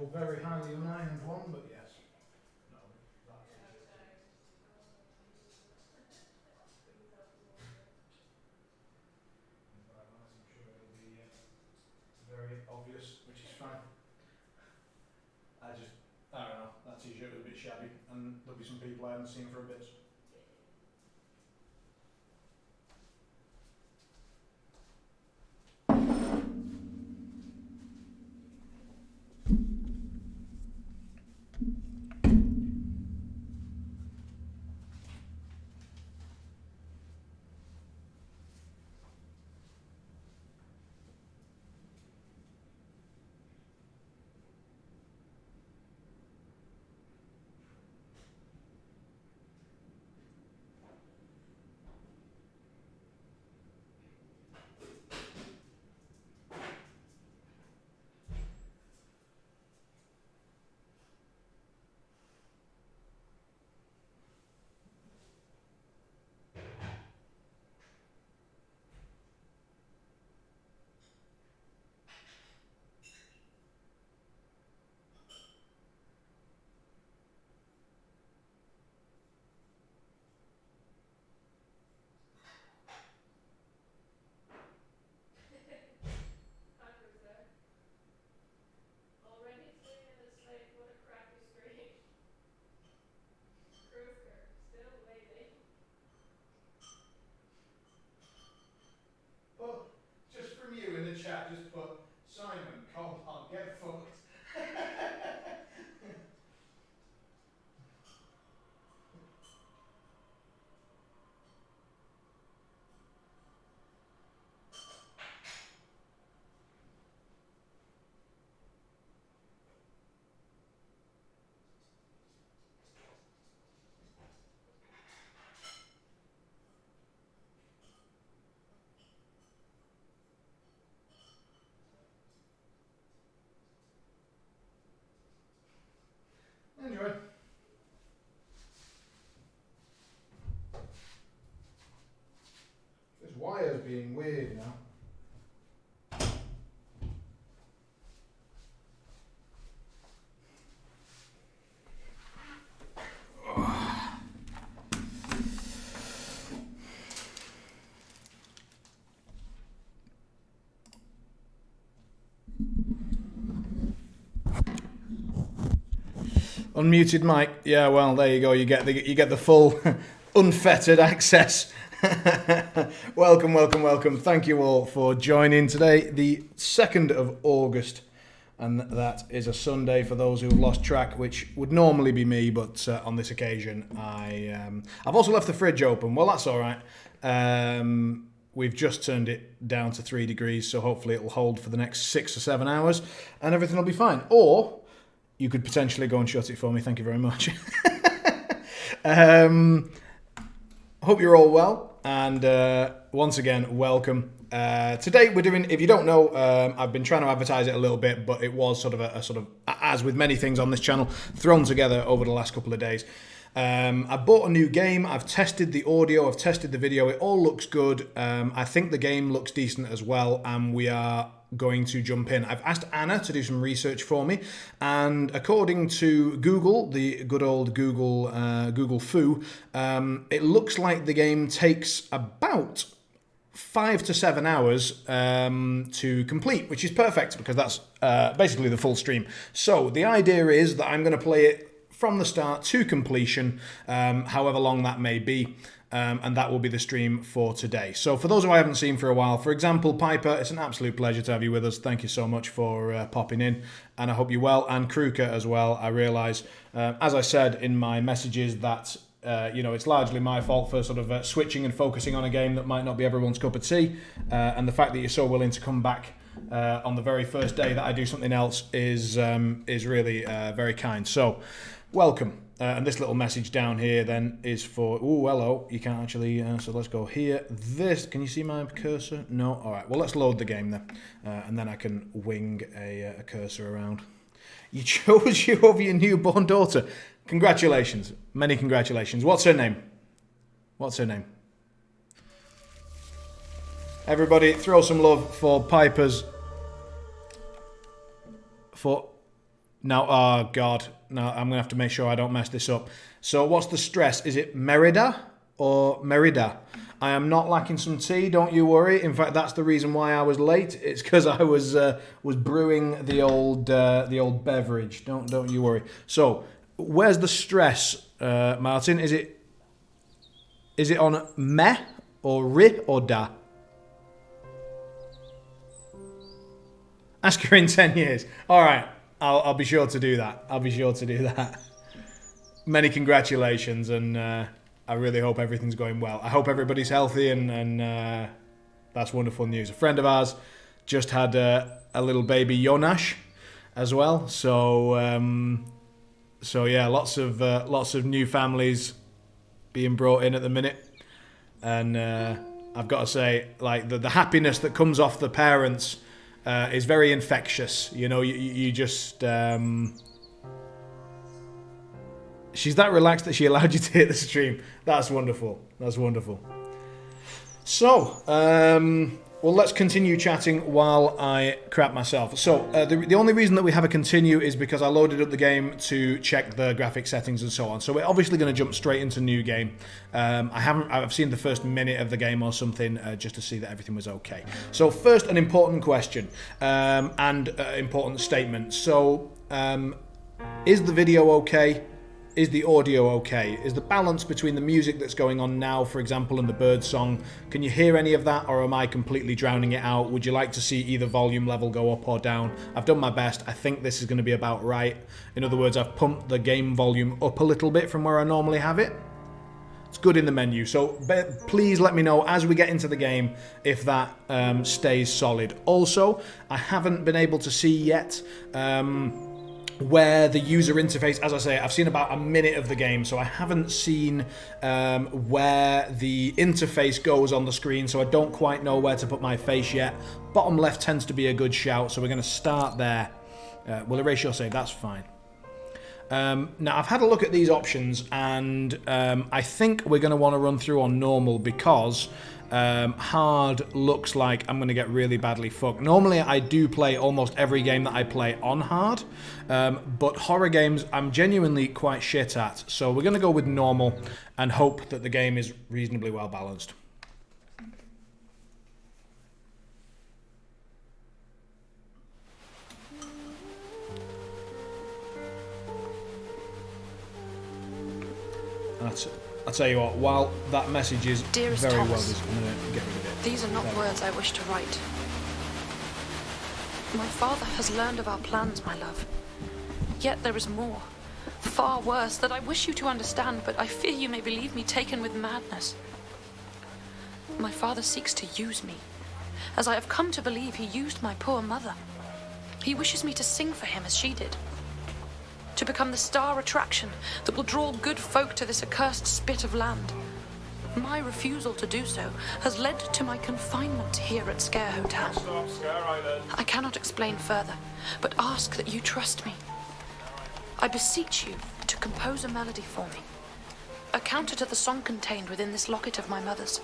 usual, very highly unironed one, but yes. No, that's I'm sure it'll be very obvious, which is fine. I don't know, that t-shirt was a bit shabby, and there'll be some people I haven't seen for a bit. But just from you in the chat, just put Simon, come on, get fucked. Enjoy. This wire's being weird now. Unmuted mic. Yeah, well, there you go. You get the full unfettered access. Welcome, welcome, welcome. Thank you all for joining today, the 2nd of August, and that is a Sunday for those who have lost track, which would normally be me, but on this occasion, I've also left the fridge open. Well, that's all right. We've just turned it down to 3 degrees, so hopefully it will hold for the next 6 or 7 hours, and everything will be fine. Or you could potentially go and shut it for me. Thank you very much. Hope you're all well, and once again, welcome. Today we're doing, if you don't know, I've been trying to advertise it a little bit, but it was sort of a sort of, as with many things on this channel, thrown together over the last couple of days. I bought a new game, I've tested the audio, I've tested the video, it all looks good. I think the game looks decent as well, and we are going to jump in. I've asked Anna to do some research for me, and according to Google, the good old Google Foo, it looks like the game takes about 5 to 7 hours to complete, which is perfect because that's basically the full stream. So the idea is that I'm going to play it from the start to completion, however long that may be. And that will be the stream for today. So for those who I haven't seen for a while, for example, Piper, it's an absolute pleasure to have you with us. Thank you so much for popping in, and I hope you're well. And Kruka as well. I realise, as I said in my messages, that it's largely my fault for sort of switching and focusing on a game that might not be everyone's cup of tea. And the fact that you're so willing to come back on the very first day that I do something else is really very kind. So, welcome. And this little message down here then is for, oh, hello, you can't actually, so let's go here. This, can you see my cursor? No? All right, well, let's load the game then. And then I can wing a cursor around. You chose you over your newborn daughter. Congratulations. Many congratulations. What's her name? What's her name? Everybody, throw some love for Piper's, for Now, oh God, no, I'm going to have to make sure I don't mess this up. So what's the stress? Is it Merida or Merida? I am not lacking some tea, don't you worry. In fact, that's the reason why I was late. It's because I was brewing the old beverage. Don't you worry. So, where's the stress, Martin? Is it on meh or ri or da? Ask her in 10 years. All right, I'll be sure to do that. I'll be sure to do that. Many congratulations, and I really hope everything's going well. I hope everybody's healthy, and that's wonderful news. A friend of ours just had a little baby Jonas as well. So yeah, lots of new families being brought in at the minute, and I've got to say, like the happiness that comes off the parents is very infectious. You know, you just. She's that relaxed that she allowed you to hit the stream. That's wonderful. That's wonderful. So, well, let's continue chatting while I crap myself. So, the only reason that we have a continue is because I loaded up the game to check the graphic settings and so on. So we're obviously going to jump straight into new game. I've seen the first minute of the game or something just to see that everything was okay. So first, an important question and important statement. So, is the video okay? Is the audio okay? Is the balance between the music that's going on now, for example, and the bird song, can you hear any of that, or am I completely drowning it out? Would you like to see either volume level go up or down? I've done my best. I think this is going to be about right. In other words, I've pumped the game volume up a little bit from where I normally have it. It's good in the menu, so please let me know as we get into the game if that stays solid. Also, I haven't been able to see yet where the user interface, as I say, I've seen about a minute of the game, so I haven't seen where the interface goes on the screen, so I don't quite know where to put my face yet. Bottom left tends to be a good shout, so we're going to start there. We'll erase your save, that's fine. Now, I've had a look at these options, and I think we're going to want to run through on normal because hard looks like I'm going to get really badly fucked. Normally, I do play almost every game that I play on hard, but horror games I'm genuinely quite shit at. So we're going to go with normal and hope that the game is reasonably well balanced. I'll tell you what, while that message is Dearest very Thomas, well designed, I'm going to get rid of it. These are not words I wish to write. My father has learned of our plans, my love. Yet there is more, far worse, that I wish you to understand, but I fear you may believe me taken with madness. My father seeks to use me, as I have come to believe he used my poor mother. He wishes me to sing for him as she did. To become the star attraction that will draw good folk to this accursed spit of land. My refusal to do so has led to my confinement here at Scare Hotel. I cannot explain further, but ask that you trust me. I beseech you to compose a melody for me, a counter to the song contained within this locket of my mother's.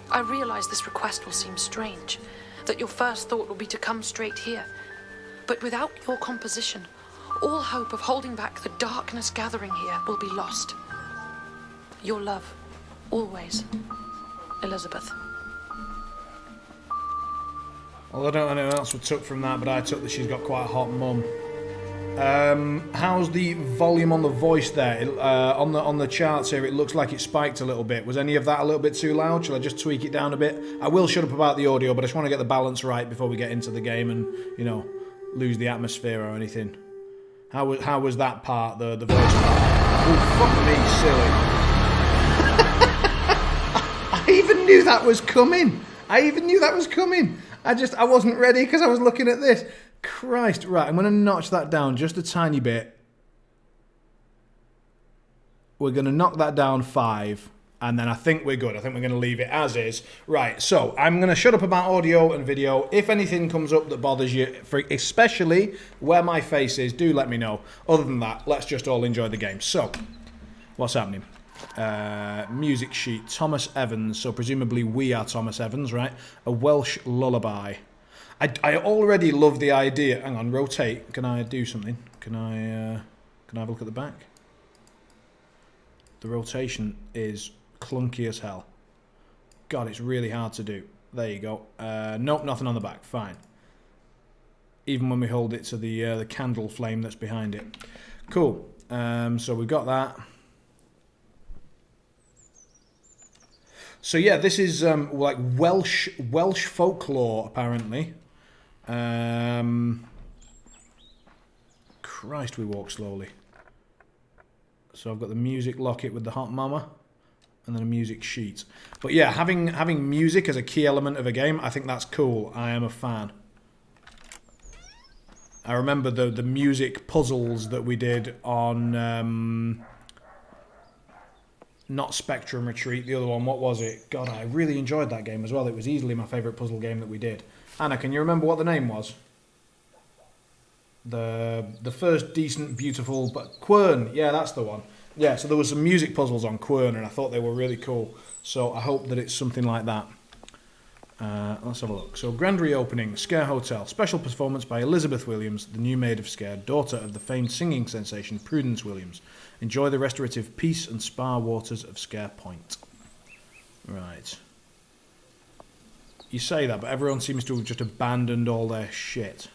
I realize this request will seem strange, that your first thought will be to come straight here, but without your composition, all hope of holding back the darkness gathering here will be lost. Your love, always, Elizabeth. Well, I don't know anyone else would took from that, but I took that she's got quite a hot mum. How's the volume on the voice there? On the charts here, it looks like it spiked a little bit. Was any of that a little bit too loud? Shall I just tweak it down a bit? I will shut up about the audio, but I just want to get the balance right before we get into the game and, you know, lose the atmosphere or anything. How was that part, the voice part? Oh, fuck me, silly. I even knew that was coming. I wasn't ready because I was looking at this. Christ. Right, I'm going to notch that down just a tiny bit. We're going to knock that down 5. And then I think we're good. I think we're going to leave it as is. Right, so I'm going to shut up about audio and video. If anything comes up that bothers you, especially where my face is, do let me know. Other than that, let's just all enjoy the game. So, what's happening? Music sheet, Thomas Evans. So presumably we are Thomas Evans, right? A Welsh lullaby. I already love the idea. Hang on, rotate. Can I do something? Can I have a look at the back? The rotation is clunky as hell. God, it's really hard to do. There you go. Nope, nothing on the back. Fine. Even when we hold it to the candle flame that's behind it. Cool. So we've got that. So yeah, this is like Welsh folklore apparently. Christ, we walk slowly. So I've got the music locket with the hot mama, and then a music sheet. But yeah, having music as a key element of a game, I think that's cool. I am a fan. I remember the music puzzles that we did on not Spectrum Retreat, the other one. What was it? God, I really enjoyed that game as well. It was easily my favourite puzzle game that we did. Anna, can you remember what the name was? The first decent, beautiful, but Quern. Yeah, that's the one. Yeah, so there were some music puzzles on Quern, and I thought they were really cool. So I hope that it's something like that. Let's have a look. So, grand reopening, Scare Hotel. Special performance by Elizabeth Williams, the new maid of Scare, daughter of the famed singing sensation Prudence Williams. Enjoy the restorative peace and spa waters of Scare Point. Right. You say that, but everyone seems to have just abandoned all their shit.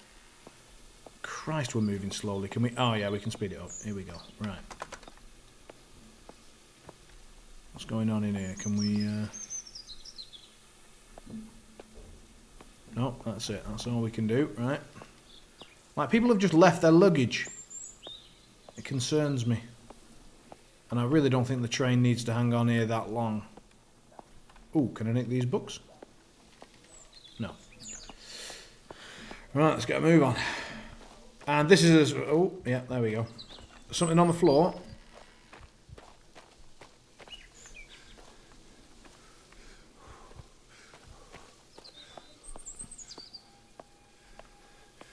Christ, we're moving slowly. Can we... Oh, yeah, we can speed it up. Here we go. Right. What's going on in here? Can we... No, that's it. That's all we can do, right? Like, people have just left their luggage. It concerns me. And I really don't think the train needs to hang on here that long. Ooh, can I nick these books? No. Right, let's get a move on. And this is... Oh, yeah, there we go. Something on the floor.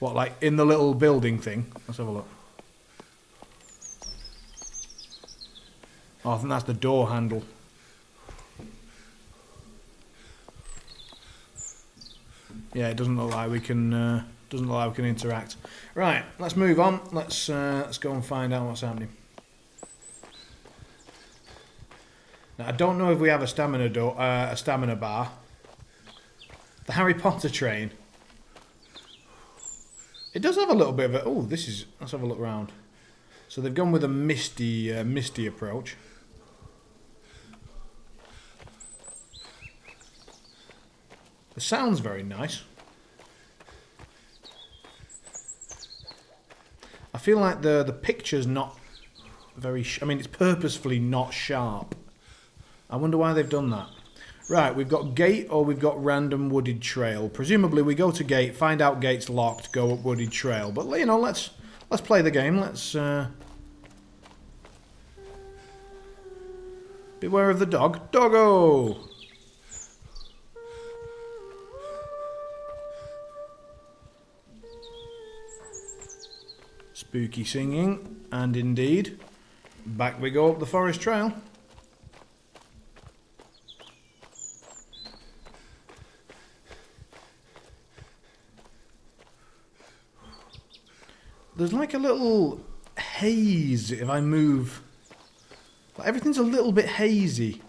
What, like in the little building thing? Let's have a look. Oh, I think that's the door handle. Yeah, it doesn't look like we can. Doesn't look like we can interact. Right, let's move on. Let's go and find out what's happening. Now, I don't know if we have a stamina bar. The Harry Potter train. It does have a little bit of a... Oh, this is... Let's have a look around. So they've gone with a misty approach. The sound's very nice. I feel like the picture's not very... I mean, it's purposefully not sharp. I wonder why they've done that. Right, we've got gate or we've got random wooded trail. Presumably we go to gate, find out gate's locked, go up wooded trail. But, you know, let's play the game. Let's... Beware of the dog. Doggo! Spooky singing. And indeed, back we go up the forest trail. There's like a little haze if I move. Like everything's a little bit hazy.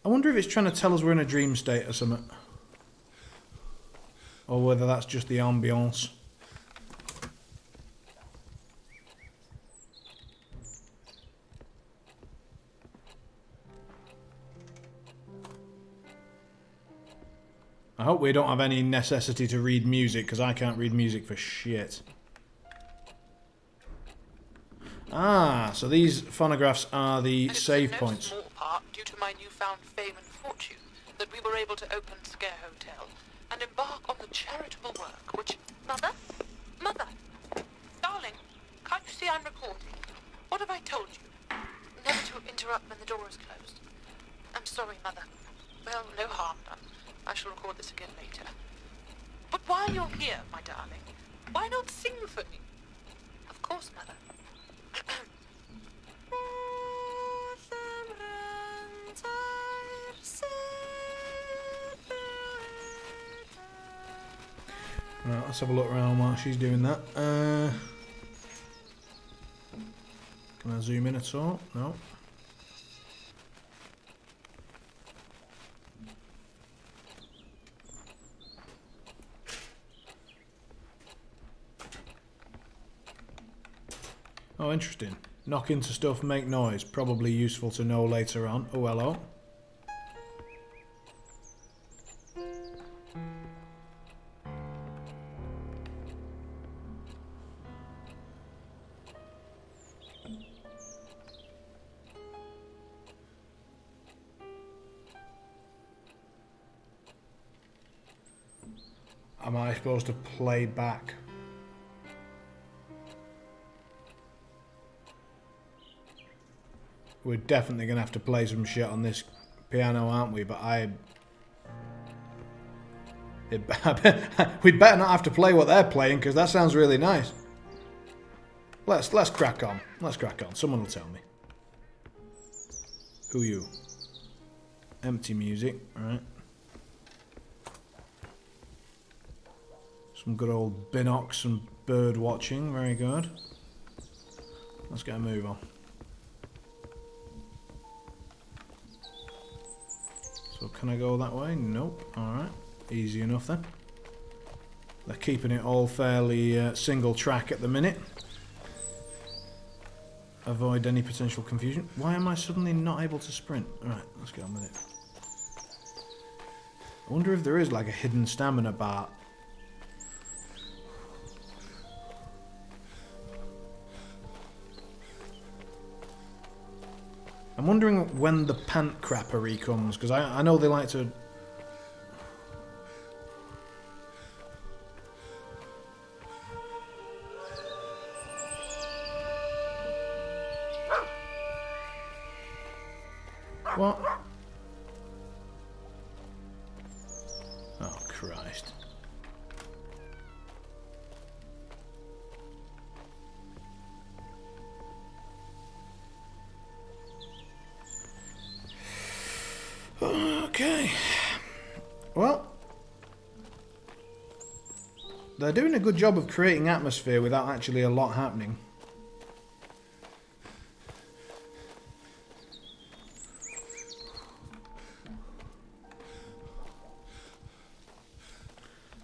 I wonder if it's trying to tell us we're in a dream state or something. Or whether that's just the ambience. I hope we don't have any necessity to read music, because I can't read music for shit. Ah, so these phonographs are the save points. And it's in no small part due to my newfound fame and fortune that we were able to open Scare Hotel and embark on the charitable work which... Mother? Mother? Darling, can't you see I'm recording? What have I told you? Never to interrupt when the door is closed. I'm sorry, Mother. Well, no harm done. I shall record this again later. But while you're here, my darling, why not sing for me? Of course, Mother. Right, let's have a look around while she's doing that. Can I zoom in at all? No. Oh, interesting. Knock into stuff, make noise. Probably useful to know later on. Oh, hello. Am I supposed to play back? We're definitely going to have to play some shit on this piano, aren't we? But we'd better not have to play what they're playing, because that sounds really nice. Let's crack on. Let's crack on. Someone will tell me. Who you? Empty music, right? Some good old binocs and bird watching. Very good. Let's get a move on. So can I go that way? Nope. Alright. Easy enough then. They're keeping it all fairly single track at the minute. Avoid any potential confusion. Why am I suddenly not able to sprint? Alright, let's get on with it. I wonder if there is like a hidden stamina bar. I'm wondering when the pant crappery comes, because I know they like to... What? Oh, Christ. Okay. Well, they're doing a good job of creating atmosphere without actually a lot happening.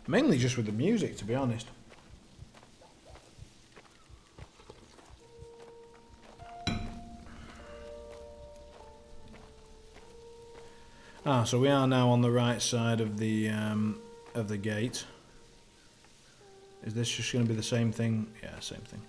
Mainly just with the music, to be honest. Ah, so we are now on the right side of the gate. Is this just going to be the same thing? Yeah, same thing.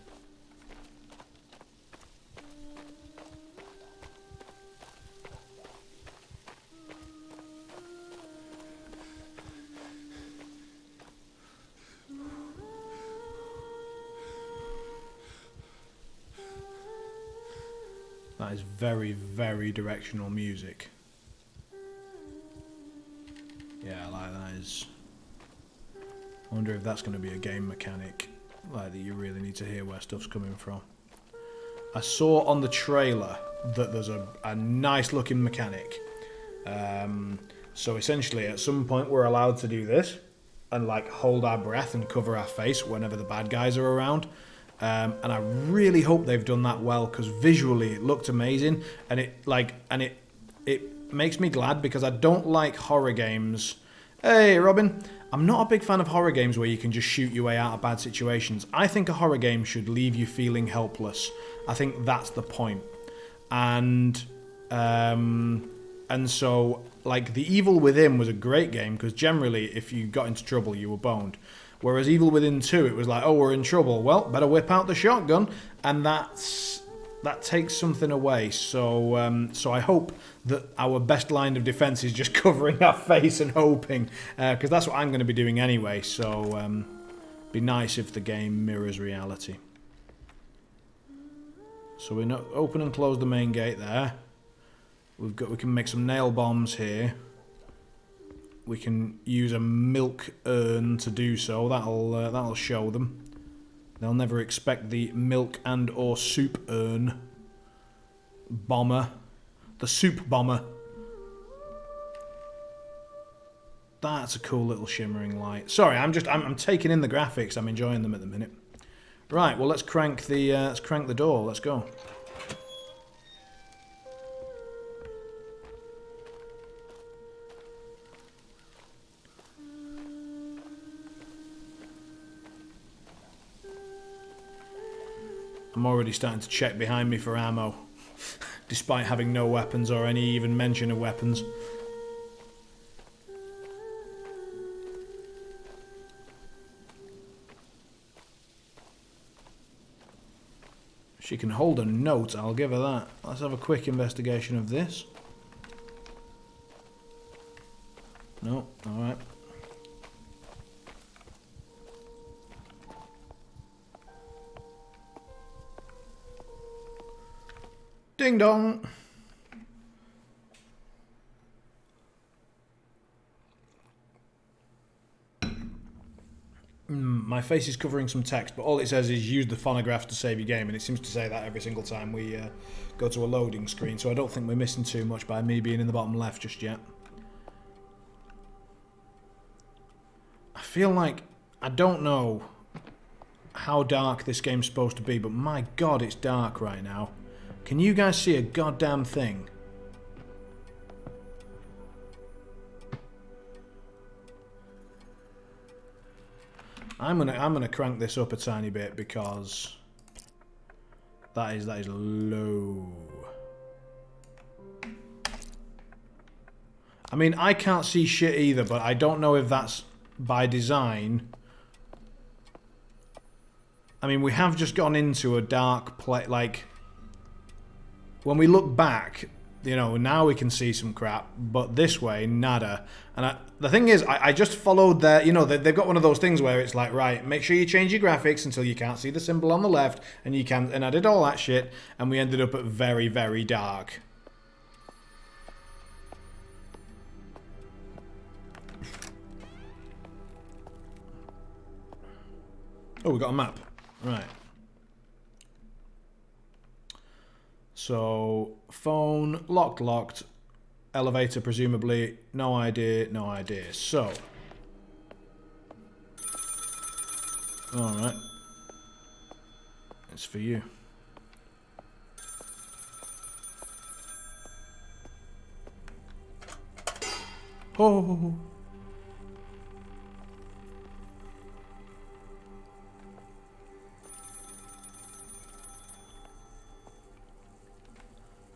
That is very, very directional music. Yeah, like that is... I wonder if that's going to be a game mechanic, like that you really need to hear where stuff's coming from. I saw on the trailer that there's a nice looking mechanic. So essentially at some point we're allowed to do this and like hold our breath and cover our face whenever the bad guys are around. And I really hope they've done that well, because visually it looked amazing, and it makes me glad, because I don't like horror games. Hey, Robin. I'm not a big fan of horror games where you can just shoot your way out of bad situations. I think a horror game should leave you feeling helpless. I think that's the point. And so, like, The Evil Within was a great game, because generally, if you got into trouble, you were boned. Whereas Evil Within 2, it was like, oh, we're in trouble. Well, better whip out the shotgun. And that takes something away. So so I hope that our best line of defense is just covering our face and hoping, because that's what I'm going to be doing anyway. So be nice if the game mirrors reality. So we open and close the main gate there. We can make some nail bombs here. We can use a milk urn to do so. That'll show them. They'll never expect the milk and or soup urn bomber. The soup bomber. That's a cool little shimmering light. Sorry, I'm taking in the graphics. I'm enjoying them at the minute. Right, well let's crank the door. Let's go. I'm already starting to check behind me for ammo, despite having no weapons or any even mention of weapons. She can hold a note, I'll give her that. Let's have a quick investigation of this. No, alright. Ding dong! My face is covering some text, but all it says is use the phonograph to save your game, and it seems to say that every single time we go to a loading screen, so I don't think we're missing too much by me being in the bottom left just yet. I feel like, I don't know how dark this game's supposed to be, but my god, it's dark right now. Can you guys see a goddamn thing? I'm gonna crank this up a tiny bit because that is low. I mean, I can't see shit either, but I don't know if that's by design. I mean, we have just gone into a dark place. Like, when we look back, you know, now we can see some crap, but this way, nada. And the thing is, I just followed their, you know, they've got one of those things where it's like, right, make sure you change your graphics until you can't see the symbol on the left, and you can, and I did all that shit, and we ended up at very, very dark. Oh, we got a map. Right. So, phone, locked, elevator presumably, no idea. So, alright, it's for you. Oh.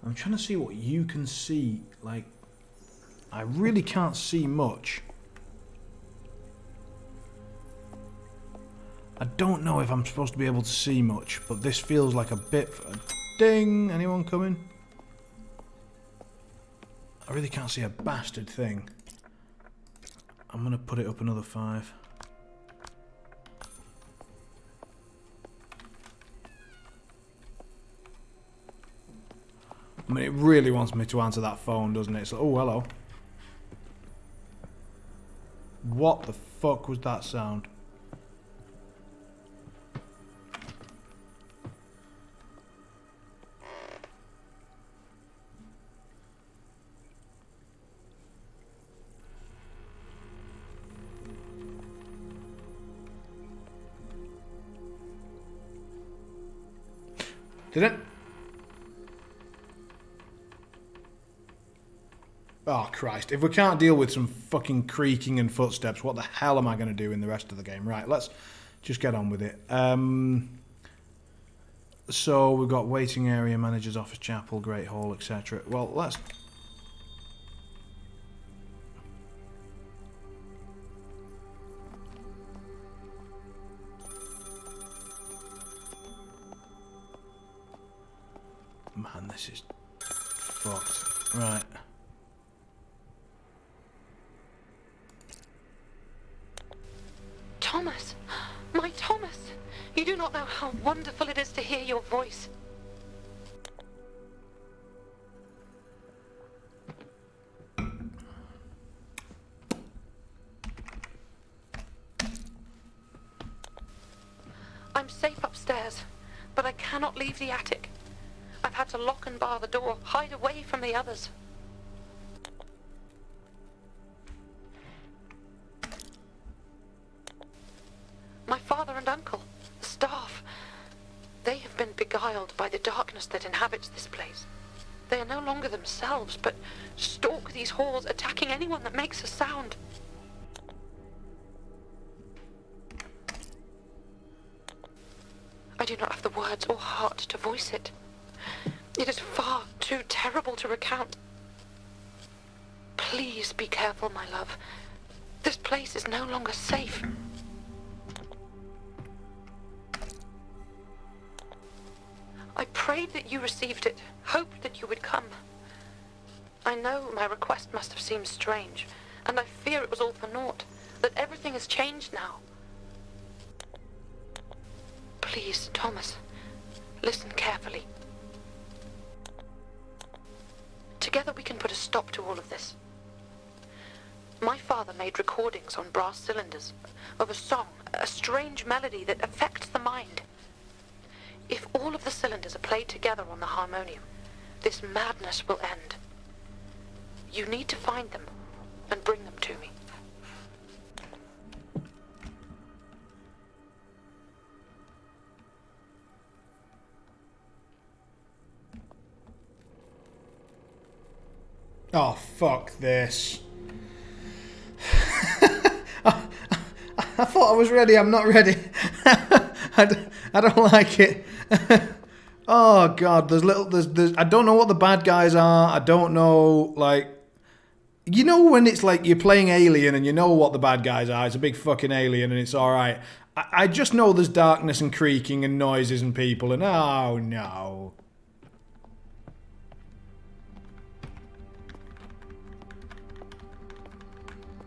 I'm trying to see what you can see. Like, I really can't see much. I don't know if I'm supposed to be able to see much, but this feels like a bit... Ding! Anyone coming? I really can't see a bastard thing. I'm going to put it up another 5. I mean, it really wants me to answer that phone, doesn't it? So, oh, hello. What the fuck was that sound? Did it? Oh, Christ. If we can't deal with some fucking creaking and footsteps, what the hell am I going to do in the rest of the game? Right, let's just get on with it. So, we've got waiting area, manager's office, chapel, great hall, etc. Well, let's... Man, this is fucked. Right. Thomas! My Thomas! You do not know how wonderful it is to hear your voice. I'm safe upstairs, but I cannot leave the attic. I've had to lock and bar the door, hide away from the others. father and uncle, the staff. They have been beguiled by the darkness that inhabits this place. They are no longer themselves, but stalk these halls, attacking anyone that makes a sound. I do not have the words or heart to voice it. It is far too terrible to recount. Please be careful, my love. This place is no longer safe. I prayed that you received it, hoped that you would come. I know my request must have seemed strange, and I fear it was all for naught, that everything has changed now. Please, Thomas, listen carefully. Together we can put a stop to all of this. My father made recordings on brass cylinders of a song, a strange melody that affects the mind. If all of the cylinders are played together on the harmonium, this madness will end. You need to find them and bring them to me. Oh, fuck this. I thought I was ready. I'm not ready. I don't like it. Oh, God. There's I don't know what the bad guys are. I don't know, like... You know when it's like you're playing Alien and you know what the bad guys are. It's a big fucking alien and it's alright. I just know there's darkness and creaking and noises and people and... Oh, no.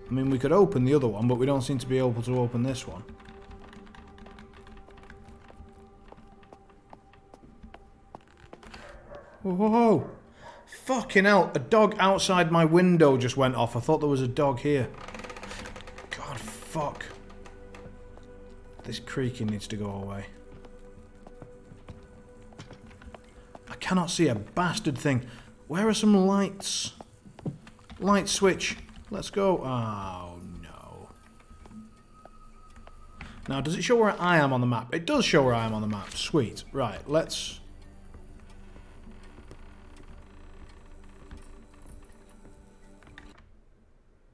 I mean, we could open the other one, but we don't seem to be able to open this one. Whoa, whoa, whoa. Fucking hell, a dog outside my window just went off. I thought there was a dog here. God, fuck. This creaking needs to go away. I cannot see a bastard thing. Where are some lights? Light switch. Let's go. Oh, no. Now, does it show where I am on the map? It does show where I am on the map. Sweet. Right, let's...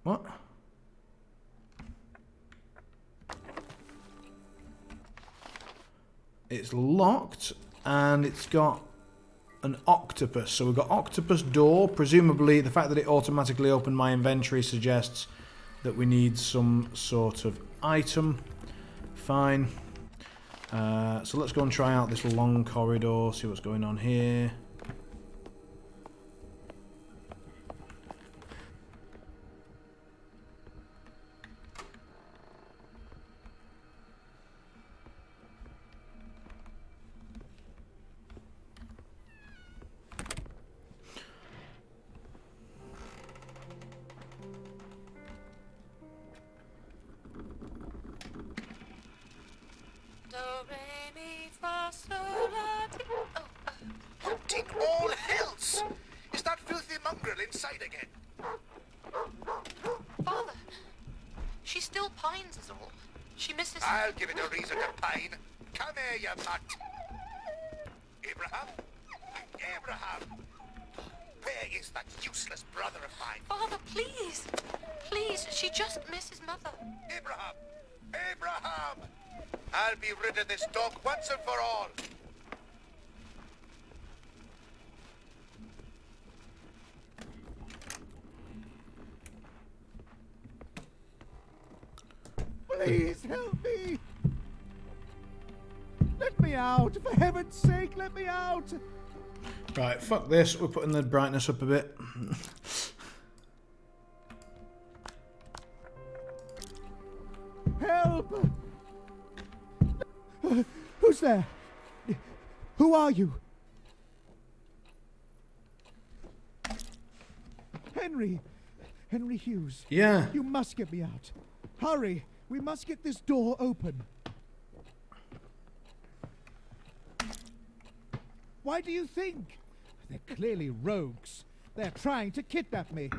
What? It's locked, and it's got an octopus. So we've got octopus door. Presumably, the fact that it automatically opened my inventory suggests that we need some sort of item. Fine. So let's go and try out this long corridor, see what's going on here. Hunting all hells! Is that filthy mongrel inside again? Father, she still pines is all. She misses... I'll give it a reason to pine. Come here, you mutt. Abraham? Abraham! Where is that useless brother of mine? Father, please. Please, she just misses Mother. Abraham! Abraham! I'll be rid of this dog once and for all. Please help me! Let me out! For heaven's sake, let me out! Right, fuck this. We're putting the brightness up a bit. Help! Who's there? Who are you? Henry! Henry Hughes. Yeah. You must get me out. Hurry! We must get this door open. Why do you think? They're clearly rogues. They're trying to kidnap me.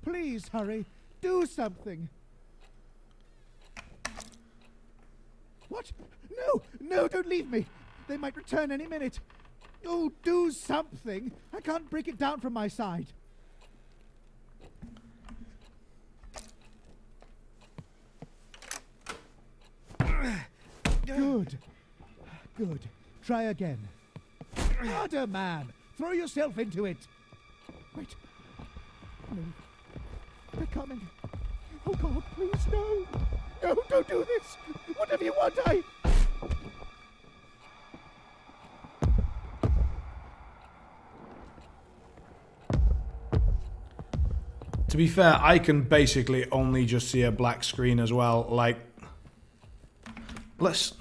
Please hurry. Do something. What? No, no, don't leave me. They might return any minute. Oh, do something. I can't break it down from my side. Good. Good. Try again. Harder, man. Throw yourself into it. Wait. No. They're coming. Oh, God, please, no. No, don't do this. Whatever you want, To be fair, I can basically only just see a black screen as well. Like, let's...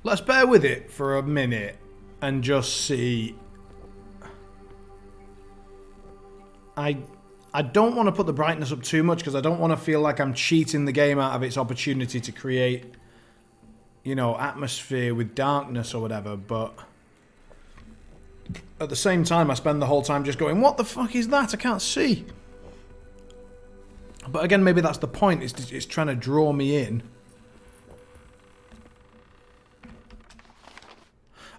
Let's bear with it for a minute and just see. I don't want to put the brightness up too much because I don't want to feel like I'm cheating the game out of its opportunity to create, you know, atmosphere with darkness or whatever, but at the same time I spend the whole time just going, what the fuck is that? I can't see. But again, maybe that's the point. It's trying to draw me in.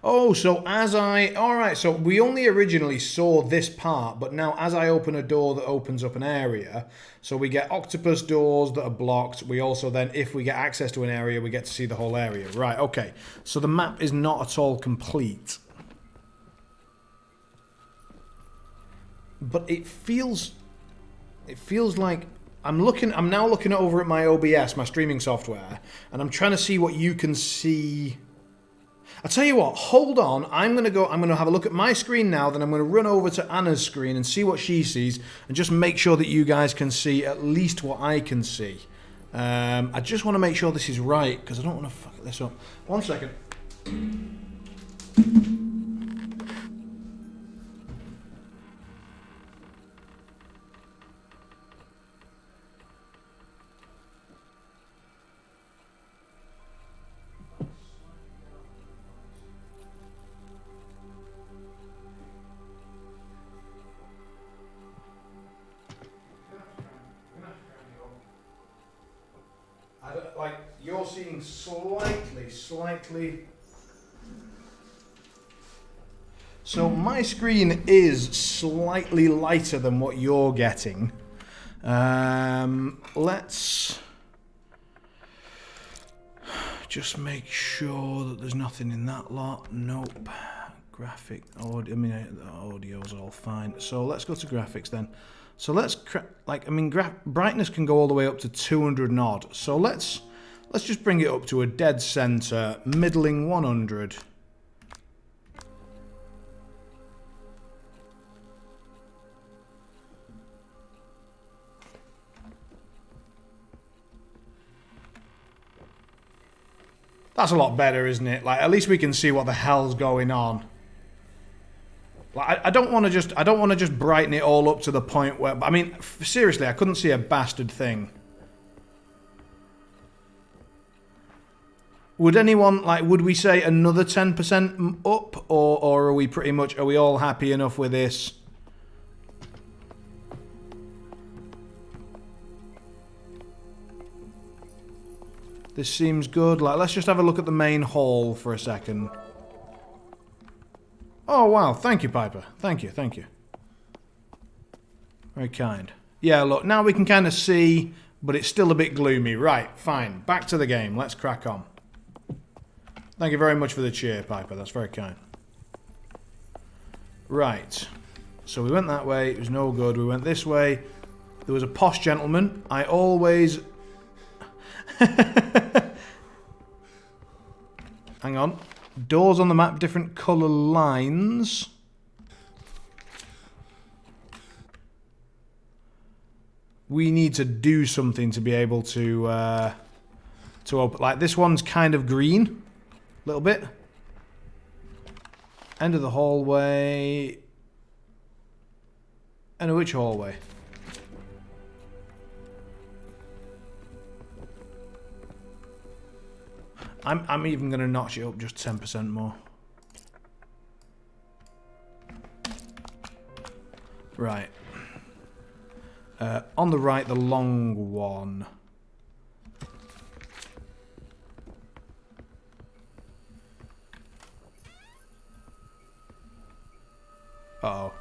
Oh, so as I... Alright, so we only originally saw this part, but now as I open a door that opens up an area, so we get octopus doors that are blocked. We also then, if we get access to an area, we get to see the whole area. Right, okay. So the map is not at all complete. But it feels like... I'm now looking over at my OBS, my streaming software, and I'm trying to see what you can see... I'll tell you what, hold on, I'm going to have a look at my screen now, then I'm going to run over to Anna's screen and see what she sees, and just make sure that you guys can see at least what I can see. I just want to make sure this is right, because I don't want to fuck this up. 1 second. Like, you're seeing slightly... So my screen is slightly lighter than what you're getting. Let's just make sure that there's nothing in that lot. Nope. Graphic, audio, I mean, the audio's all fine. So let's go to graphics then. So let's, brightness can go all the way up to 200 and odd. So let's just bring it up to a dead center, middling 100. That's a lot better, isn't it? Like, at least we can see what the hell's going on. Like, I don't want to just brighten it all up to the point where... I mean, seriously, I couldn't see a bastard thing. Would anyone, like, would we say another 10% up? Or are we pretty much... Are we all happy enough with this? This seems good. Like, let's just have a look at the main hall for a second. Oh, wow. Thank you, Piper. Thank you, thank you. Very kind. Yeah, look, now we can kind of see, but it's still a bit gloomy. Right, fine. Back to the game. Let's crack on. Thank you very much for the cheer, Piper. That's very kind. Right. So we went that way. It was no good. We went this way. There was a posh gentleman. I always... Hang on. Doors on the map, different colour lines. We need to do something to be able to to open. Like, this one's kind of green. A little bit. End of the hallway. End of which hallway? I'm even going to notch it up just 10% more. Right. On the right, the long one. Uh-oh.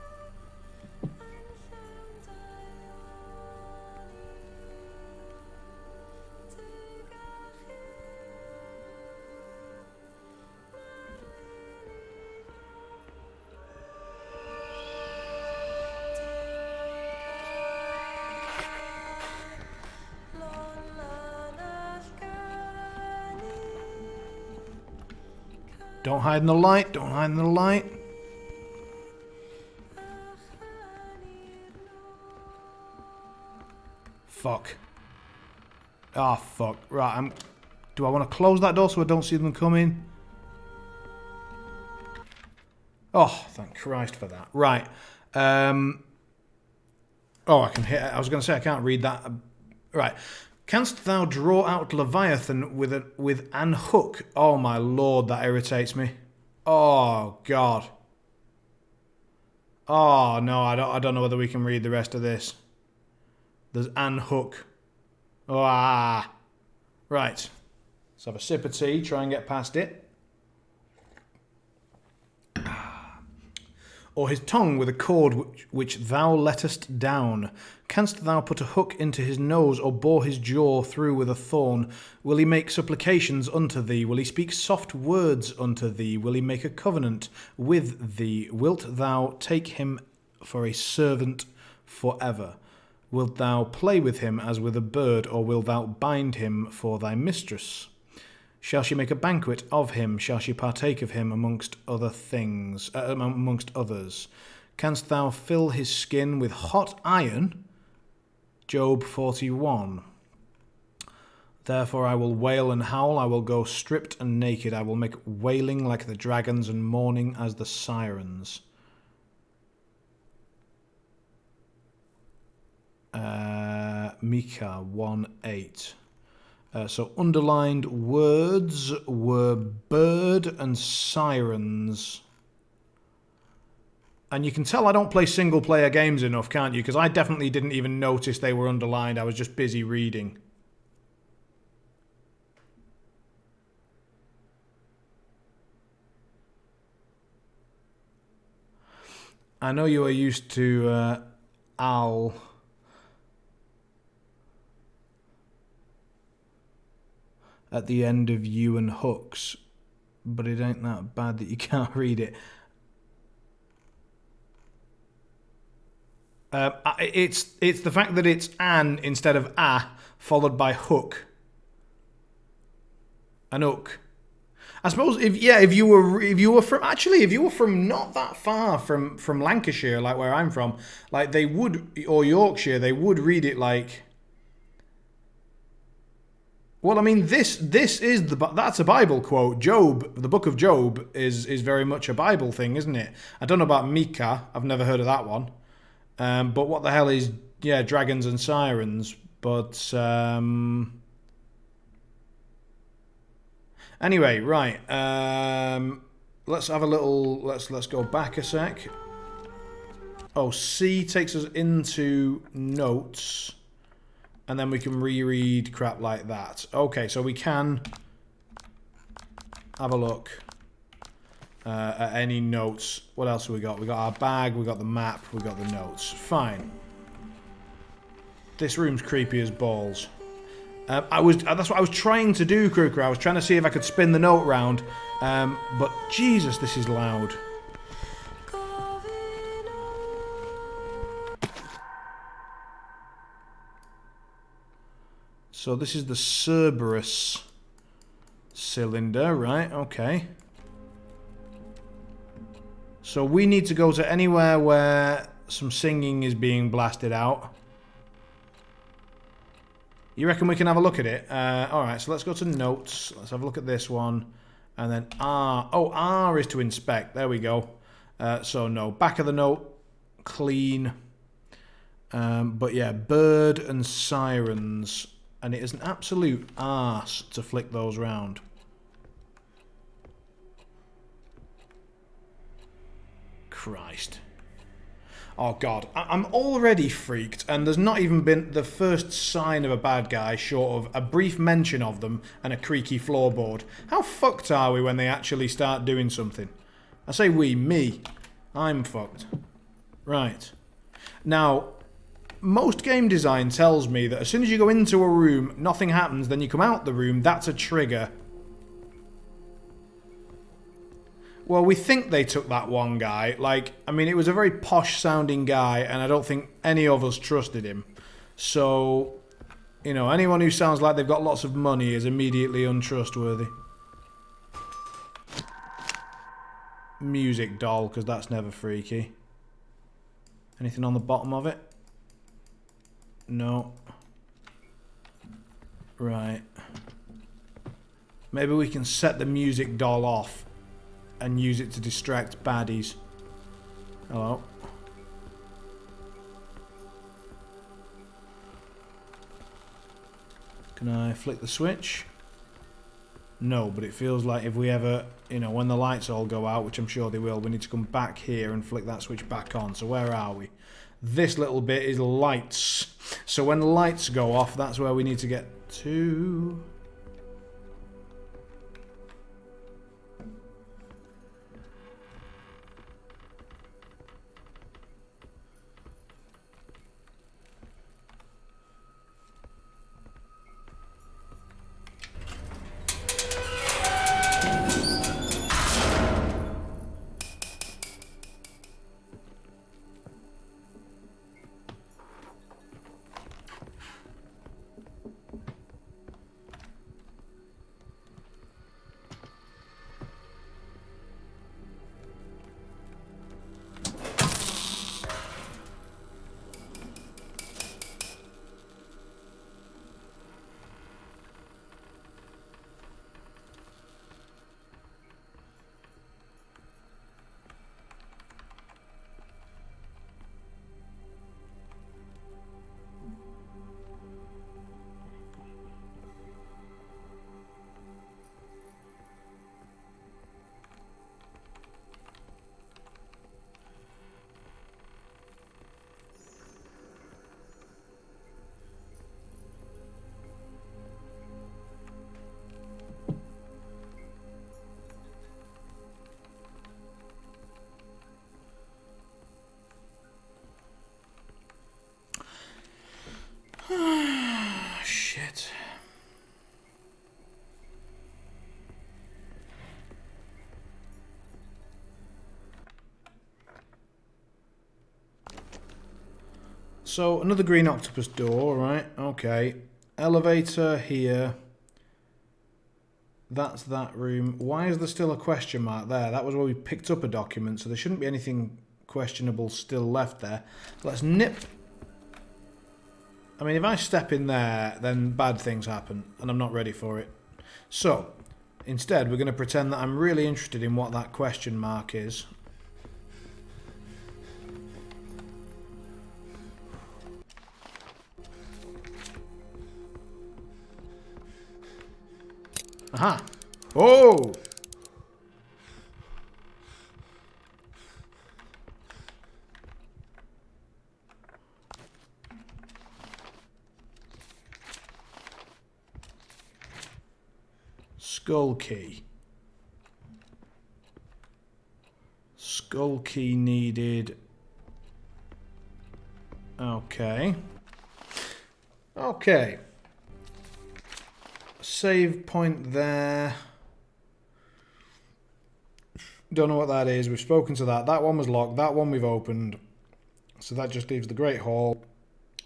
Don't hide in the light. Don't hide in the light. Fuck. Ah, fuck. Right, do I want to close that door so I don't see them coming? Oh, thank Christ for that. Right. Oh, I can hit. I was going to say I can't read that. Right. Canst thou draw out Leviathan with an hook? Oh my lord, that irritates me. Oh god. Oh no, I don't know whether we can read the rest of this. There's an hook. Oh, ah. Right. Let's have a sip of tea, try and get past it. Or his tongue with a cord which thou lettest down. Canst thou put a hook into his nose, or bore his jaw through with a thorn? Will he make supplications unto thee? Will he speak soft words unto thee? Will he make a covenant with thee? Wilt thou take him for a servant forever? Wilt thou play with him as with a bird, or wilt thou bind him for thy mistress? Shall she make a banquet of him? Shall she partake of him amongst other things, amongst others? Canst thou fill his skin with hot iron? Job 41. Therefore I will wail and howl, I will go stripped and naked, I will make wailing like the dragons and mourning as the sirens. Micah 1:8. So underlined words were bird and sirens. And you can tell I don't play single player games enough, can't you? Because I definitely didn't even notice they were underlined. I was just busy reading. I know you are used to Al. At the end of you and hooks, but it ain't that bad that you can't read it. It's the fact that it's an instead of a followed by hook. An hook. I suppose if you were from not that far from Lancashire, like where I'm from, like they would, or Yorkshire, they would read it like. Well, I mean, that's a Bible quote. Job, the book of Job, is very much a Bible thing, isn't it? I don't know about Micah. I've never heard of that one. But what the hell is, dragons and sirens? But, anyway, right. Let's have a little, let's go back a sec. Oh, C takes us into notes. And then we can reread crap like that. Okay, so we can have a look at any notes. What else have we got? We got our bag, we got the map, we got the notes. Fine. This room's creepy as balls. That's what I was trying to do, Kruker. I was trying to see if I could spin the note round. But Jesus, this is loud. So this is the Cerberus cylinder, right? Okay. So we need to go to anywhere where some singing is being blasted out. You reckon we can have a look at it? Alright, so let's go to notes. Let's have a look at this one. And then R. Oh, R is to inspect. There we go. So no. Back of the note, clean. But yeah, bird and sirens. And it is an absolute arse to flick those round. Christ. Oh god, I'm already freaked, and there's not even been the first sign of a bad guy short of a brief mention of them and a creaky floorboard. How fucked are we when they actually start doing something? I say we, me. I'm fucked. Right. Now, most game design tells me that as soon as you go into a room, nothing happens, then you come out the room, that's a trigger. Well, we think they took that one guy. Like, I mean, it was a very posh-sounding guy, and I don't think any of us trusted him. So, you know, anyone who sounds like they've got lots of money is immediately untrustworthy. Music doll, because that's never freaky. Anything on the bottom of it? No. Right. Maybe we can set the music doll off and use it to distract baddies. Hello. Can I flick the switch? No, but it feels like if we ever, you know, when the lights all go out, which I'm sure they will, we need to come back here and flick that switch back on. So where are we? This little bit is lights. So when the lights go off, that's where we need to get to. Shit. So, another green octopus door, right? Okay. Elevator here. That's that room. Why is there still a question mark there? That was where we picked up a document, so there shouldn't be anything questionable still left there. Let's nip. I mean, if I step in there, then bad things happen, and I'm not ready for it. So, instead, we're going to pretend that I'm really interested in what that question mark is. Aha! Oh! Skull key. Skull key needed. Okay. Okay. Save point there. Don't know what that is. We've spoken to that. That one was locked. That one we've opened. So that just leaves the Great Hall.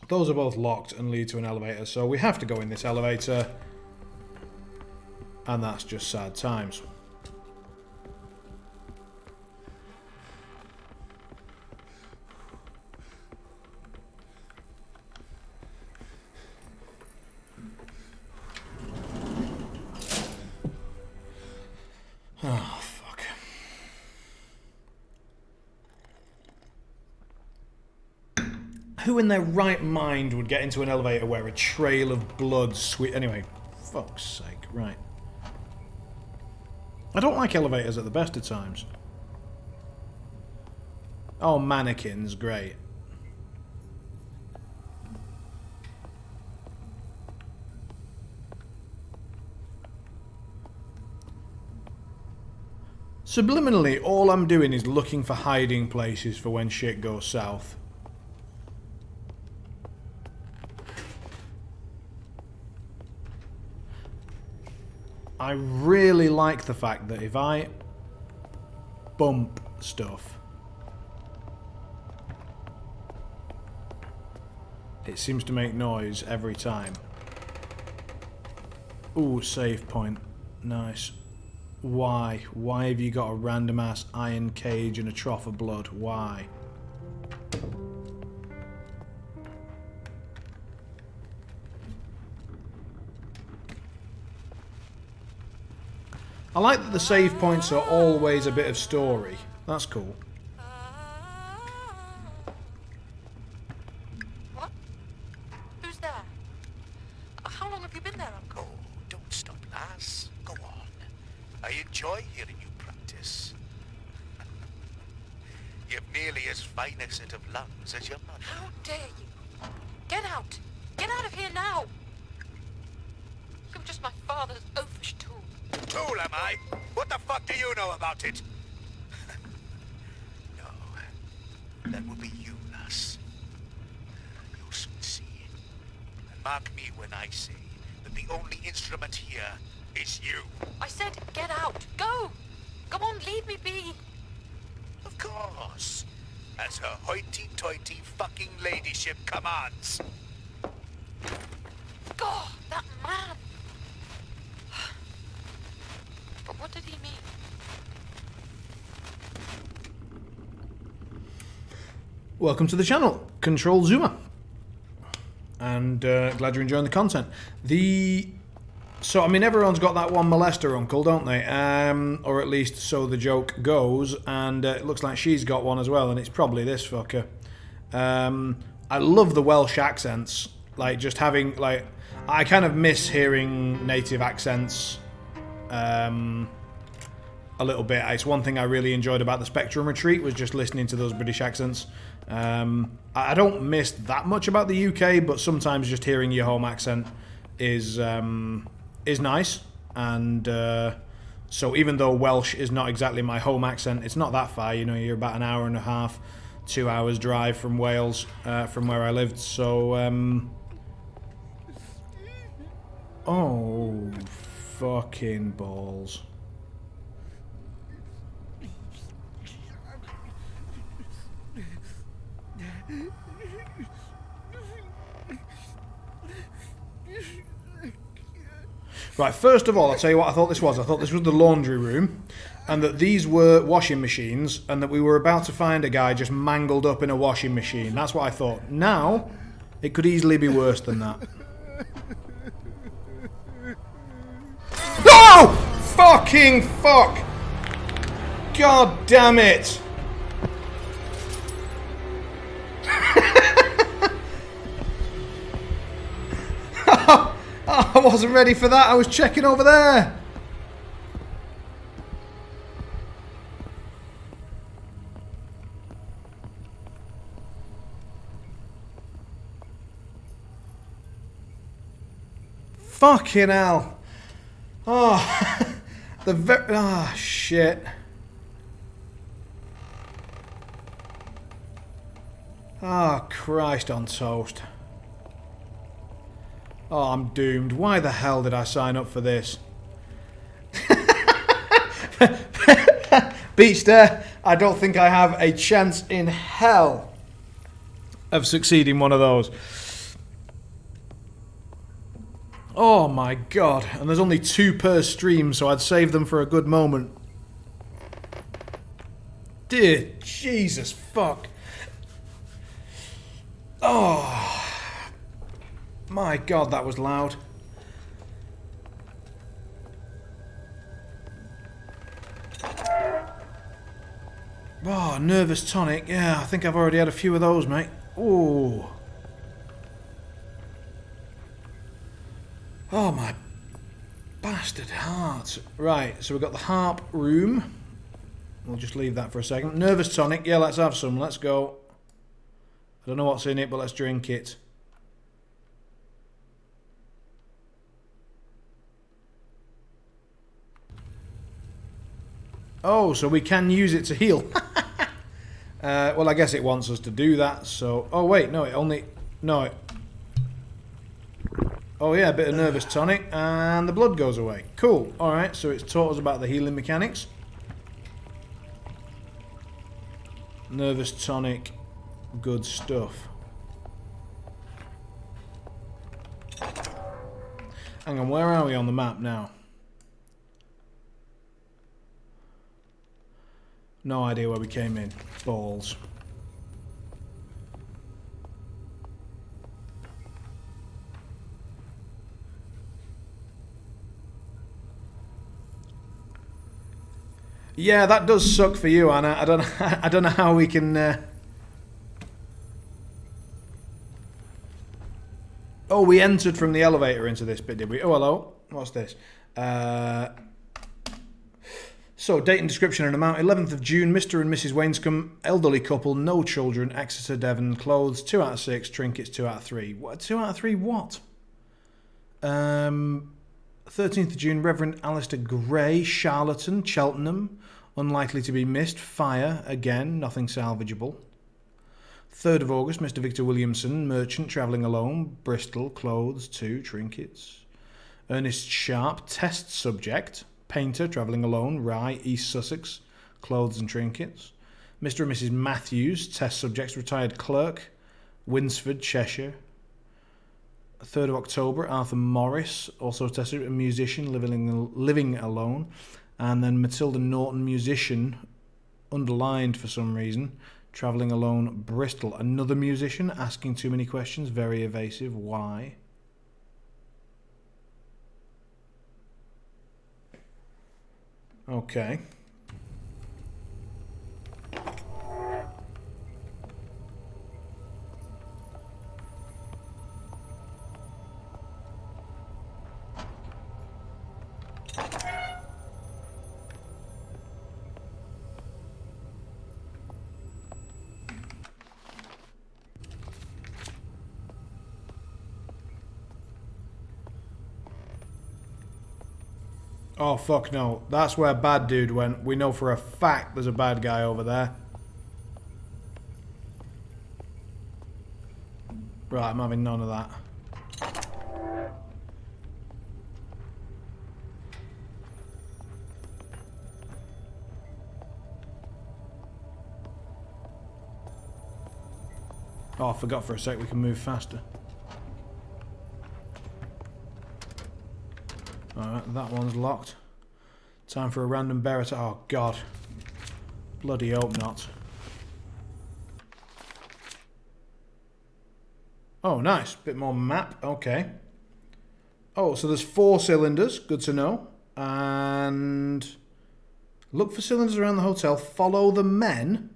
Those are both locked and lead to an elevator. So we have to go in this elevator. And that's just sad times. Who in their right mind would get into an elevator where a trail of blood Anyway, fuck's sake, right. I don't like elevators at the best of times. Oh, mannequins, great. Subliminally, all I'm doing is looking for hiding places for when shit goes south. I really like the fact that if I bump stuff, it seems to make noise every time. Ooh, save point. Nice. Why? Why have you got a random ass iron cage and a trough of blood? Why? I like that the save points are always a bit of story. That's cool. What? Who's there? How long have you been there, Uncle? Oh, don't stop, lass. Go on. I enjoy hearing you practice. You've nearly as fine a set of lungs as your mother. How dare you? Get out! Get out of here now! You're just my father's oafish tool. Tool, am I? What the fuck do you know about it? No. That will be you, lass. You'll soon see. And mark me when I say that the only instrument here is you. I said get out! Go! Come on, leave me be! Of course. As her hoity-toity fucking ladyship commands. God, that man! But what did he mean? Welcome to the channel, Control Zoomer. And glad you're enjoying the content. So, I mean, everyone's got that one molester uncle, don't they? Or at least so the joke goes. And it looks like she's got one as well, and it's probably this fucker. I love the Welsh accents. Like, just having, like... I kind of miss hearing native accents a little bit. It's one thing I really enjoyed about the Spectrum Retreat was just listening to those British accents. I don't miss that much about the UK, but sometimes just hearing your home accent is nice. And so even though Welsh is not exactly my home accent, it's not that far. You know, you're about an hour and a half, 2 hours drive from Wales, from where I lived. So, oh, fucking balls. Right, first of all, I'll tell you what I thought this was. I thought this was the laundry room, and that these were washing machines, and that we were about to find a guy just mangled up in a washing machine. That's what I thought. Now, it could easily be worse than that. No! Fucking fuck! God damn it! I wasn't ready for that. I was checking over there. Fucking hell. Oh, shit. Oh, Christ on toast. Oh, I'm doomed. Why the hell did I sign up for this? Beach there. I don't think I have a chance in hell of succeeding one of those. Oh my god. And there's only 2 per stream, so I'd save them for a good moment. Dear Jesus fuck. Oh. My god, that was loud. Oh, nervous tonic. Yeah, I think I've already had a few of those, mate. Ooh. Oh my bastard heart. Right, so we've got the harp room. We'll just leave that for a second. Nervous tonic. Yeah, let's have some. Let's go. I don't know what's in it, but let's drink it. Oh, so we can use it to heal. Well, I guess it wants us to do that, so... Oh, wait, no, it only... No, it... Oh, yeah, a bit of nervous tonic, and the blood goes away. Cool. Alright, so it's taught us about the healing mechanics. Nervous tonic, good stuff. Hang on, where are we on the map now? No idea where we came in. Balls. Yeah, that does suck for you, Anna. I don't know how we can... Oh, we entered from the elevator into this bit, did we? Oh, hello. What's this? So, date and description and amount. 11th of June, Mr. and Mrs. Wainscombe, elderly couple, no children, Exeter, Devon, clothes, 2 out of 6, trinkets, 2 out of 3. What? 2 out of 3 what? 13th of June, Reverend Alistair Gray, charlatan, Cheltenham, unlikely to be missed, fire, again, nothing salvageable. 3rd of August, Mr. Victor Williamson, merchant, travelling alone, Bristol, clothes, 2, trinkets. Ernest Sharp, test subject, painter, travelling alone, Rye, East Sussex, clothes and trinkets. Mr. and Mrs. Matthews, test subjects, retired clerk, Winsford, Cheshire. 3rd of October, Arthur Morris, also tested, a musician, living alone. And then Matilda Norton, musician, underlined for some reason, travelling alone, Bristol. Another musician, asking too many questions, very evasive. Why? Okay. Oh, fuck no. That's where bad dude went. We know for a fact there's a bad guy over there. Right, I'm having none of that. Oh, I forgot for a sec we can move faster. Alright, that one's locked. Time for a random bearer to... Oh, God. Bloody hope not. Oh, nice. Bit more map. Okay. Oh, so there's 4 cylinders. Good to know. And... Look for cylinders around the hotel. Follow the men.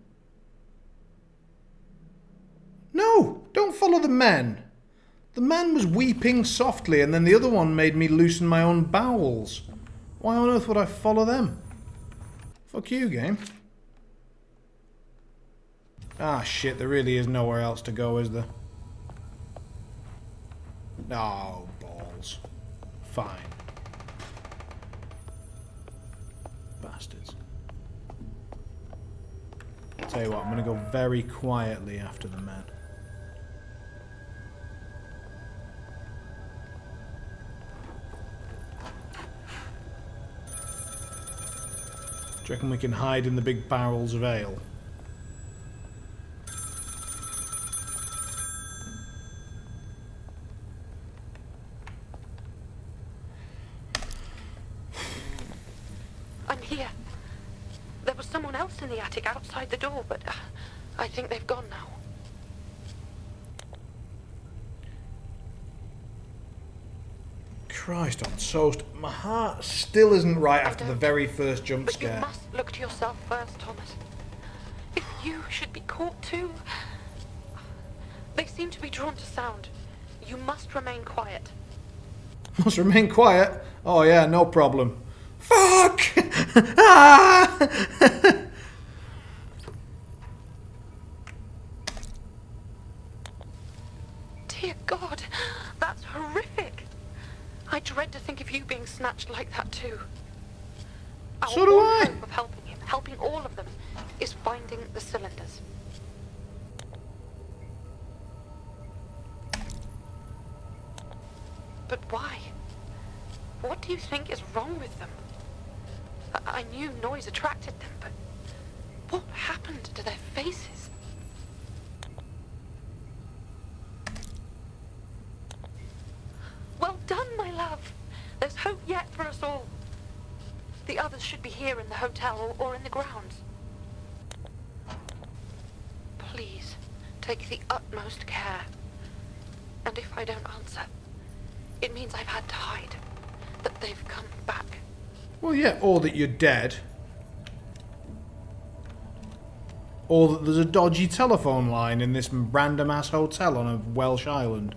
No! Don't follow the men! The man was weeping softly, and then the other one made me loosen my own bowels. Why on earth would I follow them? Fuck you, game. Ah, shit, there really is nowhere else to go, is there? Oh, balls. Fine. Bastards. Tell you what, I'm going to go very quietly after the men. Do you reckon we can hide in the big barrels of ale? I'm here. There was someone else in the attic outside the door, but I think they've gone now. Christ on toast. My heart still isn't right after the very first jump But scare. you must look to yourself first, Thomas. If you should be caught too... They seem to be drawn to sound. You must remain quiet. Must remain quiet. Oh yeah, no problem. Fuck! Ah! Dear God, that's horrific. I dread to think of you being snatched like that too. Our So do one I. hope of helping him, helping all of them, is finding the cylinders. But why? What do you think is wrong with them? I knew noise attracted them, but what happened to their faces? Well done, my love. There's hope yet for us all. The others should be here in the hotel or in the grounds. Please, take the utmost care. And if I don't answer, it means I've had to hide. That they've come back. Well, yeah, or that you're dead. Or that there's a dodgy telephone line in this random-ass hotel on a Welsh island.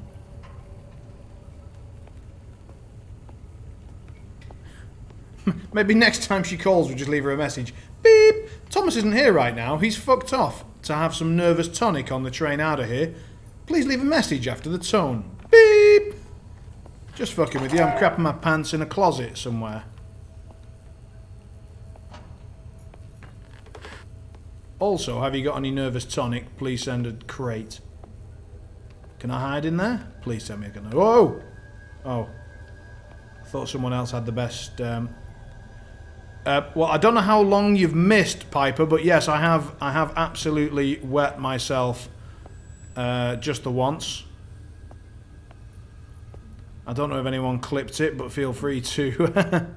Maybe next time she calls, we'll just leave her a message. Beep! Thomas isn't here right now. He's fucked off to have some nervous tonic on the train out of here. Please leave a message after the tone. Beep! Just fucking with you. I'm crapping my pants in a closet somewhere. Also, have you got any nervous tonic? Please send a crate. Can I hide in there? Please send me a gun. Whoa! Oh. I thought someone else had the best... well, I don't know how long you've missed, Piper, but yes, I have absolutely wet myself just the once. I don't know if anyone clipped it, but feel free to...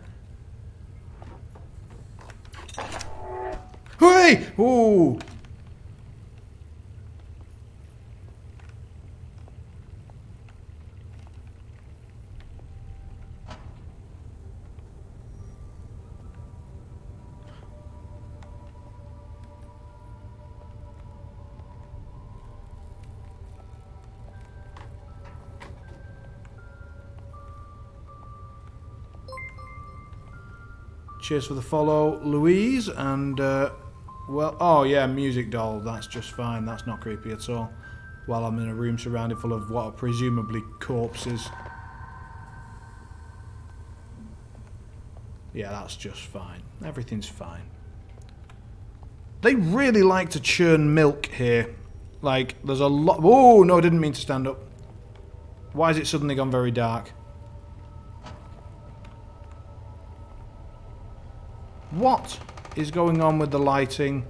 Hey! Ooh! Cheers for the follow, Louise, and, well, oh yeah, music doll, that's just fine, that's not creepy at all. While I'm in a room surrounded full of what are presumably corpses. Yeah, that's just fine. Everything's fine. They really like to churn milk here. Like, there's a lot... Oh, no, I didn't mean to stand up. Why has it suddenly gone very dark? What is going on with the lighting?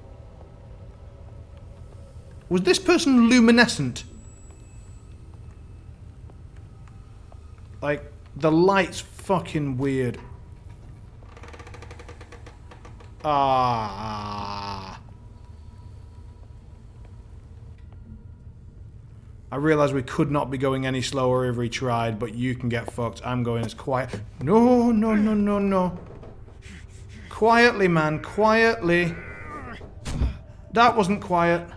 Was this person luminescent? Like, the light's fucking weird. Ah. I realise we could not be going any slower if we tried, but you can get fucked. I'm going as quiet. No, no, no, no, no. Quietly, man, quietly. That wasn't quiet.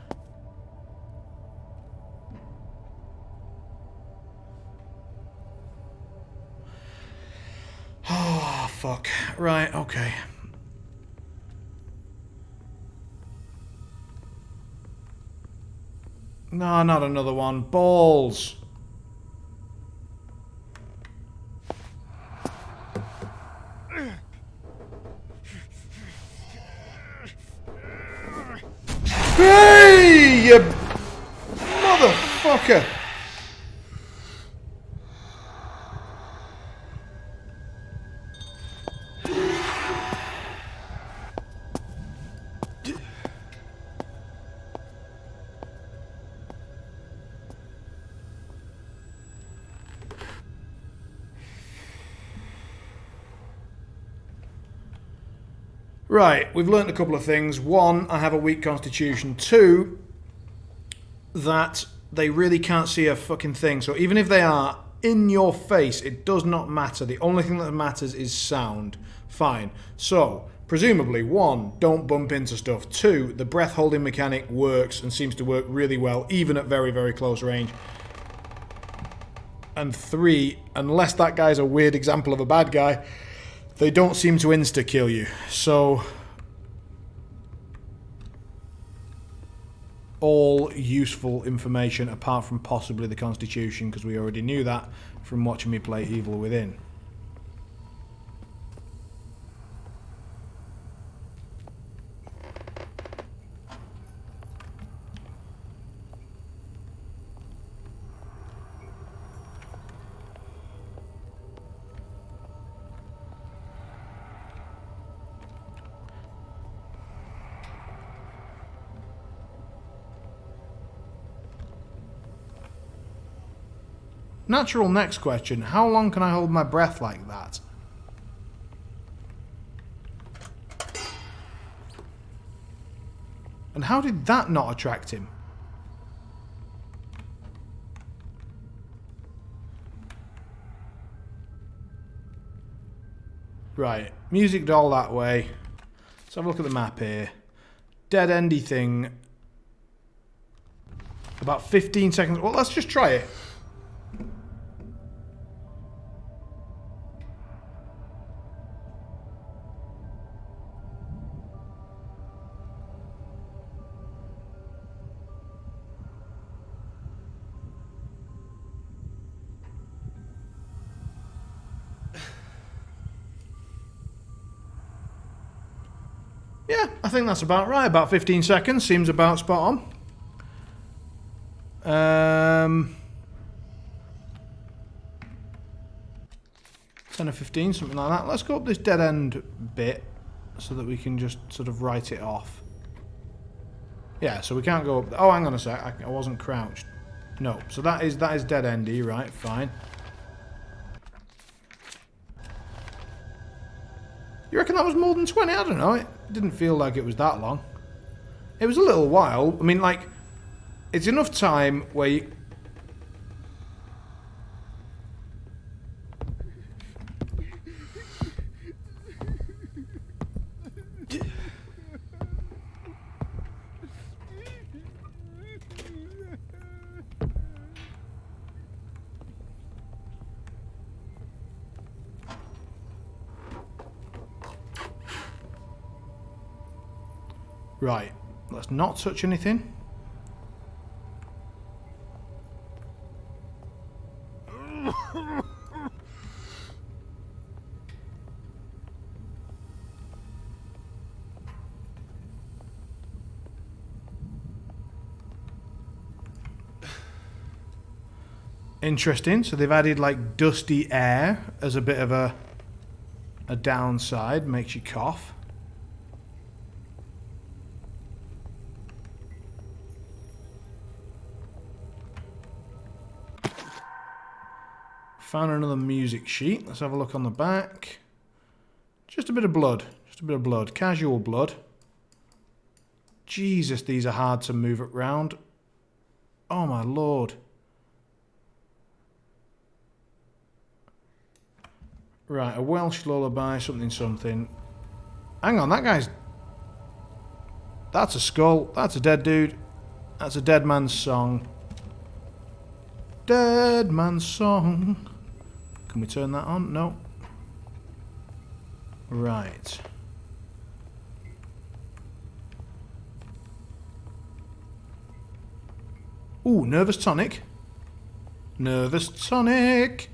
Oh, fuck. Right, okay. No, not another one. Balls. Hey, you motherfucker! Right, we've learnt a couple of things. One, I have a weak constitution. Two, that they really can't see a fucking thing. So even if they are in your face, it does not matter. The only thing that matters is sound. Fine. So, presumably, one, don't bump into stuff. Two, the breath holding mechanic works and seems to work really well, even at very, very close range. And 3, unless that guy's a weird example of a bad guy, they don't seem to insta-kill you. So, all useful information apart from possibly the Constitution, because we already knew that from watching me play Evil Within. Natural next question. How long can I hold my breath like that? And how did that not attract him? Right. Music doll that way. Let's have a look at the map here. Dead endy thing. About 15 seconds. Well, let's just try it. Yeah, I think that's about right. About 15 seconds. Seems about spot on. 10 or 15, something like that. Let's go up this dead end bit so that we can just sort of write it off. Yeah, so we can't go up. Oh, hang on a sec. I wasn't crouched. No, so that is dead endy, right? Fine. You reckon that was more than 20? I don't know. It didn't feel like it was that long. It was a little while. I mean, like, it's enough time where you... Right, let's not touch anything. Interesting, so they've added like dusty air as a bit of a downside, makes you cough. Found another music sheet. Let's have a look on the back. Just a bit of blood. Just a bit of blood. Casual blood. Jesus, these are hard to move around. Oh my lord. Right, a Welsh lullaby, something, something. Hang on, that guy's... That's a skull. That's a dead dude. That's a dead man's song. Dead man's song. Can we turn that on? No. Right. Ooh, nervous tonic. Nervous tonic.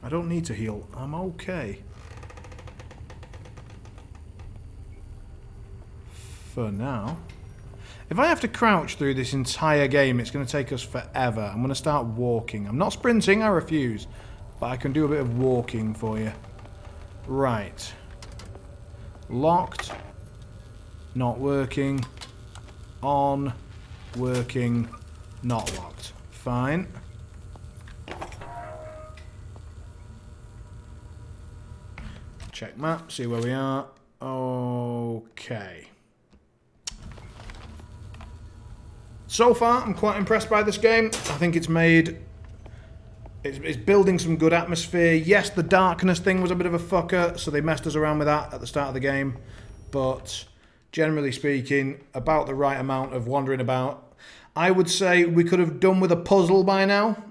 I don't need to heal. I'm okay. For now. If I have to crouch through this entire game, it's going to take us forever. I'm going to start walking. I'm not sprinting, I refuse. But I can do a bit of walking for you. Right. Locked. Not working. On. Working. Not locked. Fine. Check map, see where we are. Okay. So far, I'm quite impressed by this game. I think it's made... It's building some good atmosphere. Yes, the darkness thing was a bit of a fucker, so they messed us around with that at the start of the game. But, generally speaking, about the right amount of wandering about. I would say we could have done with a puzzle by now.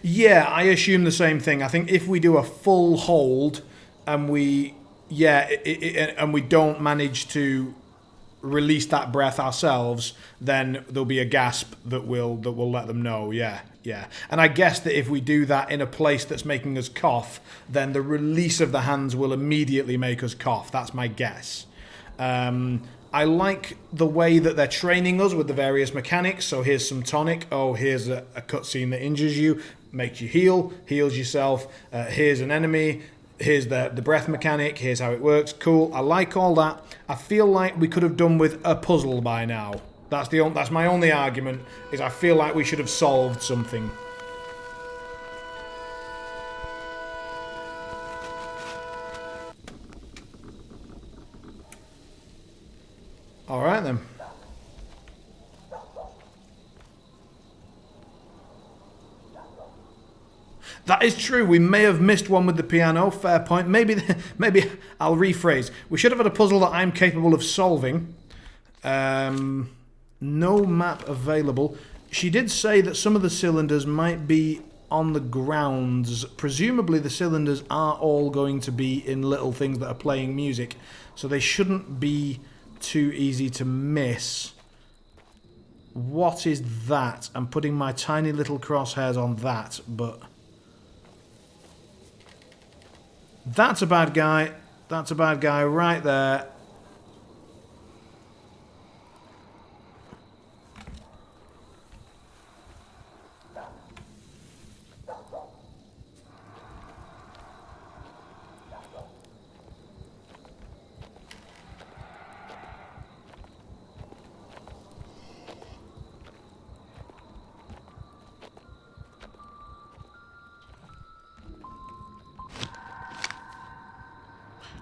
Yeah, I assume the same thing. I think if we do a full hold and we and we don't manage to release that breath ourselves, then there'll be a gasp that will let them know. Yeah. And I guess that if we do that in a place that's making us cough, then the release of the hands will immediately make us cough. That's my guess. I like the way that they're training us with the various mechanics. So here's some tonic. Oh, here's a cutscene that injures you, makes you heals yourself. Here's an enemy. Here's the breath mechanic. Here's how it works. Cool. I like all that. I feel like we could have done with a puzzle by now. That's my only argument, is I feel like we should have solved something. Alright then. That is true. We may have missed one with the piano. Fair point. Maybe I'll rephrase. We should have had a puzzle that I'm capable of solving. No map available. She did say that some of the cylinders might be on the grounds. Presumably the cylinders are all going to be in little things that are playing music, so they shouldn't be too easy to miss. What is that? I'm putting my tiny little crosshairs on that, but that's a bad guy. That's a bad guy right there.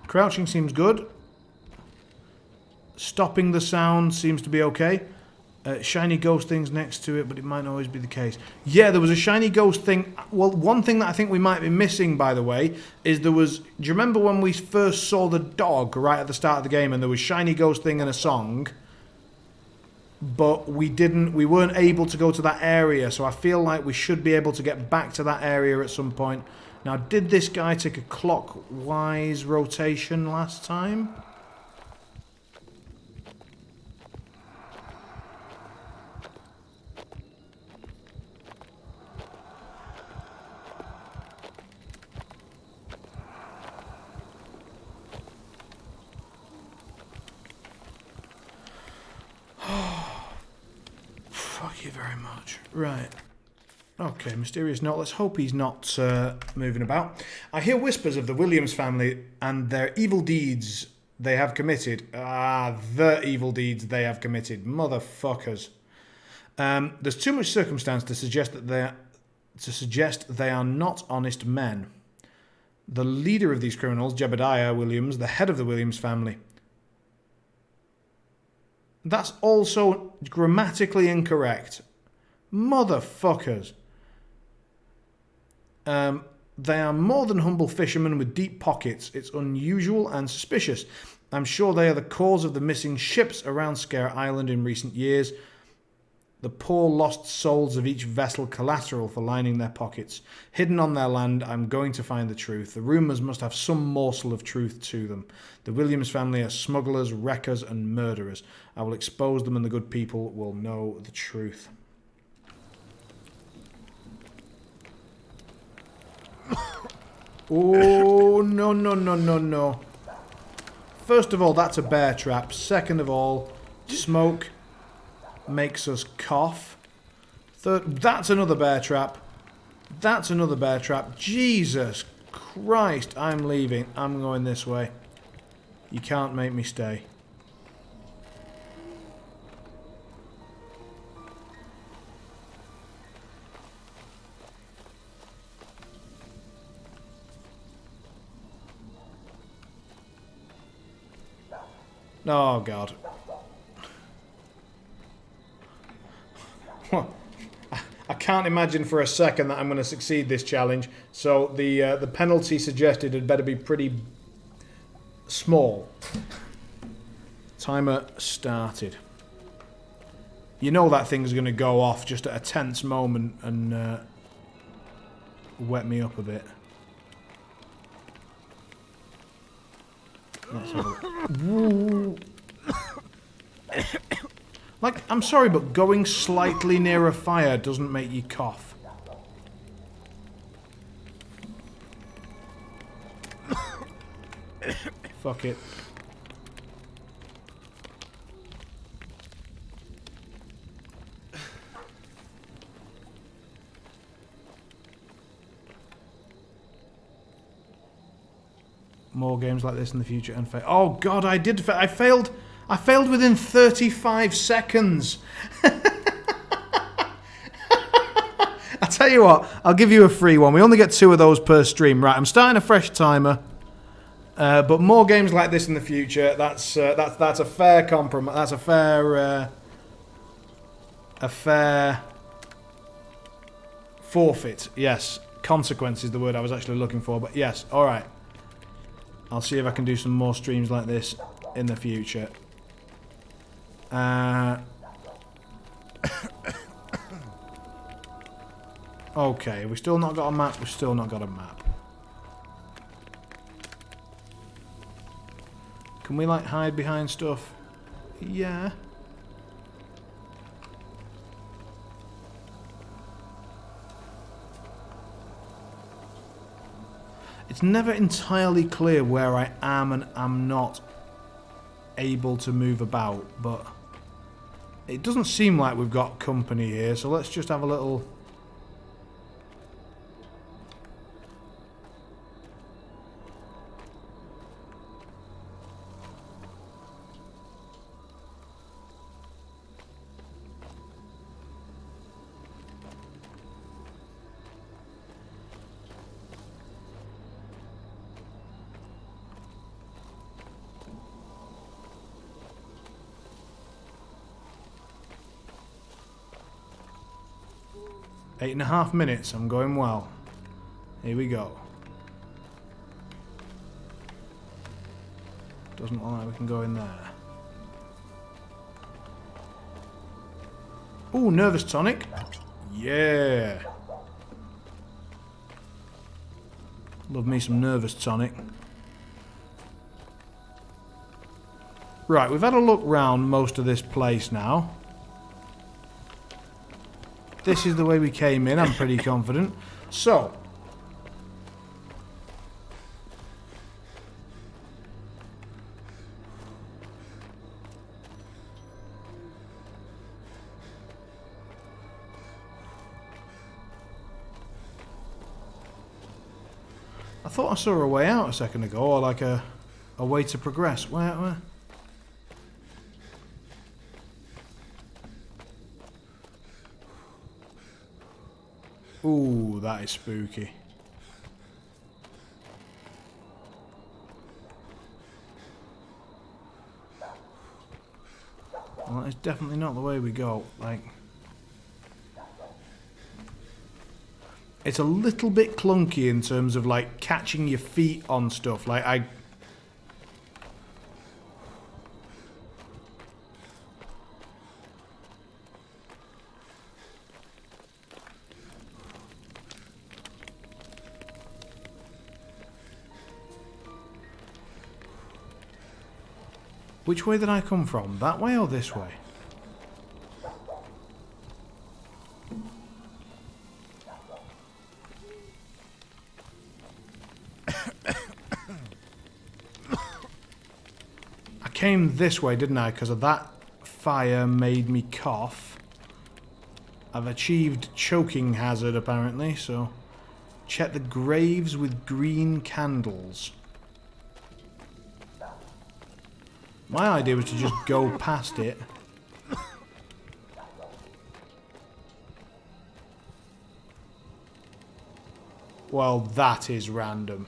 Crouching seems good. Stopping the sound seems to be okay. Shiny ghost things next to it, but it might not always be the case. Yeah, there was a shiny ghost thing. Well, one thing that I think we might be missing, by the way, is there was... Do you remember when we first saw the dog right at the start of the game and there was shiny ghost thing and a song? But we weren't able to go to that area, so I feel like we should be able to get back to that area at some point. Now, did this guy take a clockwise rotation last time? Fuck you very much. Right. Okay, mysterious note. Let's hope he's not moving about. I hear whispers of the Williams family and their evil deeds they have committed. The evil deeds they have committed. Motherfuckers. There's too much circumstance to suggest they are not honest men. The leader of these criminals, Jebediah Williams, the head of the Williams family. That's also grammatically incorrect. Motherfuckers. They are more than humble fishermen with deep pockets. It's unusual and suspicious. I'm sure they are the cause of the missing ships around Scare Island in recent years. The poor lost souls of each vessel collateral for lining their pockets. Hidden on their land, I'm going to find the truth. The rumours must have some morsel of truth to them. The Williams family are smugglers, wreckers and murderers. I will expose them and the good people will know the truth. Oh, no. First of all, that's a bear trap. Second of all, smoke makes us cough. Third, that's another bear trap. That's another bear trap. Jesus Christ, I'm leaving. I'm going this way. You can't make me stay. Oh, God. I can't imagine for a second that I'm going to succeed this challenge. So the penalty suggested had better be pretty small. Timer started. You know that thing's going to go off just at a tense moment and... wet me up a bit. Let's have a look. Like, I'm sorry, but going slightly near a fire doesn't make you cough. Fuck it. More games like this in the future and fail. Oh god, I did. I failed. I failed within 35 seconds. I tell you what, I'll give you a free one. We only get 2 of those per stream. Right, I'm starting a fresh timer. But more games like this in the future. That's a fair compromise. That's a fair forfeit. Yes, consequence is the word I was actually looking for. But yes, all right. I'll see if I can do some more streams like this in the future. Okay, we've still not got a map. We've still not got a map. Can we, like, hide behind stuff? Yeah. It's never entirely clear where I am and am not able to move about, but it doesn't seem like we've got company here, so let's just have a little... Eight and a half minutes, I'm going well. Here we go. Doesn't look like we can go in there. Ooh, nervous tonic. Yeah. Love me some nervous tonic. Right, we've had a look round most of this place now. This is the way we came in, I'm pretty confident. So. I thought I saw a way out a second ago, or like a way to progress. Where? Ooh, that is spooky. Well, that is definitely not the way we go. Like, it's a little bit clunky in terms of like catching your feet on stuff. Like which way did I come from? That way or this way? I came this way, didn't I? Because of that fire made me cough. I've achieved choking hazard, apparently, so... Check the graves with green candles. My idea was to just go past it. Well, that is random.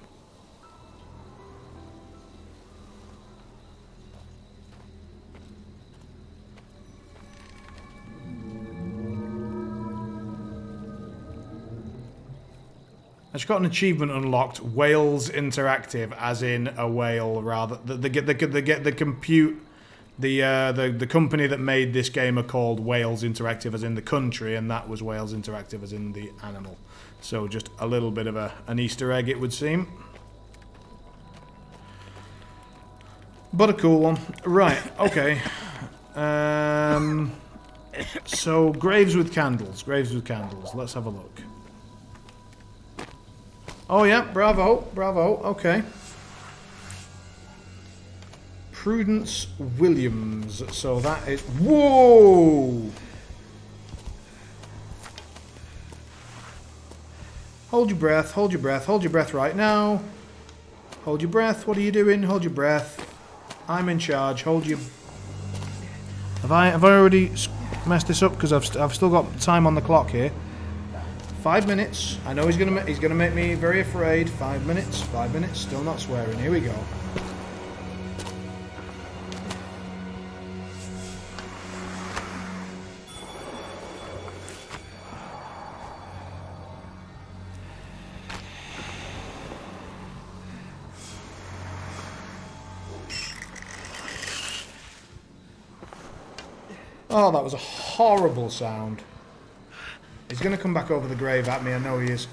I just got an achievement unlocked. Whales Interactive, as in a whale, rather. The company that made this game are called Whales Interactive, as in the country, and that was Whales Interactive, as in the animal. So just a little bit of an Easter egg, it would seem. But a cool one. Right, okay. So, graves with candles. Graves with candles. Let's have a look. Oh yeah, bravo, bravo, okay. Prudence Williams. So that is... Whoa! Hold your breath, hold your breath, hold your breath right now. Hold your breath, what are you doing? Hold your breath. I'm in charge, hold your... Have I already messed this up? Because I've still got time on the clock here. 5 minutes. I know he's gonna make me very afraid. 5 minutes, 5 minutes, still not swearing. Here we go. Oh, that was a horrible sound. He's going to come back over the grave at me, I know he is.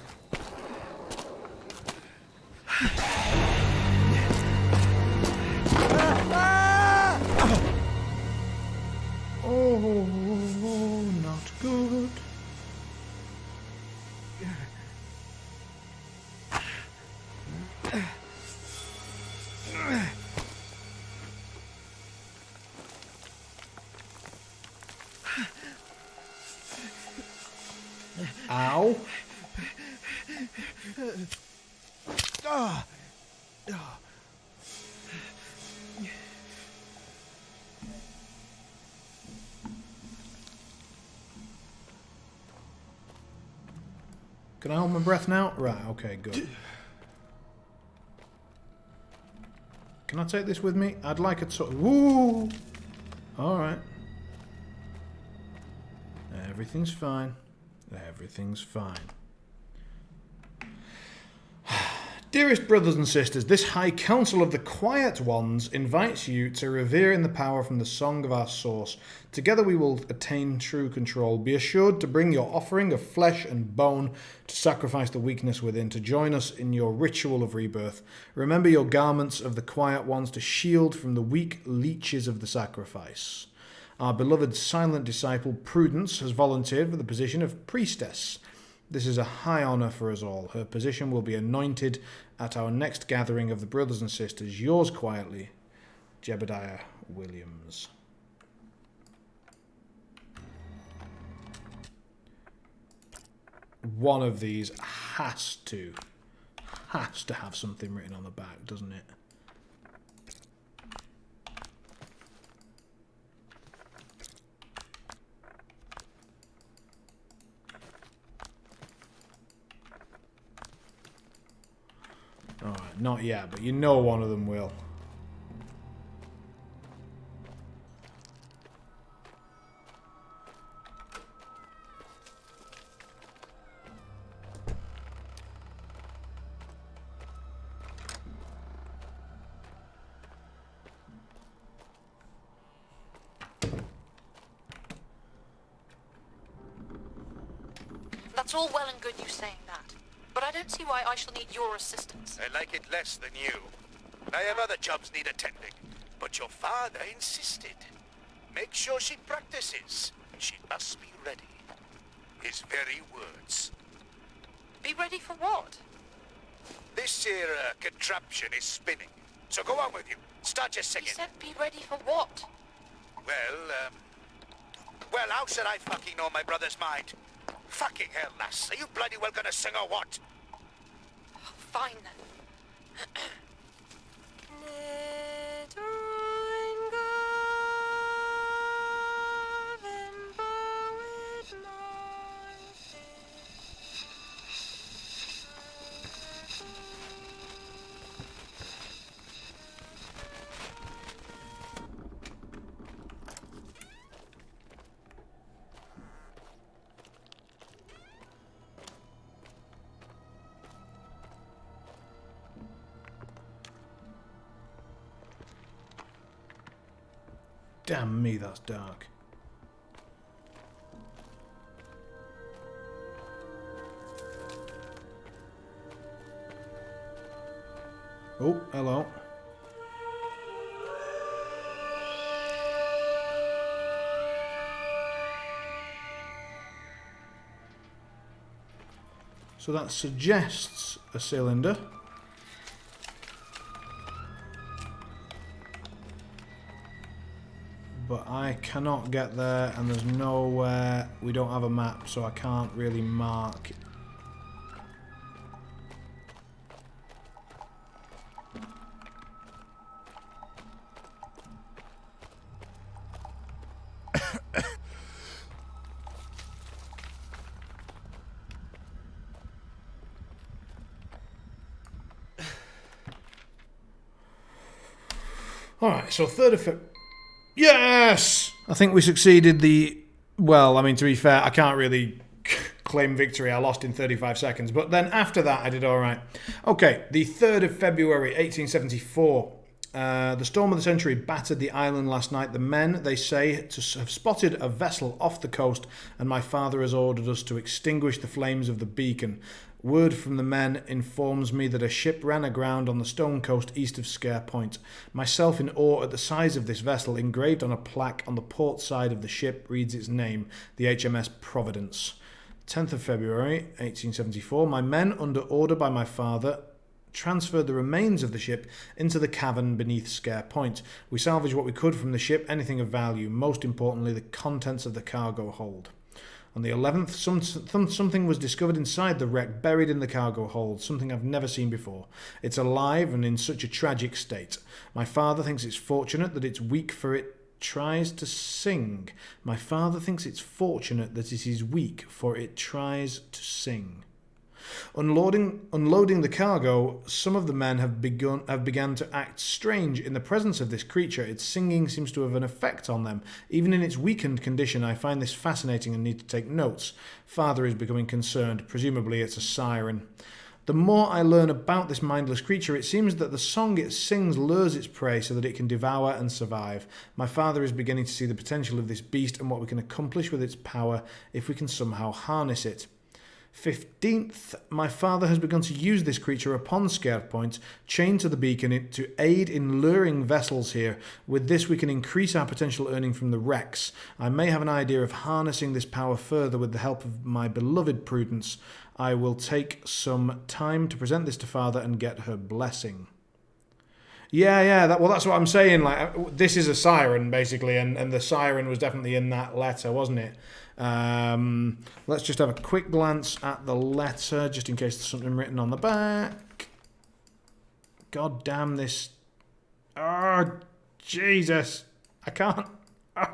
Oh, not good. Ow. Can I hold my breath now? Right, okay, good. Can I take this with me? I'd like it sort of... Woo! Alright. Everything's fine. Everything's fine. Dearest brothers and sisters, this High Council of the Quiet Ones invites you to revere in the power from the song of our source. Together we will attain true control. Be assured to bring your offering of flesh and bone to sacrifice the weakness within, to join us in your ritual of rebirth. Remember your garments of the Quiet Ones to shield from the weak leeches of the sacrifice. Our beloved silent disciple Prudence has volunteered for the position of priestess. This is a high honour for us all. Her position will be anointed at our next gathering of the brothers and sisters. Yours quietly, Jebediah Williams. One of these has to have something written on the back, doesn't it? Alright, not yet, but you know one of them will. That's all well and good you saying that. But I don't see why I shall need your assistance. I like it less than you. I have other jobs need attending, but your father insisted. Make sure she practices. She must be ready. His very words. Be ready for what? This here contraption is spinning. So go on with you. Start your He singing. said be ready for what? Well, how should I fucking know my brother's mind? Fucking hell, lass. Are you bloody well gonna sing or what? Fine then. Damn me, that's dark. Oh, hello. So that suggests a cylinder. But I cannot get there, and there's nowhere. We don't have a map, so I can't really mark. Alright, so 3rd of February. Yes! I think we succeeded the... Well, I mean, to be fair, I can't really claim victory. I lost in 35 seconds. But then after that, I did alright. Okay, the 3rd of February, 1874. The storm of the century battered the island last night. The men, they say, have spotted a vessel off the coast, and my father has ordered us to extinguish the flames of the beacon. Word from the men informs me that a ship ran aground on the stone coast east of Scare Point. Myself in awe at the size of this vessel, engraved on a plaque on the port side of the ship, reads its name, the HMS Providence. 10th of February, 1874. My men, under order by my father, transferred the remains of the ship into the cavern beneath Scare Point. We salvaged what we could from the ship, anything of value, most importantly the contents of the cargo hold. On the 11th, something was discovered inside the wreck, buried in the cargo hold, something I've never seen before. It's alive and in such a tragic state. My father thinks it's fortunate that it's weak, for it tries to sing. My father thinks it's fortunate that it is weak, for it tries to sing. Unloading the cargo, some of the men have begun to act strange in the presence of this creature. Its singing seems to have an effect on them. Even in its weakened condition, I find this fascinating and need to take notes. Father is becoming concerned. Presumably it's a siren. The more I learn about this mindless creature, it seems that the song it sings lures its prey so that it can devour and survive. My father is beginning to see the potential of this beast and what we can accomplish with its power if we can somehow harness it. 15th, my father has begun to use this creature upon Scare Point, chained to the beacon, to aid in luring vessels here. With this we can increase our potential earning from the wrecks. I may have an idea of harnessing this power further with the help of my beloved Prudence. I will take some time to present this to father and get her blessing. Yeah, that's what I'm saying. Like, this is a siren, basically, and the siren was definitely in that letter, wasn't it? Let's just have a quick glance at the letter, just in case there's something written on the back. God damn this. Oh, Jesus. I can't. Oh,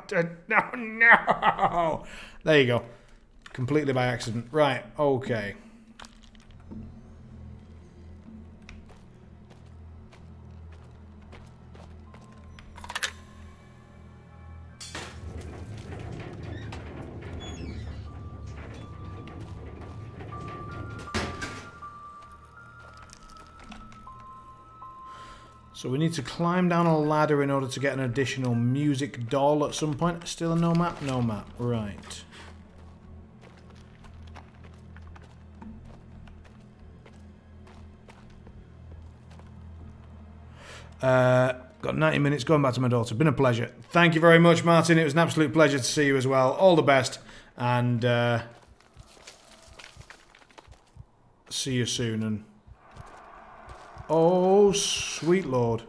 no. There you go. Completely by accident. Right, okay. So we need to climb down a ladder in order to get an additional music doll at some point. Still no map? No map. Right. Got 90 minutes going back to my daughter. Been a pleasure. Thank you very much, Martin. It was an absolute pleasure to see you as well. All the best. And see you soon. And oh, sweet Lord.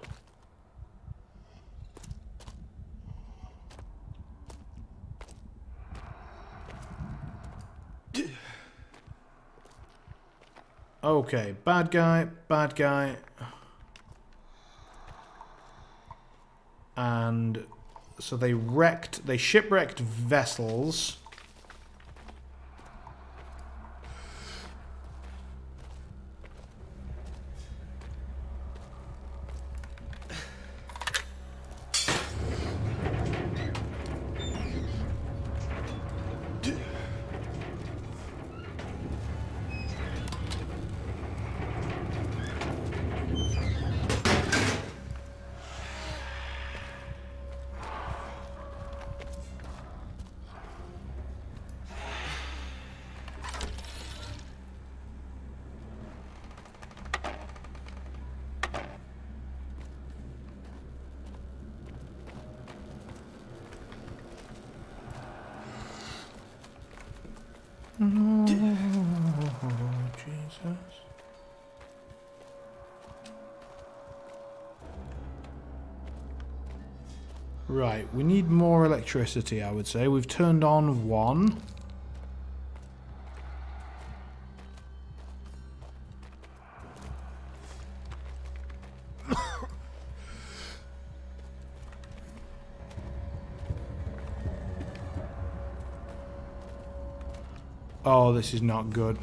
Okay, bad guy, bad guy. And so they shipwrecked vessels. Oh, Jesus. Right, we need more electricity, I would say. We've turned on one. Oh, this is not good.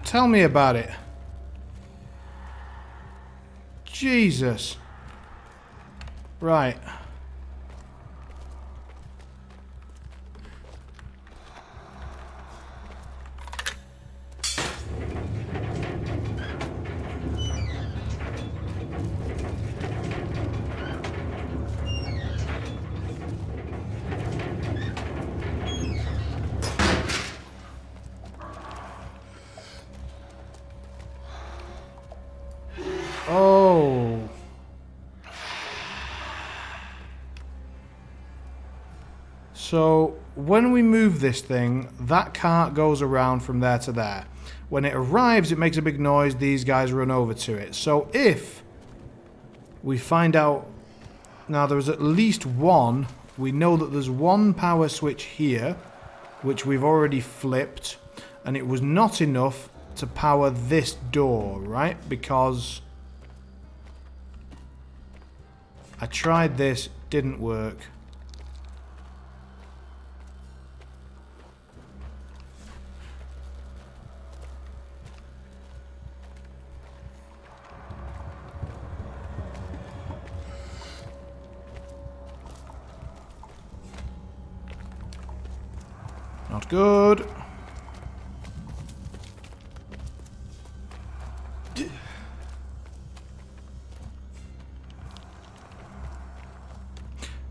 Tell me about it. Jesus. Right. Oh. So, when we move this thing, that cart goes around from there to there. When it arrives, it makes a big noise. These guys run over to it. So, if we find out... Now, there's at least one. We know that there's one power switch here, which we've already flipped. And it was not enough to power this door, right? Because I tried this, didn't work. Not good.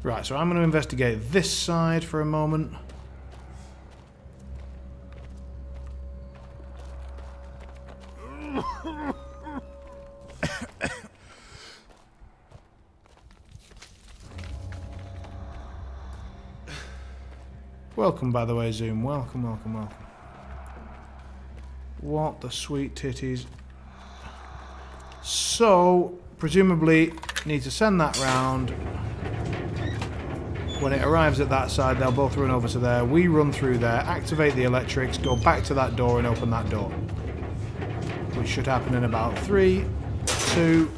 Right, so I'm going to investigate this side for a moment. Welcome, by the way, Zoom. Welcome, welcome, welcome. What the sweet titties. So, presumably, need to send that round. When it arrives at that side, they'll both run over to there. We run through there, activate the electrics, go back to that door and open that door. Which should happen in about 3, 2...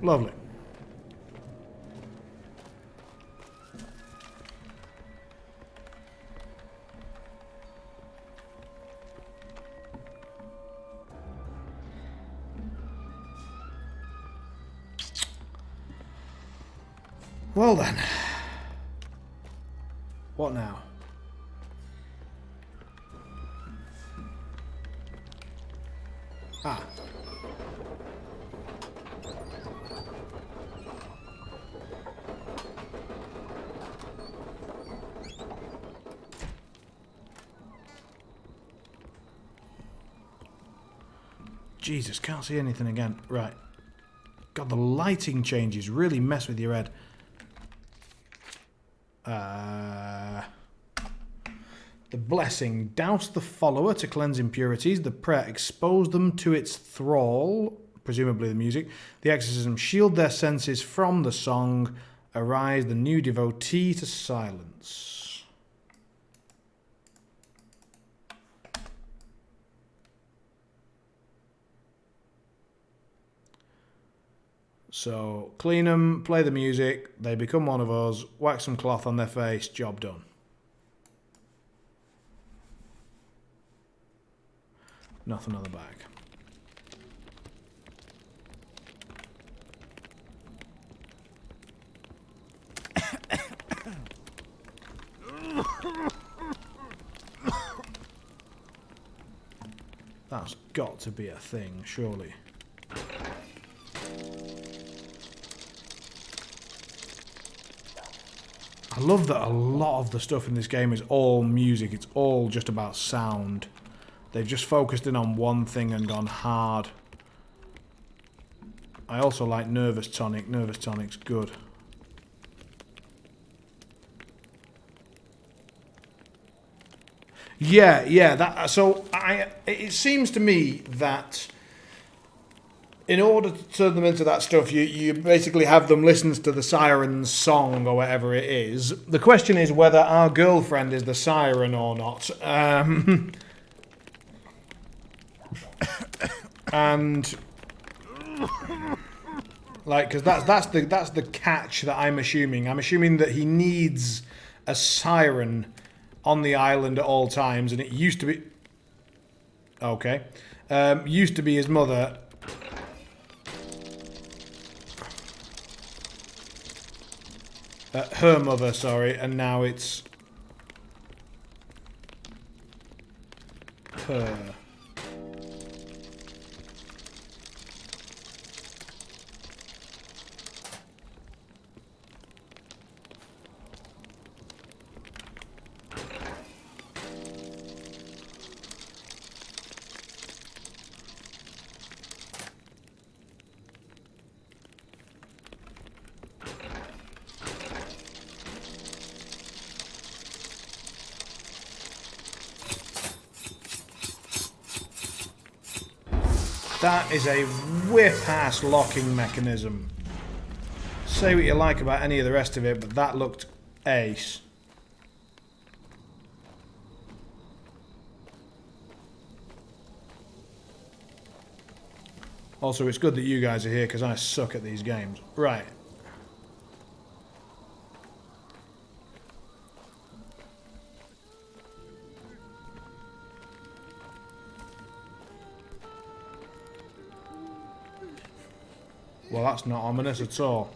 Lovely. Well then. What now? Ah. Jesus, can't see anything again. Right. God, the lighting changes really mess with your head. The blessing. Douse the follower to cleanse impurities. The prayer. Expose them to its thrall. Presumably the music. The exorcism. Shield their senses from the song. Arise the new devotee to silence. So clean them, play the music, they become one of us, whack some cloth on their face, job done. Nothing on the back. That's got to be a thing, surely. I love that a lot of the stuff in this game is all music. It's all just about sound. They've just focused in on one thing and gone hard. I also like Nervous Tonic. Nervous Tonic's good. Yeah. It seems to me that in order to turn them into that stuff, you basically have them listen to the siren's song or whatever it is. The question is whether our girlfriend is the siren or not. And like, because that's the catch that I'm assuming. I'm assuming that he needs a siren on the island at all times, and it used to be used to be his mother. Her mother, sorry, and now it's her. That is a whip-ass locking mechanism. Say what you like about any of the rest of it, but that looked ace. Also, it's good that you guys are here because I suck at these games. Right. Well, that's not ominous at all.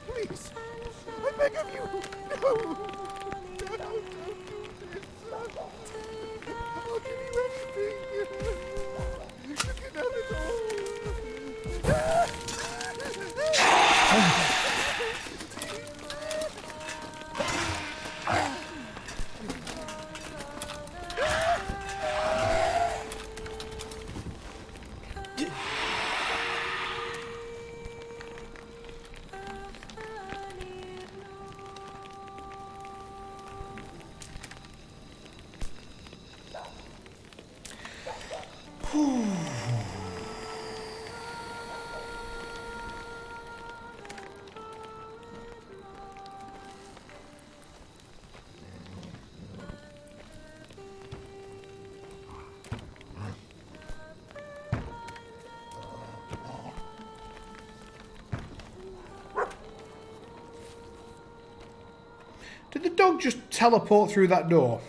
Please, I beg of you. No. No, don't do this. I'll give you anything. You can have it all. Did the dog just teleport through that door?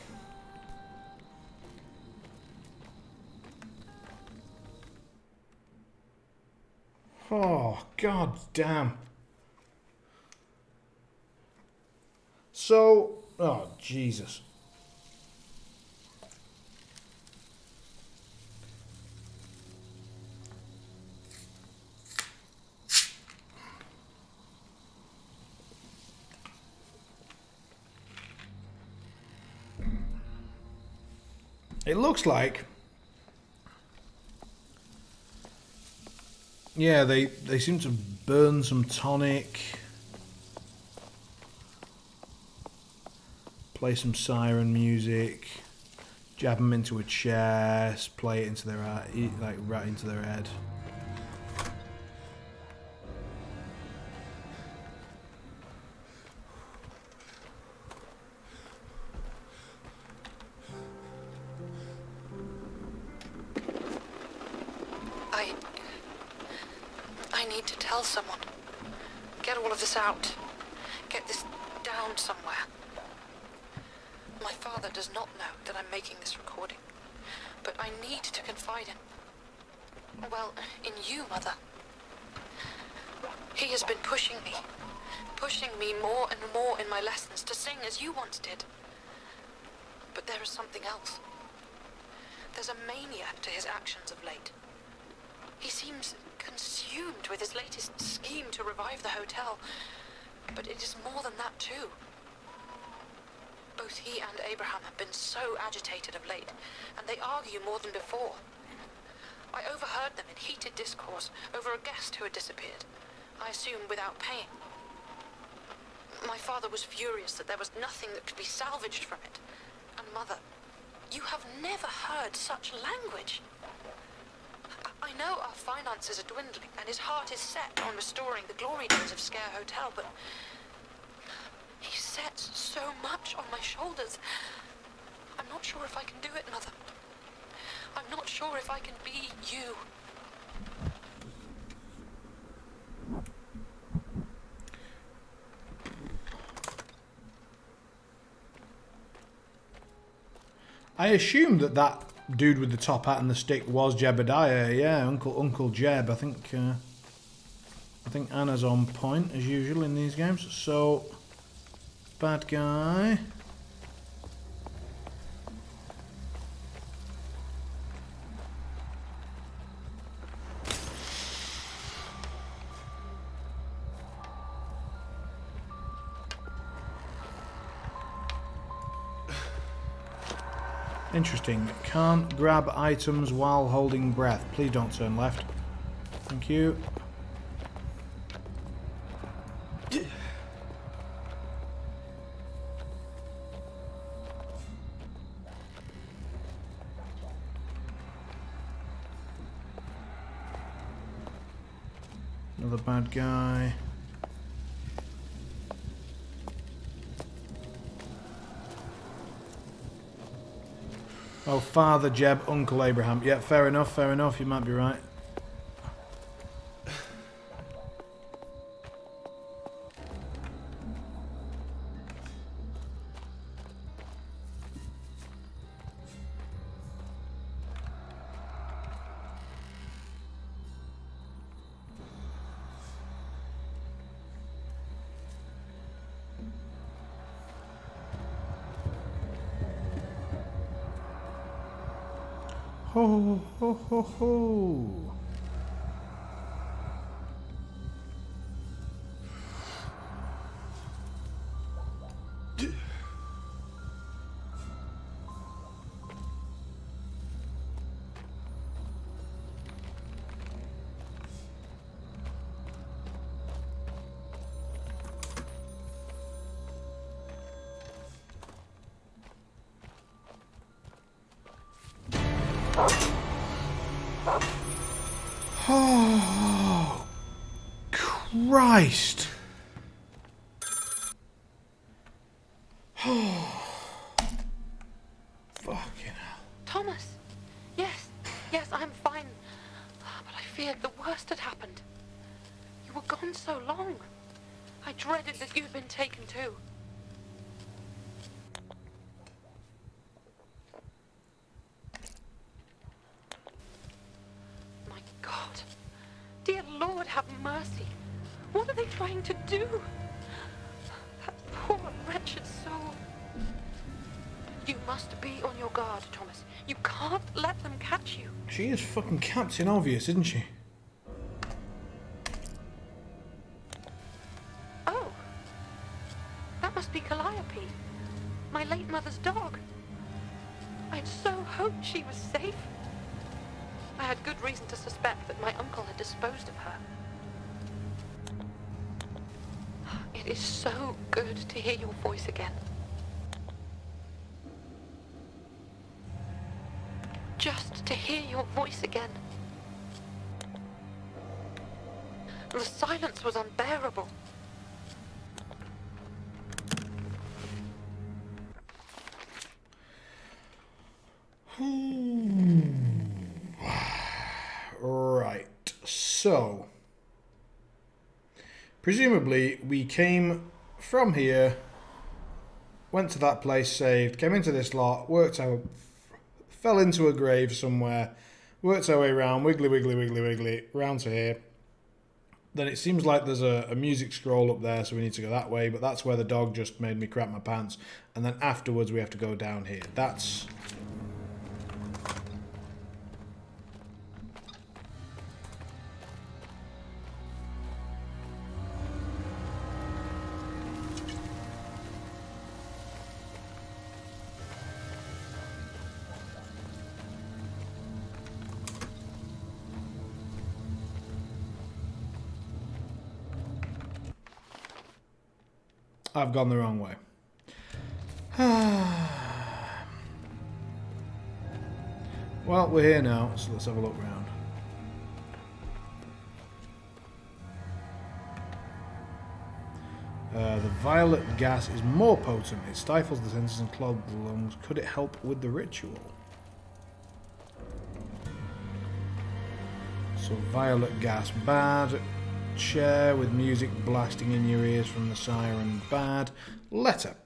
Oh, god damn. So, oh, Jesus. It looks like Yeah, they seem to burn some tonic. Play some siren music. Jab them into a chest. Play it into their like right into their head. I need to tell someone. Get all of this out. Get this down somewhere. My father does not know that I'm making this recording, but I need to confide in, well, in you, Mother. He has been pushing me more and more in my lessons to sing as you once did. But there is something else. There's a mania to his actions of late. He seems consumed with his latest scheme to revive the hotel, but it is more than that too. Both he and Abraham have been so agitated of late, and they argue more than before. I overheard them in heated discourse over a guest who had disappeared, I assume without paying. My father was furious that there was nothing that could be salvaged from it. And Mother, you have never heard such language. I know our finances are dwindling, and his heart is set on restoring the glory days of Scare Hotel, but he sets so much on my shoulders. I'm not sure if I can do it, Mother. I'm not sure if I can be you. I assumed that dude with the top hat and the stick was Jebediah. Yeah, Uncle Jeb. I think Anna's on point as usual in these games. So, bad guy. Interesting. Can't grab items while holding breath. Please don't turn left. Thank you. Another bad guy. Oh, Father Jeb, Uncle Abraham. Yeah, fair enough, you might be right. Ho ho ho ho. Oh, Christ. Oh, fucking hell. Thomas! Yes, I'm fine. But I feared the worst had happened. You were gone so long. I dreaded that you'd been taken too. My God. Dear Lord, have mercy. What are they trying to do? That poor, wretched soul. You must be on your guard, Thomas. You can't let them catch you. She is fucking Captain Obvious, isn't she? Oh. That must be Calliope, my late mother's dog. I'd so hoped she was safe. I had good reason to suspect that my uncle had disposed of her. It is so good to hear your voice again. Just to hear your voice again. The silence was unbearable. Right, so presumably we came from here, went to that place, saved, came into this lot, worked out, fell into a grave somewhere, worked our way around, wiggly, wiggly, wiggly, wiggly, round to here. Then it seems like there's a music scroll up there, so we need to go that way, but that's where the dog just made me crap my pants. And then afterwards we have to go down here. That's... I've gone the wrong way. Well, we're here now, so let's have a look round. The violet gas is more potent. It stifles the senses and clogs the lungs. Could it help with the ritual? So violet gas, bad. Chair with music blasting in your ears from the siren, bad. Letter.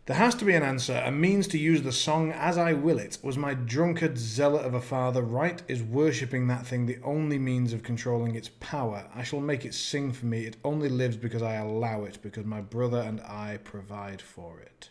There has to be an answer, a means to use the song as I will it. Was my drunkard zealot of a father right? Is worshipping that thing the only means of controlling its power? I shall make it sing for me. It only lives because I allow it, because my brother and I provide for it.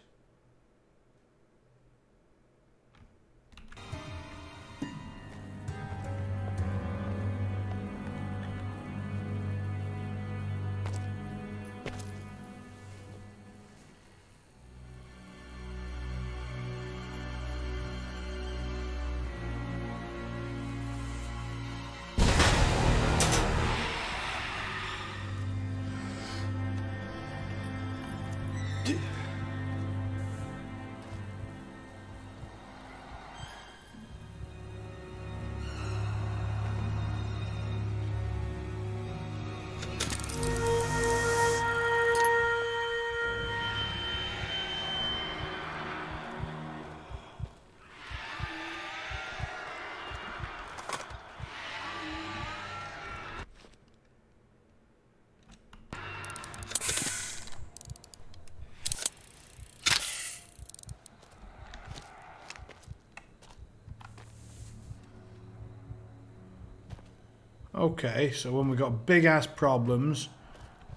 Okay, so when we've got big ass problems,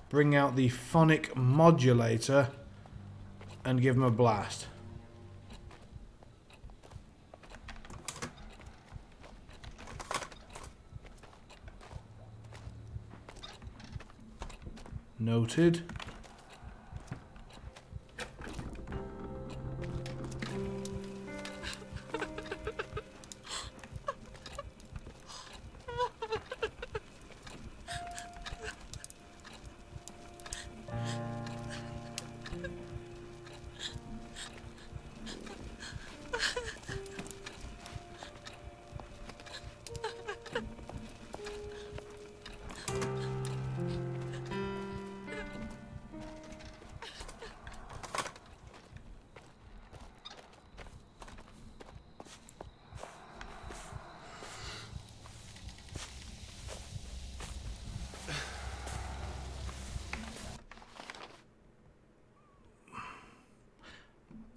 bring out the phonic modulator and give them a blast. Noted.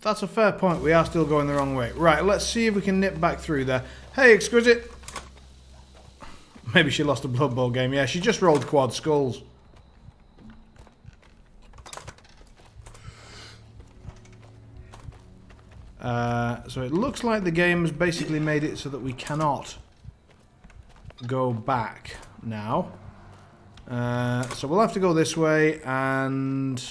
That's a fair point. We are still going the wrong way. Right, let's see if we can nip back through there. Hey, Exquisite. Maybe she lost a Blood Bowl game. Yeah, she just rolled quad skulls. So it looks like the game has basically made it so that we cannot go back now. So we'll have to go this way and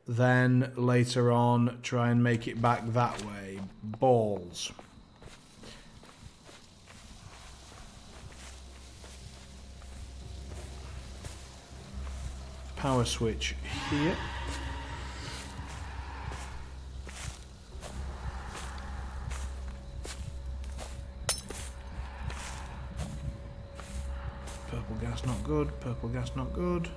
then later on try and make it back that way. Balls. power switch here. Purple gas not good, purple gas not good.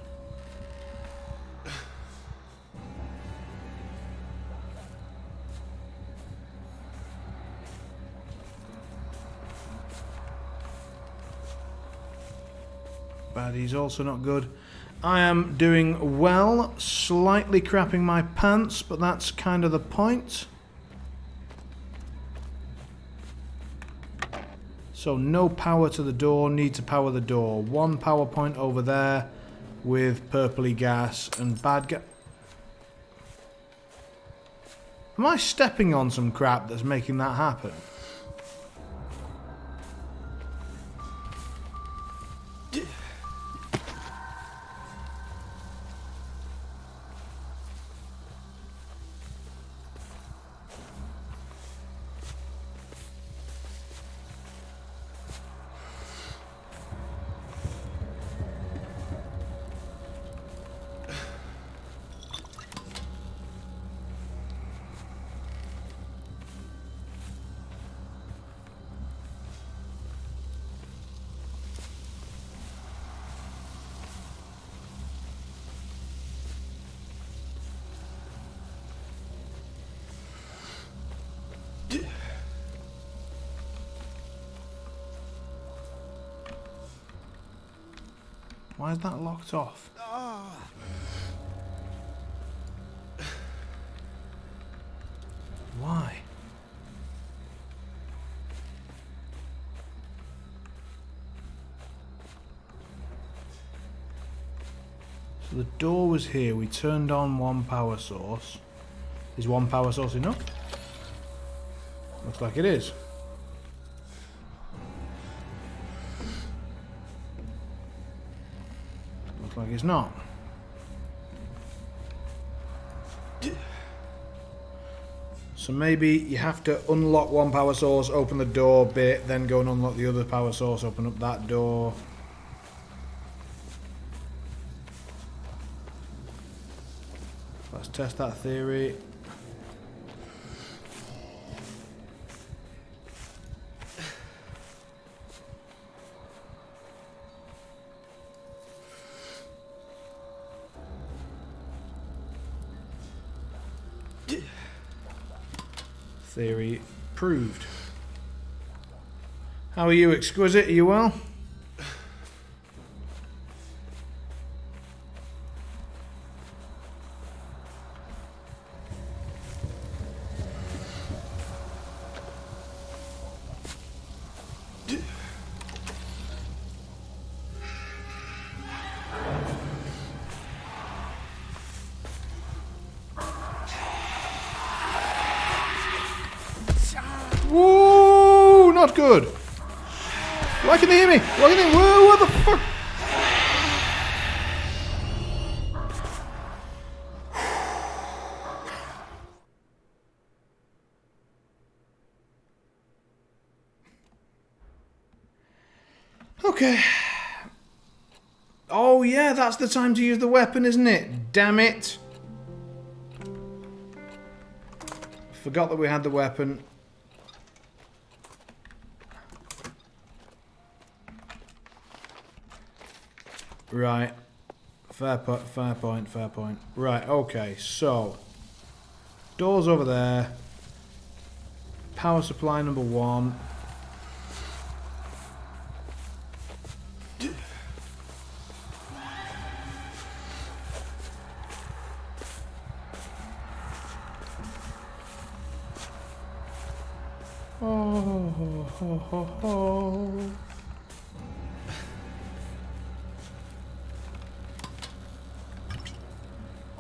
Baddie's also not good. I am doing well, slightly crapping my pants, but that's kind of the point. So no power to the door, need to power the door. One power point over there with purpley gas and bad gas. Am I stepping on some crap that's making that happen? Why is that locked off? Why? So the door was here. We turned on one power source. Is one power source enough? Looks like it is. Looks like it's not. So maybe you have to unlock one power source, open the door bit, then go and unlock the other power source, open up that door. Let's test that theory. Theory proved. How are you, Exquisite? Are you well? Woo! Not good. Why can they hear me? Why can they? Whoa! What the fuck? Okay. Oh yeah, that's the time to use the weapon, isn't it? Damn it! Forgot that we had the weapon. Right. Fair point, fair point. Right, okay, so. Doors over there. Power supply number 1. Oh, ho, ho, ho.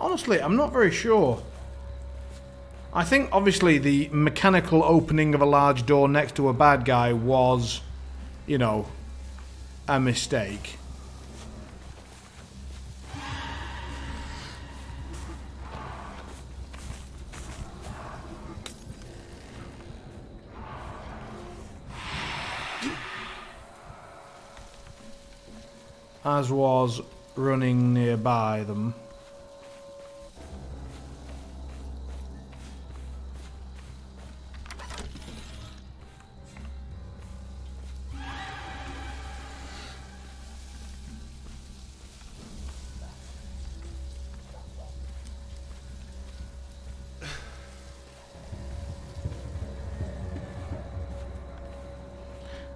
Honestly, I'm not very sure. I think, obviously, the mechanical opening of a large door next to a bad guy was, you know, a mistake. As was running nearby them.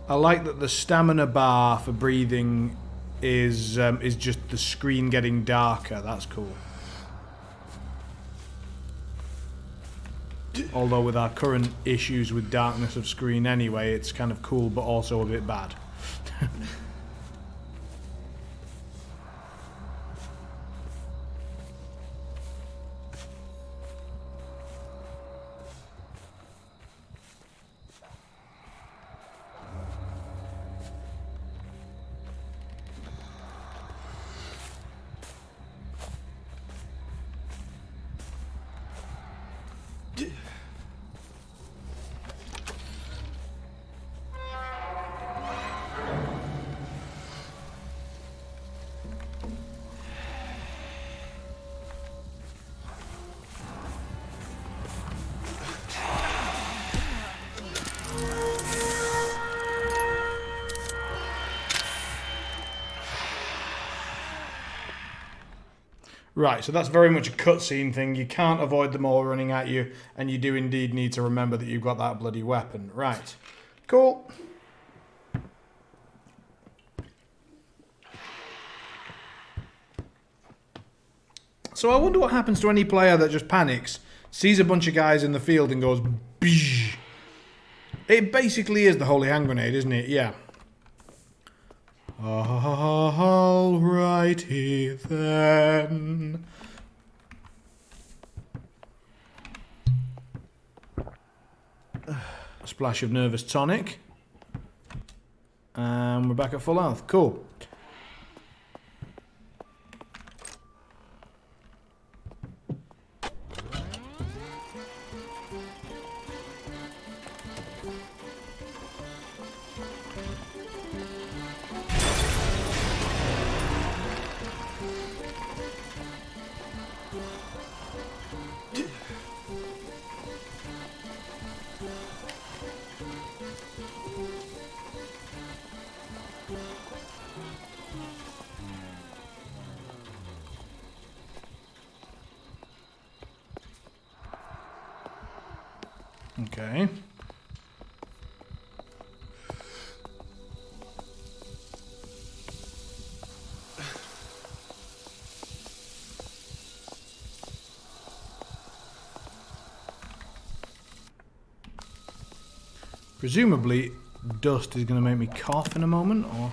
I like that the stamina bar for breathing is just the screen getting darker. That's cool. Although with our current issues with darkness of screen anyway, it's kind of cool but also a bit bad. Right, so that's very much a cutscene thing. You can't avoid them all running at you, and you do indeed need to remember that you've got that bloody weapon. Right, cool. So I wonder what happens to any player that just panics, sees a bunch of guys in the field and goes, Bzz. It basically is the holy hand grenade, isn't it? Yeah. Alrighty then. A splash of nervous tonic. And we're back at full health. Cool. Okay. Presumably, dust is going to make me cough in a moment, or...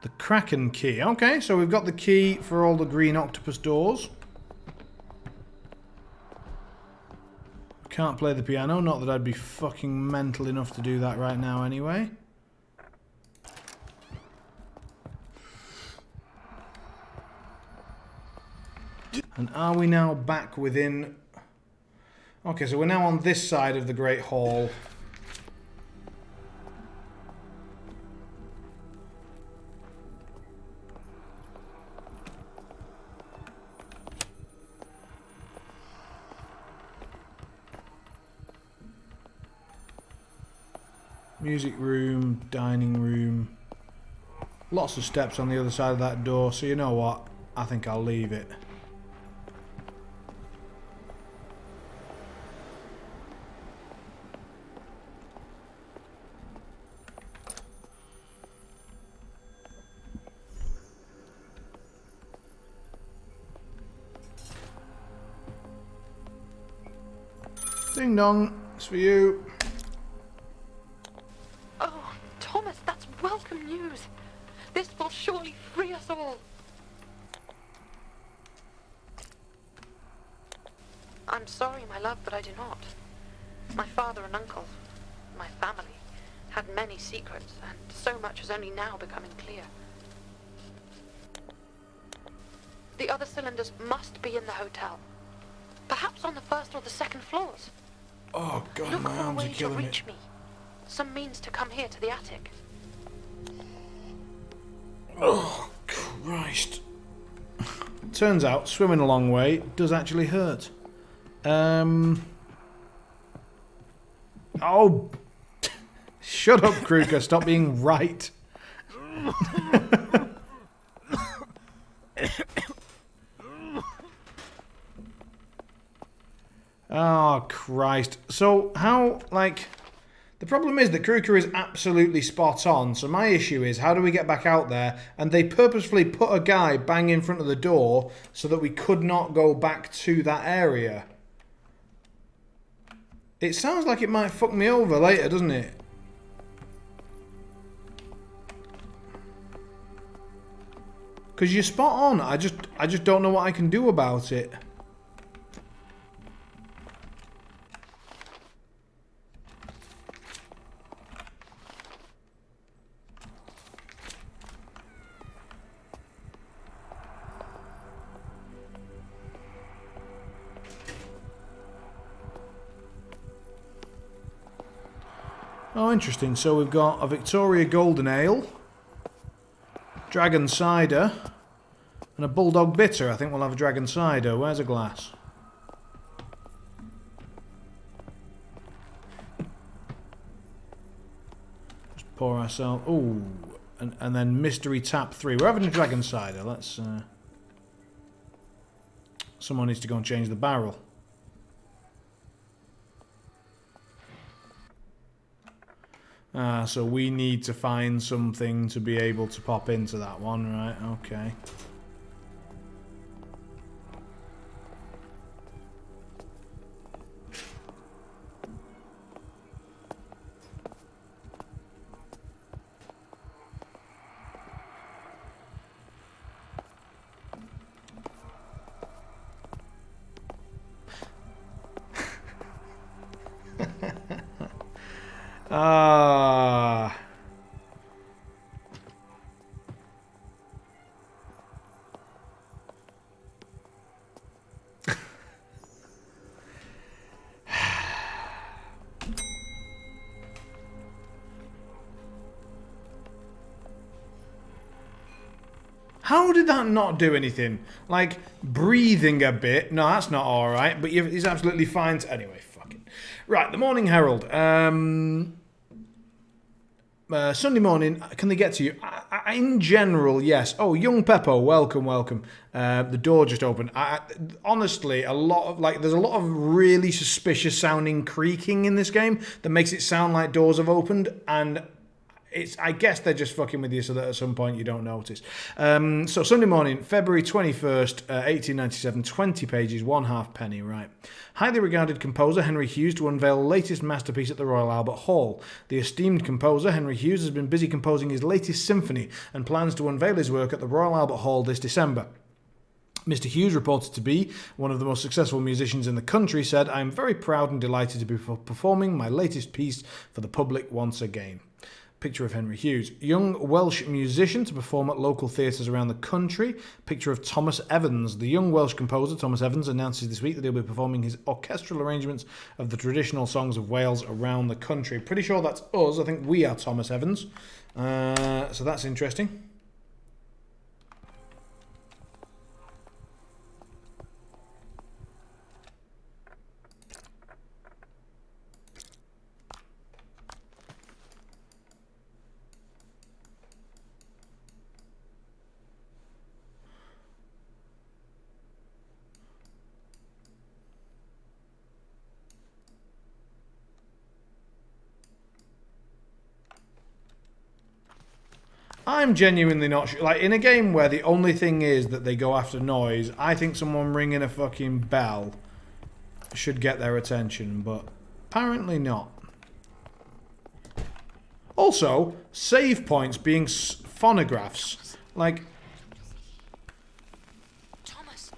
The Kraken key. Okay, so we've got the key for all the green octopus doors. Can't play the piano, not that I'd be fucking mental enough to do that right now anyway. And are we now back within... Okay, so we're now on this side of the Great Hall. Music room, dining room. Lots of steps on the other side of that door, so you know what? I think I'll leave it. Ding dong, it's for you. Oh, Thomas, that's welcome news. This will surely free us all. I'm sorry, my love, but I do not. My father and uncle, my family, had many secrets, and so much is only now becoming clear. The other cylinders must be in the hotel. Perhaps on the first or the second floors. Oh god, Look my for a arms are way to killing me. reach me. Some means to come here to the attic. Oh, Christ. Turns out swimming a long way does actually hurt. Oh, shut up, Kruger. Stop being right. Oh, Christ. So, how, like... The problem is that Kruger is absolutely spot on, so my issue is, how do we get back out there? And they purposefully put a guy bang in front of the door so that we could not go back to that area. It sounds like it might fuck me over later, doesn't it? Because you're spot on. I just don't know what I can do about it. Oh, interesting. So we've got a Victoria Golden Ale, Dragon Cider, and a Bulldog Bitter. I think we'll have a Dragon Cider. Where's a glass? Just pour ourselves... Ooh, and then Mystery Tap 3. We're having a Dragon Cider. Let's... Someone needs to go and change the barrel. So we need to find something to be able to pop into that one, right? Okay. How did that not do anything? Like, breathing a bit. No, that's not alright, but he's absolutely fine. Anyway, fucking. Right, the Morning Herald. Sunday morning, can they get to you? In general, yes. Oh, young Peppo, welcome, welcome. The door just opened. Honestly, there's a lot of really suspicious sounding creaking in this game that makes it sound like doors have opened, and I guess they're just fucking with you so that at some point you don't notice. So Sunday morning, February 21st, 1897, 20 pages, 1/2 penny, right. Highly regarded composer Henry Hughes to unveil latest masterpiece at the Royal Albert Hall. The esteemed composer Henry Hughes has been busy composing his latest symphony and plans to unveil his work at the Royal Albert Hall this December. Mr. Hughes, reported to be one of the most successful musicians in the country, said, "I am very proud and delighted to be performing my latest piece for the public once again." Picture of Henry Hughes. Young Welsh musician to perform at local theatres around the country. Picture of Thomas Evans. The young Welsh composer Thomas Evans announces this week that he'll be performing his orchestral arrangements of the traditional songs of Wales around the country. Pretty sure that's us. I think we are Thomas Evans. So that's interesting. I'm genuinely not sure. Like, in a game where the only thing is that they go after noise, I think someone ringing a fucking bell should get their attention, but apparently not. Also, save points being phonographs. Like... Thomas.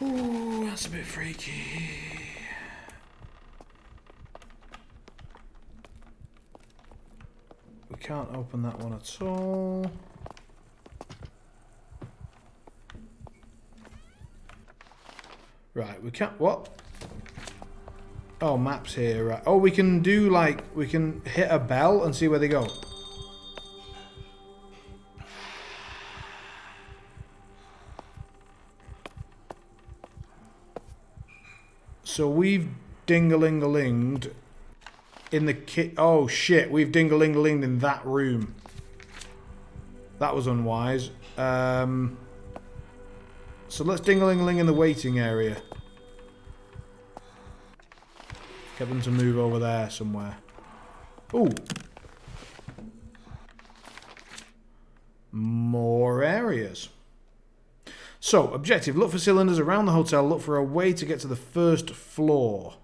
Ooh, that's a bit freaky. We can't open that one at all. Right, we can't... What? Oh, maps here, right. Oh, we can do, like... We can hit a bell and see where they go. So we've ding-a-ling-a-linged in the kit. Oh shit, we've ding-a-ling-a-linged in that room. That was unwise. So let's ding-a-ling-a-ling in the waiting area. Get them to move over there somewhere. Ooh. More areas. So, objective, look for cylinders around the hotel, look for a way to get to the first floor.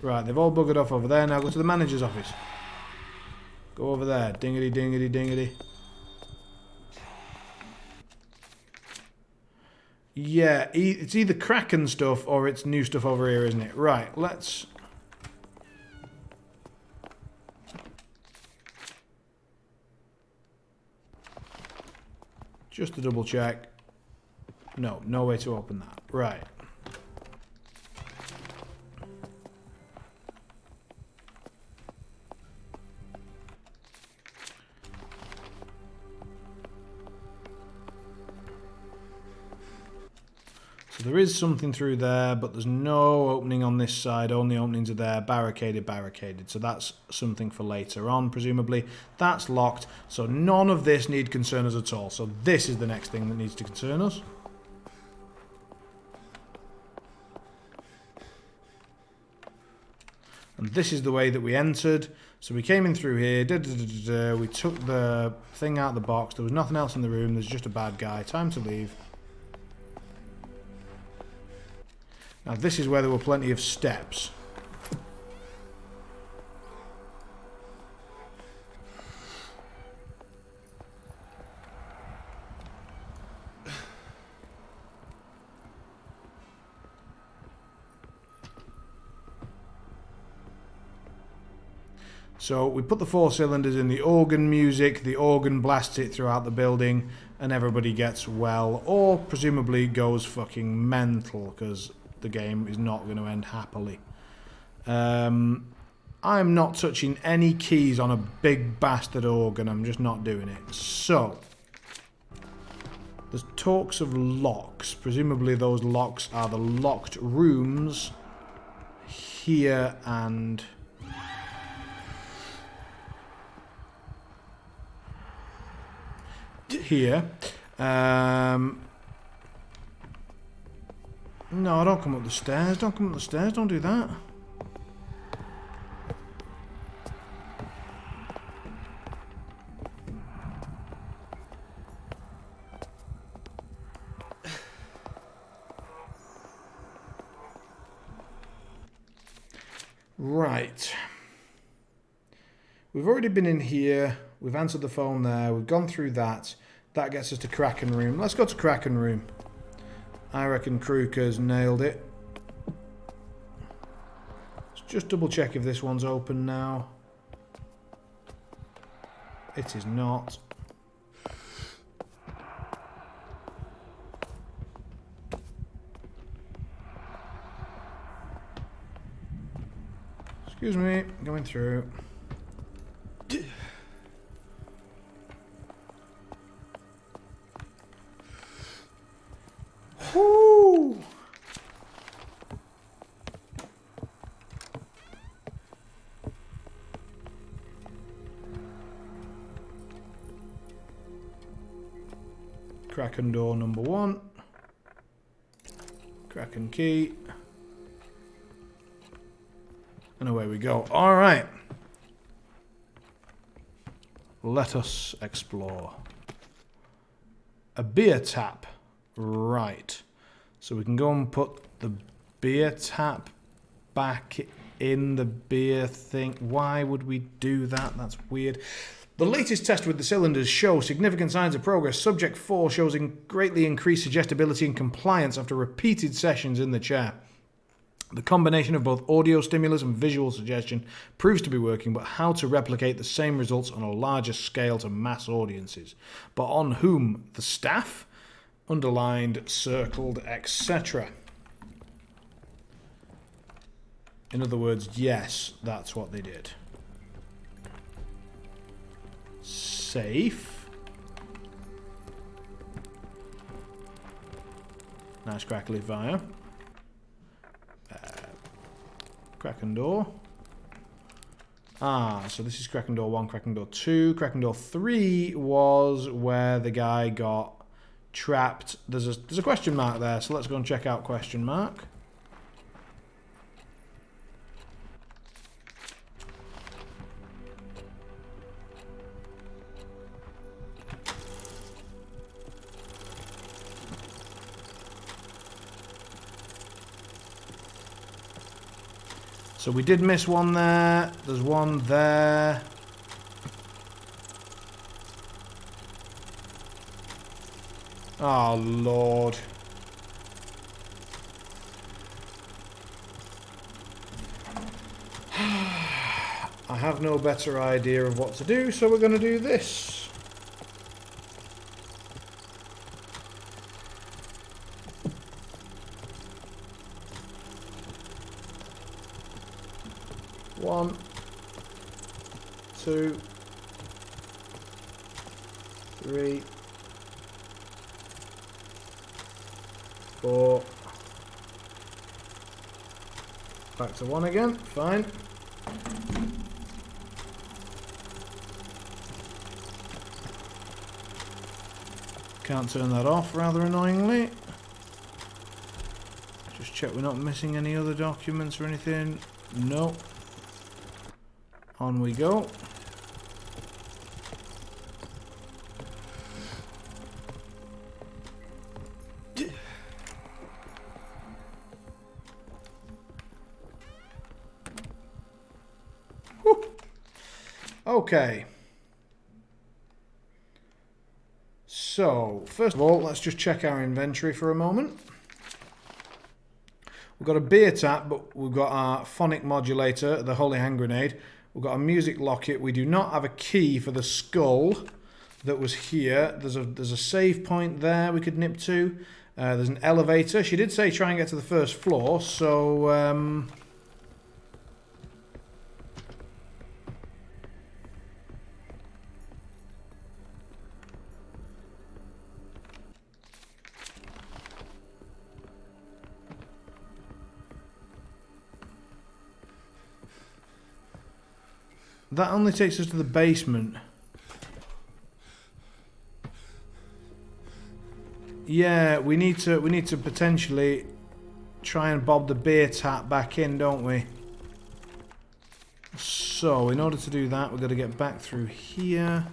Right, they've all buggered off over there. Now go to the manager's office. Go over there. Dingity, dingity, dingity. Yeah, it's either Kraken stuff or it's new stuff over here, isn't it? Right, let's... Just to double check. No, no way to open that. Right. So there is something through there, but there's no opening on this side. Only openings are there. Barricaded, barricaded. So that's something for later on, presumably. That's locked. So none of this need concern us at all. So this is the next thing that needs to concern us. And this is the way that we entered. So we came in through here. We took the thing out of the box. There was nothing else in the room. There's just a bad guy. Time to leave. Now this is where there were plenty of steps. So we put the 4 cylinders in the organ music, the organ blasts it throughout the building, and everybody gets well, or presumably goes fucking mental, because the game is not going to end happily. I'm not touching any keys on a big bastard organ. I'm just not doing it. So, there's talks of locks. Presumably those locks are the locked rooms here and... here. No, don't come up the stairs. Don't come up the stairs. Don't do that. Right. We've already been in here. We've answered the phone there. We've gone through that. That gets us to Kraken Room. Let's go to Kraken Room. I reckon Kruger's nailed it. Let's just double check if this one's open now. It is not. Excuse me, going through. Woo! Kraken door number 1. Kraken key. And away we go. All right. Let us explore. A beer tap. Right. So we can go and put the beer tap back in the beer thing. Why would we do that? That's weird. The latest test with the cylinders show significant signs of progress. Subject 4 shows greatly increased suggestibility and compliance after repeated sessions in the chair. The combination of both audio stimulus and visual suggestion proves to be working, but how to replicate the same results on a larger scale to mass audiences? But on whom? The staff? Underlined, circled, etc. In other words, yes, that's what they did. Safe. Nice crackly fire. Kraken door. Ah, so this is Kraken door 1, Kraken door 2. Kraken door 3 was where the guy got trapped. There's a question mark there, so let's go and check out question mark. So we did miss one there. There's one there. Oh, Lord. I have no better idea of what to do, so we're going to do this. One, two, three, four. Back to one again. Fine. Can't turn that off, rather annoyingly. Just check we're not missing any other documents or anything. No. On we go. Whew. Okay. So, first of all, let's just check our inventory for a moment. We've got a beer tap, but we've got our phonic modulator, the holy hand grenade. We've got a music locket. We do not have a key for the skull that was here. There's a save point there we could nip to. There's an elevator. She did say try and get to the first floor, so... that only takes us to the basement. Yeah, we need to potentially try and bob the beer tap back in, don't we? So, in order to do that, we've got to get back through here.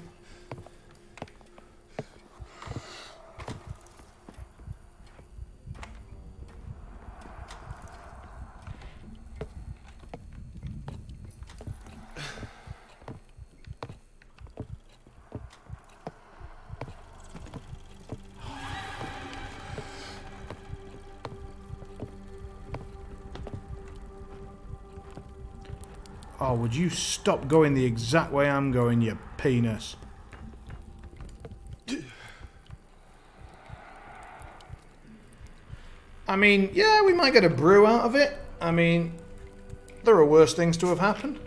Oh, would you stop going the exact way I'm going, you penis? I mean, yeah, we might get a brew out of it. I mean, there are worse things to have happened.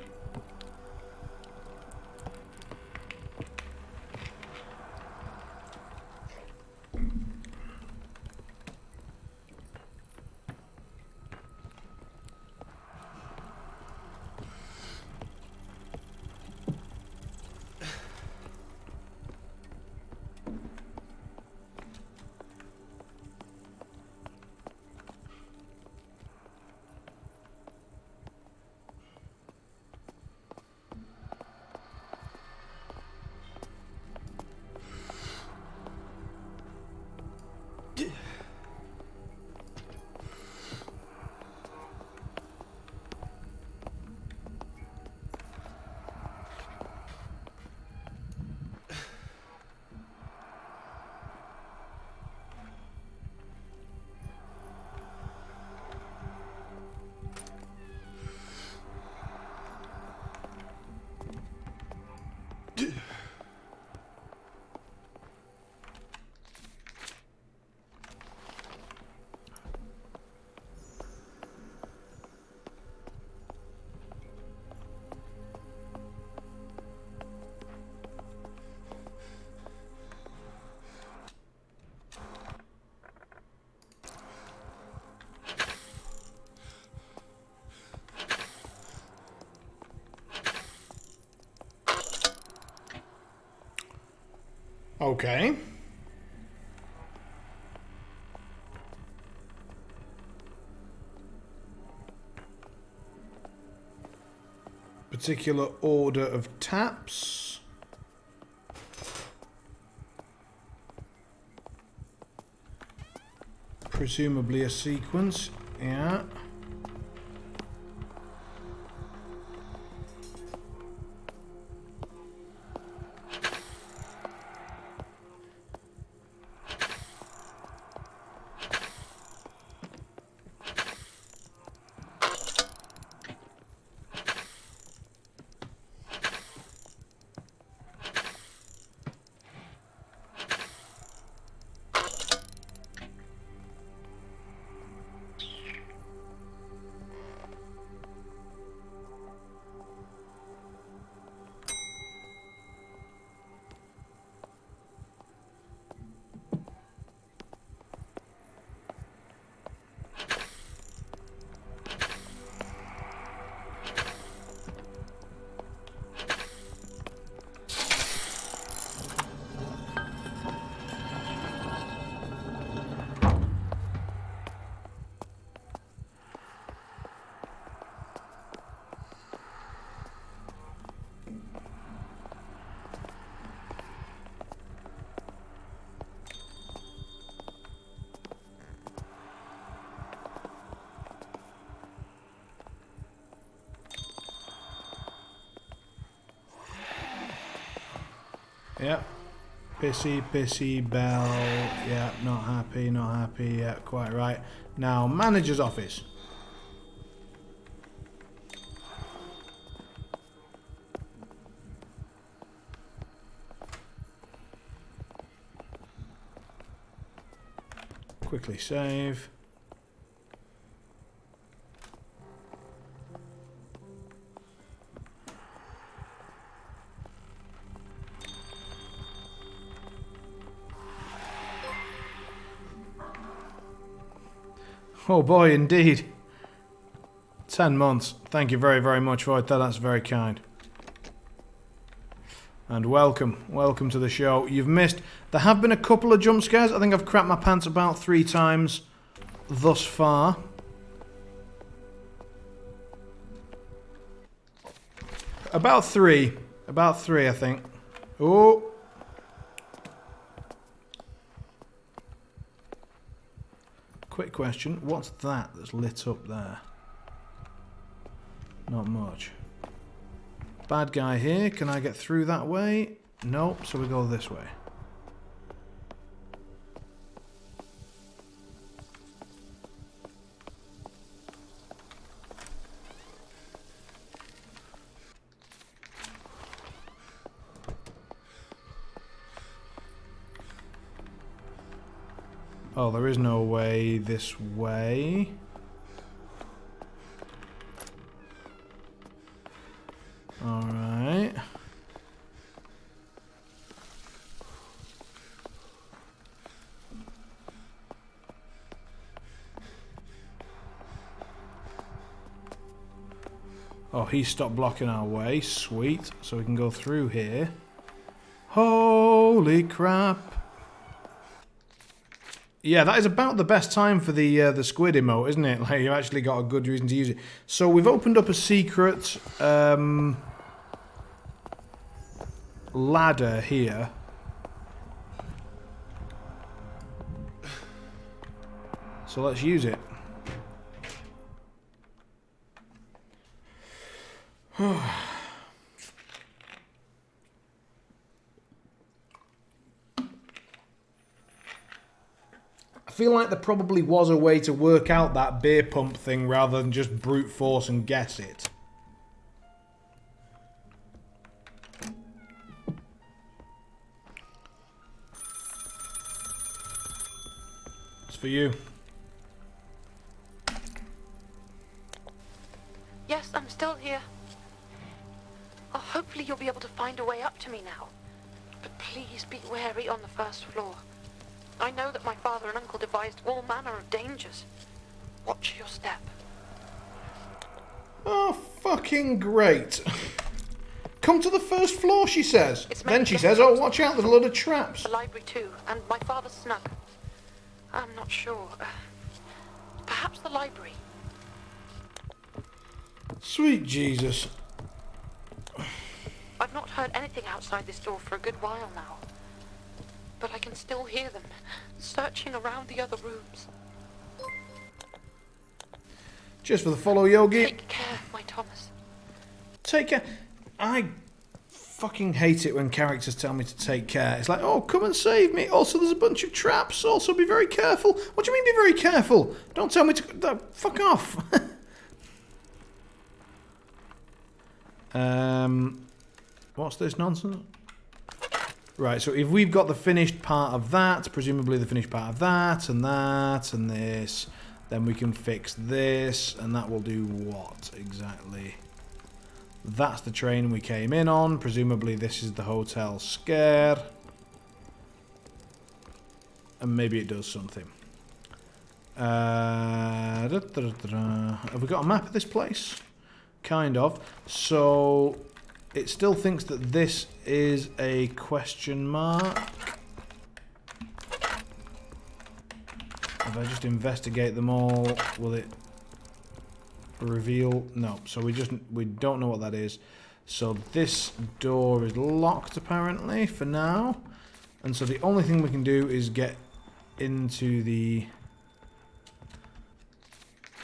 Okay. Particular order of taps. Presumably a sequence. Yeah. Yep. Pissy, pissy, bell. Yeah, not happy, not happy. Yeah, quite right. Now, manager's office. Quickly save. Oh boy, indeed. 10 months. Thank you very, very much for it. That's very kind. And welcome. Welcome to the show. You've missed... There have been a couple of jump scares. I think I've crapped my pants about 3 times thus far. About 3. About 3, I think. Oh. Quick question. What's that that's lit up there? Not much. Bad guy here. Can I get through that way? Nope. So we go this way. Oh, there is no way this way. Alright. Oh, he stopped blocking our way. Sweet. So we can go through here. Holy crap. Yeah, that is about the best time for the squid emote, isn't it? Like, you actually got a good reason to use it. So we've opened up a secret ladder here. So let's use it. I feel like there probably was a way to work out that beer pump thing rather than just brute force and guess it. It's for you. Yes, I'm still here. Oh, hopefully you'll be able to find a way up to me now. But please be wary on the first floor. I know that my father and uncle devised all manner of dangers. Watch your step. Oh, fucking great. Come to the first floor, she says. It's Then made she of says, oh, watch out, there's a load of traps. The library too, and my father's snug. I'm not sure. Perhaps the library. Sweet Jesus. I've not heard anything outside this door for a good while now. But I can still hear them, searching around the other rooms. Just for the follow, Yogi. Take care, my Thomas. Take care. I fucking hate it when characters tell me to take care. It's like, oh, come and save me. Also, there's a bunch of traps. Also, be very careful. What do you mean be very careful? Don't tell me to... fuck off. What's this nonsense? Right, so if we've got the finished part of that, presumably the finished part of that, and this, then we can fix this, and that will do what exactly? That's the train we came in on. Presumably this is the hotel scare. And maybe it does something. Have we got a map of this place? Kind of. So it still thinks that this is a question mark. If I just investigate them all, will it reveal? No. So we don't know what that is. So this door is locked apparently for now. And so the only thing we can do is get into the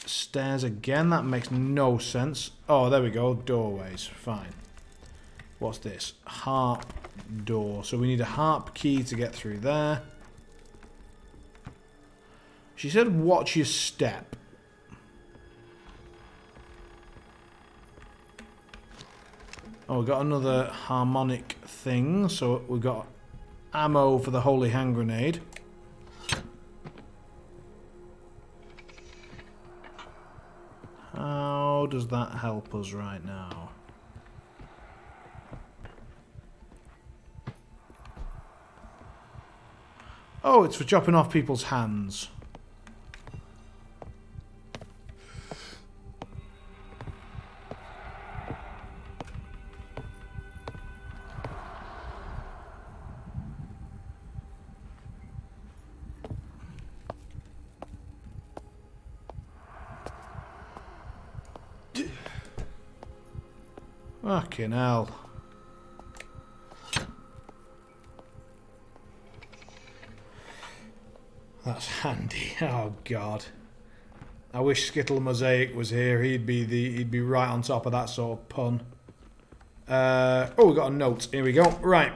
stairs again. That makes no sense. Oh, there we go. Doorways. Fine. What's this? Harp door. So we need a harp key to get through there. She said watch your step. Oh, we got another harmonic thing. So we've got ammo for the holy hand grenade. How does that help us right now? Oh, it's for chopping off people's hands. Fucking hell. That's handy. Oh god. I wish Skittle Mosaic was here. He'd be right on top of that sort of pun. Oh, we got a note. Here we go. Right.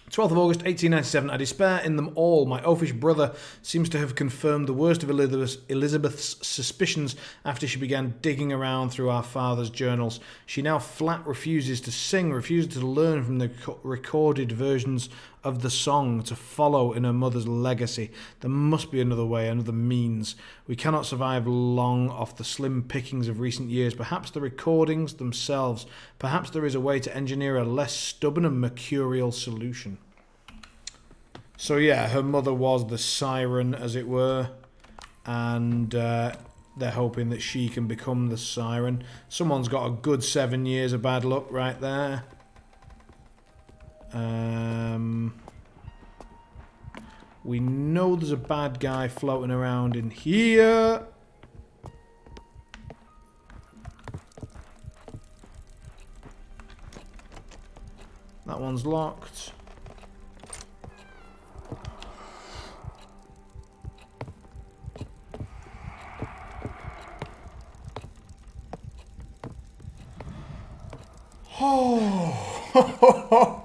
12th of August, 1897. I despair in them all. My oafish brother seems to have confirmed the worst of Elizabeth's suspicions after she began digging around through our father's journals. She now flat refuses to sing, refuses to learn from the recorded versions of the song, to follow in her mother's legacy. There must be another way, another means. We cannot survive long off the slim pickings of recent years. Perhaps the recordings themselves. Perhaps there is a way to engineer a less stubborn and mercurial solution. So yeah, her mother was the siren, as it were, and they're hoping that she can become the siren. Someone's got a good 7 years of bad luck right there. We know there's a bad guy floating around in here. That one's locked.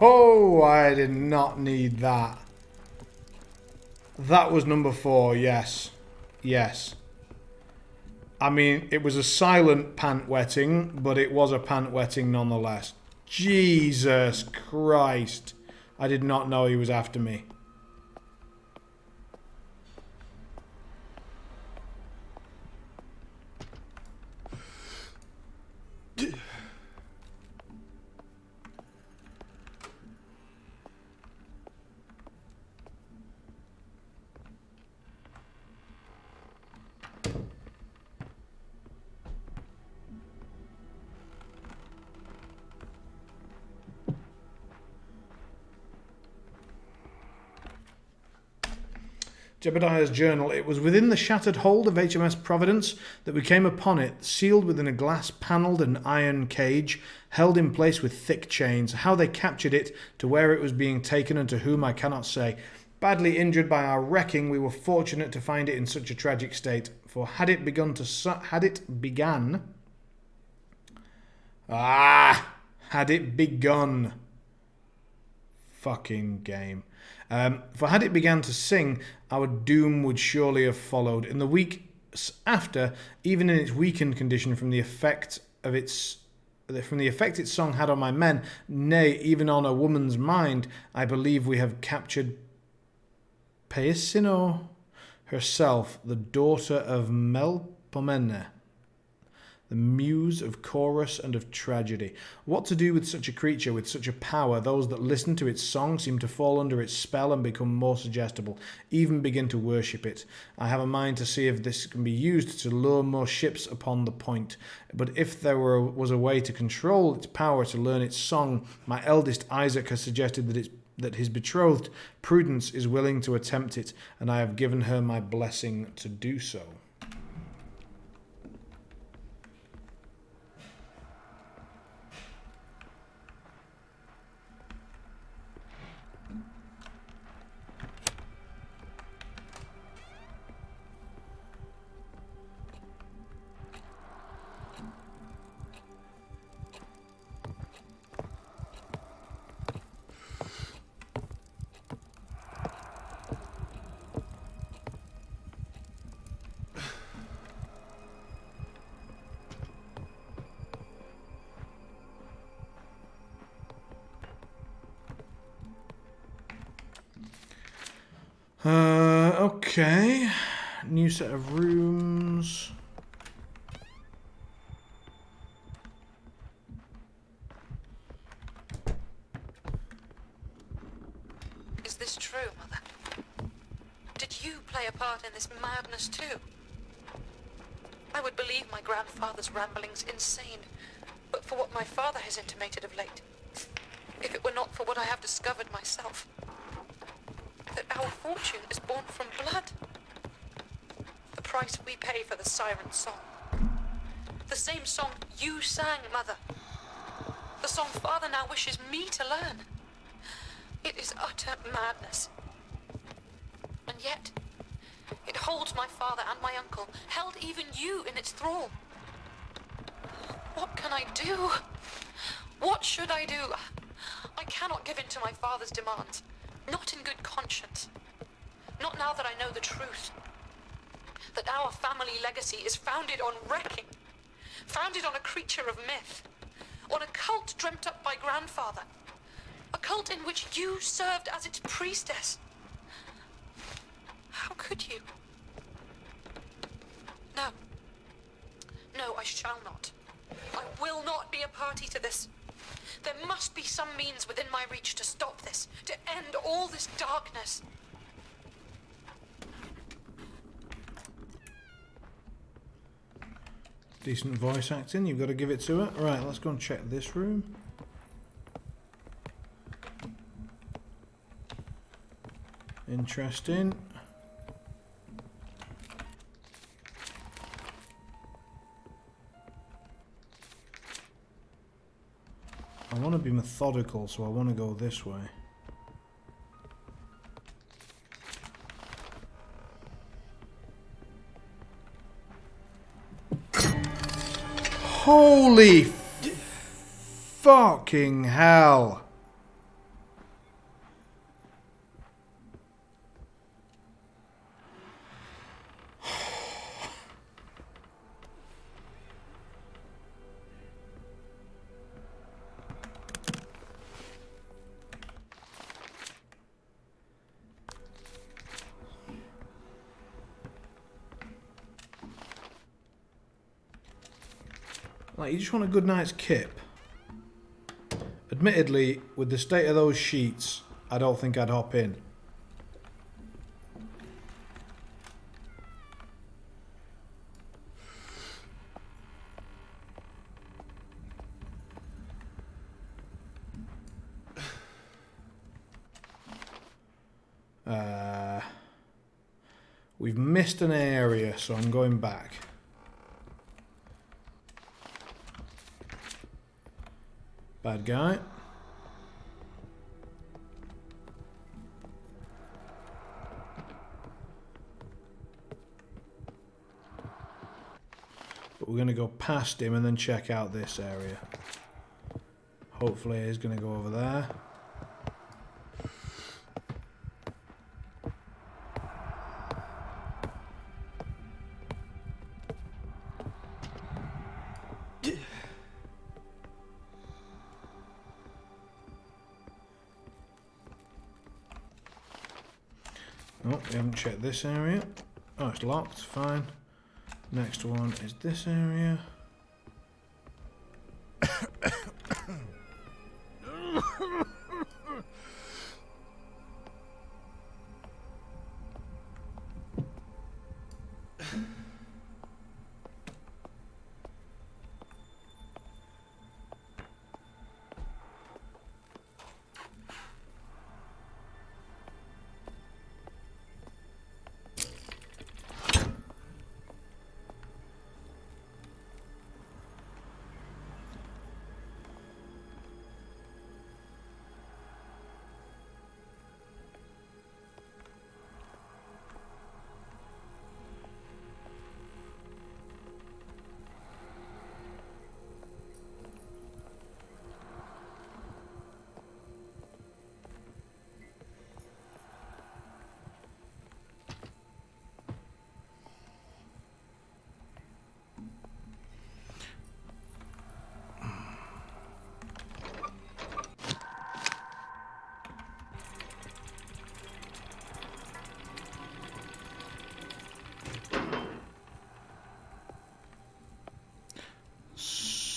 Oh, I did not need that. That was number 4, yes. Yes. I mean, it was a silent pant wetting, but it was a pant wetting nonetheless. Jesus Christ. I did not know he was after me. Jebediah's journal. It was within the shattered hold of HMS Providence that we came upon it, sealed within a glass-panelled and iron cage, held in place with thick chains. How they captured it, to where it was being taken, and to whom I cannot say. Badly injured by our wrecking, we were fortunate to find it in such a tragic state. For had it begun... Fucking game. For had it began to sing, our doom would surely have followed. In the weeks after, even in its weakened condition from the effect its song had on my men, nay, even on a woman's mind, I believe we have captured Paesino herself, the daughter of Melpomene, the muse of chorus and of tragedy. What to do with such a creature, with such a power? Those that listen to its song seem to fall under its spell and become more suggestible, even begin to worship it. I have a mind to see if this can be used to lure more ships upon the point. But if there was a way to control its power, to learn its song, my eldest Isaac has suggested that his betrothed Prudence is willing to attempt it, and I have given her my blessing to do so. Okay. New set of rooms. Is this true, Mother? Did you play a part in this madness too? I would believe my grandfather's ramblings insane, but for what my father has intimated of late, if it were not for what I have discovered myself, that our fortune is born from blood. The price we pay for the siren song. The same song you sang, Mother. The song Father now wishes me to learn. It is utter madness. And yet, it holds my father and my uncle, held even you in its thrall. What can I do? What should I do? I cannot give in to my father's demands. Not in good conscience. Not now that I know the truth. That our family legacy is founded on wrecking. Founded on a creature of myth. On a cult dreamt up by grandfather. A cult in which you served as its priestess. How could you? No. No, I shall not. I will not be a party to this. There must be some means within my reach to stop this, to end all this darkness. Decent voice acting, you've got to give it to her. Right, let's go and check this room. Interesting. I want to be methodical, so I want to go this way. Holy fucking hell! Like, you just want a good night's kip. Admittedly, with the state of those sheets, I don't think I'd hop in. We've missed an area, so I'm going back. Bad guy. But we're going to go past him and then check out this area. Hopefully he's going to go over there. Oh, we haven't checked this area. Oh, it's locked. Fine. Next one is this area.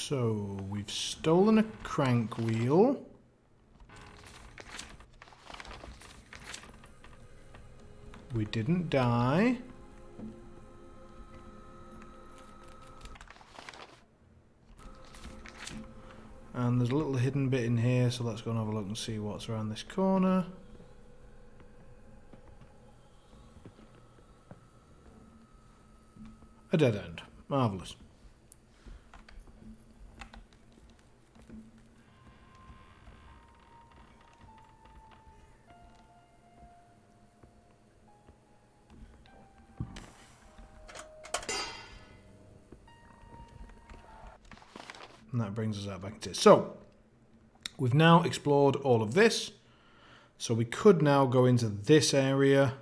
So, we've stolen a crank wheel. We didn't die. And there's a little hidden bit in here, so let's go and have a look and see what's around this corner. A dead end. Marvellous. And that brings us out back into it. So, we've now explored all of this. So we could now go into this area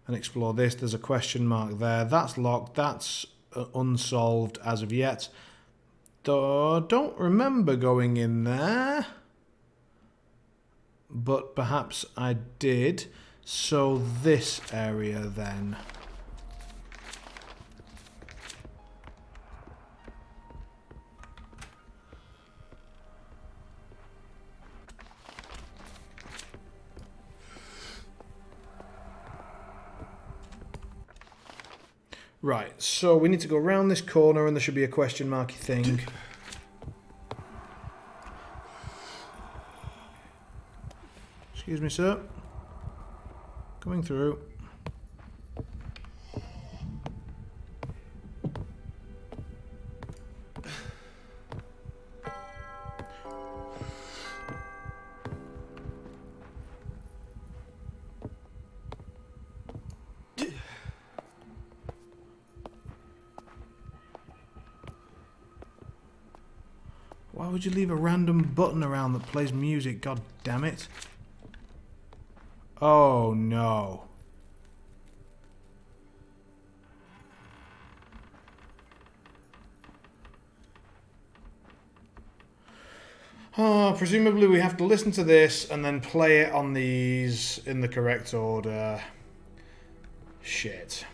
and explore this. There's a question mark there. That's locked. That's unsolved as of yet. Don't remember going in there. But perhaps I did. So this area then. Right, so we need to go around this corner and there should be a question marky thing. Excuse me, sir. Coming through. Why would you leave a random button around that plays music? God damn it. Oh no. Oh, presumably we have to listen to this and then play it on these in the correct order. Shit.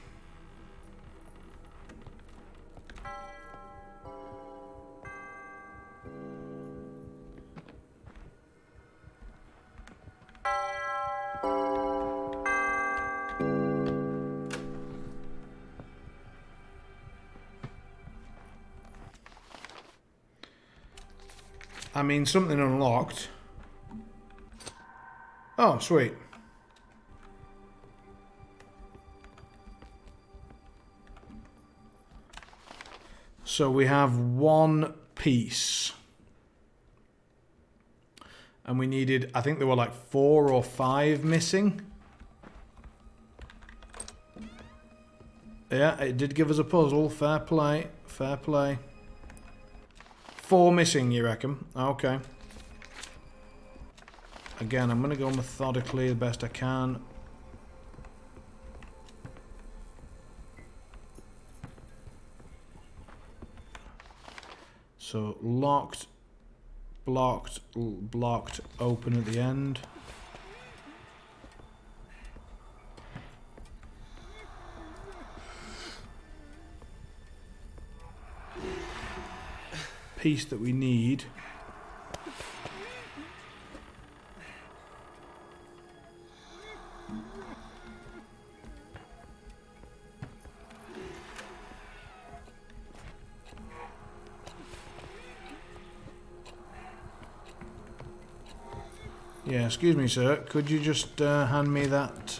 I mean, something unlocked. Oh, sweet. So we have one piece. And we needed, I think there were like 4 or 5 missing. Yeah, it did give us a puzzle. Fair play. Fair play. 4 missing, you reckon? Okay. Again, I'm going to go methodically the best I can. So, locked, blocked, blocked, open at the end. Piece that we need. Yeah, excuse me, sir. Could you just hand me that?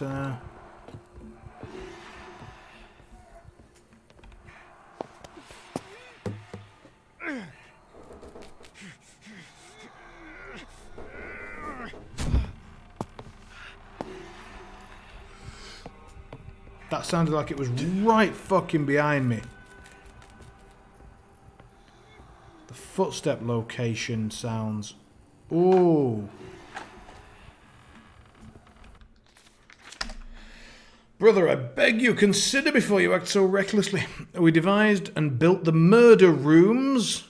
That sounded like it was right fucking behind me. The footstep location sounds... Ooh. Brother, I beg you, consider before you act so recklessly. We devised and built the murder rooms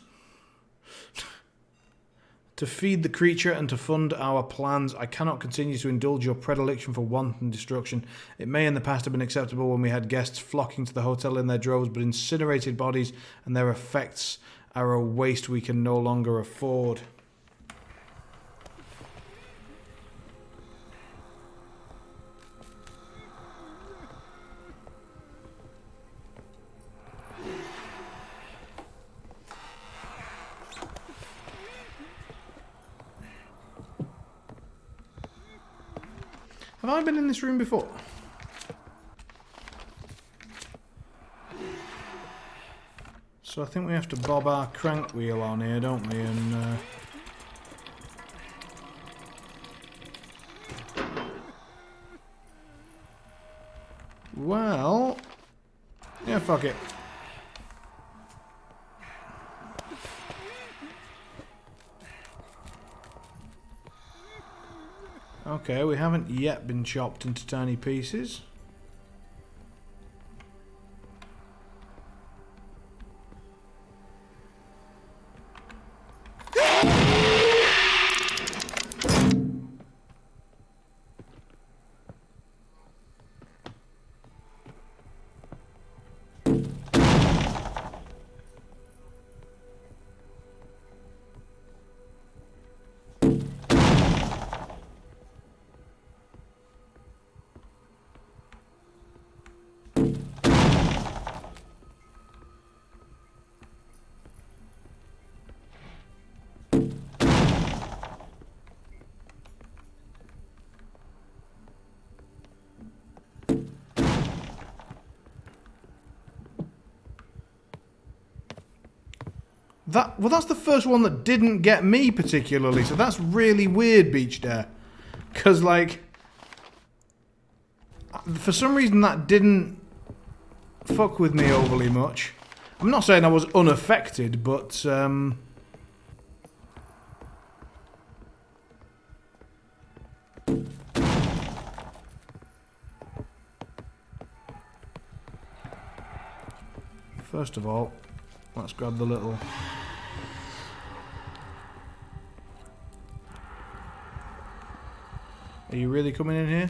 to feed the creature and to fund our plans. I cannot continue to indulge your predilection for wanton destruction. It may in the past have been acceptable when we had guests flocking to the hotel in their droves, but incinerated bodies and their effects are a waste we can no longer afford. Have I been in this room before? So I think we have to bob our crank wheel on here, don't we? And well, yeah, fuck it. Okay, we haven't yet been chopped into tiny pieces. Well, that's the first one that didn't get me particularly, so that's really weird, Beach Dare. Because, like, for some reason that didn't fuck with me overly much. I'm not saying I was unaffected, but, first of all, let's grab the little... Are you really coming in here?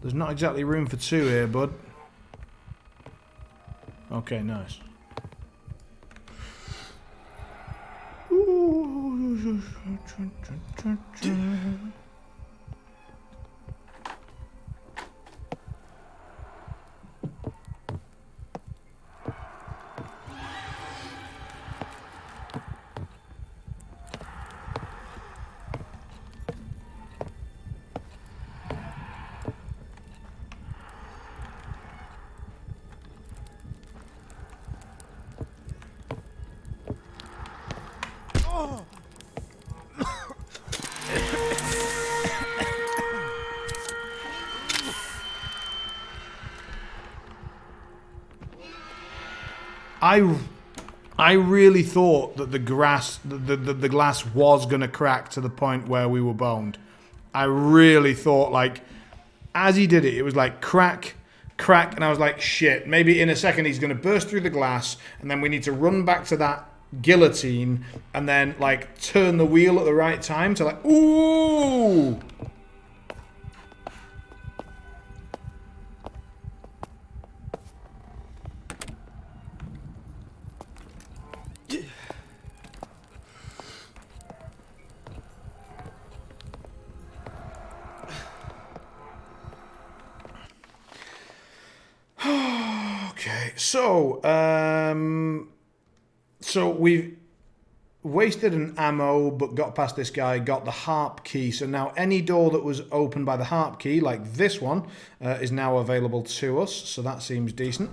There's not exactly room for 2 here, bud. Okay, nice. I really thought that the glass was going to crack to the point where we were boned. I really thought, like, as he did it, it was like crack, crack, and I was like, shit, maybe in a second he's going to burst through the glass, and then we need to run back to that guillotine, and then, like, turn the wheel at the right time to, like, ooh! Okay, so we've wasted an ammo, but got past this guy, got the harp key. So now any door that was opened by the harp key, like this one, is now available to us. So that seems decent.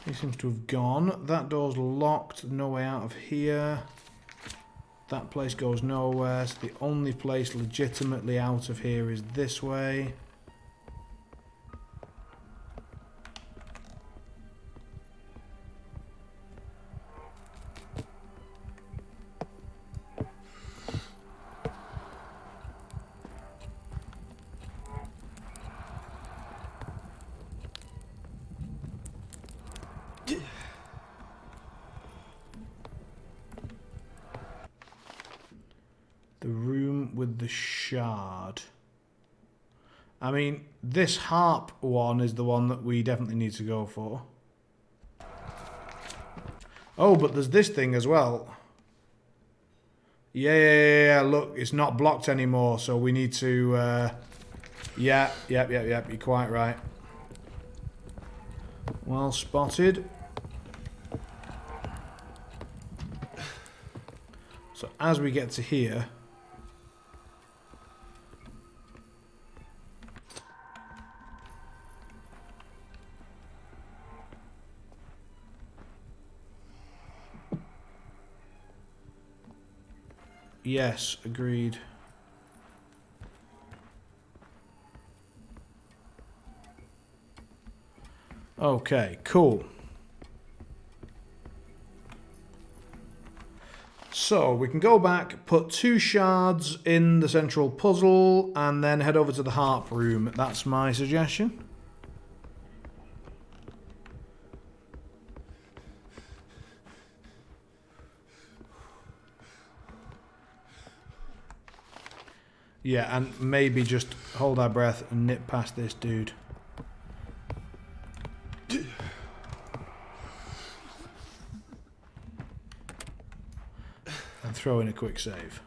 He seems to have gone. That door's locked. No way out of here. That place goes nowhere. So the only place legitimately out of here is this way. The room with the shard. I mean, this harp one is the one that we definitely need to go for. Oh, but there's this thing as well. Yeah, look, it's not blocked anymore, so we need to... Yep, you're quite right. Well spotted. So as we get to here... Yes, agreed. Okay, cool. So we can go back, put 2 shards in the central puzzle, and then head over to the harp room. That's my suggestion. Yeah, and maybe just hold our breath and nip past this dude. And throw in a quick save.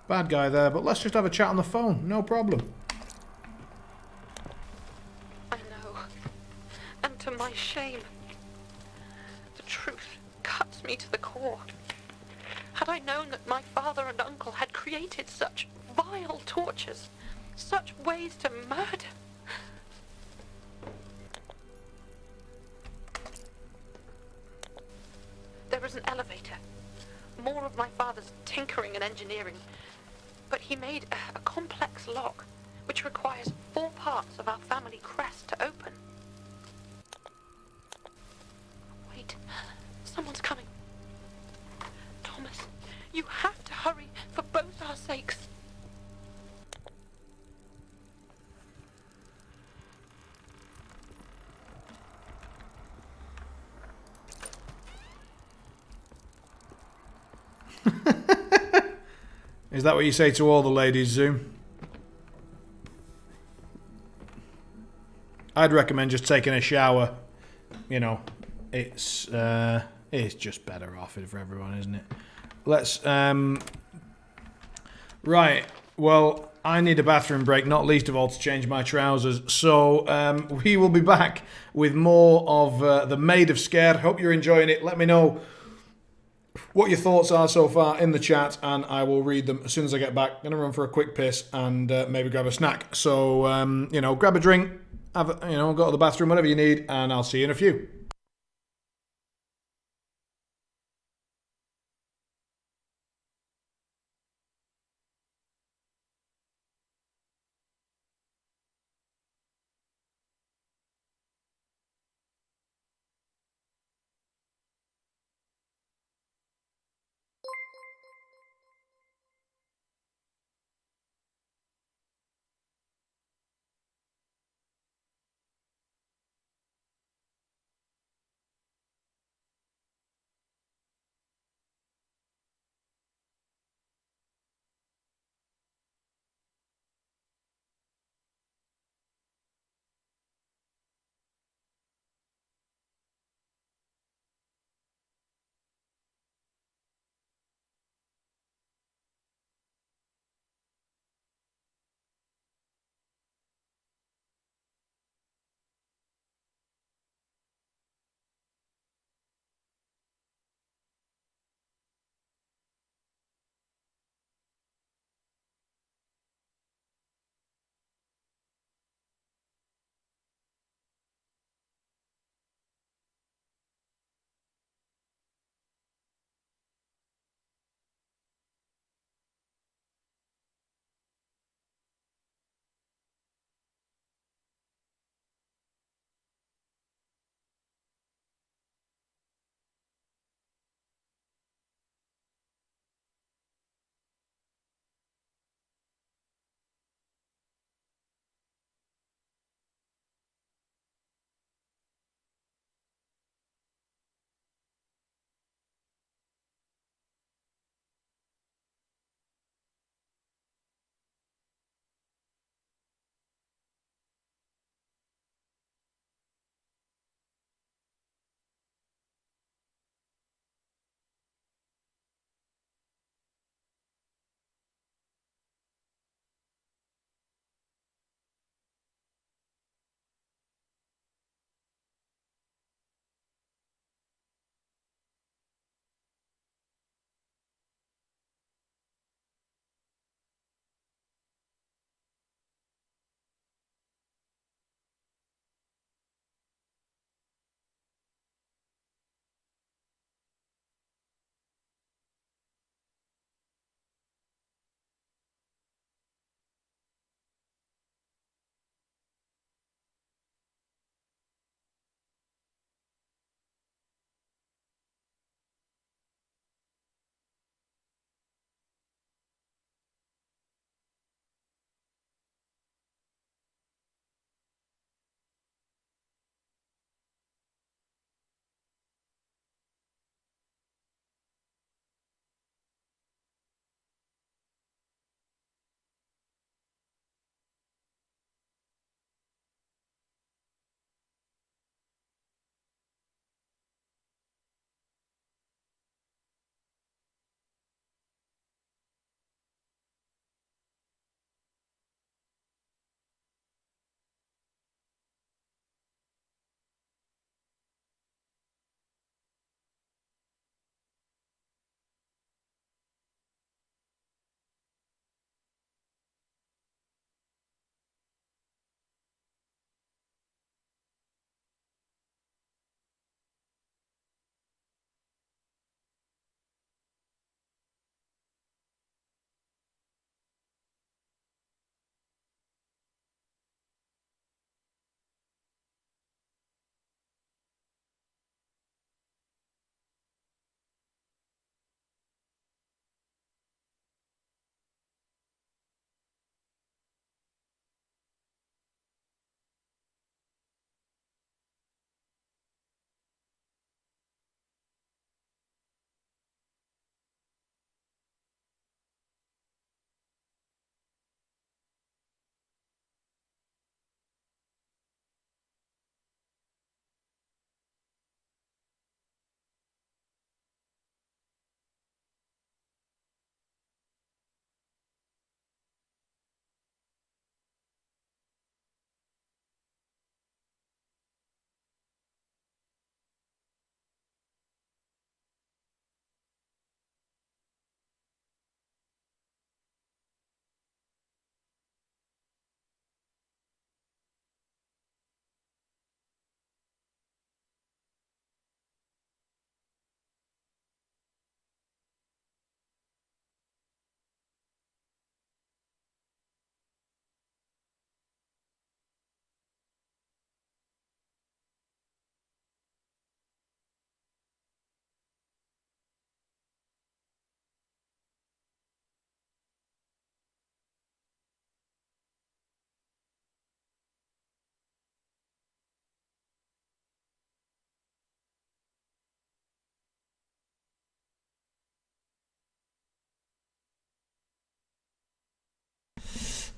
Bad guy there, but let's just have a chat on the phone. No problem. I know. And to my shame, the truth cuts me to the core. Had I known that my father and uncle had created such vile tortures, such ways to murder... There is an elevator. More of my father's tinkering and engineering. But he made a complex lock, which requires 4 parts of our family crest to open. Wait, someone's coming. Thomas, you have to hurry for both our sakes. Is that what you say to all the ladies, Zoom? I'd recommend just taking a shower. You know, it's just better off for everyone, isn't it? Let's right. Well, I need a bathroom break, not least of all to change my trousers. So we will be back with more of the Maid of Scare. Hope you're enjoying it. Let me know what your thoughts are so far in the chat, and I will read them as soon as I get back. Gonna run for a quick piss and maybe grab a snack. So grab a drink, go to the bathroom, whatever you need, and I'll see you in a few.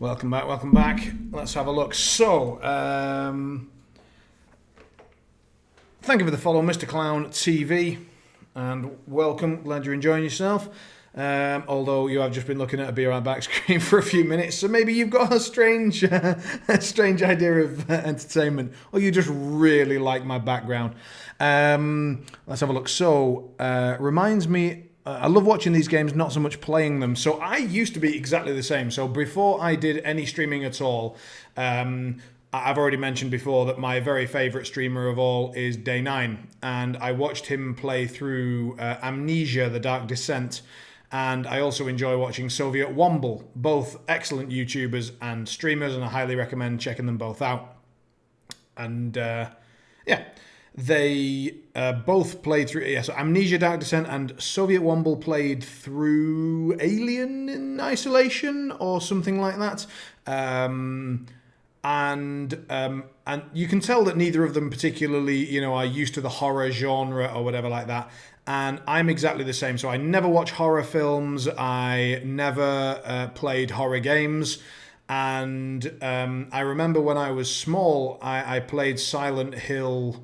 Welcome back, welcome back. Let's have a look. So, thank you for the follow, Mr. Clown TV, and welcome. Glad you're enjoying yourself. Although you have just been looking at a Be Right Back screen for a few minutes, so maybe you've got a strange idea of entertainment, or you just really like my background. Let's have a look. So, reminds me, I love watching these games, not so much playing them. So I used to be exactly the same. So before I did any streaming at all, I've already mentioned before that my very favourite streamer of all is Day9, and I watched him play through Amnesia: The Dark Descent. And I also enjoy watching Soviet Womble, both excellent YouTubers and streamers, and I highly recommend checking them both out. And yeah, they both played through, so Amnesia: Dark Descent and Soviet Womble played through Alien in Isolation or something like that. And you can tell that neither of them particularly, are used to the horror genre or whatever like that. And I'm exactly the same. So I never watch horror films. I never played horror games. And I remember when I was small, I played Silent Hill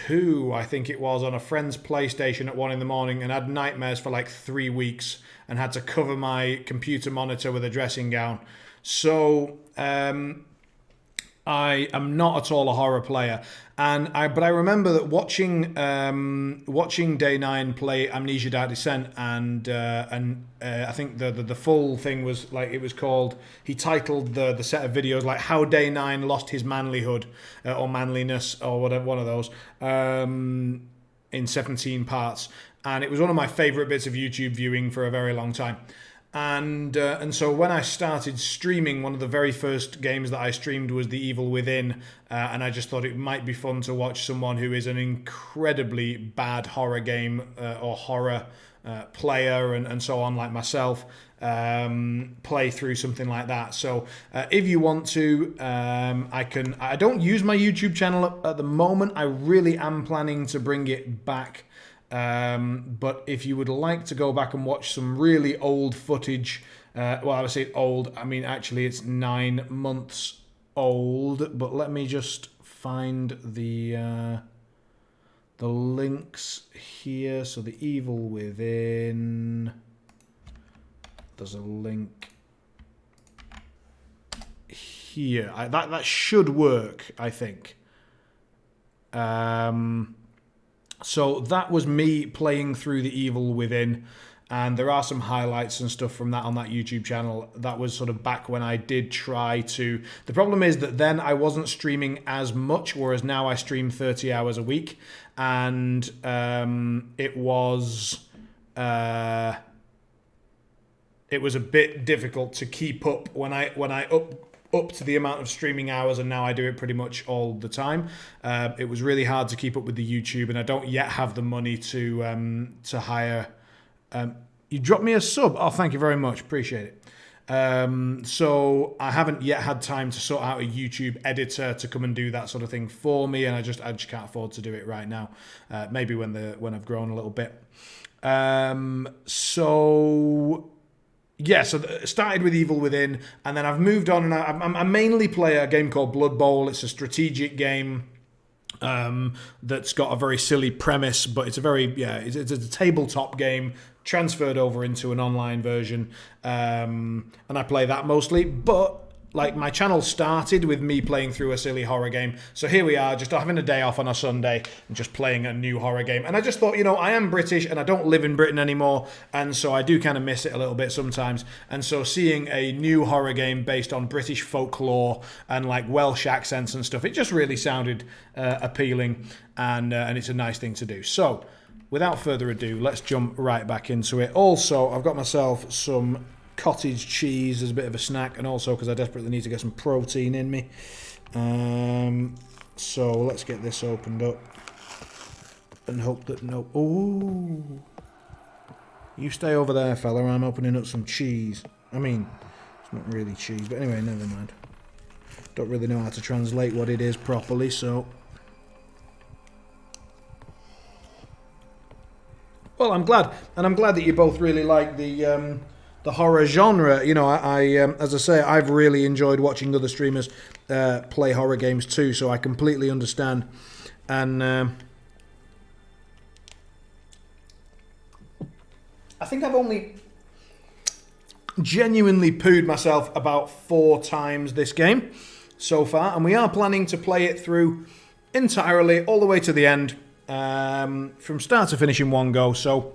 2, I think it was, on a friend's PlayStation at 1 in the morning, and had nightmares for like 3 weeks and had to cover my computer monitor with a dressing gown. So I am not at all a horror player, but I remember that watching Day9 play Amnesia: Dark Descent, and I think the full thing was like, it was called, he titled the set of videos like How Day9 Lost His Manlyhood or Manliness or whatever, one of those, in 17 parts, and it was one of my favourite bits of YouTube viewing for a very long time. And so when I started streaming, one of the very first games that I streamed was The Evil Within, and I just thought it might be fun to watch someone who is an incredibly bad horror game or horror player and so on, like myself, play through something like that. So if you want to, I don't use my YouTube channel at the moment. I really am planning to bring it back. But if you would like to go back and watch some really old footage, well, I would say old, I mean actually it's 9 months old, but let me just find the links here. So The Evil Within, there's a link here. That should work, I think. So that was me playing through The Evil Within, and there are some highlights and stuff from that on that YouTube channel. That was sort of back when I did try to... The problem is that then I wasn't streaming as much, whereas now I stream 30 hours a week, and it was a bit difficult to keep up when I up to the amount of streaming hours, and now I do it pretty much all the time. It was really hard to keep up with the YouTube, and I don't yet have the money to hire. You dropped me a sub. Oh, thank you very much. Appreciate it. So I haven't yet had time to sort out a YouTube editor to come and do that sort of thing for me, and I just can't afford to do it right now. Maybe when I've grown a little bit. Yeah, so it started with Evil Within, and then I've moved on, and I mainly play a game called Blood Bowl. It's a strategic game that's got a very silly premise, but it's it's a tabletop game transferred over into an online version, and I play that mostly. But like, my channel started with me playing through a silly horror game. So here we are, just having a day off on a Sunday and just playing a new horror game. And I just thought, I am British and I don't live in Britain anymore. And so I do kind of miss it a little bit sometimes. And so seeing a new horror game based on British folklore and like Welsh accents and stuff, it just really sounded appealing. And it's a nice thing to do. So without further ado, let's jump right back into it. Also, I've got myself some cottage cheese as a bit of a snack, and also because I desperately need to get some protein in me. So let's get this opened up and hope that ooh, you stay over there, fella. I'm opening up some cheese. I mean, it's not really cheese, but anyway, never mind. Don't really know how to translate what it is properly, so well, I'm glad, and I'm glad that you both really like the the horror genre. You know, I as I say, I've really enjoyed watching other streamers play horror games too, so I completely understand. And I think I've only genuinely pooed myself about 4 times this game so far, and we are planning to play it through entirely, all the way to the end, from start to finish in one go. So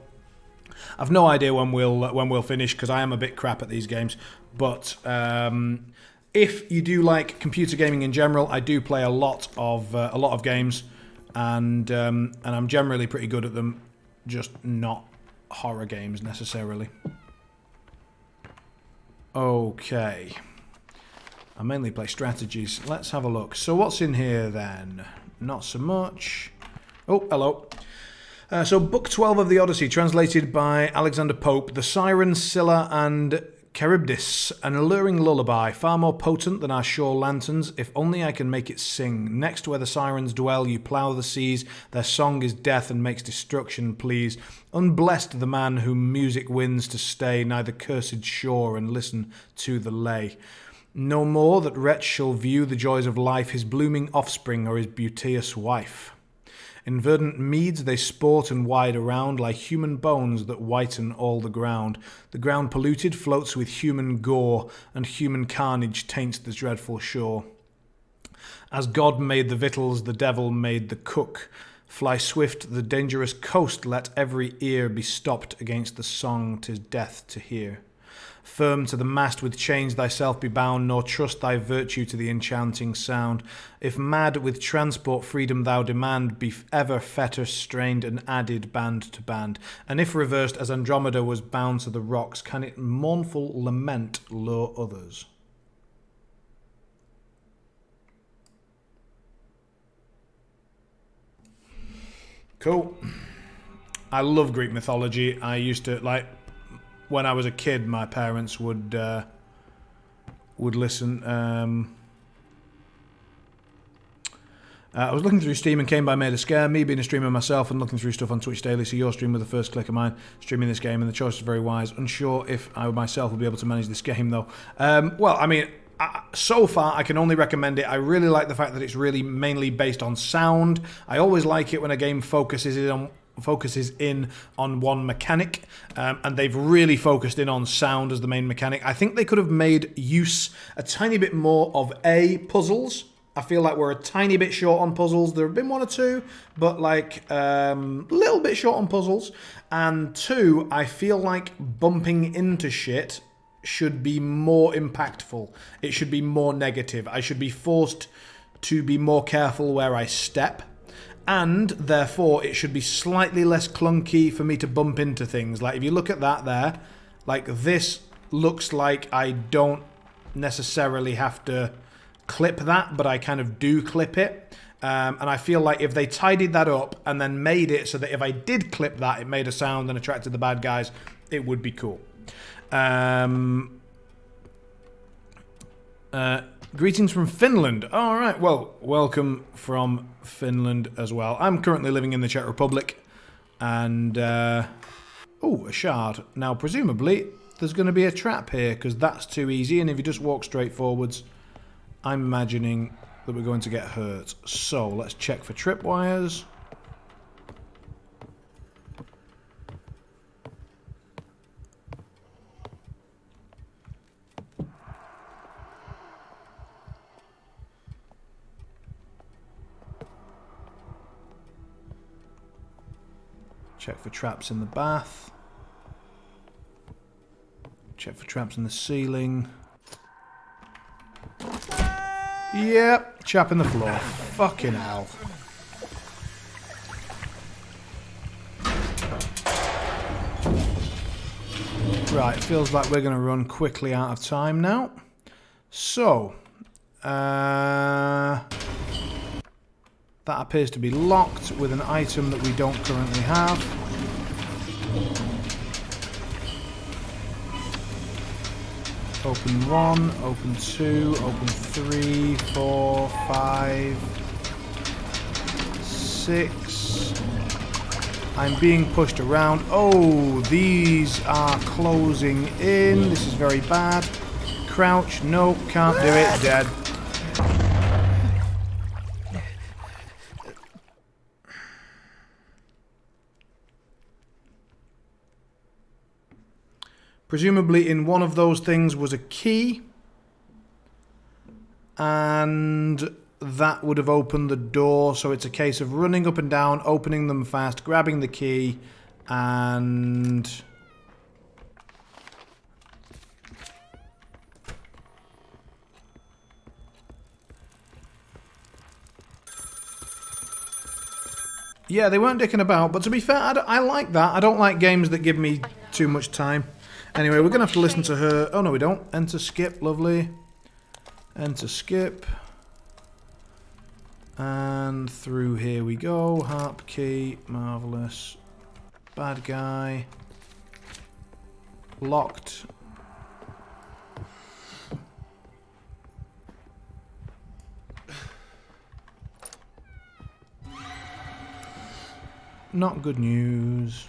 I've no idea when we'll finish, because I am a bit crap at these games. But if you do like computer gaming in general, I do play a lot of games, and I'm generally pretty good at them, just not horror games necessarily. Okay. I mainly play strategies. Let's have a look. So what's in here then? Not so much. Oh, hello. So Book 12 of the Odyssey, translated by Alexander Pope. The Siren, Scylla and Charybdis, an alluring lullaby, far more potent than our shore lanterns, if only I can make it sing. Next where the sirens dwell, you plough the seas, their song is death and makes destruction please. Unblessed the man whom music wins to stay nigh the cursed shore and listen to the lay. No more that wretch shall view the joys of life, his blooming offspring or his beauteous wife. In verdant meads they sport and wide around, like human bones that whiten all the ground. The ground polluted floats with human gore, and human carnage taints the dreadful shore. As God made the victuals, the devil made the cook. Fly swift the dangerous coast, let every ear be stopped against the song 'tis death to hear. Firm to the mast with chains thyself be bound, nor trust thy virtue to the enchanting sound. If mad with transport freedom thou demand, be ever fetter strained and added band to band. And if reversed as Andromeda was bound to the rocks, can it mournful lament lure others? Cool. I love Greek mythology. I used to, like, when I was a kid, my parents would listen. I was looking through Steam and came by Made a Scare. Me being a streamer myself and looking through stuff on Twitch daily, so your stream was the first click of mine streaming this game, and the choice was very wise. Unsure if I myself will be able to manage this game though. Well, I mean, so far I can only recommend it. I really like the fact that it's really mainly based on sound. I always like it when a game focuses in on one mechanic, and they've really focused in on sound as the main mechanic. I think they could have made use a tiny bit more of puzzles. I feel like we're a tiny bit short on puzzles. There have been 1 or 2, but like a little bit short on puzzles. And 2, I feel like bumping into shit should be more impactful. It should be more negative. I should be forced to be more careful where I step. And therefore it should be slightly less clunky for me to bump into things. Like if you look at that there, like this looks like I don't necessarily have to clip that, but I kind of do clip it. And I feel like if they tidied that up and then made it so that if I did clip that, it made a sound and attracted the bad guys, it would be cool. Greetings from Finland. All right, well, welcome from Finland as well. I'm currently living in the Czech Republic, and oh, a shard. Now, presumably, there's going to be a trap here because that's too easy. And if you just walk straight forwards, I'm imagining that we're going to get hurt. So let's check for tripwires. Check for traps in the bath. Check for traps in the ceiling. Yep, trap in the floor. Fucking hell. Right, feels like we're going to run quickly out of time now. So, that appears to be locked with an item that we don't currently have. Open 1, open 2, open 3, 4, 5, 6, I'm being pushed around. Oh, these are closing in. This is very bad. Crouch. Nope, can't do it. Dead. Presumably in one of those things was a key. And that would have opened the door. So it's a case of running up and down, opening them fast, grabbing the key, and... yeah, they weren't dicking about. But to be fair, I like that. I don't like games that give me too much time. Anyway, we're going to have to listen to her. Oh, no, we don't. Enter skip. Lovely. Enter skip. And through here we go. Harp key. Marvellous. Bad guy. Locked. Not good news.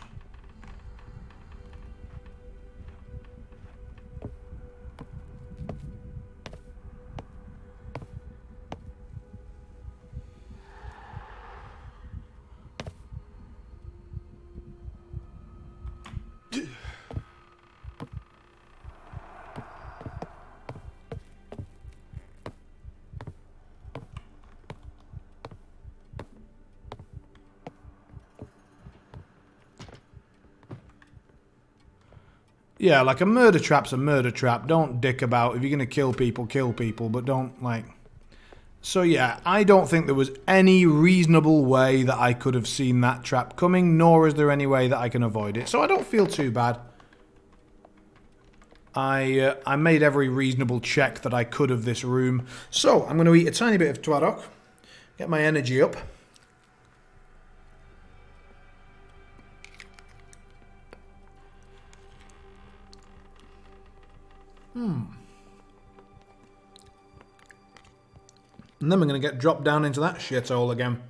Yeah, like a murder trap's a murder trap. Don't dick about. If you're going to kill people, but don't, like... So yeah, I don't think there was any reasonable way that I could have seen that trap coming, nor is there any way that I can avoid it. So I don't feel too bad. I made every reasonable check that I could of this room. So I'm going to eat a tiny bit of twadok, get my energy up. And then we're going to get dropped down into that shithole again.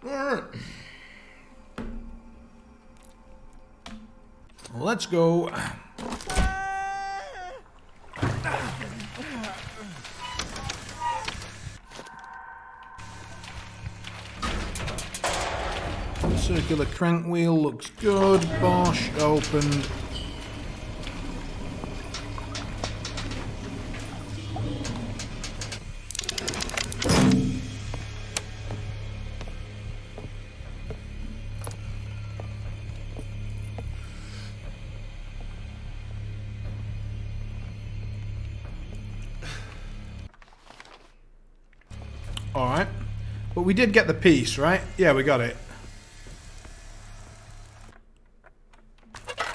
Alright. Let's go. Circular crank wheel looks good. Bosh opened. Alright. But we did get the piece, right? Yeah, we got it.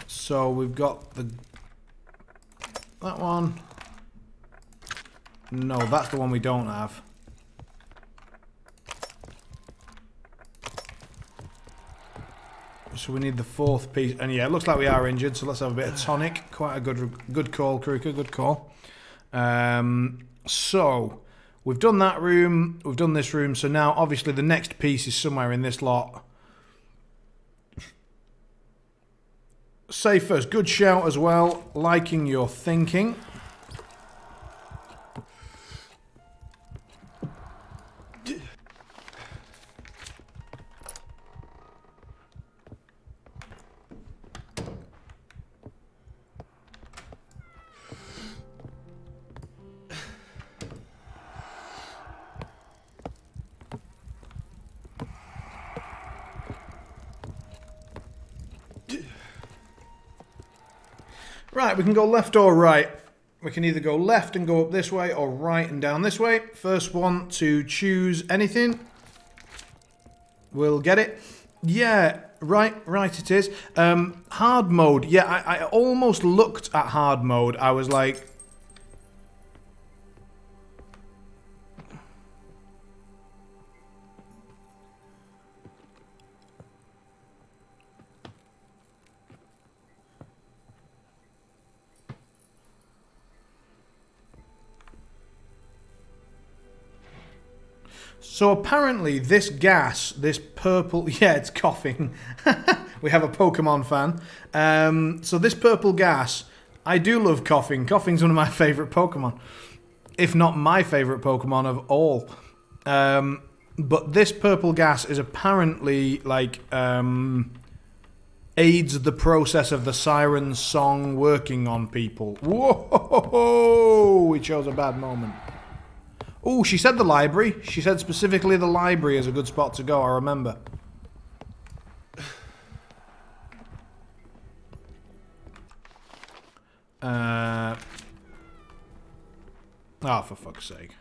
So we've got that one. No, that's the one we don't have. So we need the fourth piece. And yeah, it looks like we are injured, so let's have a bit of tonic. Quite a good call, Kruka, good call. So we've done that room, we've done this room, so now obviously the next piece is somewhere in this lot. Say first, good shout as well. Liking your thinking. Right, we can go left or right. We can either go left and go up this way or right and down this way. First one to choose anything. We'll get it. Yeah, right it is. Hard mode. Yeah, I almost looked at hard mode. I was like... So apparently this gas, this purple... Yeah, it's coughing. We have a Pokemon fan. So this purple gas, I do love coughing. Coughing's one of my favourite Pokemon. If not my favourite Pokemon of all. But this purple gas is apparently, like, aids the process of the siren's song working on people. Whoa! We chose a bad moment. Oh, she said the library. She said specifically the library is a good spot to go, I remember. Oh, for fuck's sake.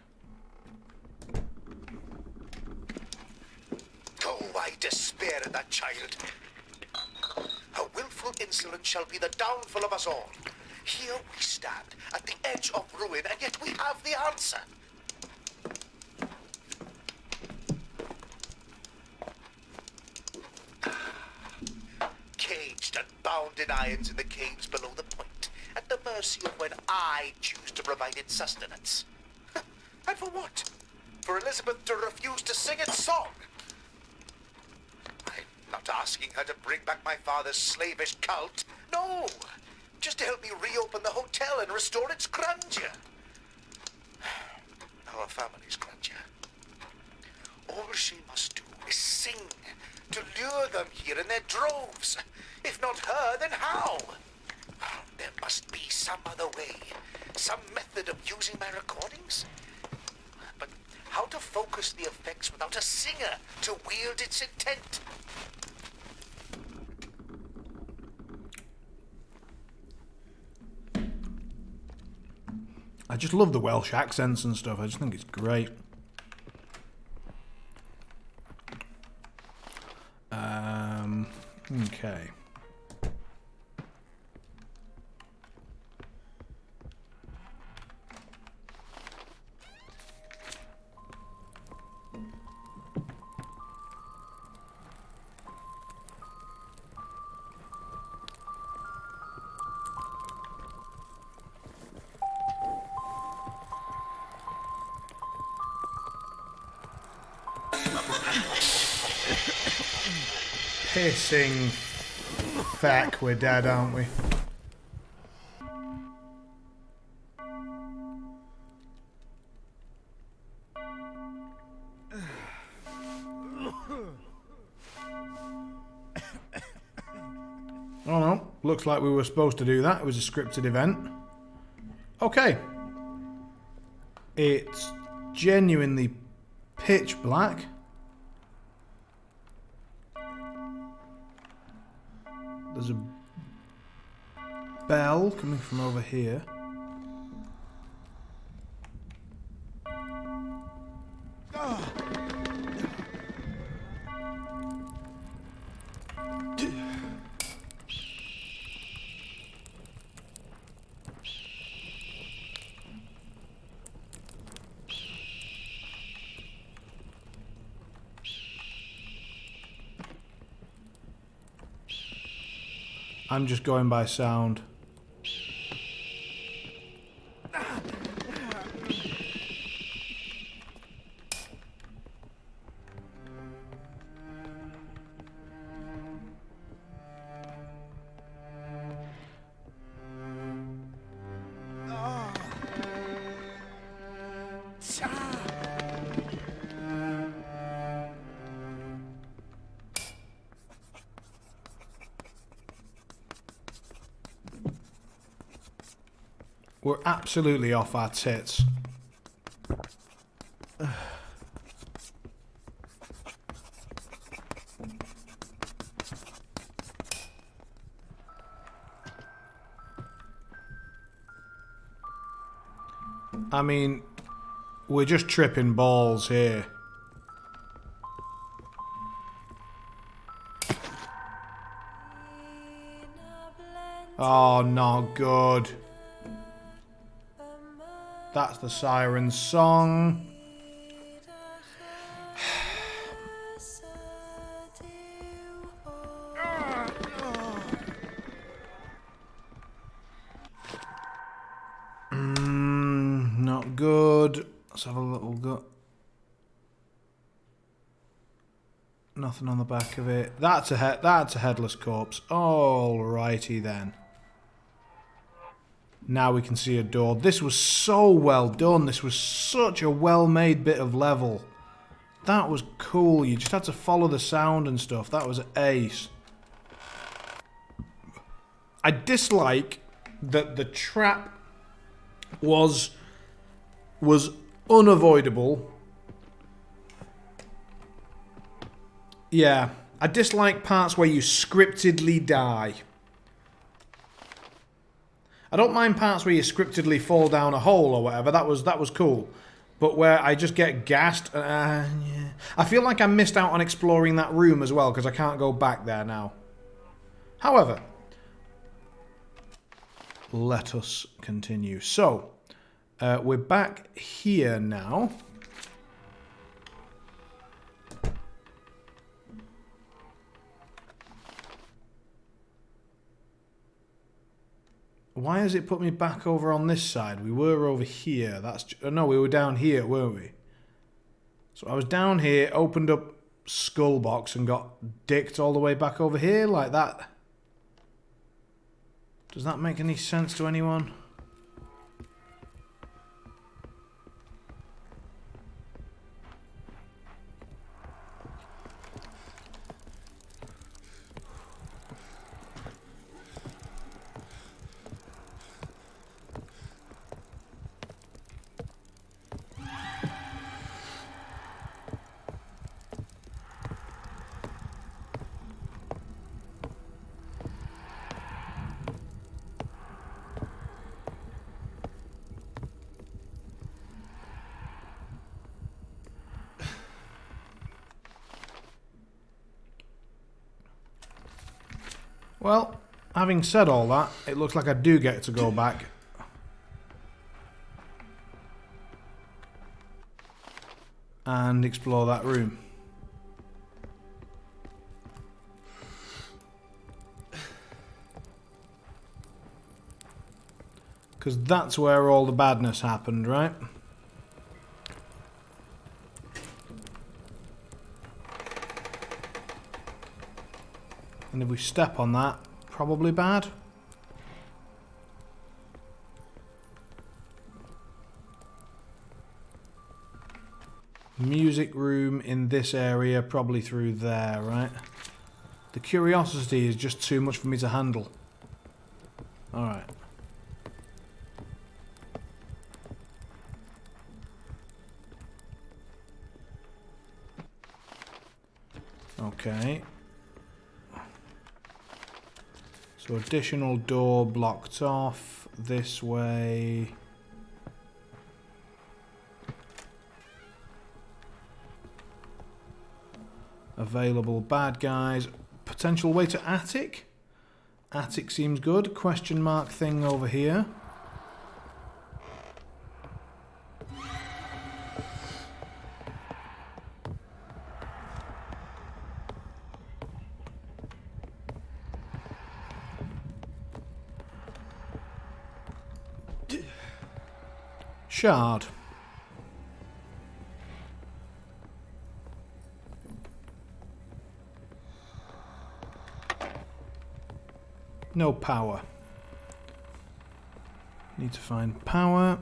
Oh, I despair at that child. Her willful insolence shall be the downfall of us all. Here we stand, at the edge of ruin, and yet we have the answer. Caged and bound in irons in the caves below the point, at the mercy of when I choose to provide its sustenance. And for what? For Elizabeth to refuse to sing its song? I'm not asking her to bring back my father's slavish cult. No! Just to help me reopen the hotel and restore its grandeur. Our family's grandeur. All she must do is sing to lure them here in their droves. If not her, then how? There must be some other way, some method of using my recordings. But how to focus the effects without a singer to wield its intent? I just love the Welsh accents and stuff. I just think it's great. Okay. Pissing feck, we're dead, aren't we? Oh no, looks like we were supposed to do that. It was a scripted event. Okay. It's genuinely pitch black. There's a bell coming from over here. I'm just going by sound. We're absolutely off our tits. I mean, we're just tripping balls here. Oh, not good. That's the siren's song. Not good. Let's have a little go. Nothing on the back of it. That's a headless corpse. Alrighty then. Now we can see a door. This was so well done. This was such a well-made bit of level. That was cool. You just had to follow the sound and stuff. That was ace. I dislike that the trap was unavoidable. Yeah, I dislike parts where you scriptedly die. I don't mind parts where you scriptedly fall down a hole or whatever. That was cool. But where I just get gassed, yeah. I feel like I missed out on exploring that room as well because I can't go back there now. However, let us continue. So, we're back here now. Why has it put me back over on this side? We were over here. No, we were down here, weren't we? So I was down here, opened up Skullbox and got dicked all the way back over here like that. Does that make any sense to anyone? Well, having said all that, it looks like I do get to go back. And explore that room. Because that's where all the badness happened, right? And if we step on that, probably bad. Music room in this area, probably through there, right? The curiosity is just too much for me to handle. Alright. Okay. So additional door blocked off this way. Available bad guys. Potential way to attic. Attic seems good. Question mark thing over here. Shard. No power. Need to find power.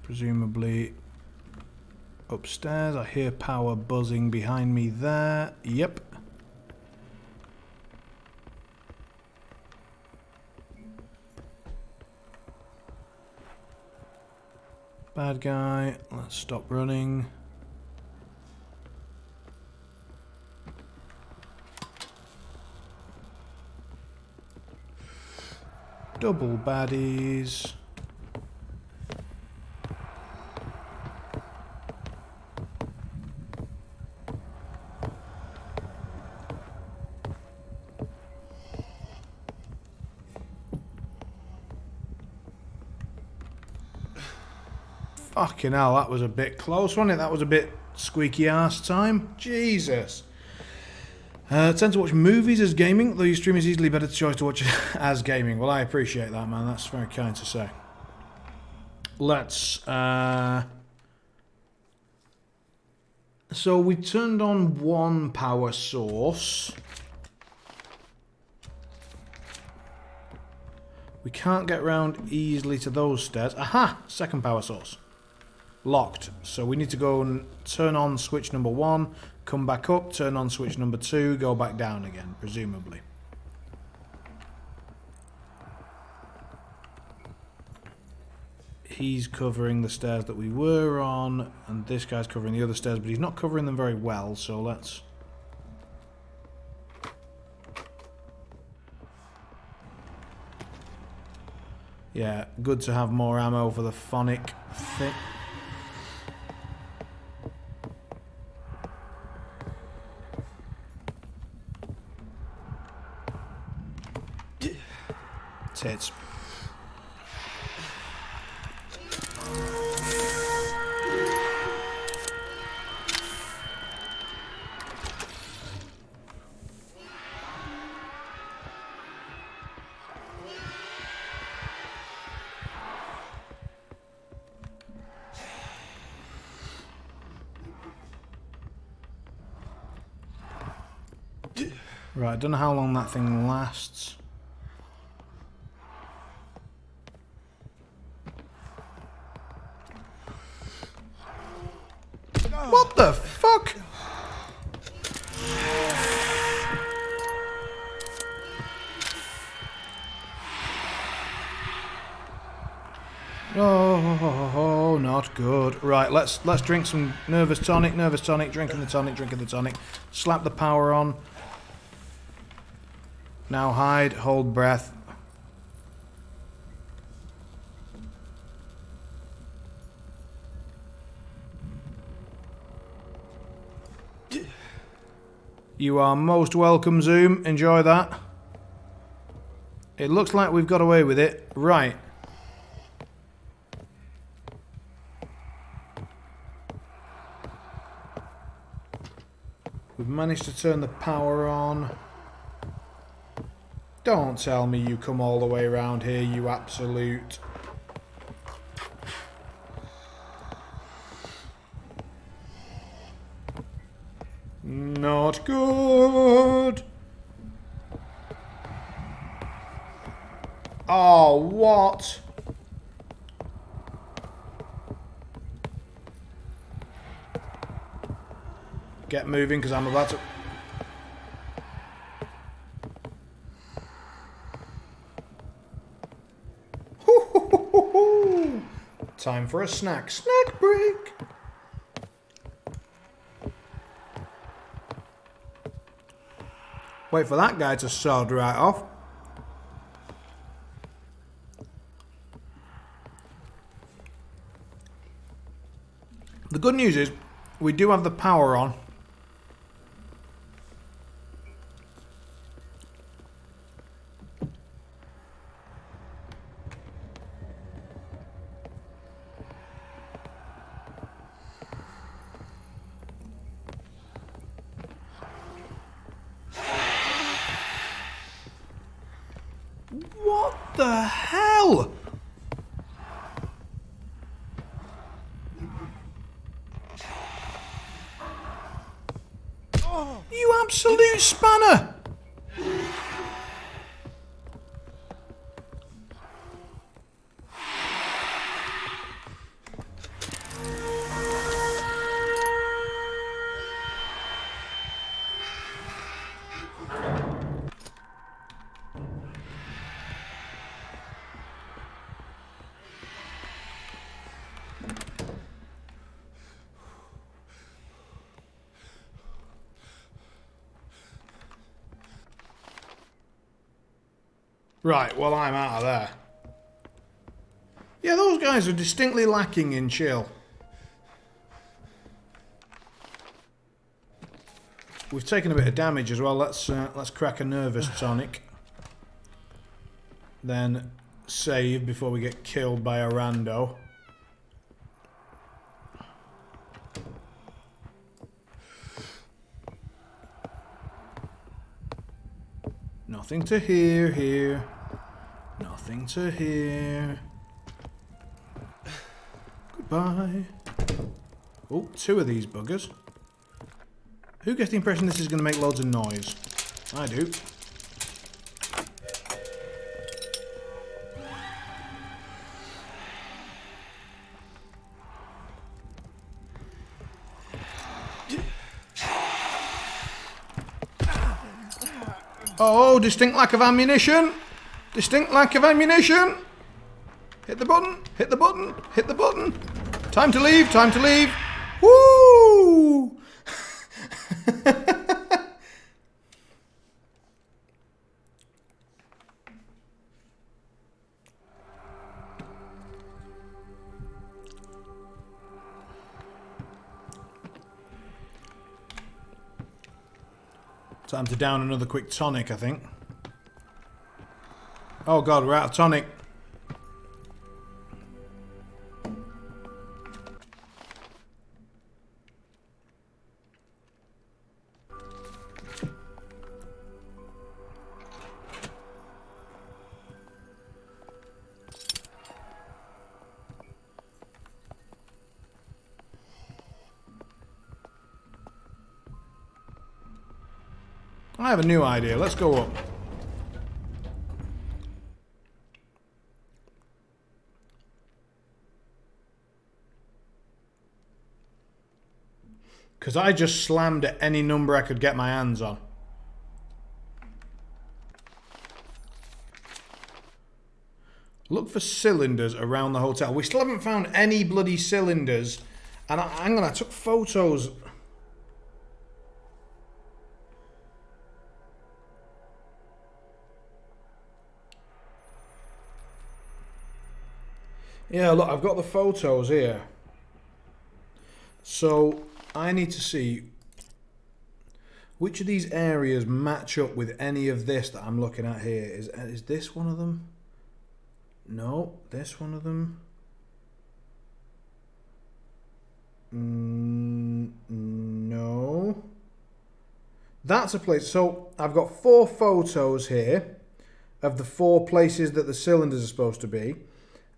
Presumably upstairs. I hear power buzzing behind me there. Yep. Bad guy. Let's stop running. Double baddies. Fucking hell, that was a bit close, wasn't it? That was a bit squeaky arse time. Jesus. Tend to watch movies as gaming, though your stream is easily better choice to watch as gaming. Well, I appreciate that, man. That's very kind to say. let's... So we turned on one power source. We can't get round easily to those stairs. Aha! Second power source. Locked. So we need to go and turn on switch number 1, come back up, turn on switch number 2, go back down again, presumably. He's covering the stairs that we were on, and this guy's covering the other stairs, but he's not covering them very well, so let's... Yeah, good to have more ammo for the phonic thing. Tits. Right, I don't know how long that thing lasts. What the fuck? Oh, not good. Right, let's drink some nervous tonic, drinking the tonic. Slap the power on. Now hide, hold breath. You are most welcome, Zoom. Enjoy that. It looks like we've got away with it. Right. We've managed to turn the power on. Don't tell me you come all the way around here, you absolute... Not good. Oh, what? Get moving, because I'm about to... Time for a snack. Snack break! Wait for that guy to sod right off. The good news is, we do have the power on. What the hell? You absolute spanner! Right, well, I'm out of there. Yeah, those guys are distinctly lacking in chill. We've taken a bit of damage as well. Let's crack a nervous tonic. Then save before we get killed by a rando. Nothing to hear here. Nothing to hear. goodbye. Oh, 2 of these buggers. Who gets the impression this is going to make loads of noise? I do. Oh, distinct lack of ammunition. Distinct lack of ammunition. Hit the button. Hit the button. Hit the button. Time to leave. Time to leave. Woo! Time to down another quick tonic, I think. Oh god, we're out of tonic. I have a new idea. Let's go up. Because I just slammed at any number I could get my hands on. Look for cylinders around the hotel. We still haven't found any bloody cylinders. And hang on, I took photos. Yeah, look, I've got the photos here. So, I need to see which of these areas match up with any of this that I'm looking at here. Is this one of them? No, this one of them. No. That's a place. So, I've got 4 photos here of the 4 places that the cylinders are supposed to be.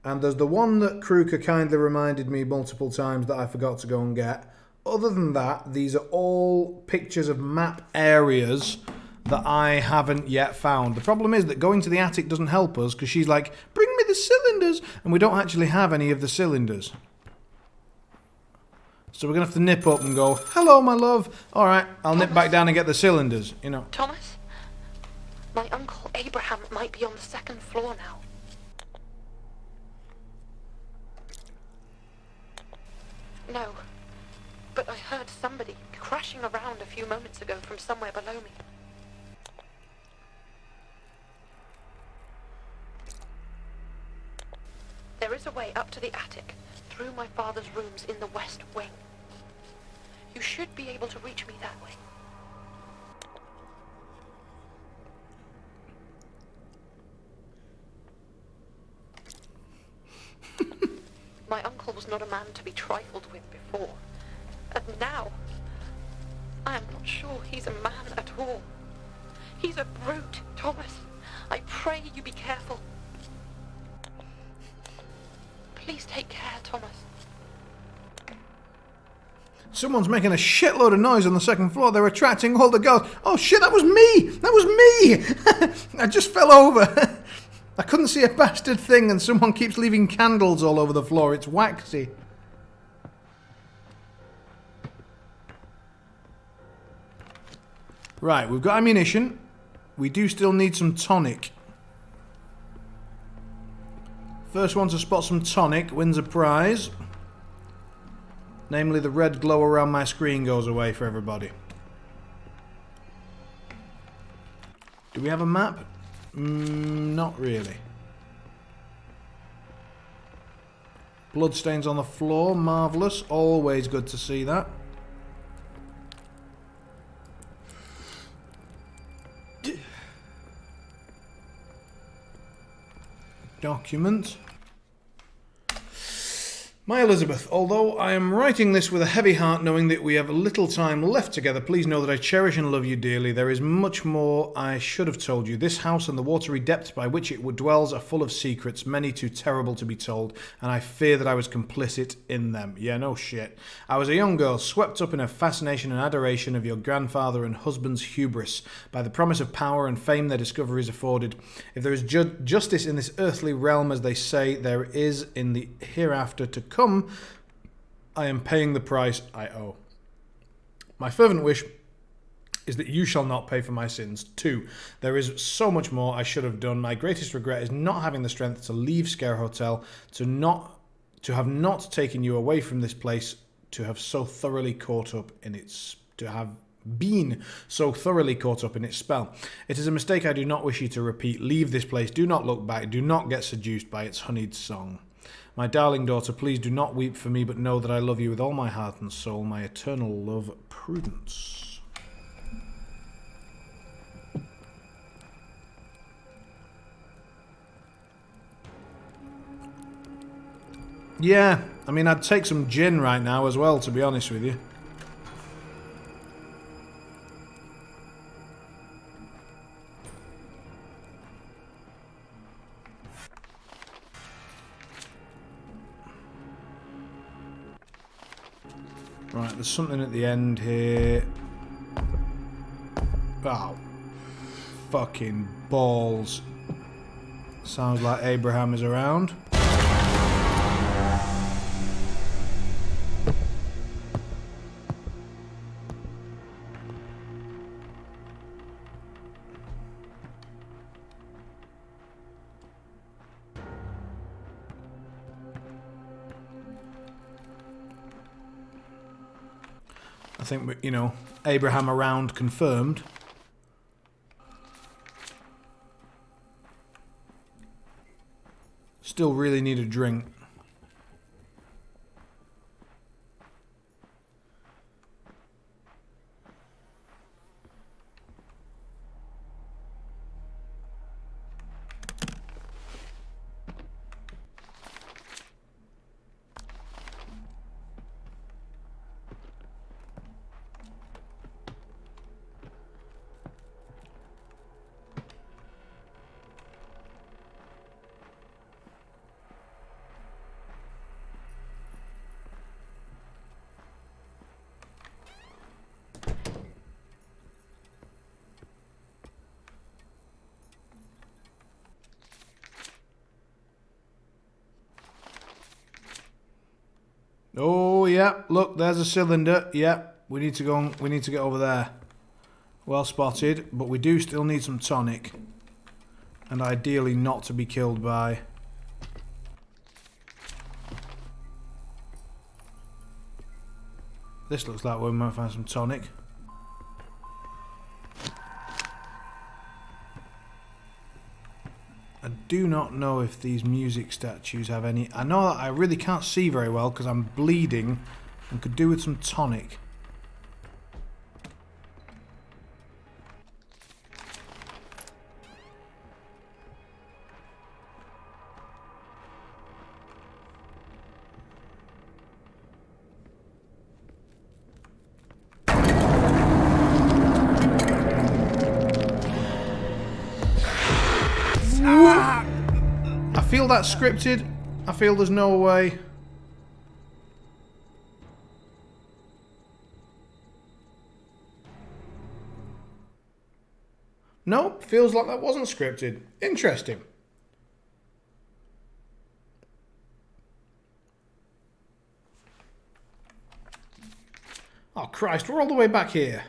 And there's the one that Kruger kindly reminded me multiple times that I forgot to go and get. Other than that, these are all pictures of map areas that I haven't yet found. The problem is that going to the attic doesn't help us because she's like, bring me the cylinders! And we don't actually have any of the cylinders. So we're going to have to nip up and go, hello, my love. All right, I'll nip back down and get the cylinders, you know. Thomas? My uncle Abraham might be on the 2nd floor now. No, but I heard somebody crashing around a few moments ago from somewhere below me. There is a way up to the attic, through my father's rooms in the west wing. You should be able to reach me that way. My uncle was not a man to be trifled with before. And now, I am not sure he's a man at all. He's a brute, Thomas. I pray you be careful. Please take care, Thomas. Someone's making a shitload of noise on the 2nd floor. They're attracting all the girls. Oh shit, that was me! That was me! I just fell over. I couldn't see a bastard thing and someone keeps leaving candles all over the floor. It's waxy. Right, we've got ammunition. We do still need some tonic. First one to spot some tonic wins a prize. Namely, the red glow around my screen goes away for everybody. Do we have a map? Not really. Bloodstains on the floor, marvellous. Always good to see that. Document. My Elizabeth, although I am writing this with a heavy heart knowing that we have little time left together, please know that I cherish and love you dearly. There is much more I should have told you. This house and the watery depths by which it dwells are full of secrets, many too terrible to be told, and I fear that I was complicit in them. Yeah, no shit. I was a young girl, swept up in a fascination and adoration of your grandfather and husband's hubris. By the promise of power and fame their discoveries afforded. If there is justice in this earthly realm, as they say, there is in the hereafter to come, I am paying the price I owe. My fervent wish is that you shall not pay for my sins. 2. There is so much more I should have done. My greatest regret is not having the strength to leave Scare Hotel, to have not taken you away from this place, to have been so thoroughly caught up in its spell. It is a mistake I do not wish you to repeat. Leave this place. Do not look back. Do not get seduced by its honeyed song. My darling daughter, please do not weep for me, but know that I love you with all my heart and soul. My eternal love, Prudence. Yeah, I mean, I'd take some gin right now as well, to be honest with you. Right, there's something at the end here. Oh. Fucking balls. Sounds like Abraham is around. I think, you know, Abraham around confirmed. Still really need a drink. Oh, yeah, look, there's a cylinder. Yeah, we need to go. We need to get over there. Well spotted, but we do still need some tonic. And ideally not to be killed by... This looks like we might find some tonic. I do not know if these music statues have any... I know that I really can't see very well because I'm bleeding and could do with some tonic. I feel that's scripted. I feel there's no way. Nope, feels like that wasn't scripted. Interesting. Oh Christ, we're all the way back here.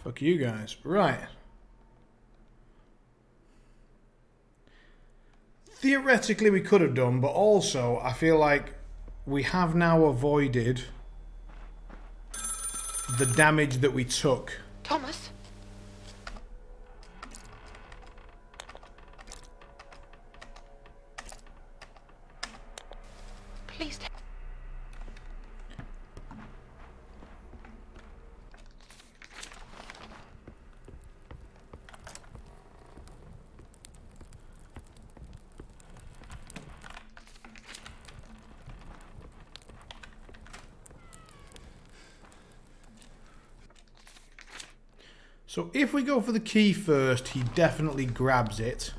Fuck you guys. Right. theoretically we could have done, but also I feel like we have now avoided the damage that we took. Thomas? Please. So if we go for the key first, he definitely grabs it.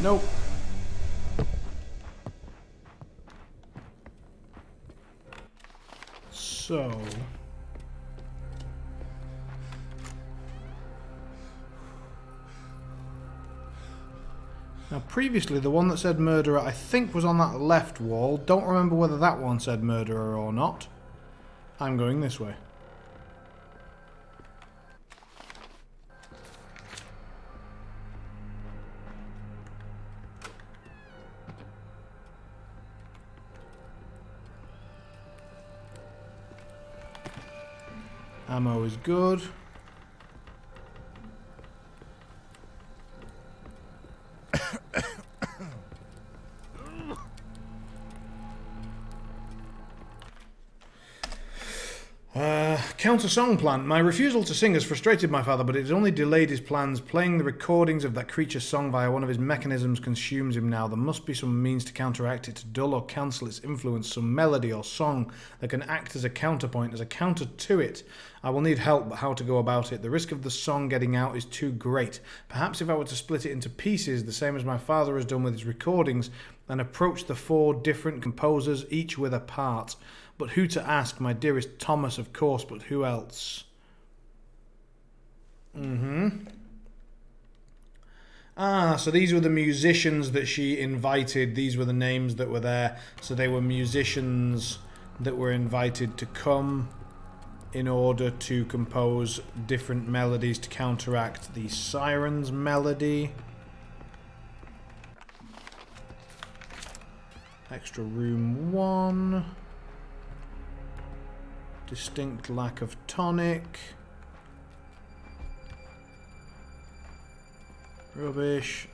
Nope. So... now previously the one that said murderer I think was on that left wall. Don't remember whether that one said murderer or not. I'm going this way. Ammo is good. Counter song plan. My refusal to sing has frustrated my father, but it has only delayed his plans. Playing the recordings of that creature's song via one of his mechanisms consumes him now. There must be some means to counteract it, to dull or cancel its influence, some melody or song that can act as a counterpoint, as a counter to it. I will need help, but how to go about it? The risk of the song getting out is too great. Perhaps if I were to split it into pieces, the same as my father has done with his recordings, and approach the 4 different composers, each with a part. But who to ask? My dearest Thomas, of course, but who else? Ah, so these were the musicians that she invited. These were the names that were there. So they were musicians that were invited to come in order to compose different melodies to counteract the Siren's melody. Extra room 1. Distinct lack of tonic. Rubbish.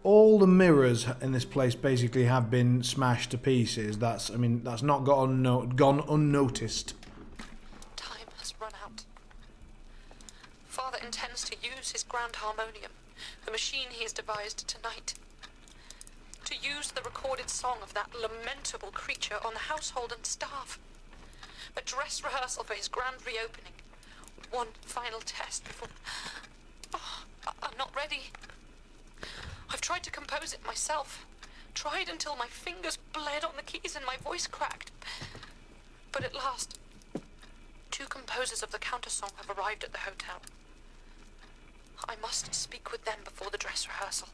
All the mirrors in this place basically have been smashed to pieces. That's not gone unnoticed. Time has run out. Father intends to use his grand harmonium, the machine he has devised tonight, to use the recorded song of that lamentable creature on the household and staff. A dress rehearsal for his grand reopening. One final test before... Oh, I'm not ready. I've tried to compose it myself. Tried until my fingers bled on the keys and my voice cracked. But at last, 2 composers of the countersong have arrived at the hotel. I must speak with them before the dress rehearsal.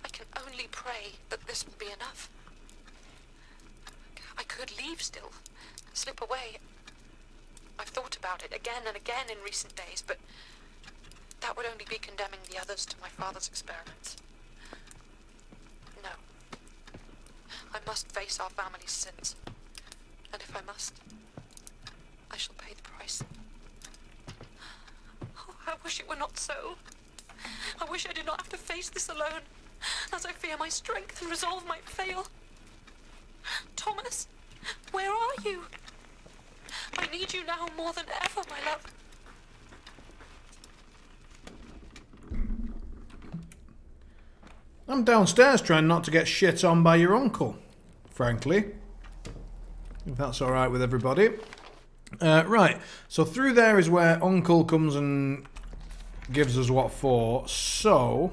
I can only pray that this will be enough. I could leave still, slip away. I've thought about it again and again in recent days, but that would only be condemning the others to my father's experiments. No. I must face our family's sins. And if I must, I shall pay the price. Oh, I wish it were not so. I wish I did not have to face this alone, as I fear my strength and resolve might fail. Thomas, where are you? I need you now more than ever, my love. I'm downstairs trying not to get shit on by your uncle, frankly. If that's alright with everybody. Right, so through there is where Uncle comes and gives us what for. So...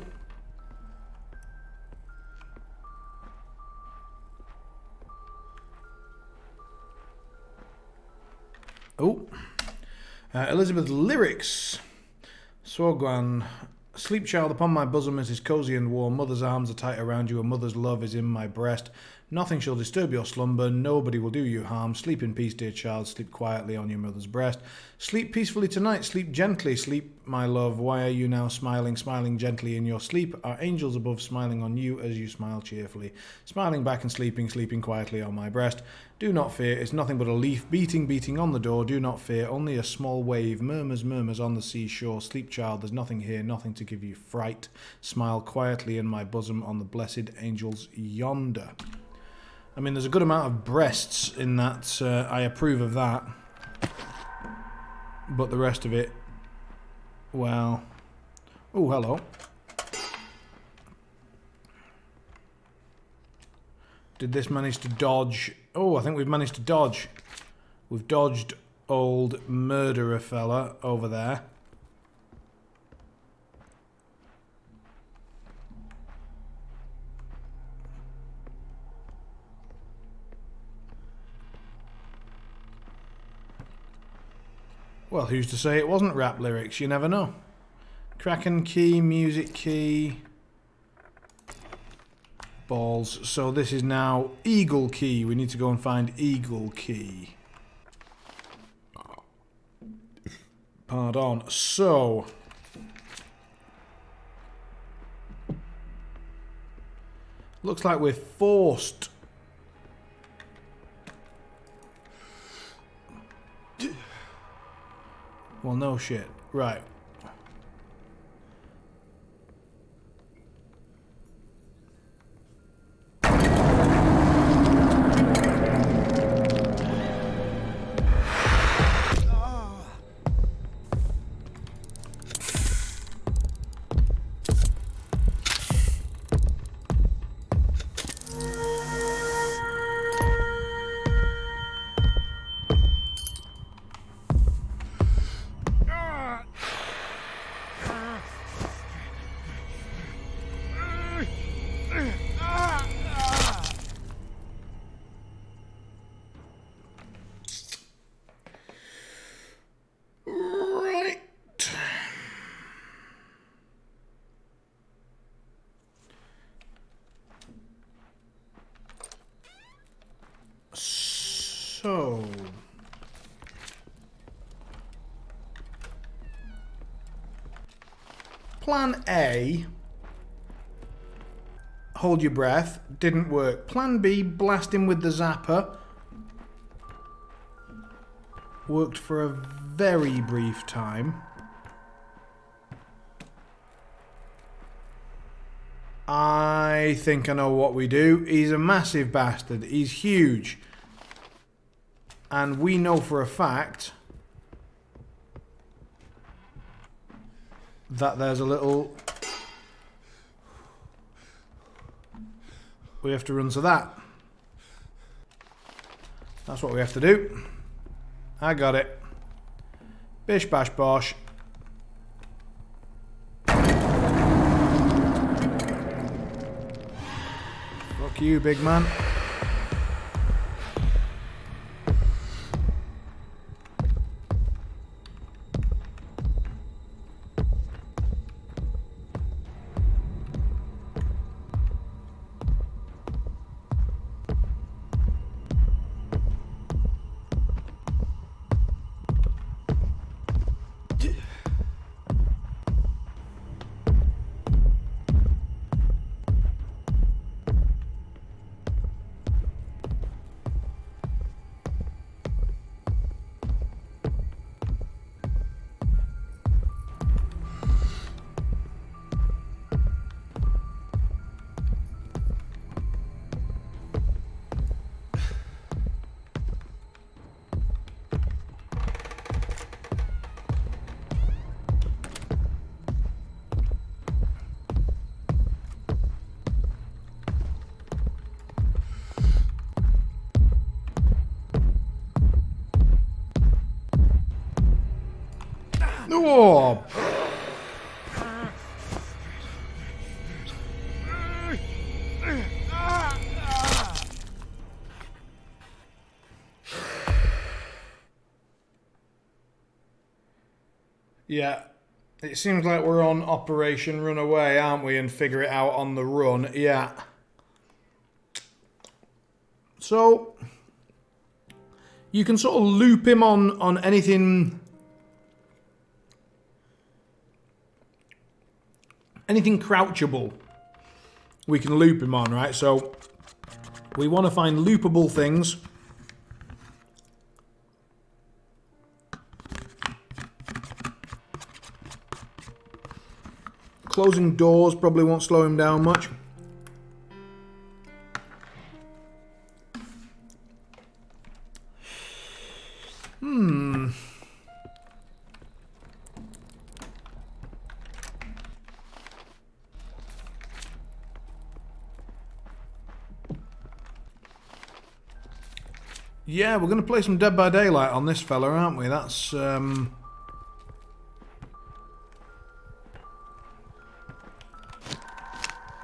Oh. Elizabeth's lyrics. Swogwan. Sleep, child, upon my bosom is cosy and warm. Mother's arms are tight around you, a mother's love is in my breast. Nothing shall disturb your slumber, nobody will do you harm. Sleep in peace, dear child, sleep quietly on your mother's breast. Sleep peacefully tonight, sleep gently, sleep, my love. Why are you now smiling, smiling gently in your sleep? Are angels above smiling on you as you smile cheerfully? Smiling back and sleeping, sleeping quietly on my breast. Do not fear, it's nothing but a leaf beating, beating on the door. Do not fear, only a small wave murmurs, murmurs on the seashore. Sleep, child, there's nothing here, nothing to give you fright. Smile quietly in my bosom on the blessed angels yonder. I mean, there's a good amount of breasts in that. I approve of that. But the rest of it, well... Oh, hello. Did this manage to dodge... Oh, I think we've managed to dodge. We've dodged old murderer fella over there. Well, who's to say it wasn't rap lyrics? You never know. Kraken key, music key... Balls. So this is now Eagle Key. We need to go and find Eagle Key. Pardon. So... Looks like we're forced... Well, no shit. Right. So... Plan A, hold your breath, didn't work. Plan B, blast him with the zapper. Worked for a very brief time. I think I know what we do. He's a massive bastard. He's huge. And we know for a fact that there's a little... We have to run to that. That's what we have to do. I got it. Bish bash bosh. Fuck you, big man. Whoa. Yeah. It seems like we're on Operation Runaway, aren't we? And figure it out on the run. Yeah. So you can sort of loop him on anything crouchable. We can loop him on, right? So we want to find loopable things. Closing doors probably won't slow him down much. Yeah, we're going to play some Dead by Daylight on this fella, aren't we? That's,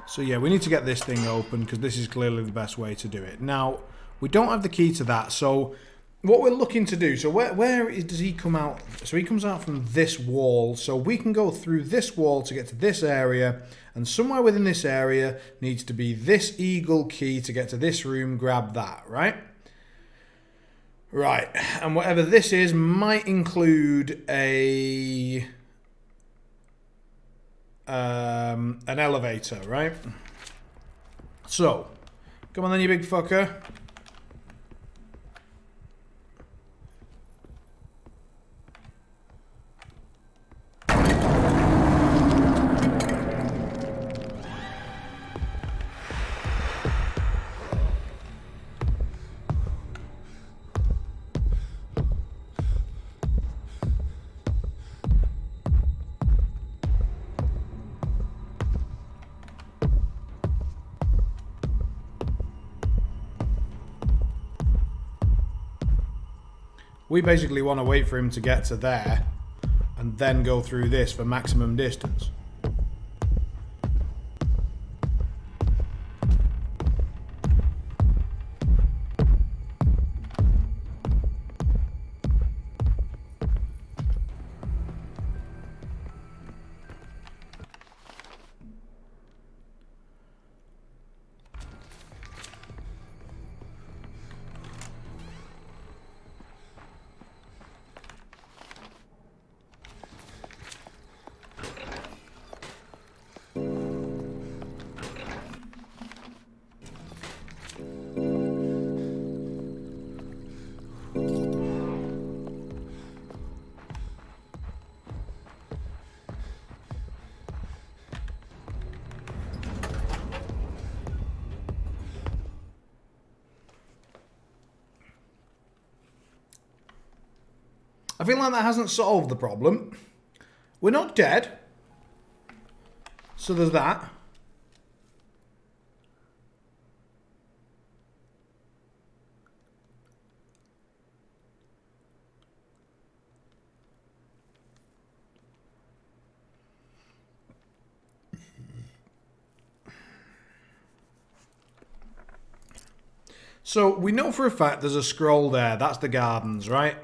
So yeah, we need to get this thing open because this is clearly the best way to do it. Now, we don't have the key to that, so what we're looking to do, so does he come out? So he comes out from this wall, so we can go through this wall to get to this area, and somewhere within this area needs to be this eagle key to get to this room, grab that, right? Right, and whatever this is might include an elevator, right? So, come on then, you big fucker. We basically want to wait for him to get to there and then go through this for maximum distance. I feel like that hasn't solved the problem. We're not dead. So there's that. So we know for a fact there's a scroll there. That's the gardens, right?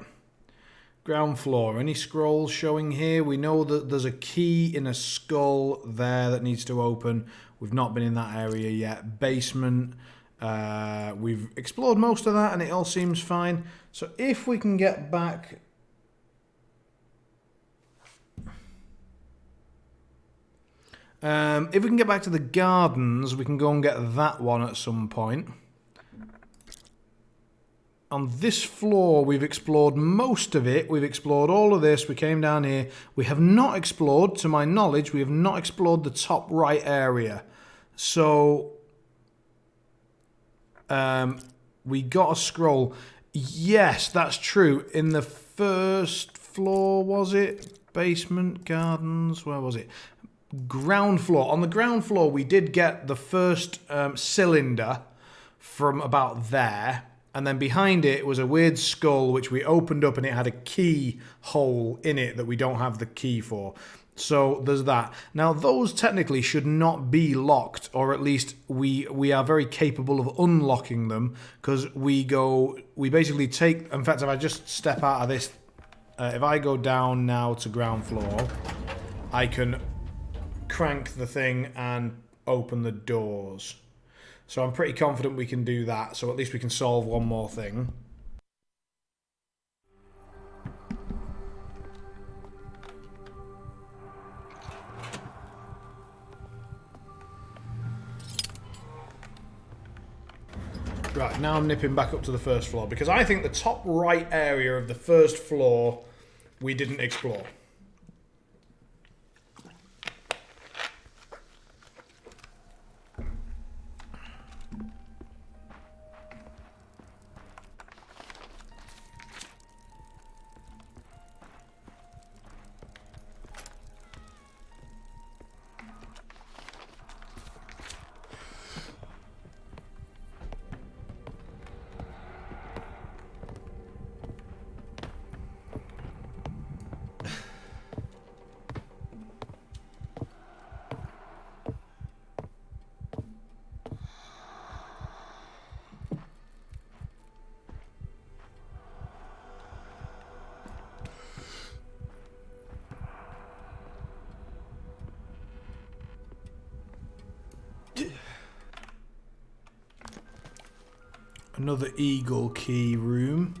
Ground floor. Any scrolls showing here? We know that there's a key in a skull there that needs to open. We've not been in that area yet. Basement. We've explored most of that and it all seems fine. So if we can get back... if we can get back to the gardens, we can go and get that one at some point. On this floor, we've explored most of it. We've explored all of this. We came down here. We have not explored, to my knowledge, we have not explored the top right area. So, we got a scroll. Yes, that's true. In the first floor, was it? Basement, gardens, where was it? Ground floor. On the ground floor, we did get the first cylinder from about there. and then behind it was a weird skull which we opened up and it had a key hole in it that we don't have the key for. So there's that. Now those technically should not be locked, or at least we are very capable of unlocking them, because we basically take, in fact if I just step out of this, if I go down now to ground floor, I can crank the thing and open the doors. So I'm pretty confident we can do that, so at least we can solve one more thing. Right, now I'm nipping back up to the first floor, because I think the top right area of the first floor we didn't explore. Another eagle key room.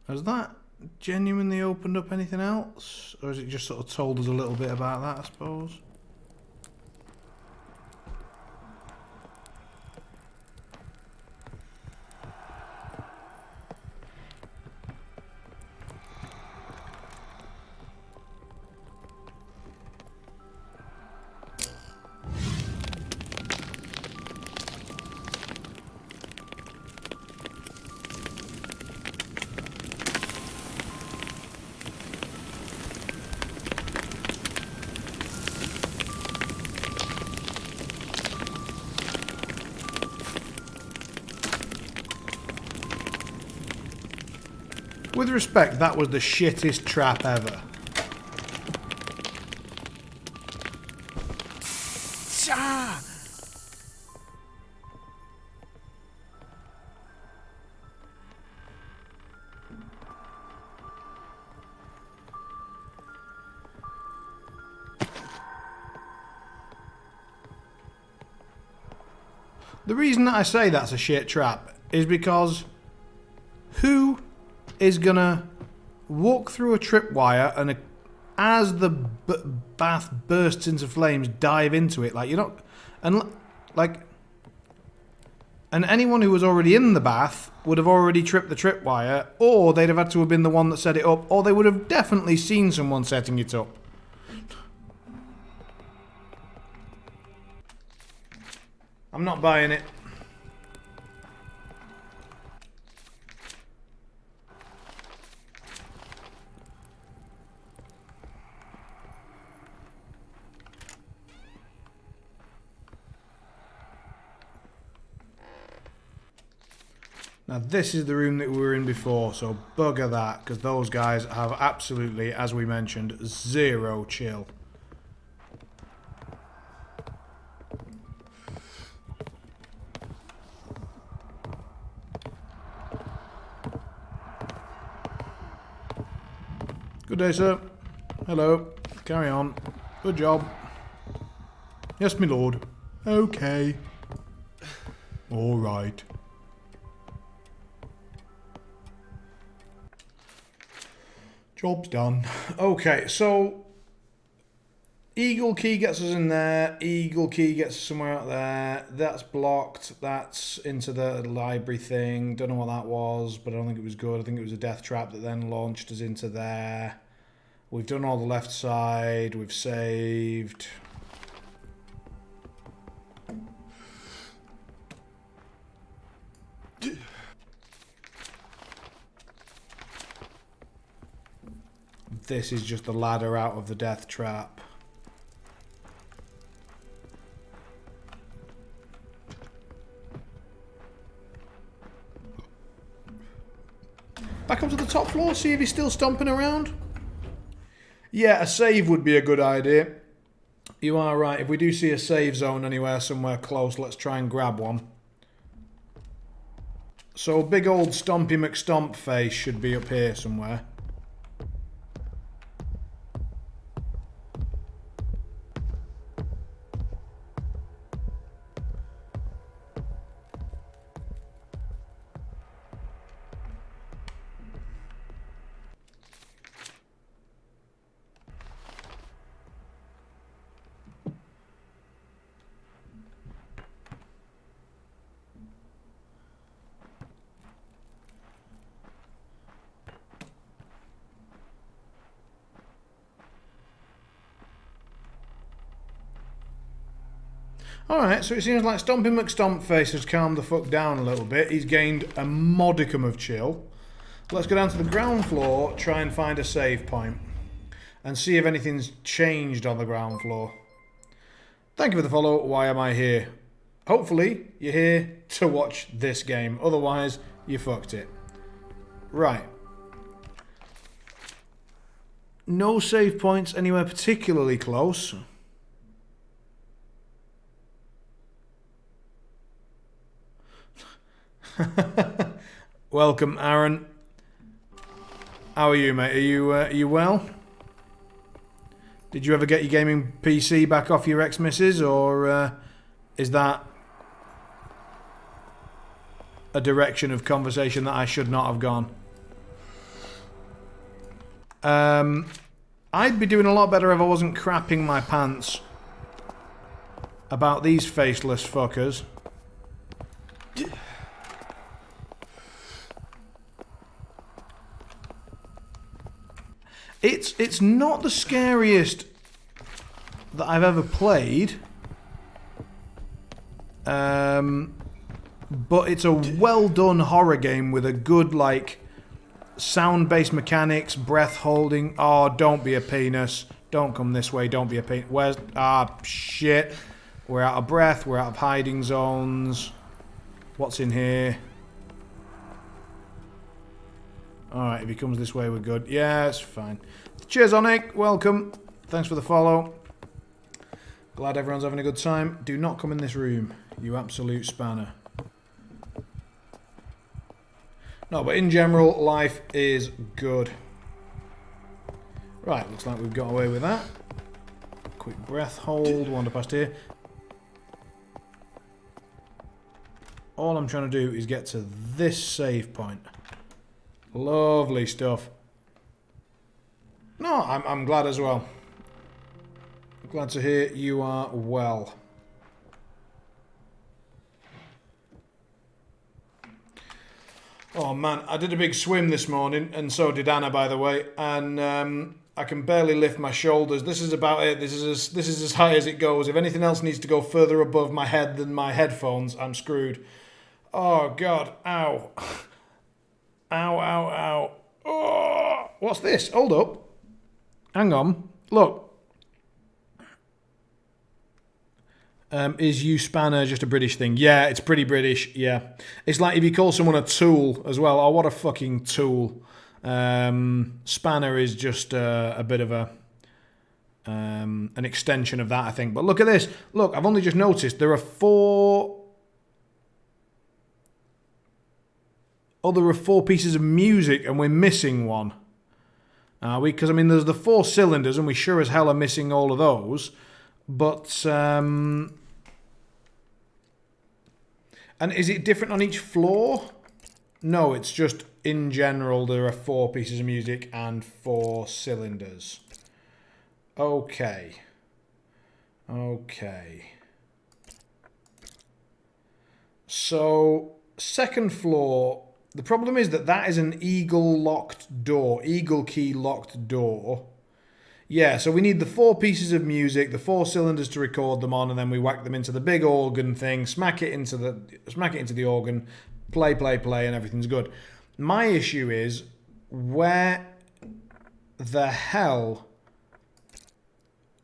Has that genuinely opened up anything else? Or has it just sort of told us a little bit about that, I suppose? With respect, that was the shittest trap ever. The reason that I say that's a shit trap is because who is gonna walk through a tripwire and as the bath bursts into flames, dive into it? Like, you don't, and anyone who was already in the bath would have already tripped the tripwire, or they'd have had to have been the one that set it up, or they would have definitely seen someone setting it up. I'm not buying it. Now this is the room that we were in before, so bugger that, because those guys have absolutely, as we mentioned, zero chill. Good day, sir. Hello. Carry on. Good job. Yes, my lord. Okay. All right. Job's done. Okay, so Eagle Key gets us in there. Eagle Key gets us somewhere out there. That's blocked. That's into the library thing. Don't know what that was, but I don't think it was good. I think it was a death trap that then launched us into there. We've done all the left side. We've saved. This is just the ladder out of the death trap. Back up to the top floor, see if he's still stomping around. Yeah, a save would be a good idea. You are right. If we do see a save zone anywhere, somewhere close, let's try and grab one. So big old Stompy McStomp face should be up here somewhere. Alright, so it seems like Stompy McStompface has calmed the fuck down a little bit. He's gained a modicum of chill. Let's go down to the ground floor, try and find a save point, and see if anything's changed on the ground floor. Thank you for the follow. Why am I here? Hopefully, you're here to watch this game. Otherwise, you fucked it. Right. No save points anywhere particularly close. Welcome, Aaron. How are you, mate? Are you well? Did you ever get your gaming PC back off your ex-missus, or is that a direction of conversation that I should not have gone? I'd be doing a lot better if I wasn't crapping my pants about these faceless fuckers. It's not the scariest that I've ever played, but it's a well done horror game with a good like sound-based mechanics, breath holding. Oh, don't be a penis! Don't come this way! Don't be a penis! Where's shit? We're out of breath. We're out of hiding zones. What's in here? Alright, if he comes this way, we're good. Yeah, it's fine. Cheers, Onic. Welcome. Thanks for the follow. Glad everyone's having a good time. Do not come in this room, you absolute spanner. No, but in general, life is good. Right, looks like we've got away with that. Quick breath hold, wander past here. All I'm trying to do is get to this save point. Lovely stuff. No, I'm glad as well. Glad to hear you are well. Oh man, I did a big swim this morning, and so did Anna, by the way, and I can barely lift my shoulders. This is about it. This is as high as it goes. If anything else needs to go further above my head than my headphones, I'm screwed. Oh god, ow. Ow, ow, ow. Oh, what's this? Hold up. Hang on. Look. Is you spanner just a British thing? Yeah, it's pretty British, yeah. It's like if you call someone a tool as well. Oh, what a fucking tool. Spanner is just a bit of an extension of that, I think. But look at this. Look, I've only just noticed there are 4... Oh, there are 4 pieces of music and we're missing one. Are we? Because, I mean, there's the 4 cylinders and we sure as hell are missing all of those. But, and is it different on each floor? No, it's just in general there are 4 pieces of music and 4 cylinders. Okay. Okay. So, second floor, the problem is that that is an eagle locked door, eagle key locked door. Yeah, so we need the 4 pieces of music, the 4 cylinders to record them on, and then we whack them into the big organ thing, smack it into the organ, play, and everything's good. My issue is, where the hell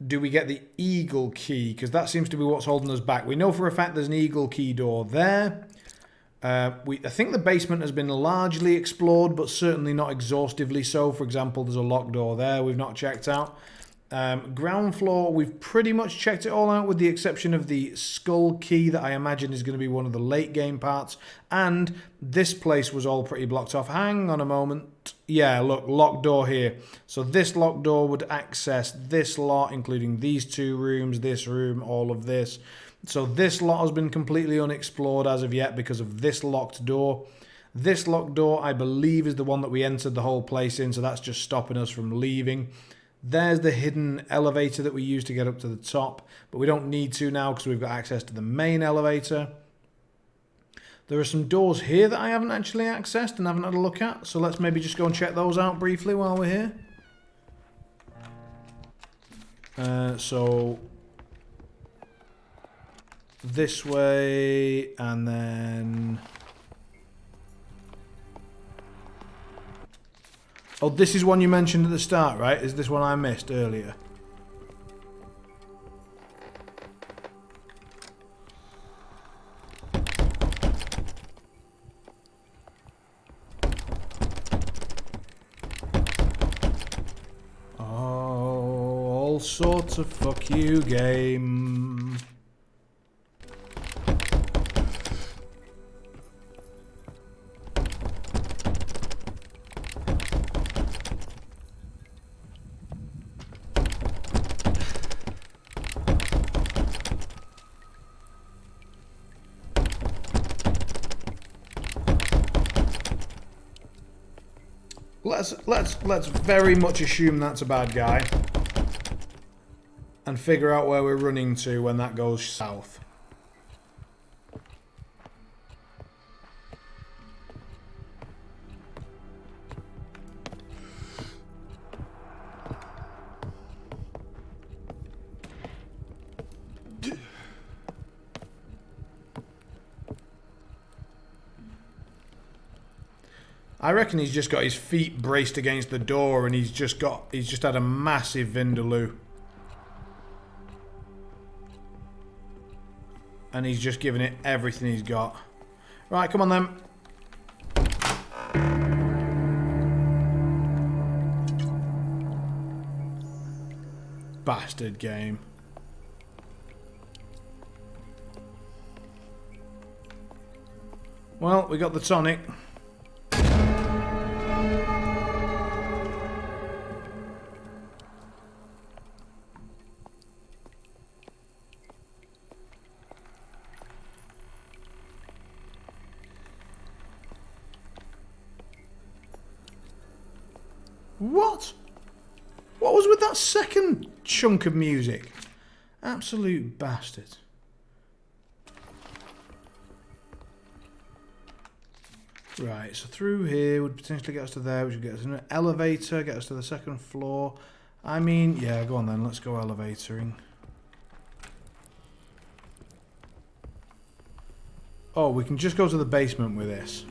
do we get the eagle key? Because that seems to be what's holding us back. We know for a fact there's an eagle key door there. I think the basement has been largely explored, but certainly not exhaustively so. For example, there's a locked door there we've not checked out. Ground floor, we've pretty much checked it all out with the exception of the skull key that I imagine is going to be one of the late game parts. And this place was all pretty blocked off. Hang on a moment. Yeah, look, locked door here. So this locked door would access this lot, including these 2 rooms, this room, all of this. So this lot has been completely unexplored as of yet because of this locked door. This locked door, I believe, is the one that we entered the whole place in, so that's just stopping us from leaving. There's the hidden elevator that we used to get up to the top, but we don't need to now because we've got access to the main elevator. There are some doors here that I haven't actually accessed and haven't had a look at, so let's maybe just go and check those out briefly while we're here. So this way, and then... Oh, this is one you mentioned at the start, right? Is this one I missed earlier? Oh, all sorts of fuck you game. Let's very much assume that's a bad guy and figure out where we're running to when that goes south. I reckon he's just got his feet braced against the door and he's just had a massive vindaloo. And he's just giving it everything he's got. Right, come on then. Bastard game. Well, we got the tonic. What? What was with that second chunk of music? Absolute bastard. Right, so through here would potentially get us to there, which would get us in an elevator, get us to the second floor. I mean, yeah, go on then, let's go elevatoring. Oh, we can just go to the basement with this.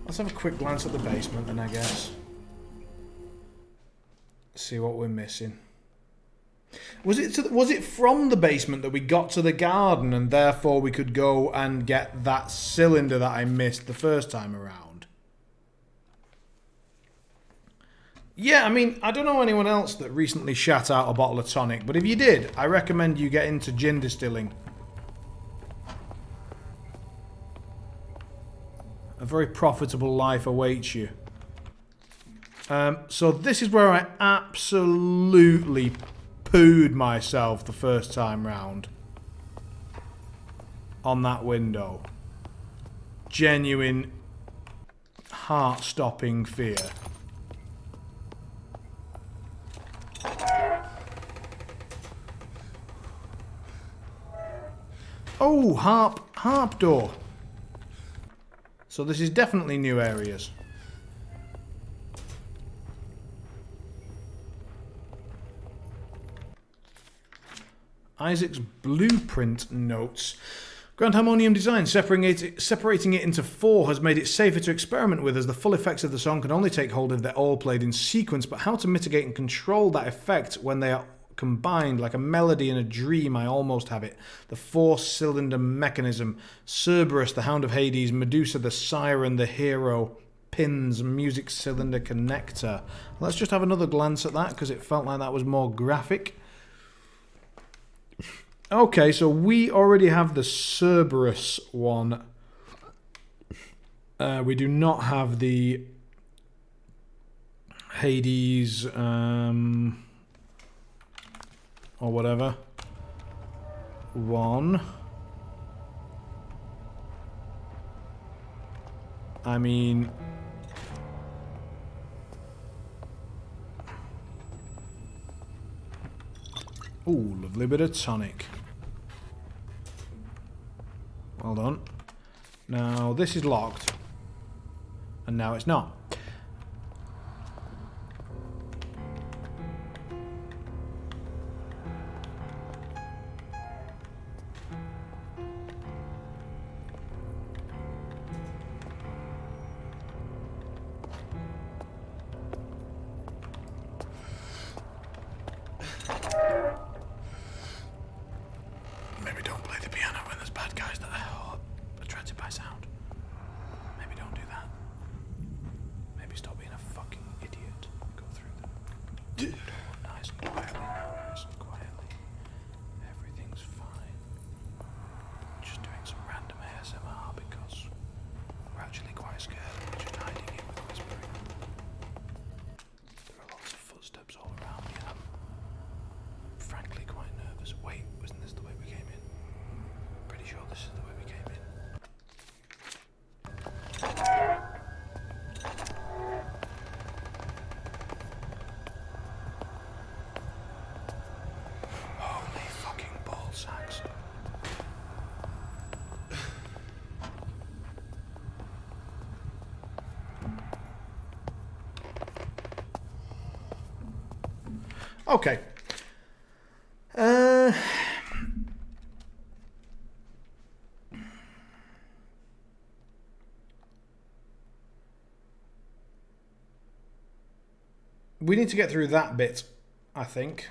Let's have a quick glance at the basement then, I guess. See what we're missing. Was it from the basement that we got to the garden and therefore we could go and get that cylinder that I missed the first time around? Yeah, I mean, I don't know anyone else that recently shat out a bottle of tonic, but if you did, I recommend you get into gin distilling. A very profitable life awaits you. So this is where I absolutely pooed myself the first time round. On that window. Genuine heart-stopping fear. Oh, harp door. So this is definitely new areas. Isaac's blueprint notes. Grand Harmonium design, separating it into 4 has made it safer to experiment with, as the full effects of the song can only take hold if they're all played in sequence, but how to mitigate and control that effect when they are combined, like a melody in a dream, I almost have it. The 4-cylinder mechanism, Cerberus, the Hound of Hades, Medusa, the Siren, the Hero, pins, music cylinder connector. Let's just have another glance at that, because it felt like that was more graphic. Okay, so we already have the Cerberus one. We do not have the Hades, or whatever, one. I mean... Ooh, lovely bit of tonic. Well done. Now, this is locked. And now it's not. Maybe don't play the piano when there's bad guys that are attracted by sound. Maybe don't do that. Maybe stop being a fucking idiot. Go through them. Nice and quietly now, nice and quietly. Everything's fine. Just doing some random ASMR because we're actually quite scared and we're just hiding it with whispering. There are lots of footsteps all around me and I'm frankly quite nervous. Wait, wasn't this the way we came in? Pretty sure this is the way we came in. Holy fucking ball sacks. Okay. We need to get through that bit, I think.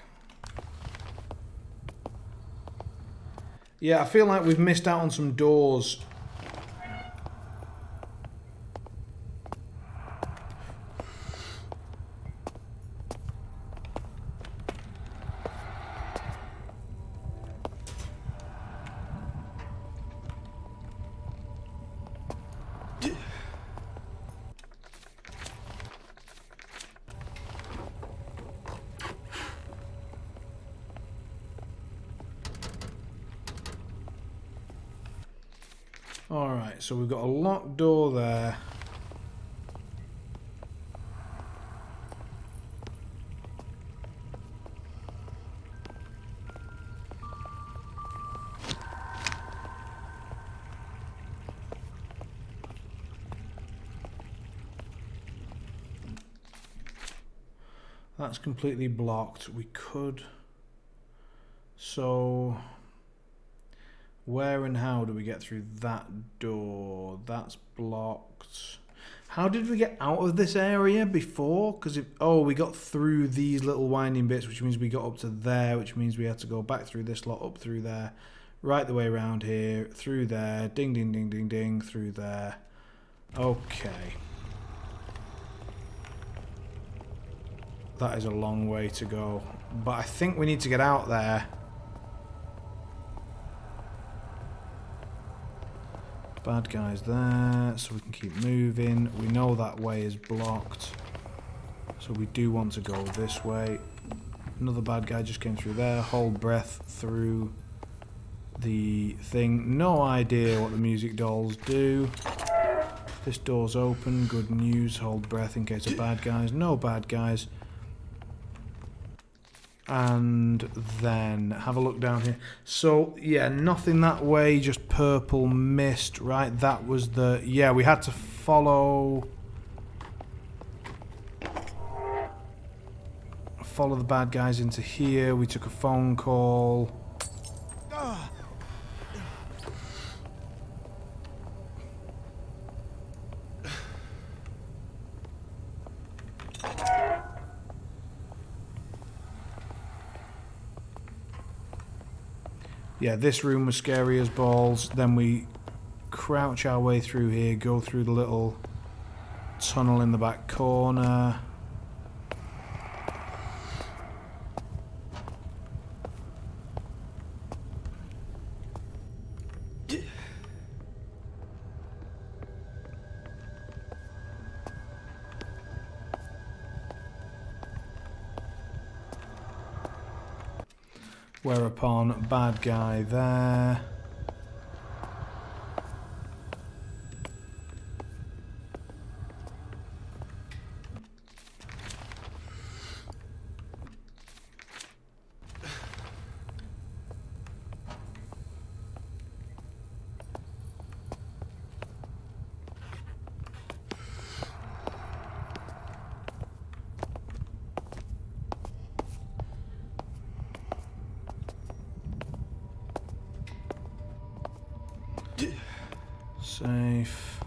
Yeah, I feel like we've missed out on some doors. Alright, so we've got a locked door there. That's completely blocked. We could... So... Where and how do we get through that door? That's blocked. How did we get out of this area before? Because we got through these little winding bits, which means we got up to there, which means we had to go back through this lot, up through there, right the way around here, through there, ding, ding, ding, ding, ding, through there. Okay. That is a long way to go. But I think we need to get out there. Bad guys there, so we can keep moving. We know that way is blocked, so we do want to go this way. Another bad guy just came through there. Hold breath through the thing. No idea what the music dolls do. This door's open. Good news. Hold breath in case of bad guys. No bad guys. And then have a look down here. So, yeah, nothing that way. Just purple mist, right? That was the... Yeah, we had to follow the bad guys into here. We took a phone call. Yeah, this room was scary as balls. Then we crouch our way through here, go through the little tunnel in the back corner. Whereupon, bad guy there. Safe.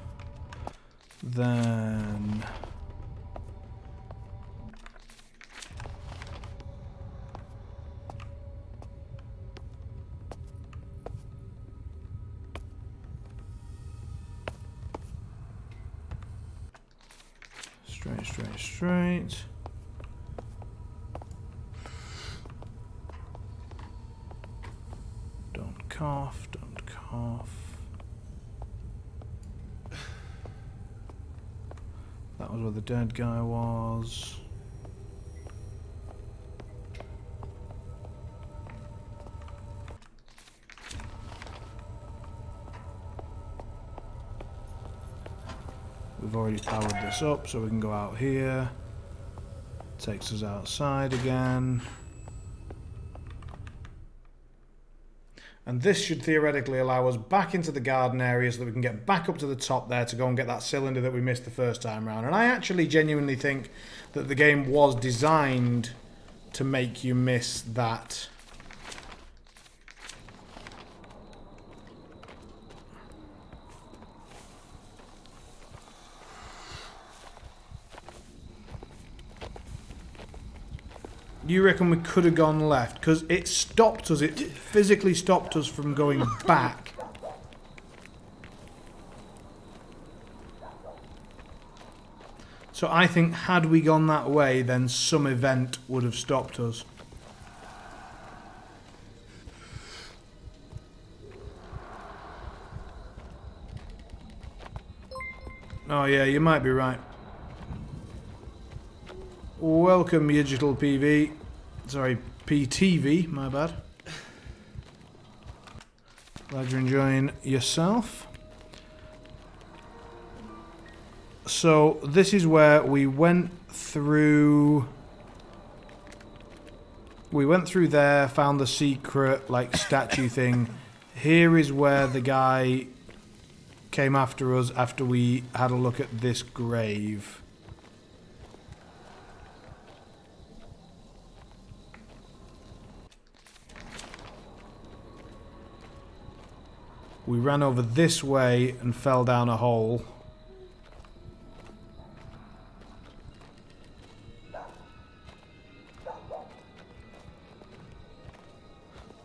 Then... Straight. Don't cough. That was where the dead guy was. We've already powered this up, so we can go out here. Takes us outside again. And this should theoretically allow us back into the garden area so that we can get back up to the top there to go and get that cylinder that we missed the first time round. And I actually genuinely think that the game was designed to make you miss that. You reckon we could have gone left? Because it stopped us. It physically stopped us from going back. So I think had we gone that way, then some event would have stopped us. Oh yeah, you might be right. Welcome, Digital PV. Sorry, PTV, my bad. Glad you're enjoying yourself. So, this is where we went through... We went through there, found the secret, like, statue thing. Here is where the guy came after us after we had a look at this grave. We ran over this way and fell down a hole.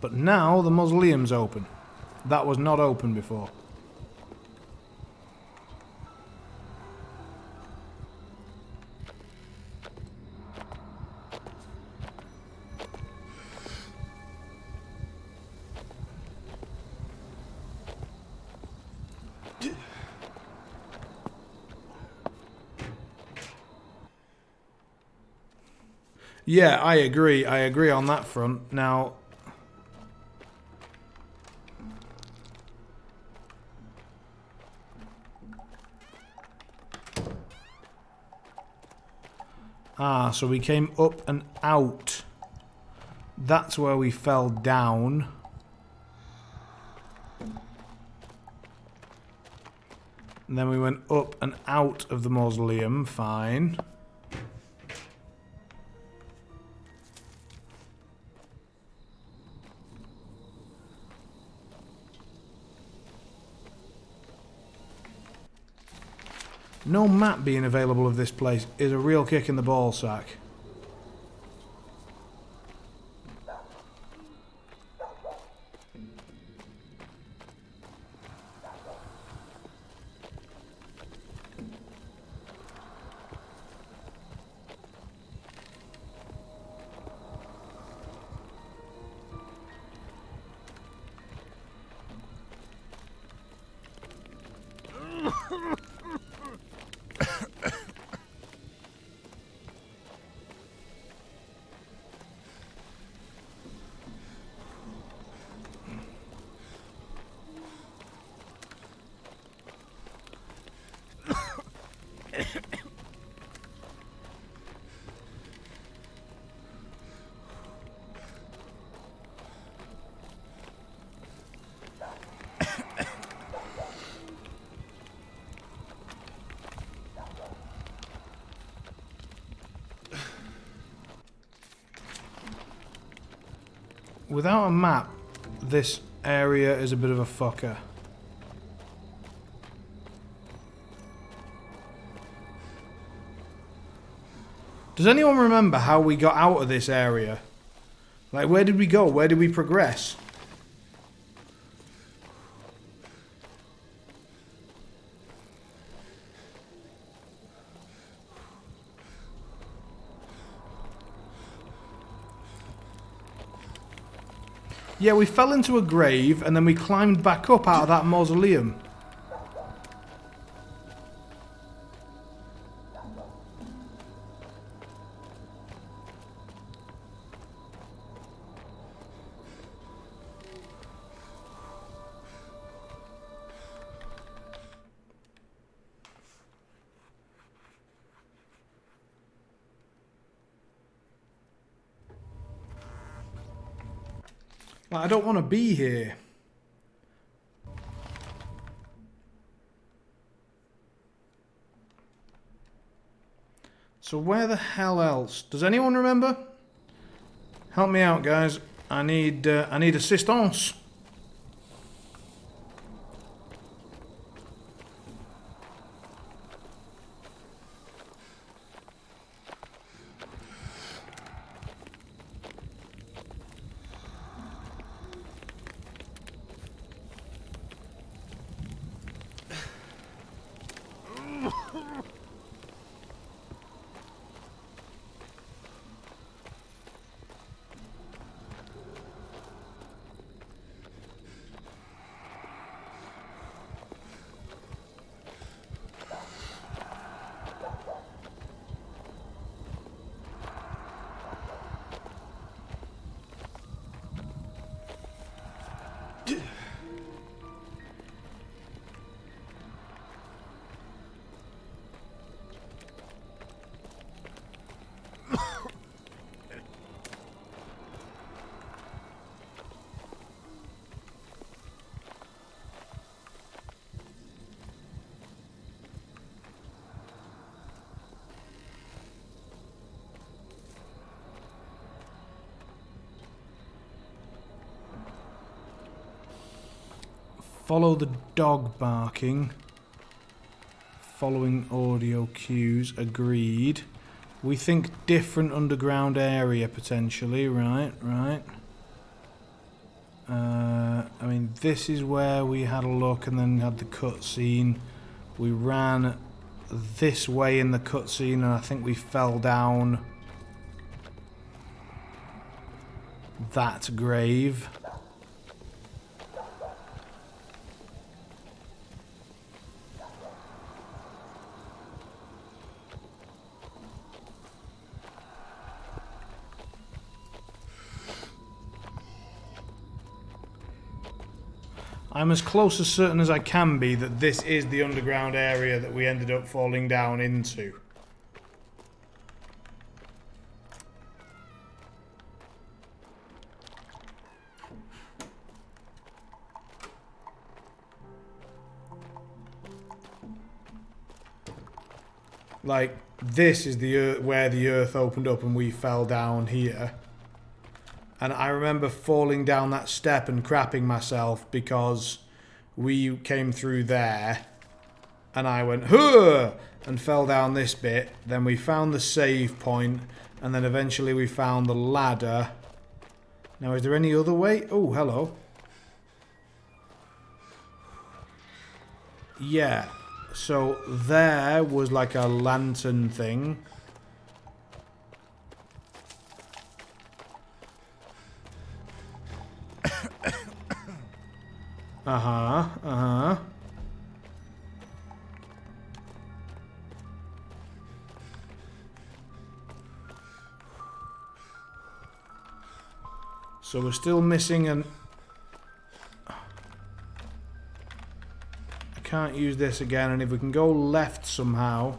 But now the mausoleum's open. That was not open before. Yeah, I agree. I agree on that front. Now, Ah, so we came up and out. That's where we fell down. And then we went up and out of the mausoleum. Fine. No map being available of this place is a real kick in the ball sack. Without a map, this area is a bit of a fucker. Does anyone remember how we got out of this area? Like, where did we go? Where did we progress? Yeah, we fell into a grave and then we climbed back up out of that mausoleum. Like, I don't want to be here. So where the hell else? Does anyone remember? Help me out, guys. I need assistance. Follow the dog barking. Following audio cues. Agreed. We think different underground area potentially. Right. I mean, this is where we had a look and then had the cutscene. We ran this way in the cutscene and I think we fell down that grave. I'm as close as certain as I can be that this is the underground area that we ended up falling down into. Like, this is the earth, where the earth opened up and we fell down here. And I remember falling down that step and crapping myself because we came through there. And I went, huh! And fell down this bit. Then we found the save point. And then eventually we found the ladder. Now, is there any other way? Oh, hello. Yeah. So there was like a lantern thing. Uh-huh. Uh-huh. So we're still missing an... I can't use this again, and if we can go left somehow...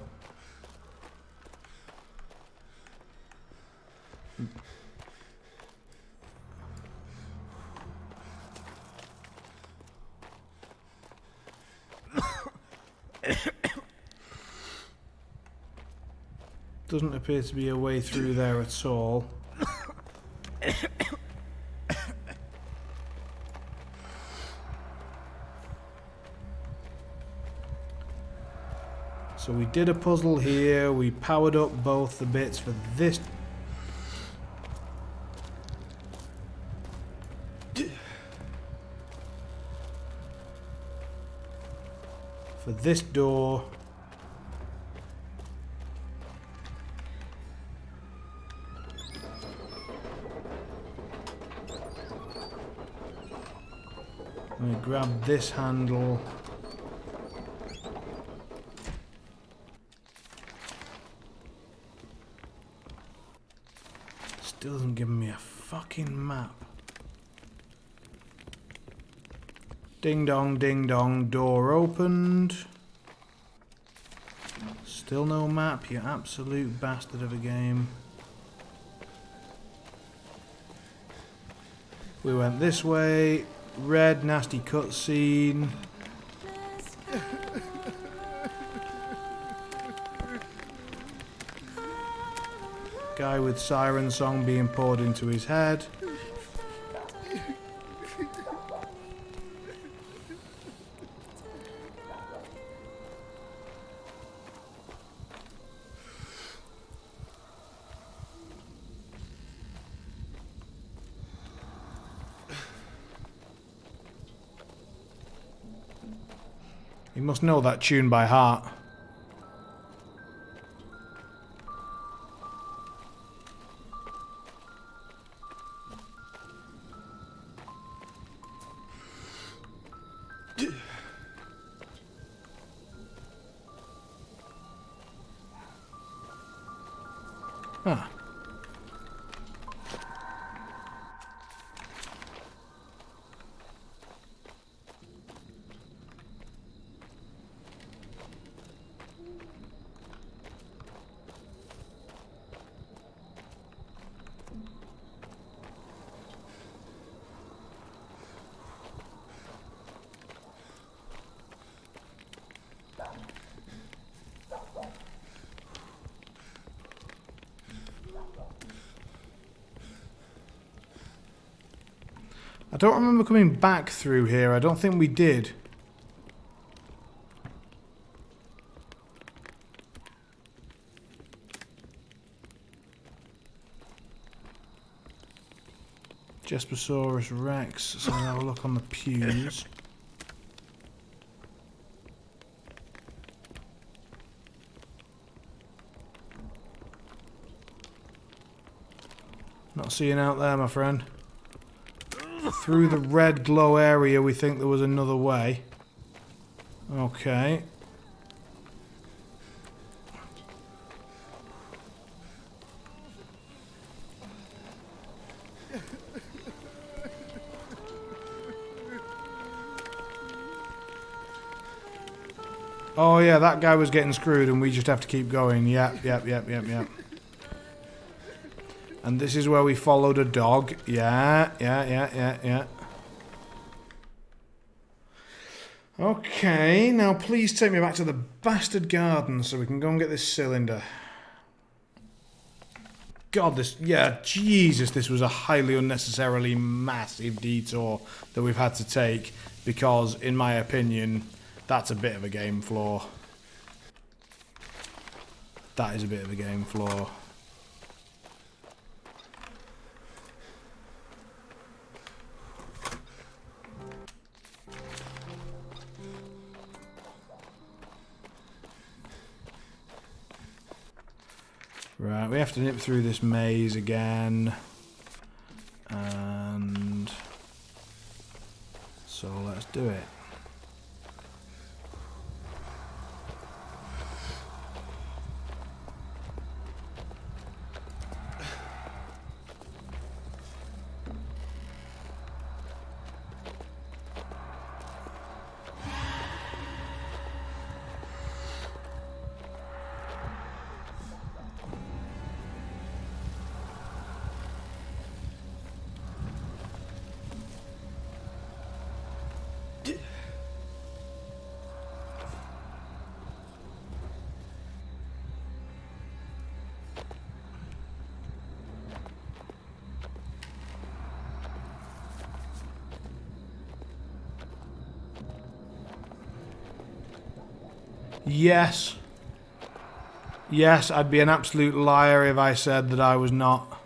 Doesn't appear to be a way through there at all. So we did a puzzle here, we powered up both the bits for this. For this door. Let me grab this handle. Still doesn't give me a fucking map. Ding dong, door opened. Still no map, you absolute bastard of a game. We went this way. Red, nasty cutscene. Guy with siren song being poured into his head. You must know that tune by heart. Ah. I don't remember coming back through here. I don't think we did. Jespersaurus Rex. So I'll have a look on the pews. Not seeing out there, my friend. Through the red glow area, we think there was another way. Okay. Oh yeah, that guy was getting screwed and we just have to keep going. Yep. And this is where we followed a dog. Yeah. Okay, now please take me back to the bastard garden so we can go and get this cylinder. God, Jesus, this was a highly unnecessarily massive detour that we've had to take because, in my opinion, that's a bit of a game flaw. That is a bit of a game flaw. Right, we have to nip through this maze again. And so let's do it. Yes. Yes, I'd be an absolute liar if I said that I was not.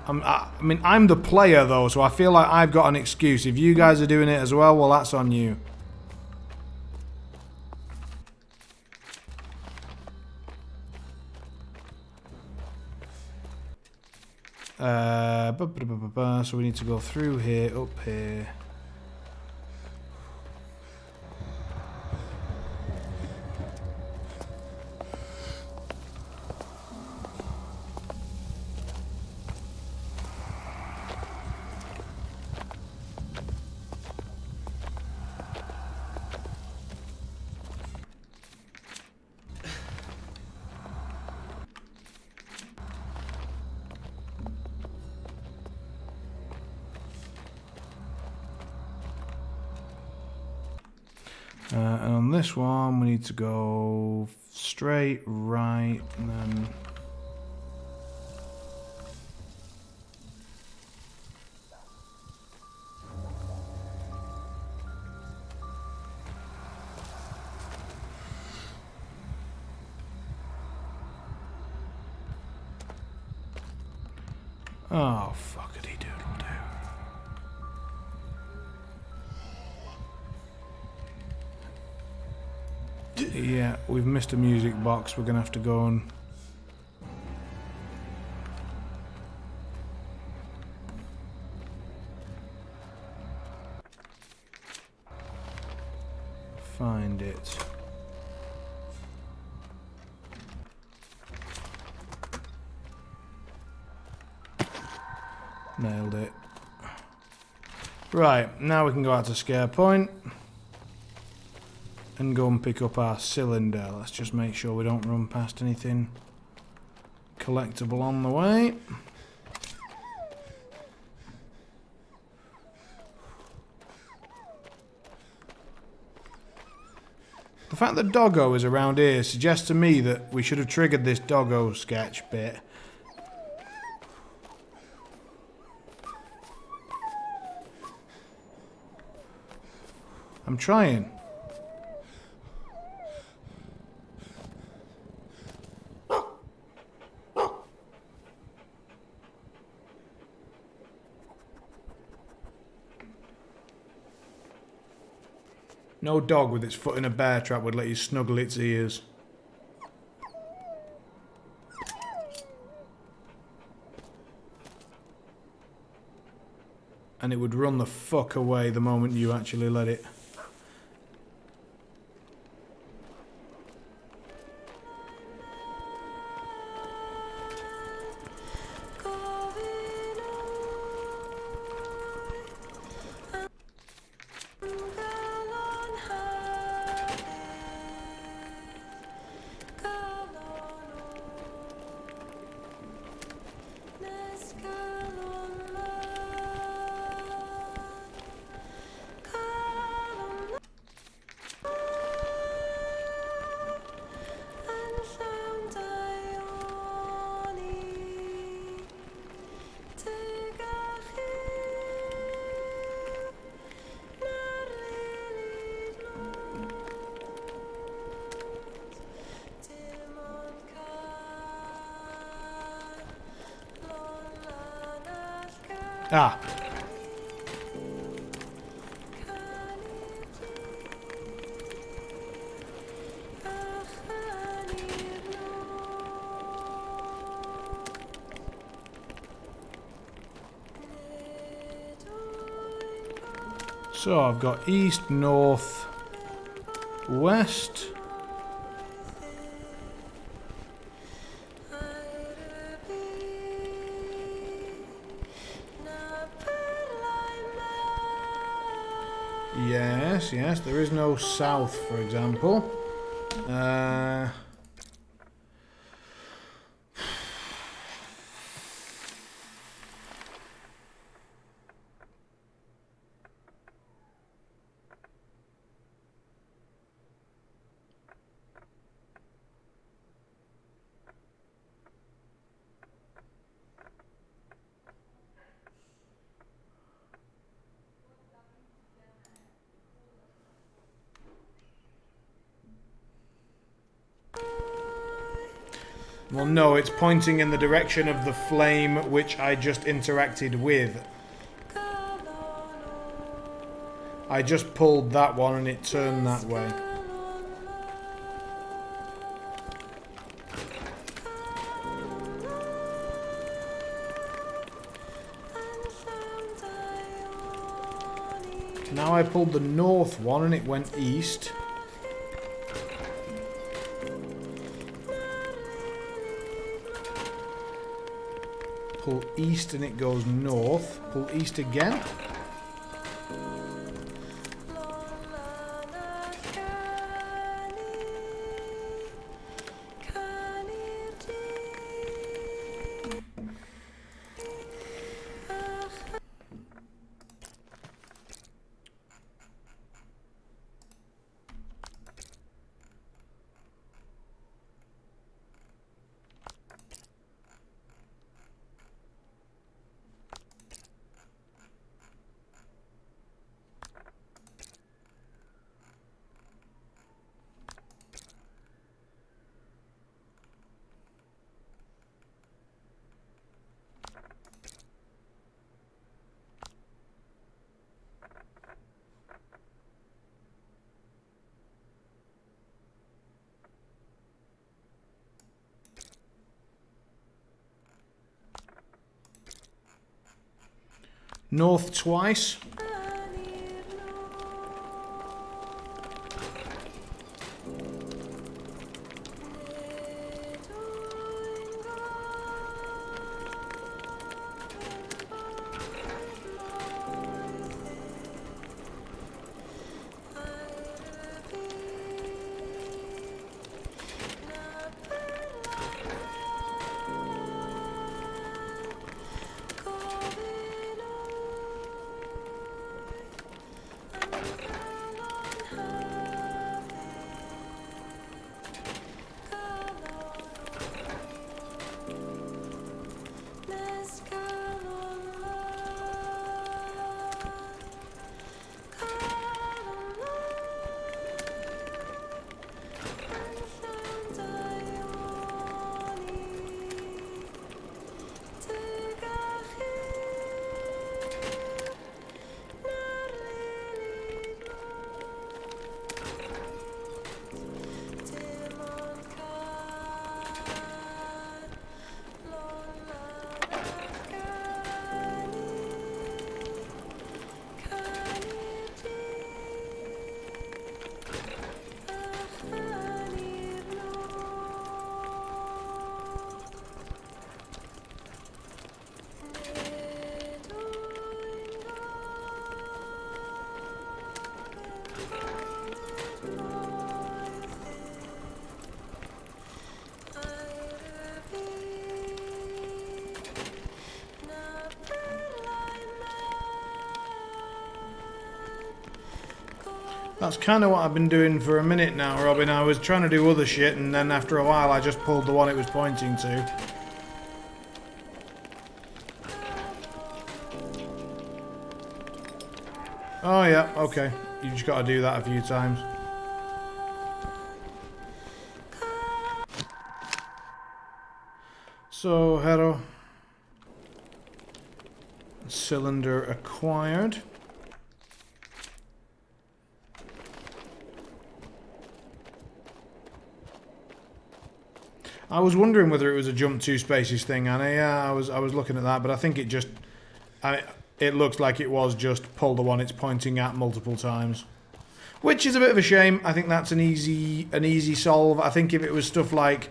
I mean, I'm the player though, so I feel like I've got an excuse. If you guys are doing it as well, that's on you. So we need to go through here, up here. And on this one, we need to go straight, right, and then... Oh, fuckity doodle do. Yeah, we've missed a music box. We're gonna have to go and... find it. Nailed it. Right, now we can go out to Scare Point and go and pick up our cylinder. Let's just make sure we don't run past anything collectible on the way. The fact that Doggo is around here suggests to me that we should have triggered this Doggo sketch bit. I'm trying. No dog with its foot in a bear trap would let you snuggle its ears. And it would run the fuck away the moment you actually let it. Ah. So I've got east, north, west. Yes, yes, there is no south, for example. Well, no, it's pointing in the direction of the flame which I just interacted with. I just pulled that one and it turned that way. Now I pulled the north one and it went east. Pull east and it goes north. Pull east again. North twice. That's kind of what I've been doing for a minute now, Robin. I was trying to do other shit, and then after a while I just pulled the one it was pointing to. Oh yeah, okay. You just got to do that a few times. So, Hero. Cylinder acquired. I was wondering whether it was a jump 2 spaces thing, and I was looking at that, but I think it just it looks like it was just pull the one it's pointing at multiple times, which is a bit of a shame. I think that's an easy solve. I think if it was stuff like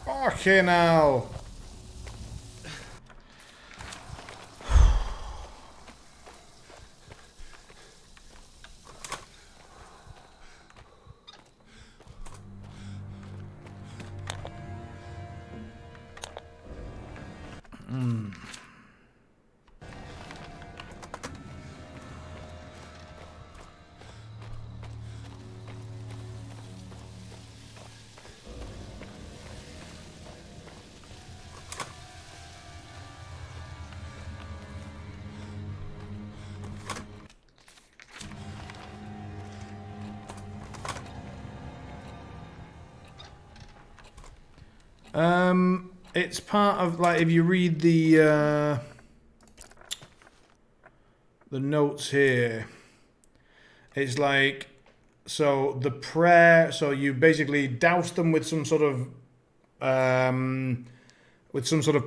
okay now. It's part of, like, if you read the notes here, it's like, so the prayer, so you basically douse them with some sort of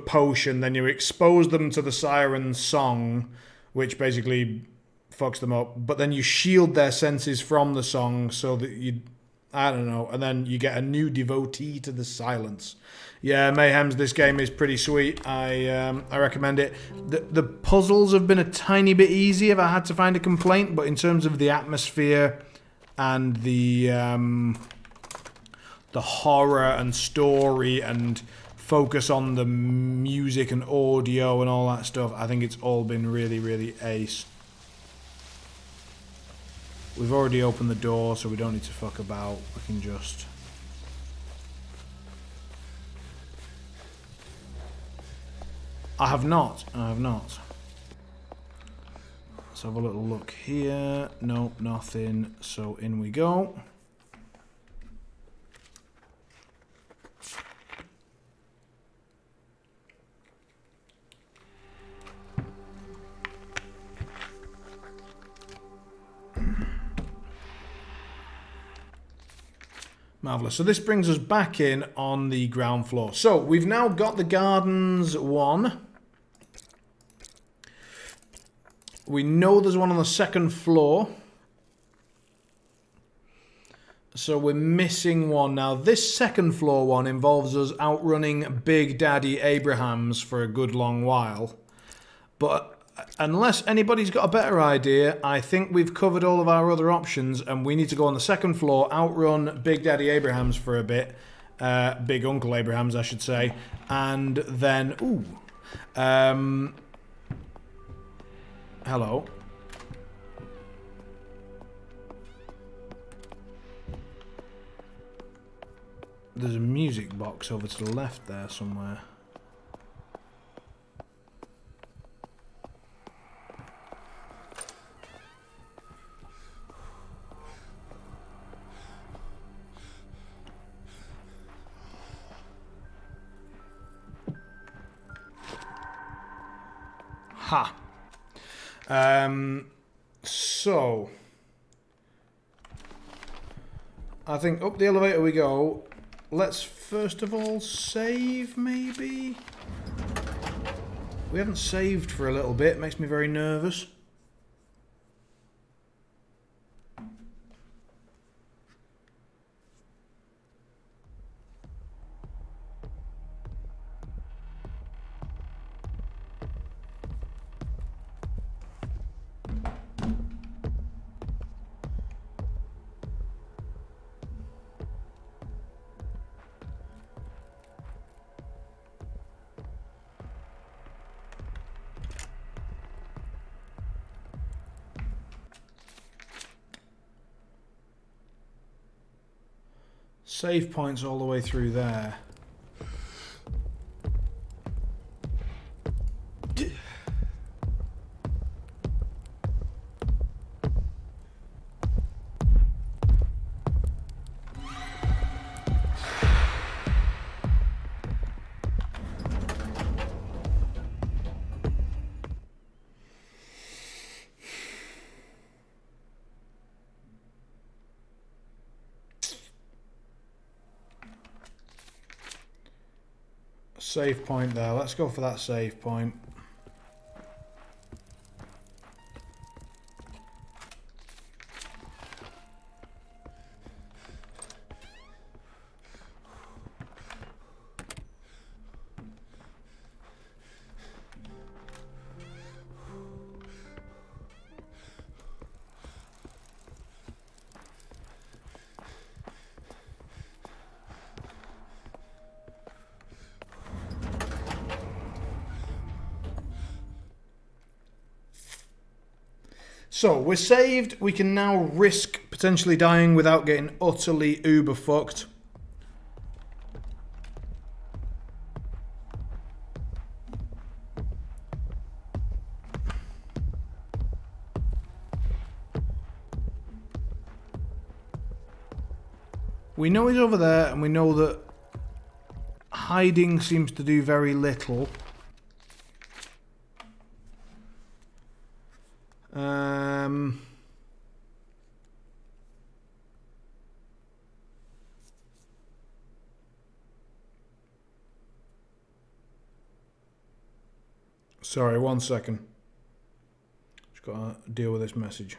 potion, then you expose them to the siren's song, which basically fucks them up, but then you shield their senses from the song so that I don't know, and then you get a new devotee to the silence. Yeah, Mayhem's, this game is pretty sweet. I recommend it. The puzzles have been a tiny bit easy if I had to find a complaint, but in terms of the atmosphere and the horror and story and focus on the music and audio and all that stuff, I think it's all been really, really ace. We've already opened the door, so we don't need to fuck about. We can just... I have not. Let's have a little look here. Nope, nothing. So in we go. Marvellous. So this brings us back in on the ground floor. So we've now got the gardens one. We know there's one on the second floor. So we're missing one. Now this second floor one involves us outrunning Big Daddy Abrahams for a good long while. But unless anybody's got a better idea, I think we've covered all of our other options and we need to go on the second floor, outrun Big Daddy Abrahams for a bit. Big Uncle Abrahams, I should say. And then... ooh. Hello. There's a music box over to the left there somewhere. Ha. So I think up the elevator we go. Let's first of all save, maybe? We haven't saved for a little bit. Makes me very nervous. Save points all the way through there. Save point there. Let's go for that save point. So, we're saved. We can now risk potentially dying without getting utterly uber fucked. We know he's over there, and we know that hiding seems to do very little. Sorry, 1 second. Just gotta deal with this message.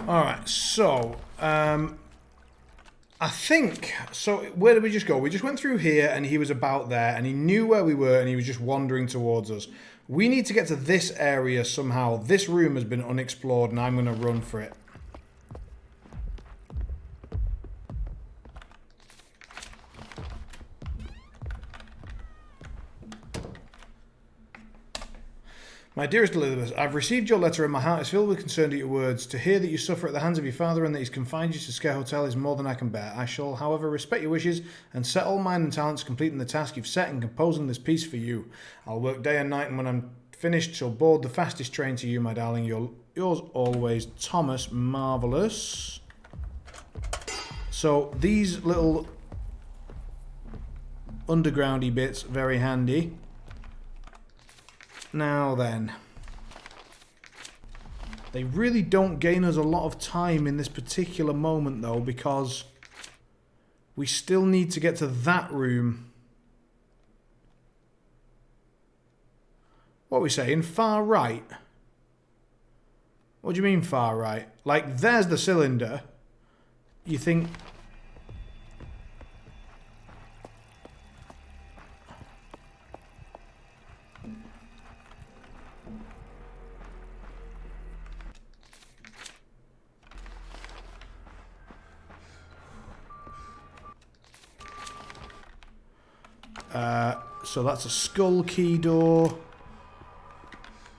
Alright, so, I think, so where did we just go? We just went through here and he was about there and he knew where we were and he was just wandering towards us. We need to get to this area somehow. This room has been unexplored and I'm going to run for it. My dearest Elizabeth, I've received your letter and my heart is filled with concern at your words. To hear that you suffer at the hands of your father and that he's confined you to Scare Hotel is more than I can bear. I shall, however, respect your wishes and set all mind and talents completing the task you've set in composing this piece for you. I'll work day and night, and when I'm finished, shall board the fastest train to you, my darling. Yours always, Thomas. Marvellous. So, these little undergroundy bits, very handy. Now then, they really don't gain us a lot of time in this particular moment though, because we still need to get to that room. What are we saying? Far right? What do you mean far right? Like, there's the cylinder. You think... so that's a skull key door,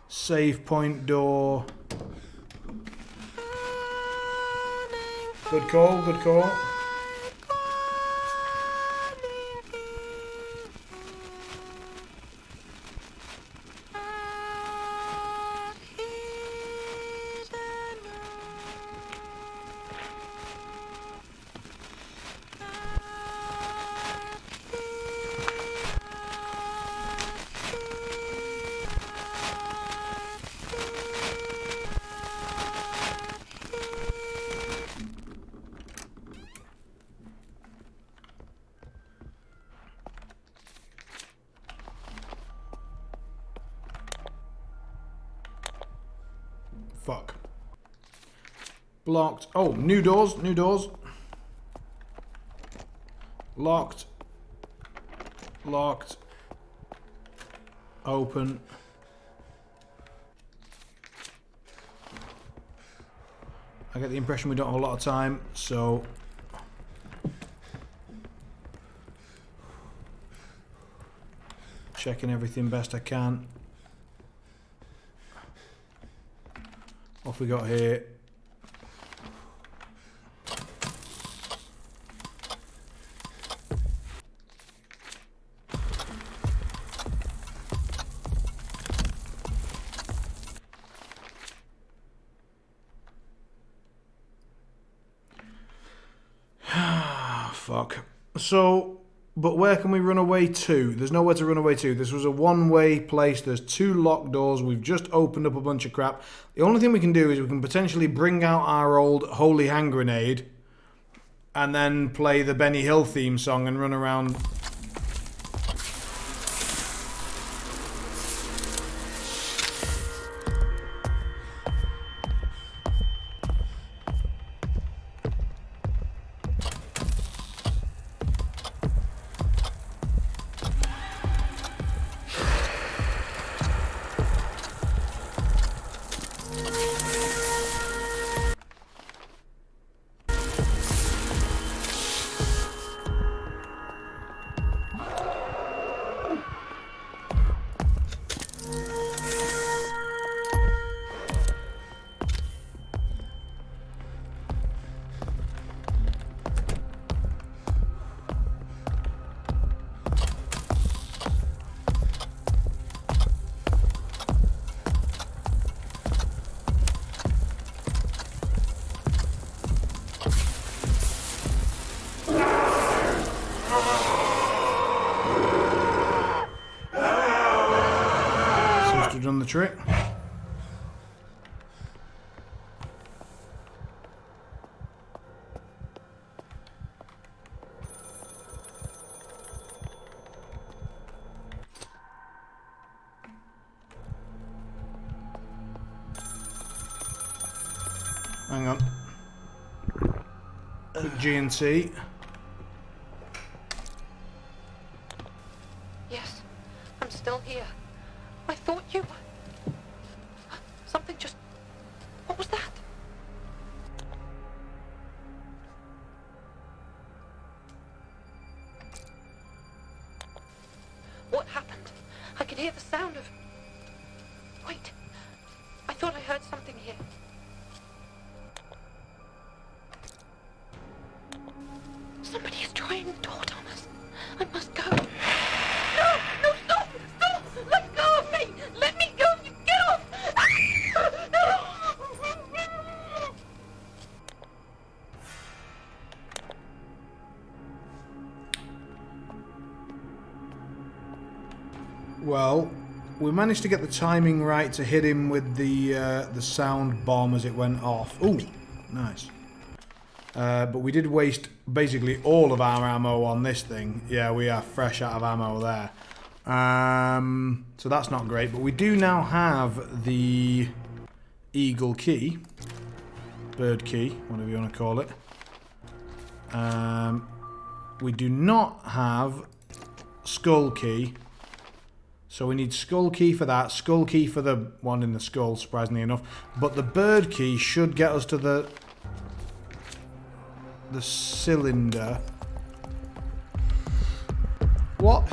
save point door. Good call, good call. Fuck. Blocked. Oh, new doors, new doors. Locked. Locked. Open. I get the impression we don't have a lot of time, so... checking everything best I can. What we got here? fuck. So, but where can we run away to? There's nowhere to run away to. This was a one-way place. There's 2 locked doors. We've just opened up a bunch of crap. The only thing we can do is we can potentially bring out our old holy hand grenade and then play the Benny Hill theme song and run around. Done the trick. Hang on. G&T. Yes, I'm still here. I thought you were... Something just... What was that? What happened? I could hear the sound of... Wait. I thought I heard something here. Somebody is trying the door, Thomas. I must go. No! No, stop! Stop! Let go of me! Let me go! You get off! Well, we managed to get the timing right to hit him with the sound bomb as it went off. Ooh, nice. But we did waste basically all of our ammo on this thing. Yeah, we are fresh out of ammo there. So that's not great. But we do now have the eagle key. Bird key, whatever you want to call it. We do not have skull key. So we need skull key for that. Skull key for the one in the skull, surprisingly enough. But the bird key should get us to the cylinder. What?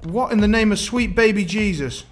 What in the name of sweet baby Jesus?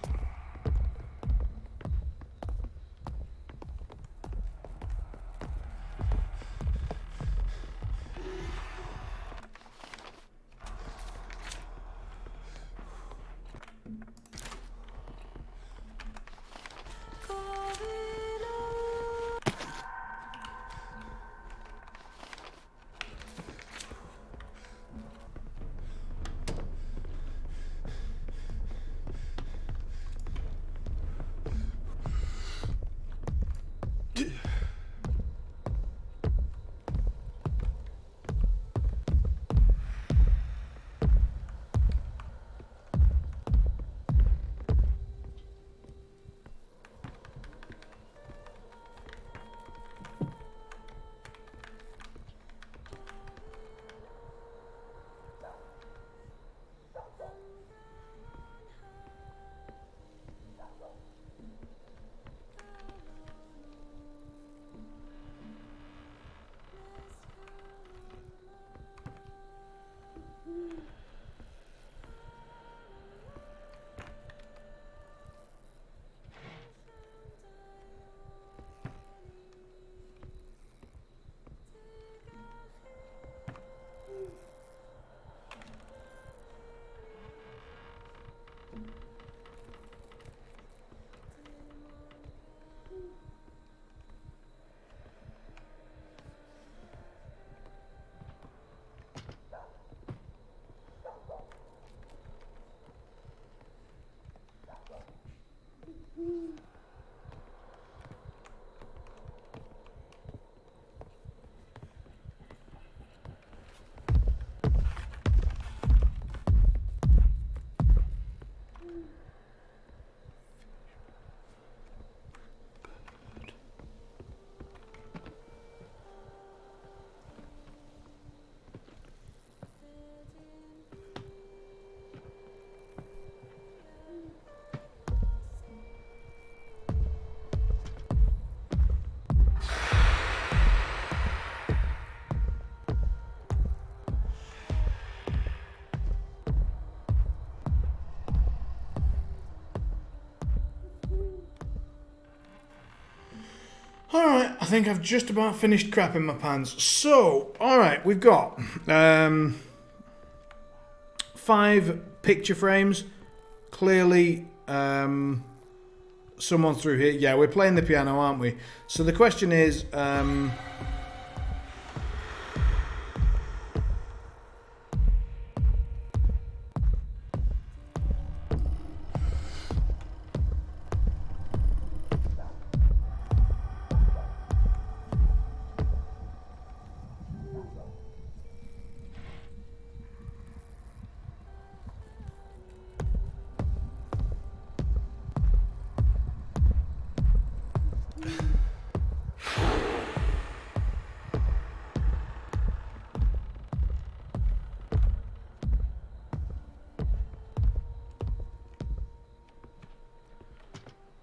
Alright, I think I've just about finished crapping my pants. So, alright, we've got 5 picture frames. Clearly, someone through here. Yeah, we're playing the piano, aren't we? So the question is...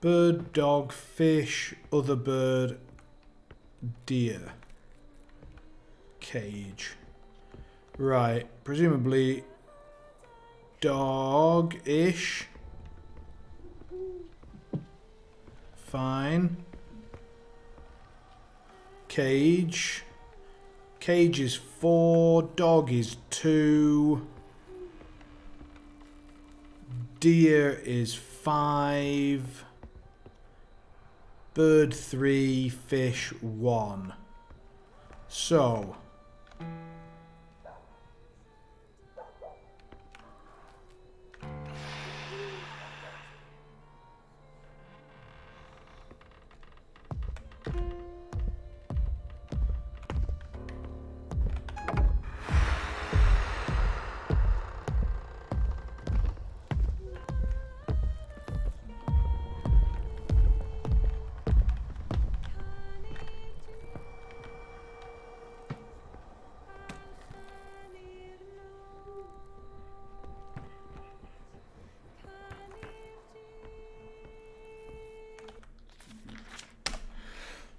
bird, dog, fish, other bird, deer. Cage. Right, presumably dog-ish. Fine. Cage. Cage is 4, dog is 2. Deer is 5. Bird 3, fish 1. So...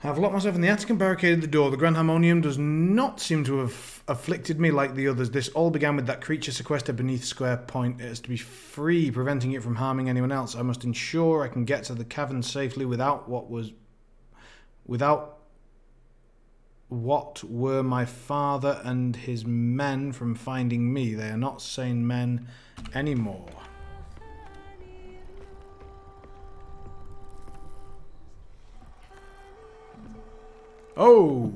I've locked myself in the attic and barricaded the door. The grand harmonium does not seem to have afflicted me like the others. This all began with that creature sequestered beneath Square Point. It is to be free, preventing it from harming anyone else. I must ensure I can get to the cavern safely without what were my father and his men from finding me. They are not sane men anymore. Oh!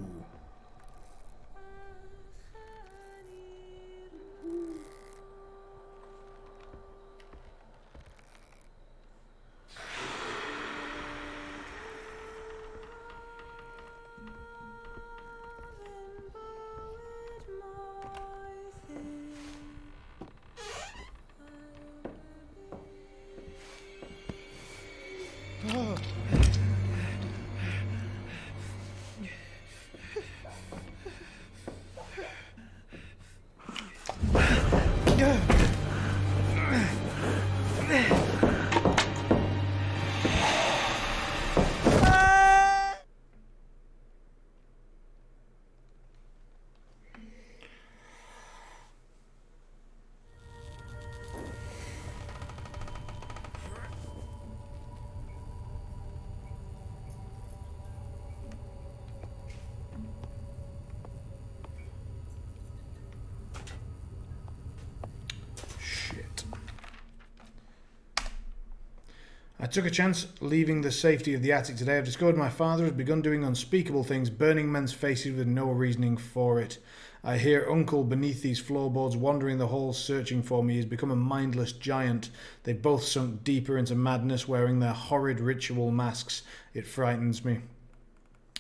I took a chance leaving the safety of the attic today. I've discovered my father has begun doing unspeakable things, burning men's faces with no reasoning for it. I hear Uncle beneath these floorboards, wandering the halls, searching for me. He's become a mindless giant. They've both sunk deeper into madness, wearing their horrid ritual masks. It frightens me.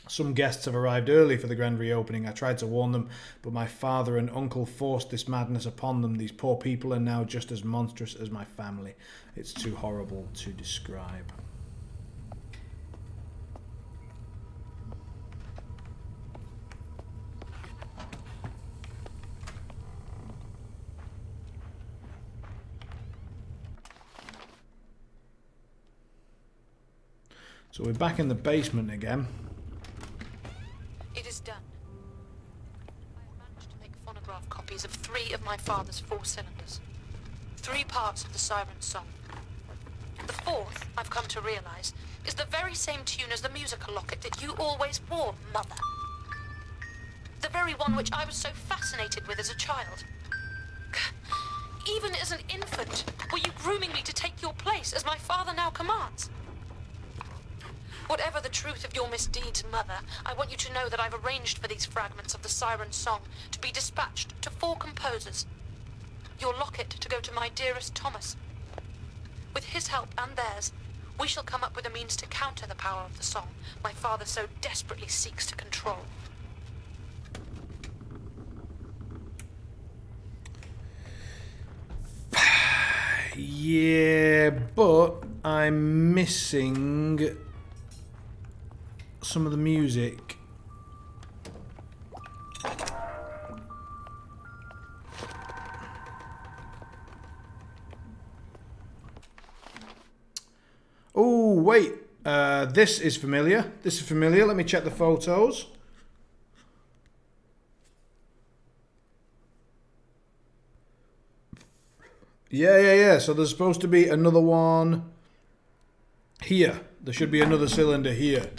Some guests have arrived early for the grand reopening. I tried to warn them, but my father and uncle forced this madness upon them. These poor people are now just as monstrous as my family. It's too horrible to describe. So we're back in the basement again. It is done. I have managed to make phonograph copies of 3 of my father's 4 cylinders. 3 parts of the siren song. The 4th, I've come to realize, is the very same tune as the musical locket that you always wore, Mother. The very one which I was so fascinated with as a child. Even as an infant, were you grooming me to take your place as my father now commands? Whatever the truth of your misdeeds, Mother, I want you to know that I've arranged for these fragments of the Siren Song to be dispatched to 4 composers. Your locket to go to my dearest Thomas. With his help and theirs, we shall come up with a means to counter the power of the song my father so desperately seeks to control. Yeah, but I'm missing some of the music. Oh, wait. This is familiar. This is familiar. Let me check the photos. Yeah. So there's supposed to be another one here. There should be another cylinder here.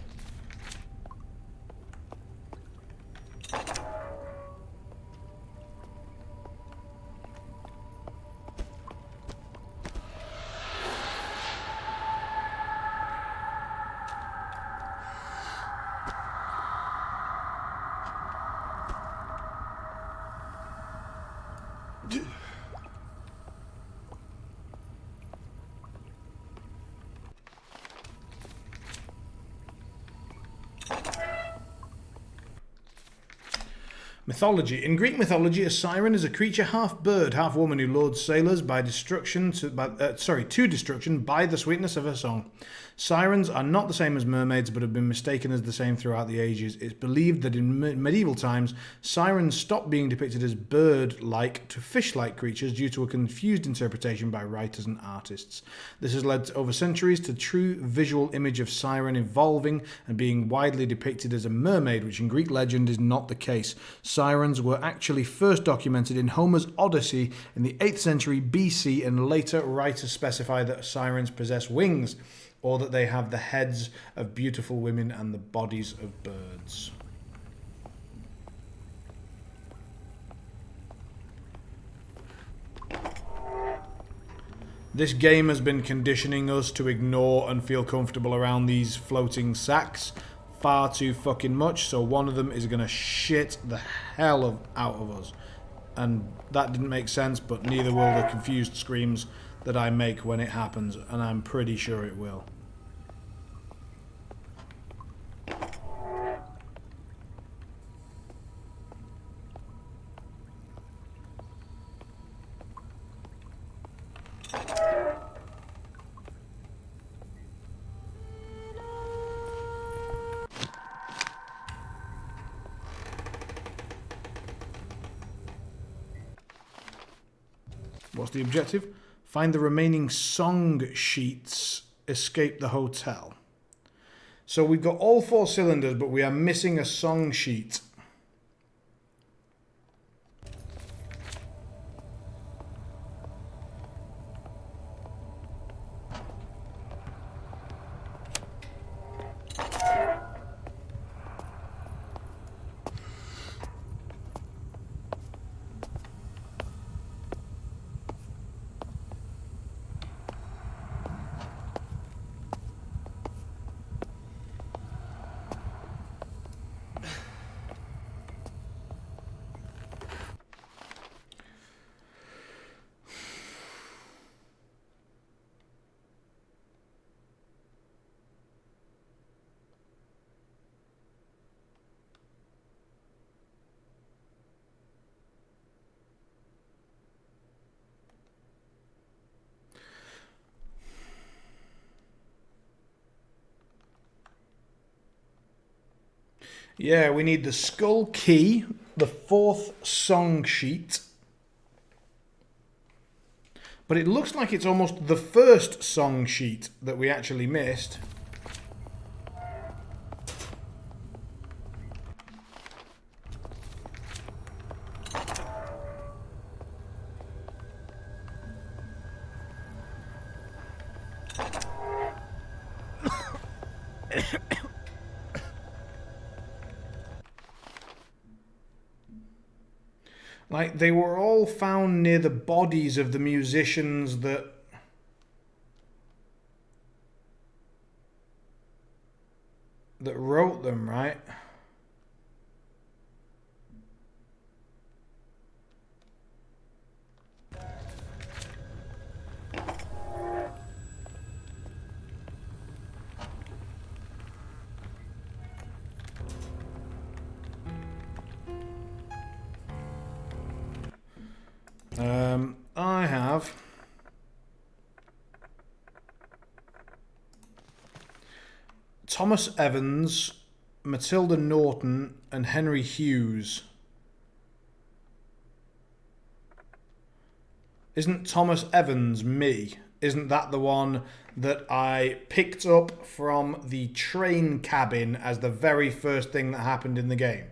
Mythology. In Greek mythology, a siren is a creature half bird, half woman who lures sailors to destruction by the sweetness of her song. Sirens are not the same as mermaids, but have been mistaken as the same throughout the ages. It's believed that in medieval times, sirens stopped being depicted as bird-like to fish-like creatures due to a confused interpretation by writers and artists. This has led over centuries to true visual image of siren evolving and being widely depicted as a mermaid, which in Greek legend is not the case. Sirens were actually first documented in Homer's Odyssey in the 8th century BC, and later writers specify that sirens possess wings, or that they have the heads of beautiful women and the bodies of birds. This game has been conditioning us to ignore and feel comfortable around these floating sacks far too fucking much, so one of them is going to shit the hell out of us. And that didn't make sense, but neither will the confused screams that I make when it happens, and I'm pretty sure it will. What's the objective? Find the remaining song sheets. Escape the hotel. So we've got all 4 cylinders, but we are missing a song sheet. Yeah, we need the skull key, the 4th song sheet. But it looks like it's almost the first song sheet that we actually missed. Like, they were all found near the bodies of the musicians that wrote them, right? I have Thomas Evans, Matilda Norton, and Henry Hughes. Isn't Thomas Evans me? Isn't that the one that I picked up from the train cabin as the very first thing that happened in the game?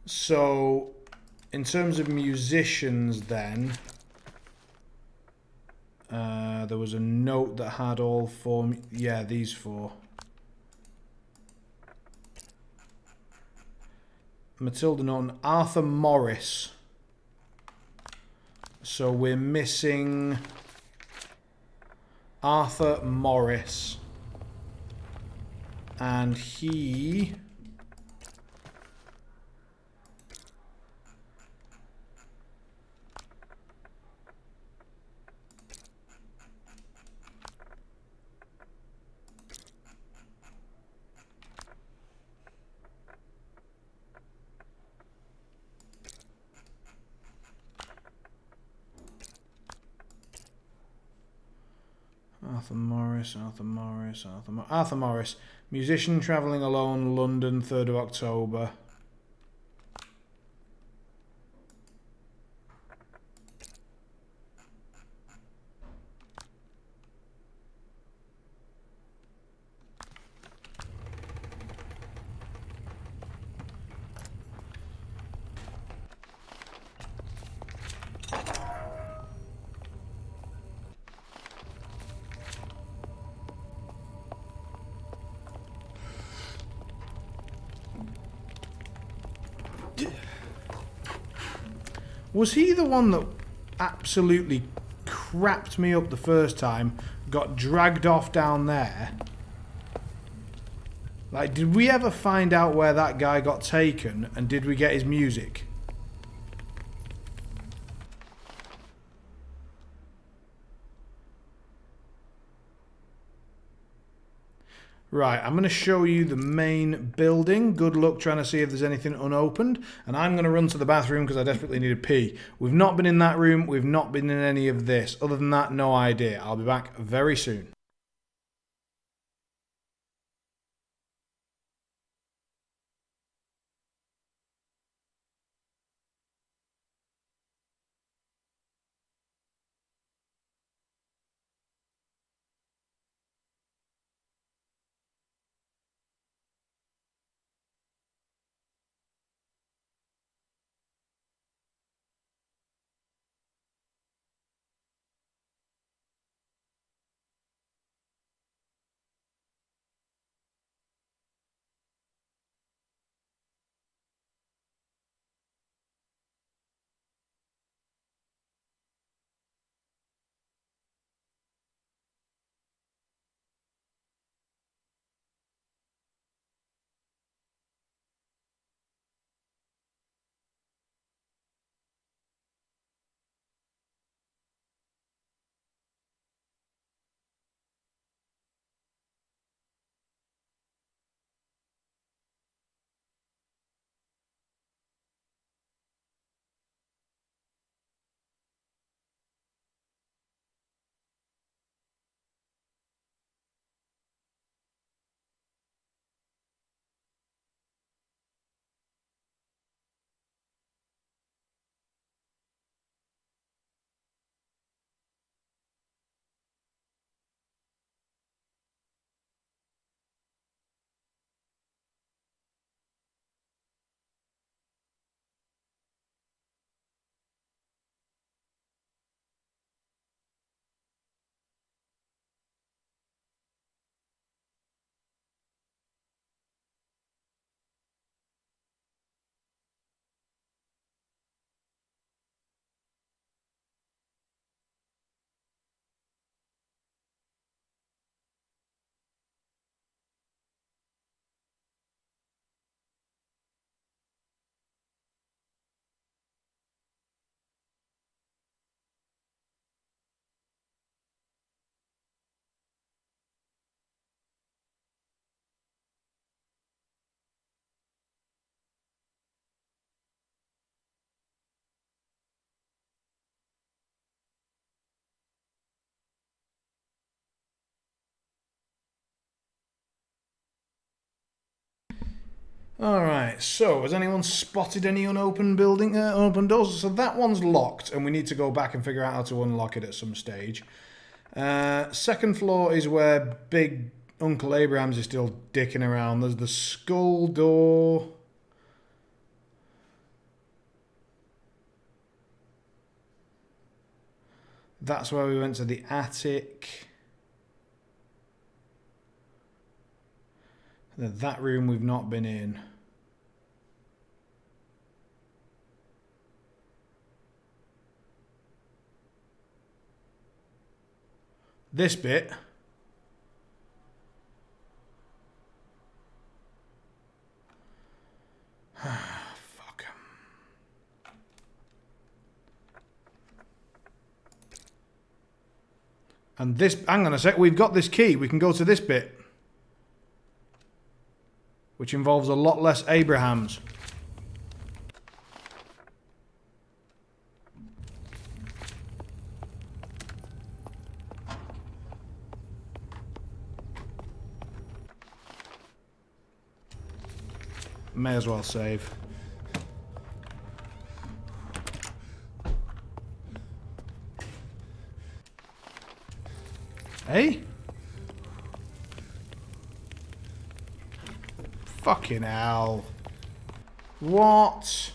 So, in terms of musicians then, there was a note that had all four, yeah, these four. Matilda Norton, Arthur Morris. So we're missing Arthur Morris. And he... Arthur Morris. Musician travelling alone, London, 3rd of October. Was he the one that absolutely crapped me up the first time, got dragged off down there? Like, did we ever find out where that guy got taken, and did we get his music? Right, I'm going to show you the main building. Good luck trying to see if there's anything unopened. And I'm going to run to the bathroom because I desperately need a pee. We've not been in that room. We've not been in any of this. Other than that, no idea. I'll be back very soon. Alright, so has anyone spotted any unopened unopened doors? So that one's locked, and we need to go back and figure out how to unlock it at some stage. Second floor is where Big Uncle Abraham's is still dicking around. There's the skull door. That's where we went to the attic. That room we've not been in. This bit. Fuck. And this, hang on a sec, we've got this key. We can go to this bit. Which involves a lot less Abrahams. May as well save. Hey? Fucking hell. What?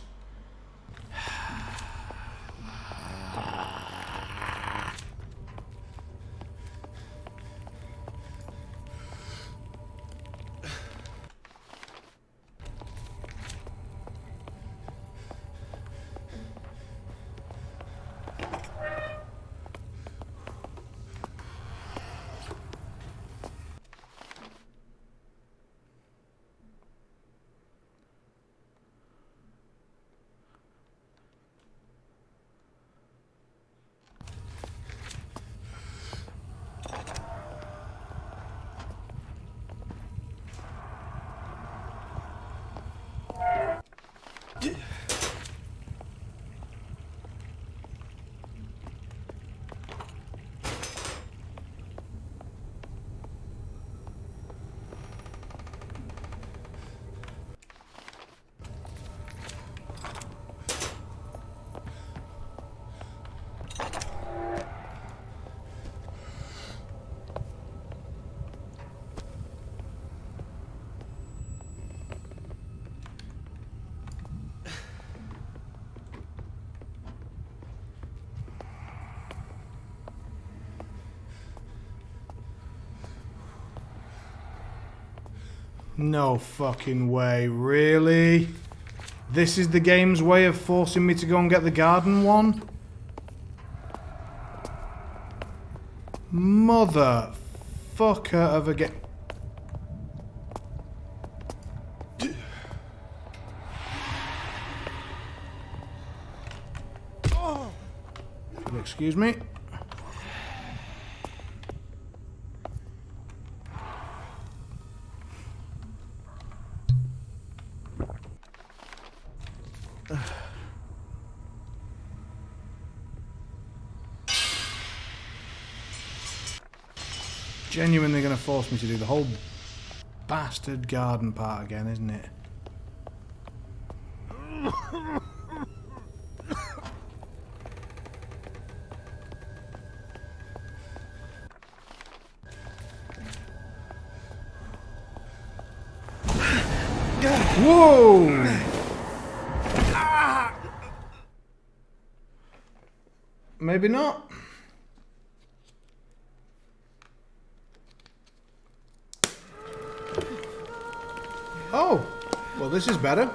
No fucking way, really? This is the game's way of forcing me to go and get the garden one? Motherfucker of a game. Excuse me. Genuinely going to force me to do the whole bastard garden part again, isn't it? Whoa! Maybe not. Oh, well, this is better.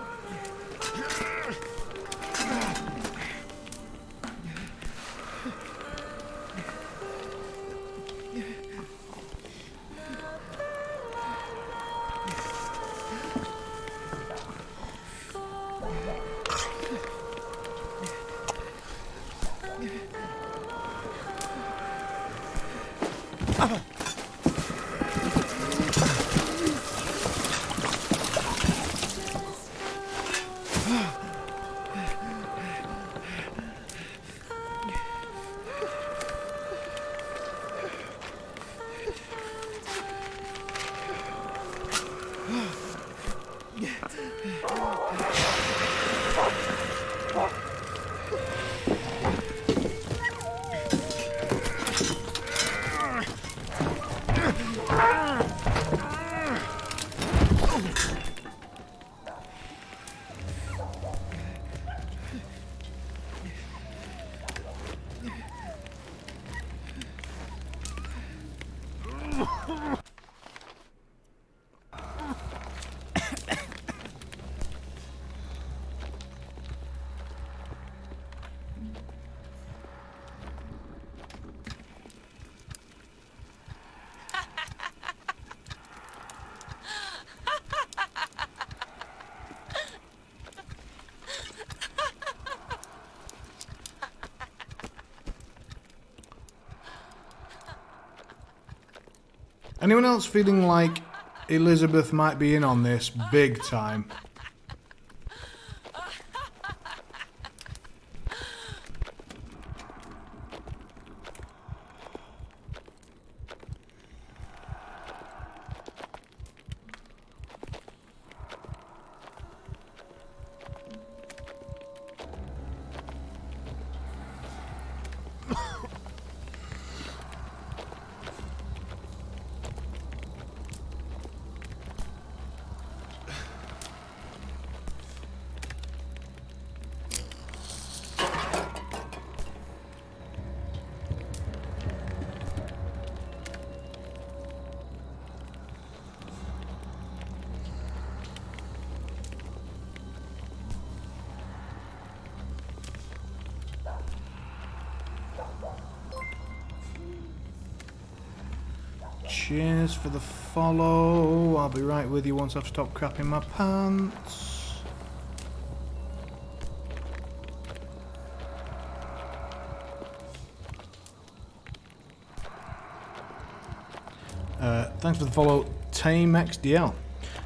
Anyone else feeling like Elizabeth might be in on this big time? Cheers for the follow. I'll be right with you once I've stopped crapping my pants. Thanks for the follow, Tame XDL.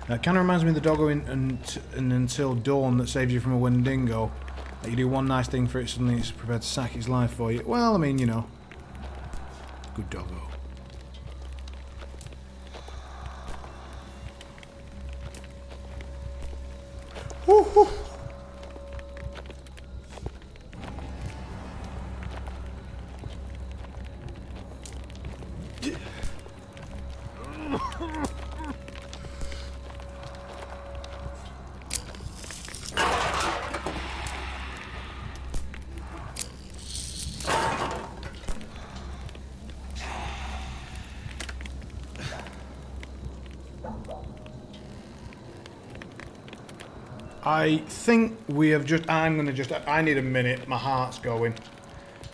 Kind of reminds me of the doggo in Until Dawn that saves you from a Wendigo. You do one nice thing for it, suddenly it's prepared to sack its life for you. Well, I mean, you know. Good doggo. Woo-hoo. I think we have just... I need a minute. My heart's going.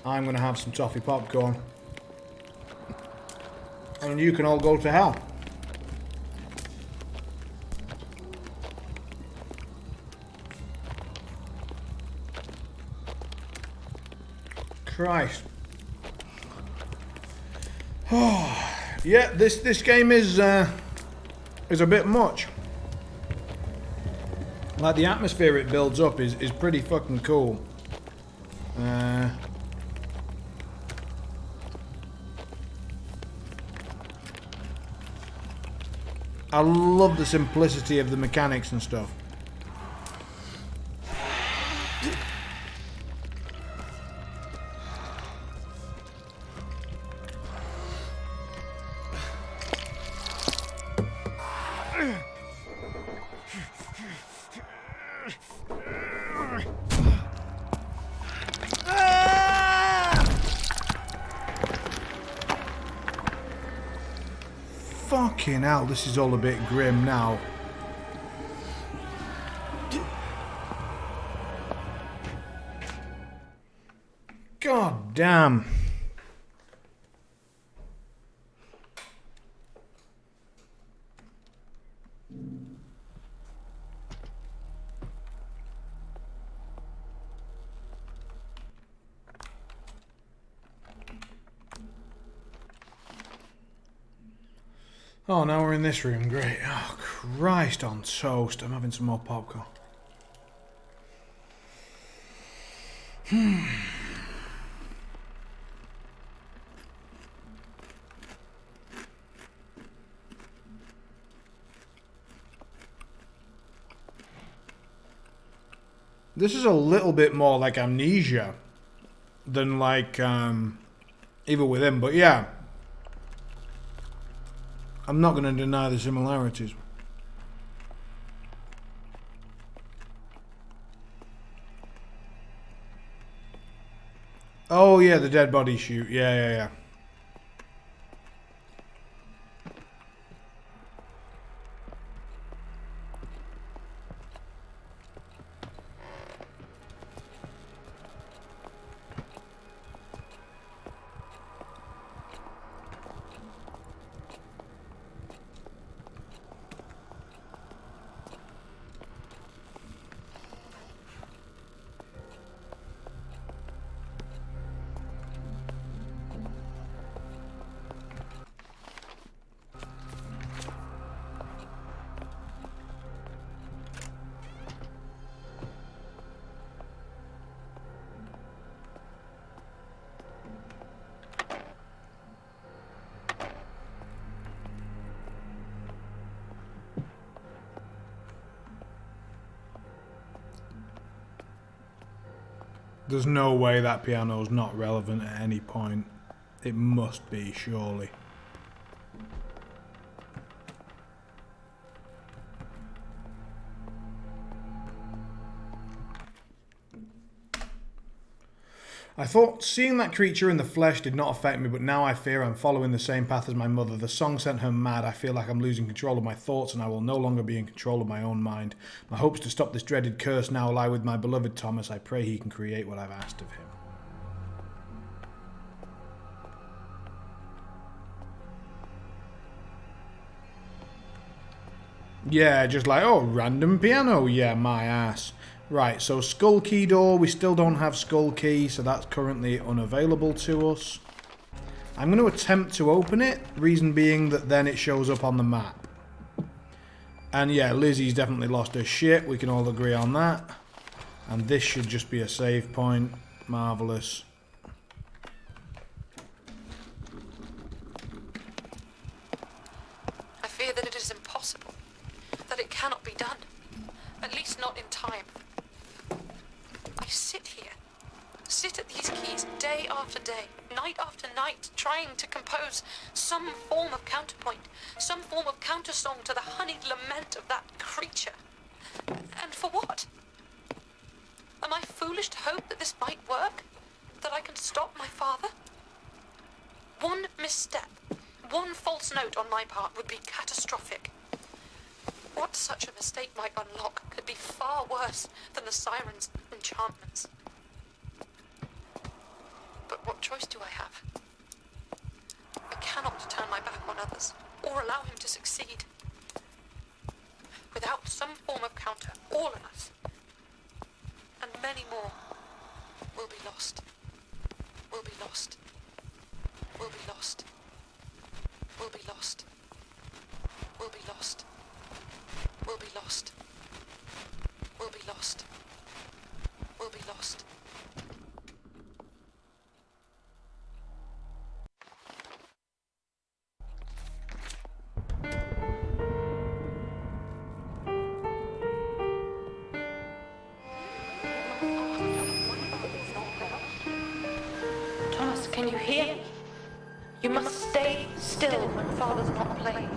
I'm going to have some toffee popcorn. And you can all go to hell. Christ. Oh, yeah, this game is a bit much. Like, the atmosphere it builds up is pretty fucking cool. I love the simplicity of the mechanics and stuff. Fucking hell, this is all a bit grim now. God damn. Oh, now we're in this room. Great. Oh, Christ on toast. I'm having some more popcorn. This is a little bit more like Amnesia than like Evil Within, but yeah. I'm not going to deny the similarities. Oh yeah, the dead body shoot. Yeah. There's no way that piano's not relevant at any point. It must be, surely. I thought seeing that creature in the flesh did not affect me, but now I fear I'm following the same path as my mother. The song sent her mad. I feel like I'm losing control of my thoughts and I will no longer be in control of my own mind. My hopes to stop this dreaded curse now lie with my beloved Thomas. I pray he can create what I've asked of him. Yeah, just like, oh, random piano. Yeah, my ass. Right, so Skull Key door. We still don't have Skull Key, so that's currently unavailable to us. I'm going to attempt to open it, reason being that then it shows up on the map. And yeah, Lizzie's definitely lost her shit. We can all agree on that. And this should just be a save point. Marvellous. I fear that it is impossible, that it cannot be done, at least not in time. I sit at these keys day after day, night after night, trying to compose some form of counterpoint, some form of countersong to the honeyed lament of that creature. And for what? Am I foolish to hope that this might work? That I can stop my father? One misstep, one false note on my part would be catastrophic. What such a mistake might unlock could be far worse than the siren's enchantments. But what choice do I have? I cannot turn my back on others, or allow him to succeed. Without some form of counter, all of us, and many more, will be lost. Will be lost. Will be lost. Will be lost. Will be lost. Will be lost. Will be lost. Will be lost. Thomas, can you hear me? You must stay still when Father's not playing.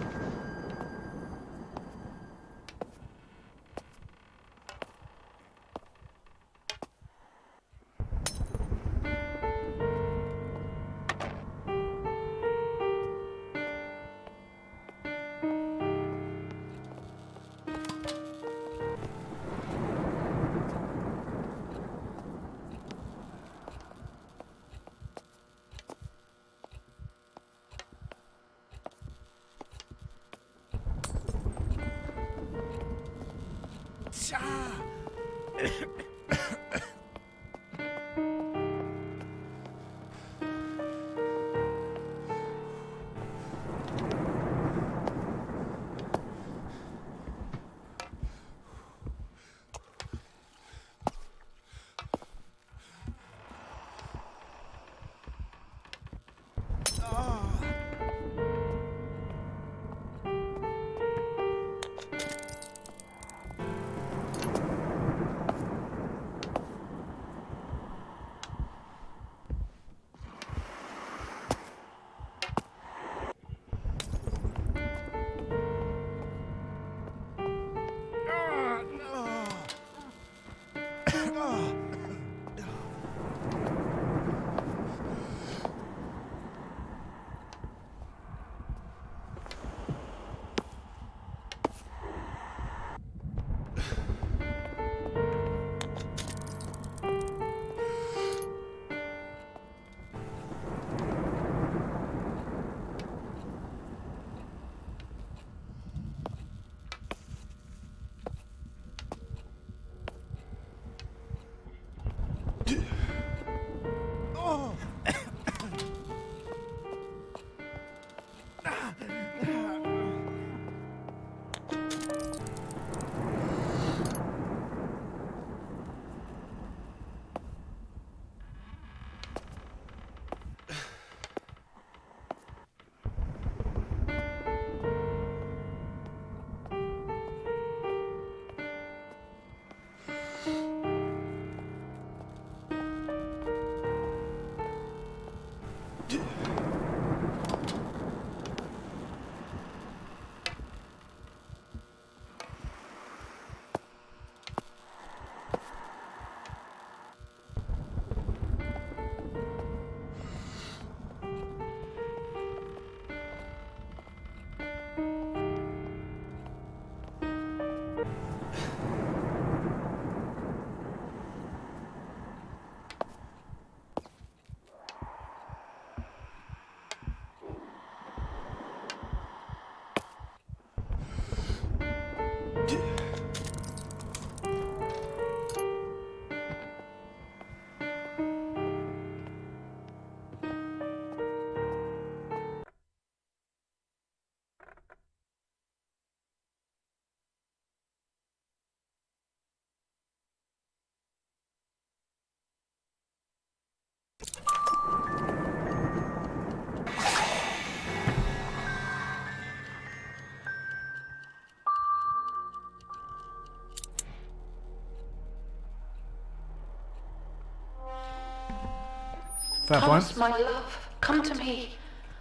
Fair point. Thomas, my love, come to me.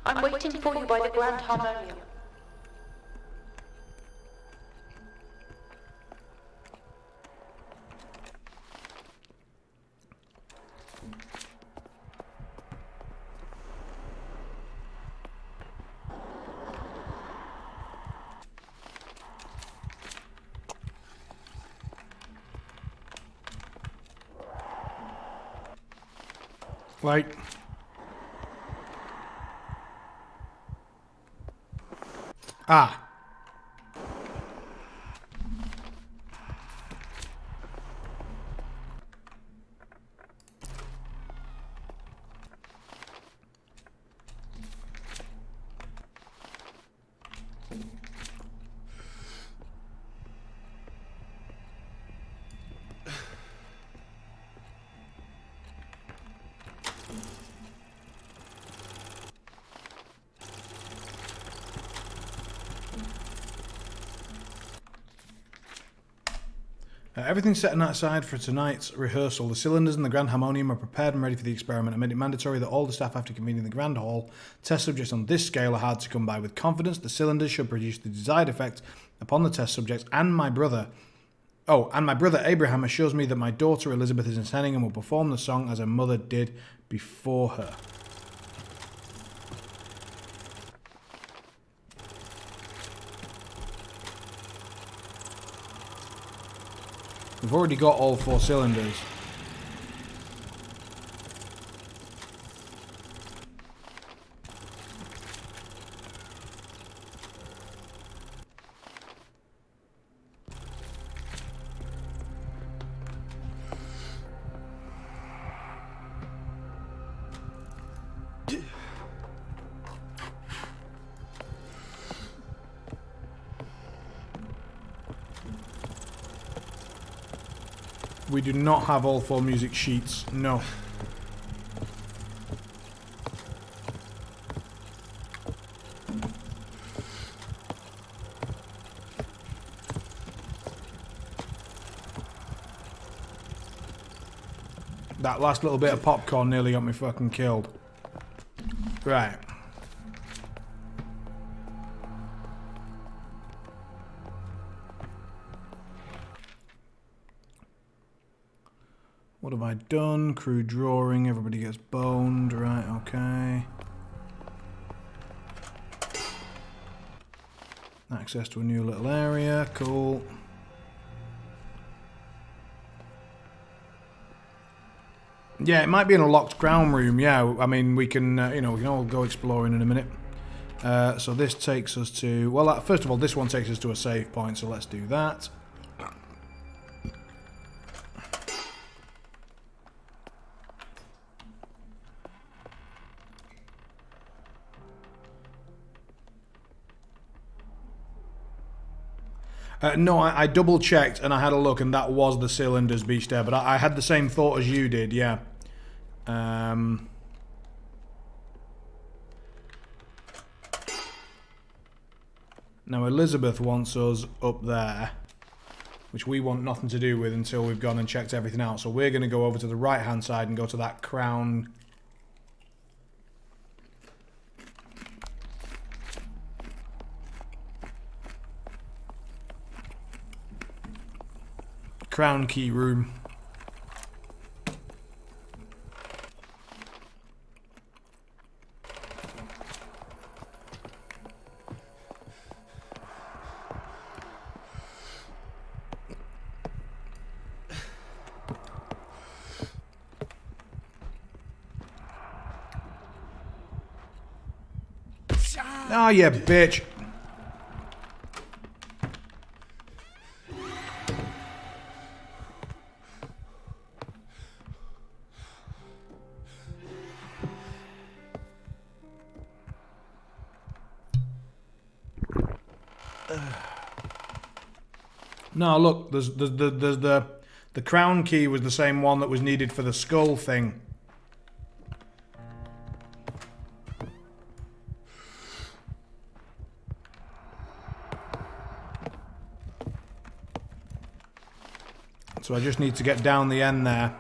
I'm waiting for you by the Grand Harmonium. Like... Ah. Everything's set aside for tonight's rehearsal. The cylinders and the Grand Harmonium are prepared and ready for the experiment. I made it mandatory that all the staff have to convene in the Grand Hall. Test subjects on this scale are hard to come by. With confidence, the cylinders should produce the desired effect upon the test subjects and my brother. Oh, and my brother Abraham assures me that my daughter Elizabeth is intending and will perform the song as her mother did before her. We've already got all 4 cylinders. We do not have all 4 music sheets, no. That last little bit of popcorn nearly got me fucking killed. Right. What have I done? Crew drawing, everybody gets boned, right, okay. Access to a new little area, cool. Yeah, it might be in a locked ground room, yeah. I mean, we can, you know, we can all go exploring in a minute. So this takes us to, well, first of all, this one takes us to a save point, so let's do that. No, I double checked and I had a look and that was the cylinders beach there, but I had the same thought as you did, yeah. Now Elizabeth wants us up there, which we want nothing to do with until we've gone and checked everything out. So we're going to go over to the right hand side and go to that crown. Crown key room. Oh, you bitch. No, look, there's the crown key was the same one that was needed for the skull thing. So I just need to get down the end there.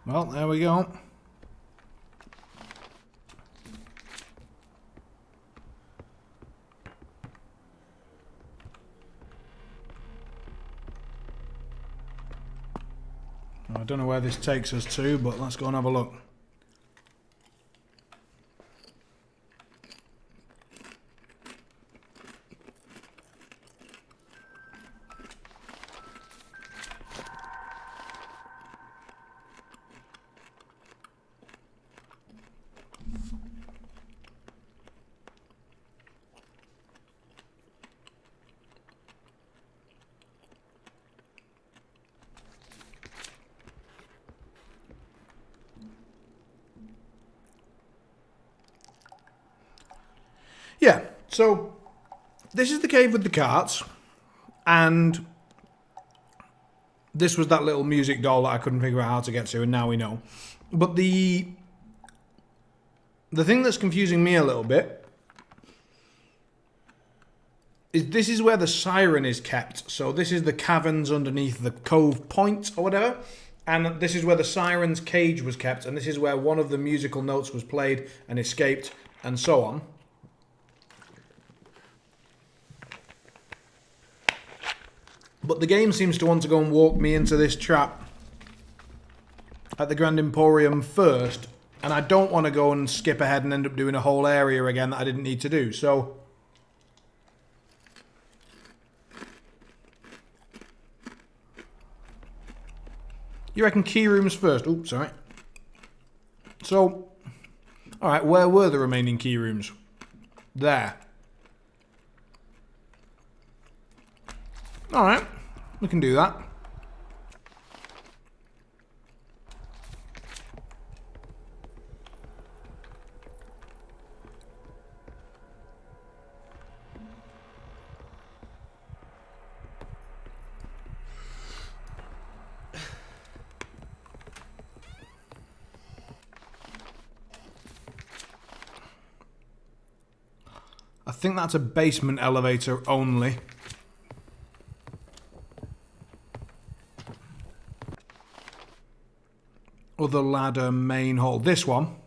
Well, there we go. I don't know where this takes us to, but let's go and have a look. Yeah, so this is the cave with the carts, and this was that little music doll that I couldn't figure out how to get to, and now we know. But the thing that's confusing me a little bit is this is where the siren is kept. So this is the caverns underneath the cove point or whatever, and this is where the siren's cage was kept, and this is where one of the musical notes was played and escaped, and so on. But the game seems to want to go and walk me into this trap at the Grand Emporium first, and I don't want to go and skip ahead and end up doing a whole area again that I didn't need to do, so... You reckon key rooms first? Oops, sorry. So, alright, where were the remaining key rooms? There. Alright, we can do that. I think that's a basement elevator only. Other ladder, main hall. This one.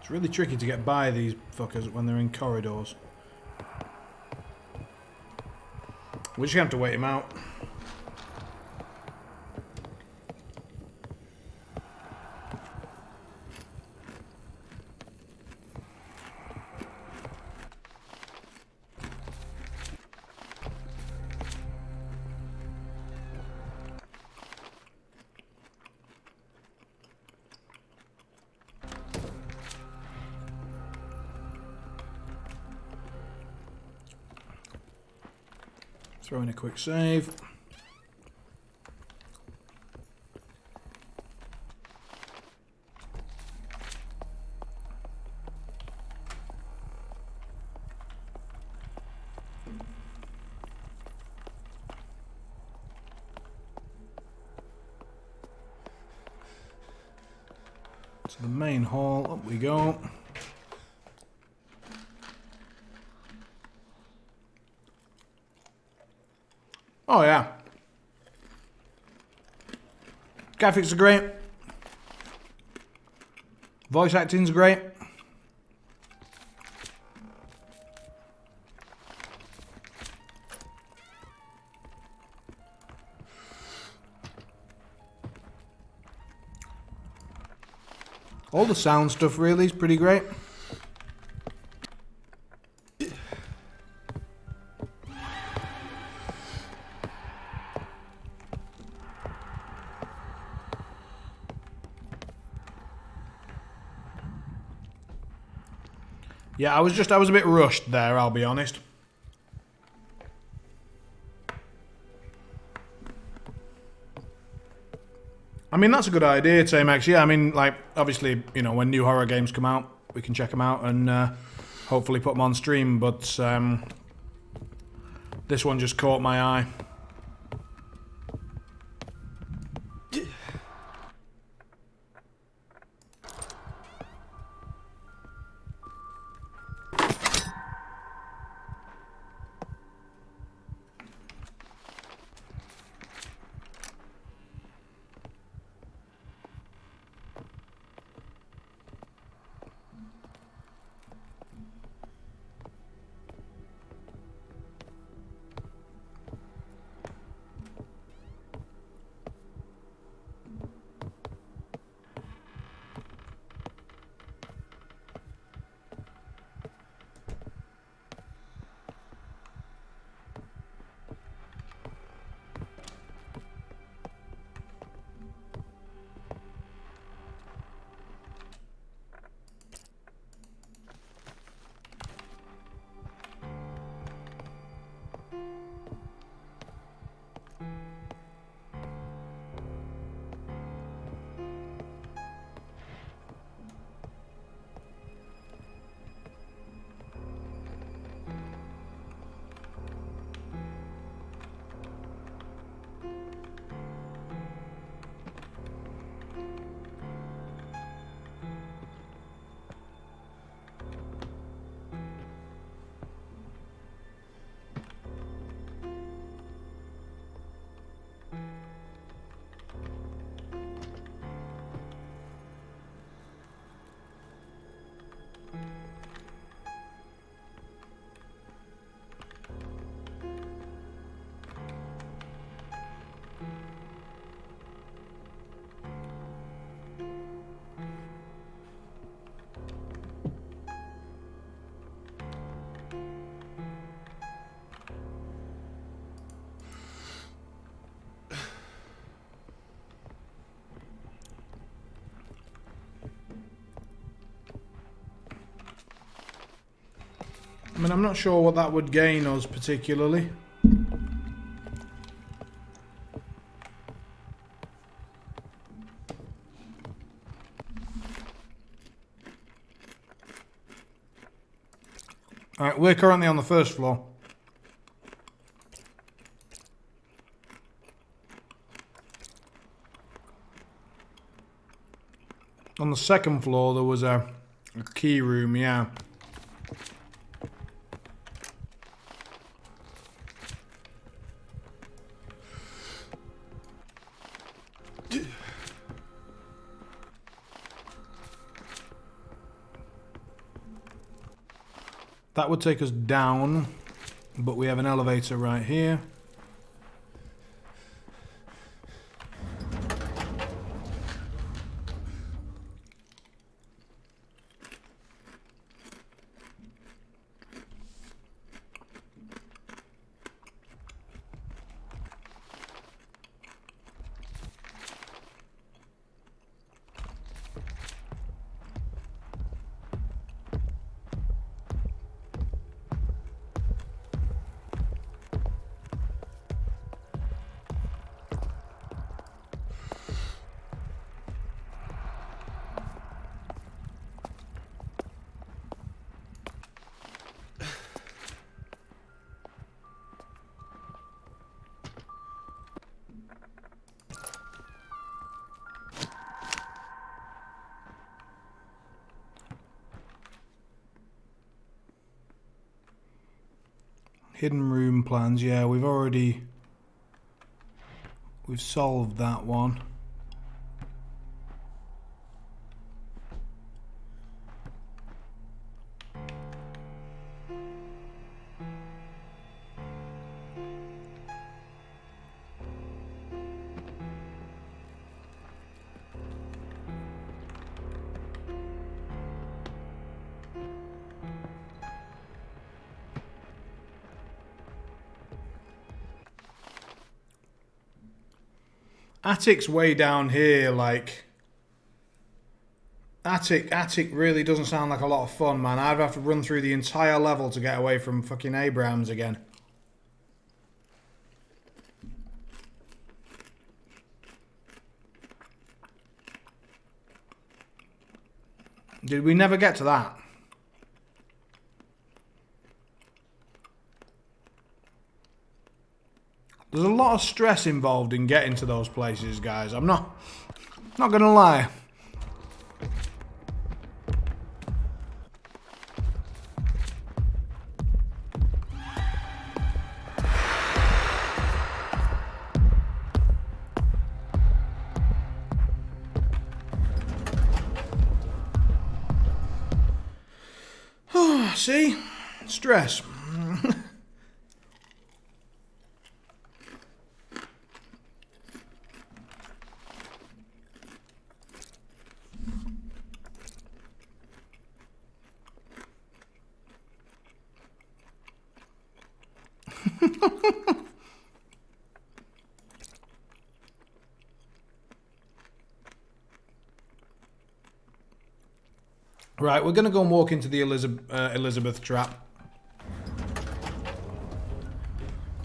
It's really tricky to get by these fuckers when they're in corridors. We're just going to have to wait him out. Throw in a quick save. To the main hall, up we go. Oh yeah. Graphics are great. Voice acting's great. All the sound stuff really is pretty great. Yeah, I was a bit rushed there, I'll be honest. I mean, that's a good idea, Tamex. Yeah, I mean, like, obviously, you know, when new horror games come out, we can check them out and hopefully put them on stream, but this one just caught my eye. I mean, I'm not sure what that would gain us particularly. Alright, we're currently on the first floor. On the second floor there was a key room, yeah. That would take us down, but we have an elevator right here. Hidden room plans, yeah, we've solved that one. Attic's way down here, like... Attic really doesn't sound like a lot of fun, man. I'd have to run through the entire level to get away from fucking Abrahams again. Did we never get to that? There's a lot of stress involved in getting to those places, guys. I'm not gonna lie. See? Stress. Right, we're going to go and walk into the Elizabeth trap.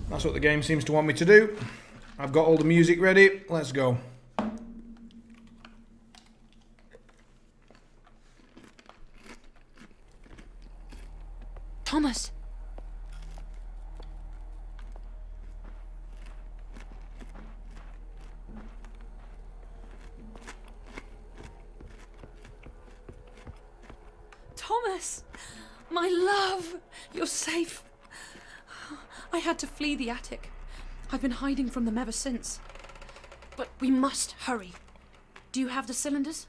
That's what the game seems to want me to do. I've got all the music ready. Let's go. Thomas. Thomas, my love, you're safe. I had to flee the attic. I've been hiding from them ever since. But we must hurry. Do you have the cylinders?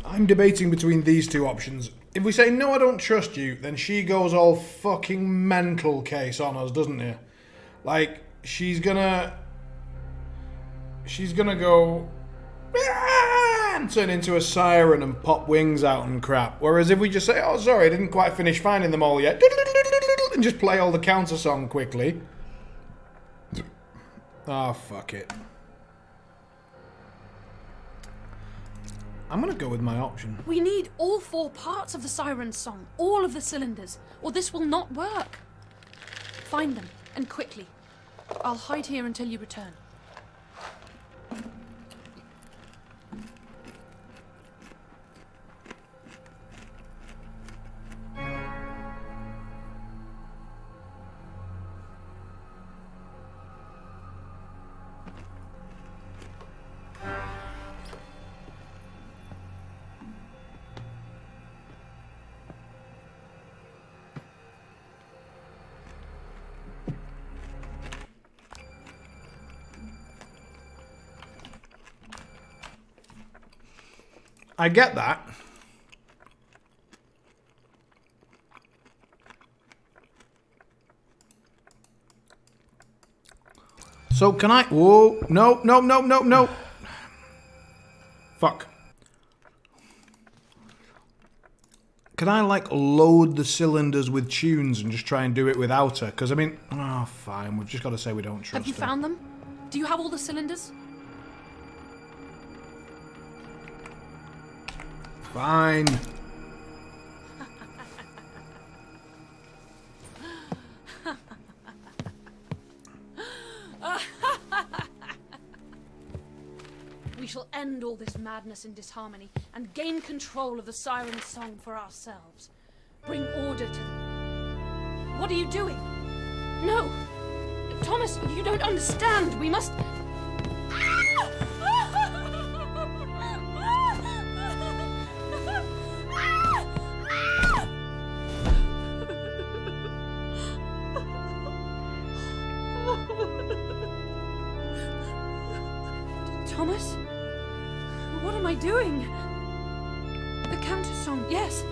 I'm debating between these two options. If we say, no, I don't trust you, then she goes all fucking mental case on us, doesn't she? Like, she's gonna go and turn into a siren and pop wings out and crap. Whereas if we just say, oh, sorry, I didn't quite finish finding them all yet, and just play all the counter song quickly. Oh, fuck it. I'm gonna go with my option. We need all 4 parts of the siren's song, all of the cylinders, or this will not work. Find them, and quickly. I'll hide here until you return. I get that. So can I... Whoa. No, no, no, no, no. Fuck. Can I, like, load the cylinders with tunes and just try and do it without her? Because, I mean... Oh, fine. We've just got to say we don't trust her. Have you found them? Do you have all the cylinders? Fine. We shall end all this madness and disharmony and gain control of the Siren's song for ourselves. Bring order to them. What are you doing? No! Thomas, you don't understand. We must... Thomas? What am I doing? The counter song, yes.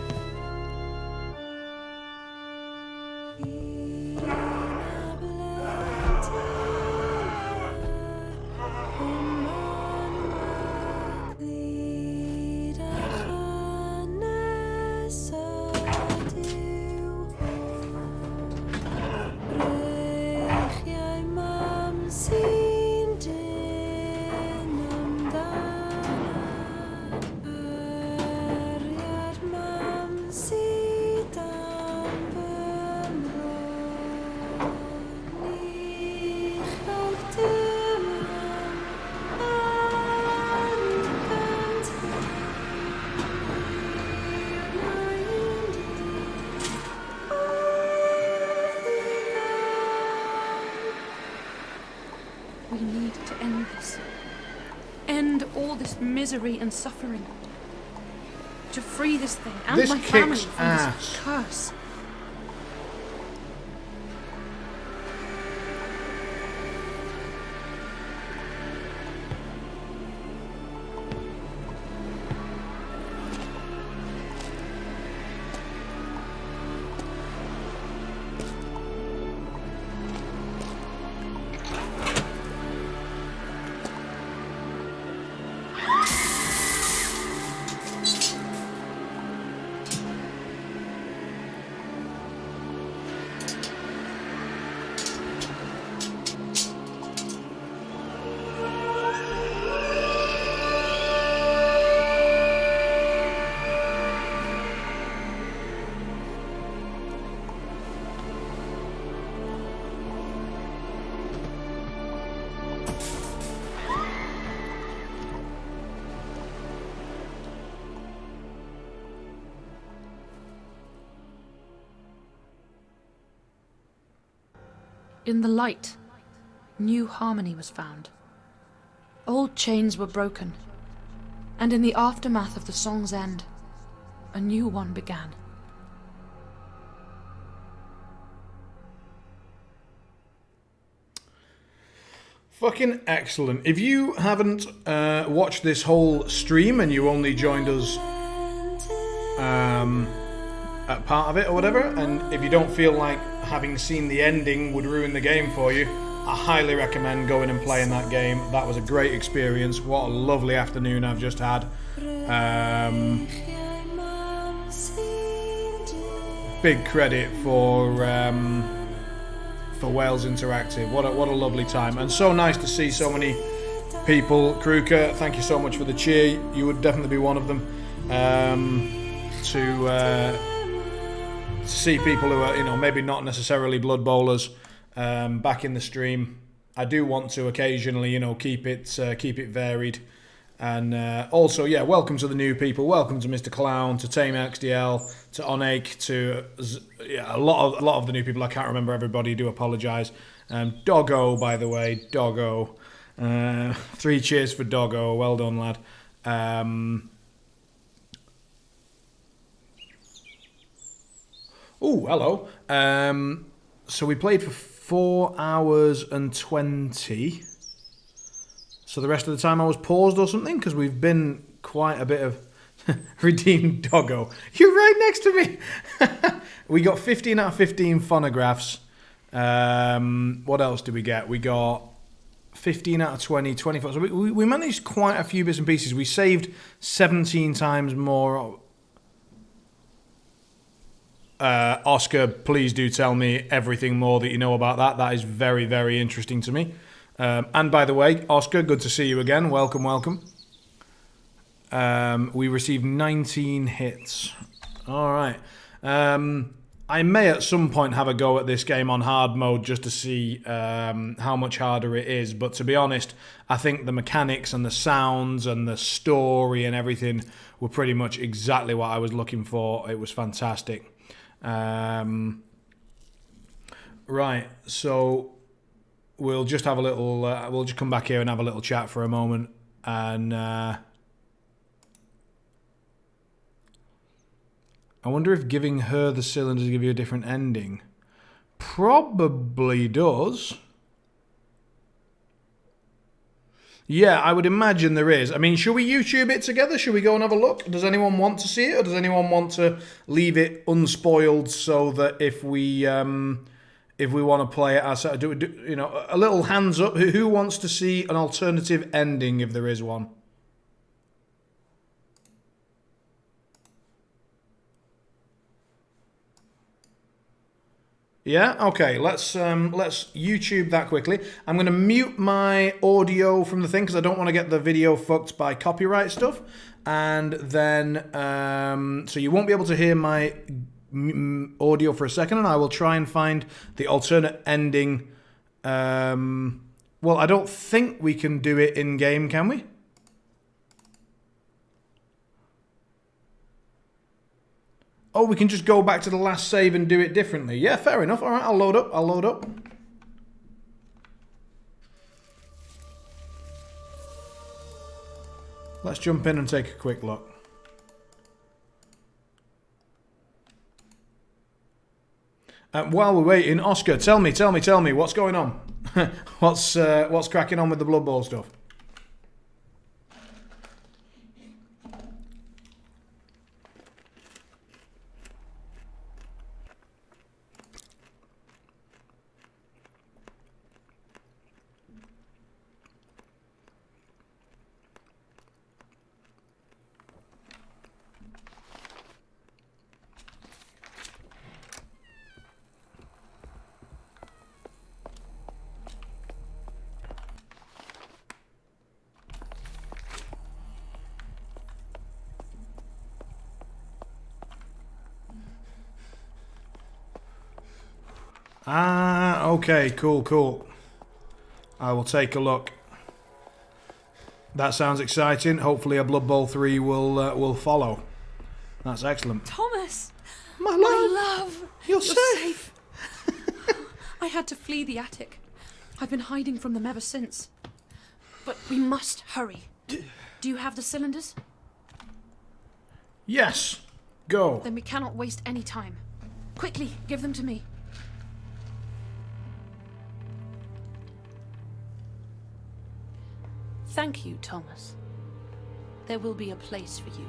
We need to end this. End all this misery and suffering. To free this thing and This my family kicks from ass. this curse. In the light, new harmony was found. Old chains were broken, and in the aftermath of the song's end, a new one began. Fucking excellent. If you haven't watched this whole stream and you only joined us at part of it or whatever, and if you don't feel like having seen the ending would ruin the game for you, I highly recommend going and playing that game. That was a great experience. What a lovely afternoon I've just had. Big credit for Wales Interactive. What a lovely time, and so nice to see so many people. Kruka, thank you so much for the cheer. You would definitely be one of them. To see people who are, maybe not necessarily Blood Bowlers, back in the stream. I do want to occasionally, you know, keep it varied. And also, yeah, welcome to the new people. Welcome to Mr. Clown, to Tame XDL, to Onake, to a lot of the new people. I can't remember everybody. Do apologise. Doggo, by the way, Doggo. 3 cheers for Doggo. Well done, lad. Oh, hello. So we played for 4 hours and 20. So the rest of the time I was paused or something, because we've been quite a bit of redeemed Doggo. You're right next to me. We got 15 out of 15 phonographs. What else did we get? We got 15 out of 20, 24. So we managed quite a few bits and pieces. We saved 17 times more. Oscar, please do tell me everything more that you know about that. That is very, very interesting to me. And by the way, Oscar, good to see you again. Welcome, welcome. We received 19 hits. All right. I may at some point have a go at this game on hard mode just to see how much harder it is. But to be honest, I think the mechanics and the sounds and the story and everything were pretty much exactly what I was looking for. It was fantastic. Right, so we'll just have a little, we'll just come back here and have a little chat for a moment. And I wonder if giving her the cylinders give you a different ending. Probably does. Yeah, I would imagine there is. I mean, should we YouTube it together? Should we go and have a look? Does anyone want to see it, or does anyone want to leave it unspoiled so that if we want to play it ourselves, you know, a little hands up. Who wants to see an alternative ending if there is one? Yeah, okay, let's YouTube that quickly. I'm going to mute my audio from the thing because I don't want to get the video fucked by copyright stuff. And then, so you won't be able to hear my audio for a second, and I will try and find the alternate ending. Well, I don't think we can do it in-game, can we? Oh, we can just go back to the last save and do it differently. Yeah, fair enough. All right, I'll load up. Let's jump in and take a quick look. While we're waiting, Oscar, tell me, what's going on? What's cracking on with the Blood Bowl stuff? Ah, okay, cool. I will take a look. That sounds exciting. Hopefully a Blood Bowl 3 will follow. That's excellent. Thomas! My love! You're safe! I had to flee the attic. I've been hiding from them ever since. But we must hurry. Do you have the cylinders? Yes. Go. Then we cannot waste any time. Quickly, give them to me. Thank you, Thomas. There will be a place for you.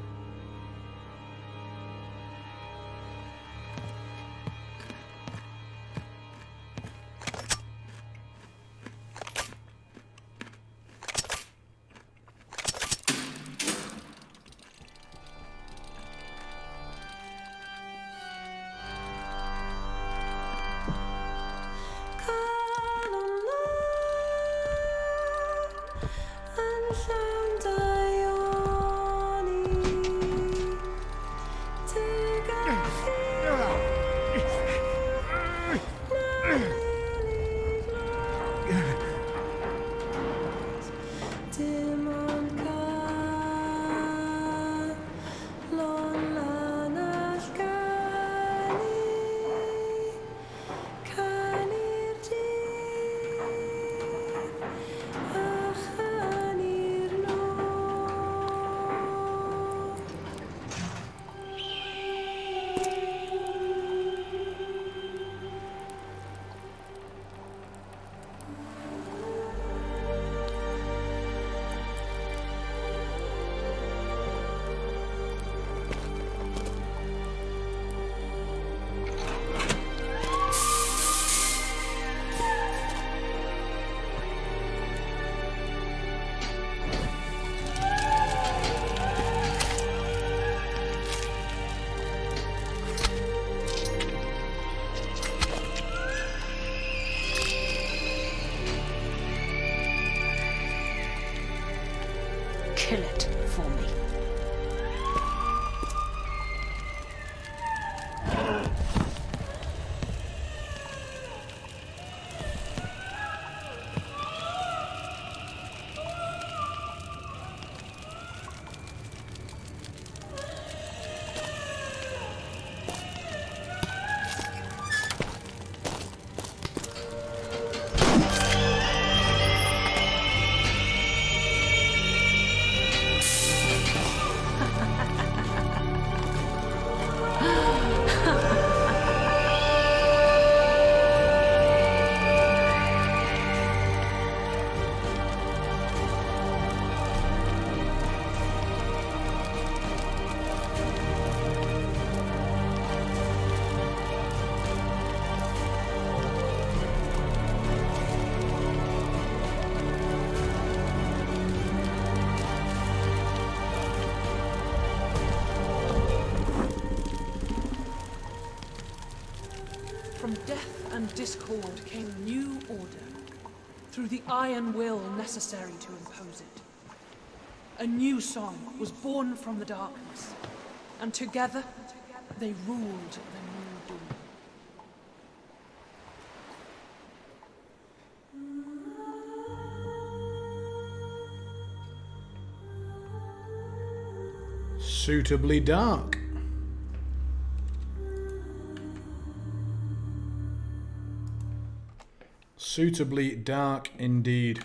From death and discord came new order, through the iron will necessary to impose it. A new song was born from the darkness, and together they ruled the new dawn. Suitably dark. Suitably dark indeed.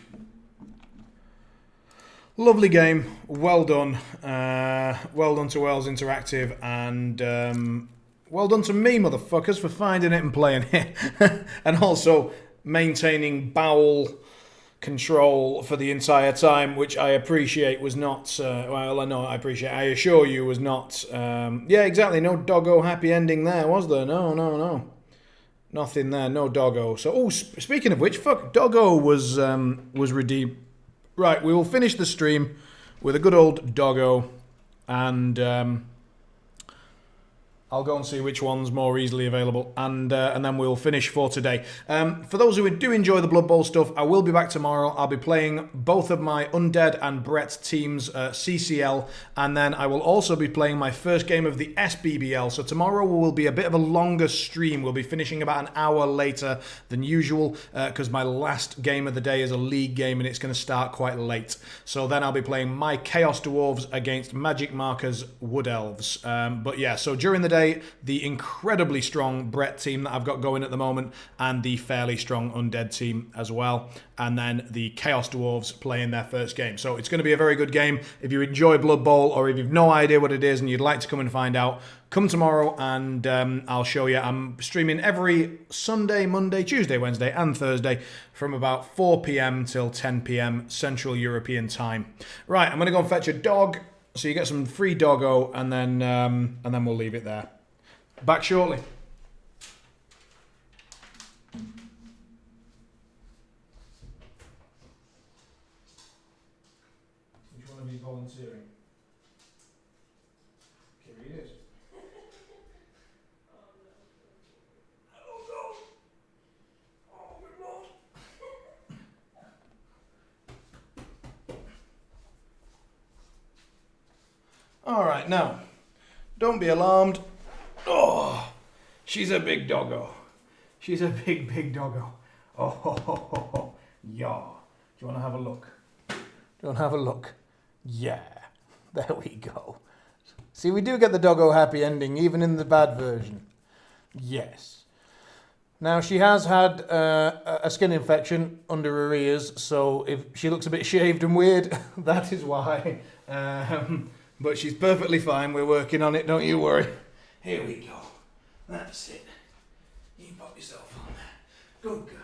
Lovely game. Well done. Well done to Wells Interactive, and well done to me, motherfuckers, for finding it and playing it. And also maintaining bowel control for the entire time, which I appreciate was not, well, I know I appreciate, I assure you was not, yeah, exactly, no doggo happy ending there, was there? No. Nothing there, no doggo. So, oh, speaking of which, fuck, doggo was redeemed. Right, we will finish the stream with a good old doggo, and I'll go and see which one's more easily available, and then we'll finish for today. For those who do enjoy the Blood Bowl stuff, I will be back tomorrow. I'll be playing both of my Undead and Brett teams, CCL, and then I will also be playing my first game of the SBBL. So tomorrow will be a bit of a longer stream. We'll be finishing about an hour later than usual, because my last game of the day is a league game, and it's going to start quite late. So then I'll be playing my Chaos Dwarves against Magic Marker's Wood Elves. But yeah, so during the day, the incredibly strong Brett team that I've got going at the moment, and the fairly strong Undead team as well, and then the Chaos Dwarves playing their first game. So it's going to be a very good game. If you enjoy Blood Bowl, or if you've no idea what it is and you'd like to come and find out, come tomorrow and I'll show you. I'm streaming every Sunday, Monday, Tuesday, Wednesday and Thursday from about 4 p.m. till 10 p.m. Central European time. Right, I'm going to go and fetch a dog. So you get some free doggo, and then we'll leave it there. Back shortly. Which one of you volunteering? Okay, read it. Oh no! Oh good lord! Alright, now, don't be alarmed. Oh, she's a big doggo. She's a big, big doggo. Oh, yeah. Do you want to have a look? Do you want to have a look? Yeah, there we go. See, we do get the doggo happy ending, even in the bad version. Yes. Now, she has had a skin infection under her ears, so if she looks a bit shaved and weird, that is why. But she's perfectly fine. We're working on it, don't you worry. Here we go. That's it. You pop yourself on there. Good girl.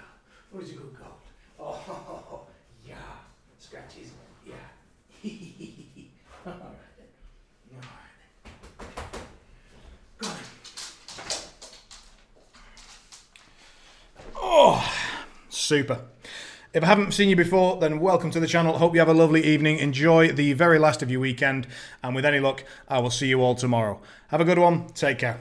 Where's your good girl? Oh, yeah. Scratches. Yeah. All right then. All right then. Go on. Oh, super. If I haven't seen you before, then welcome to the channel. Hope you have a lovely evening. Enjoy the very last of your weekend. And with any luck, I will see you all tomorrow. Have a good one. Take care.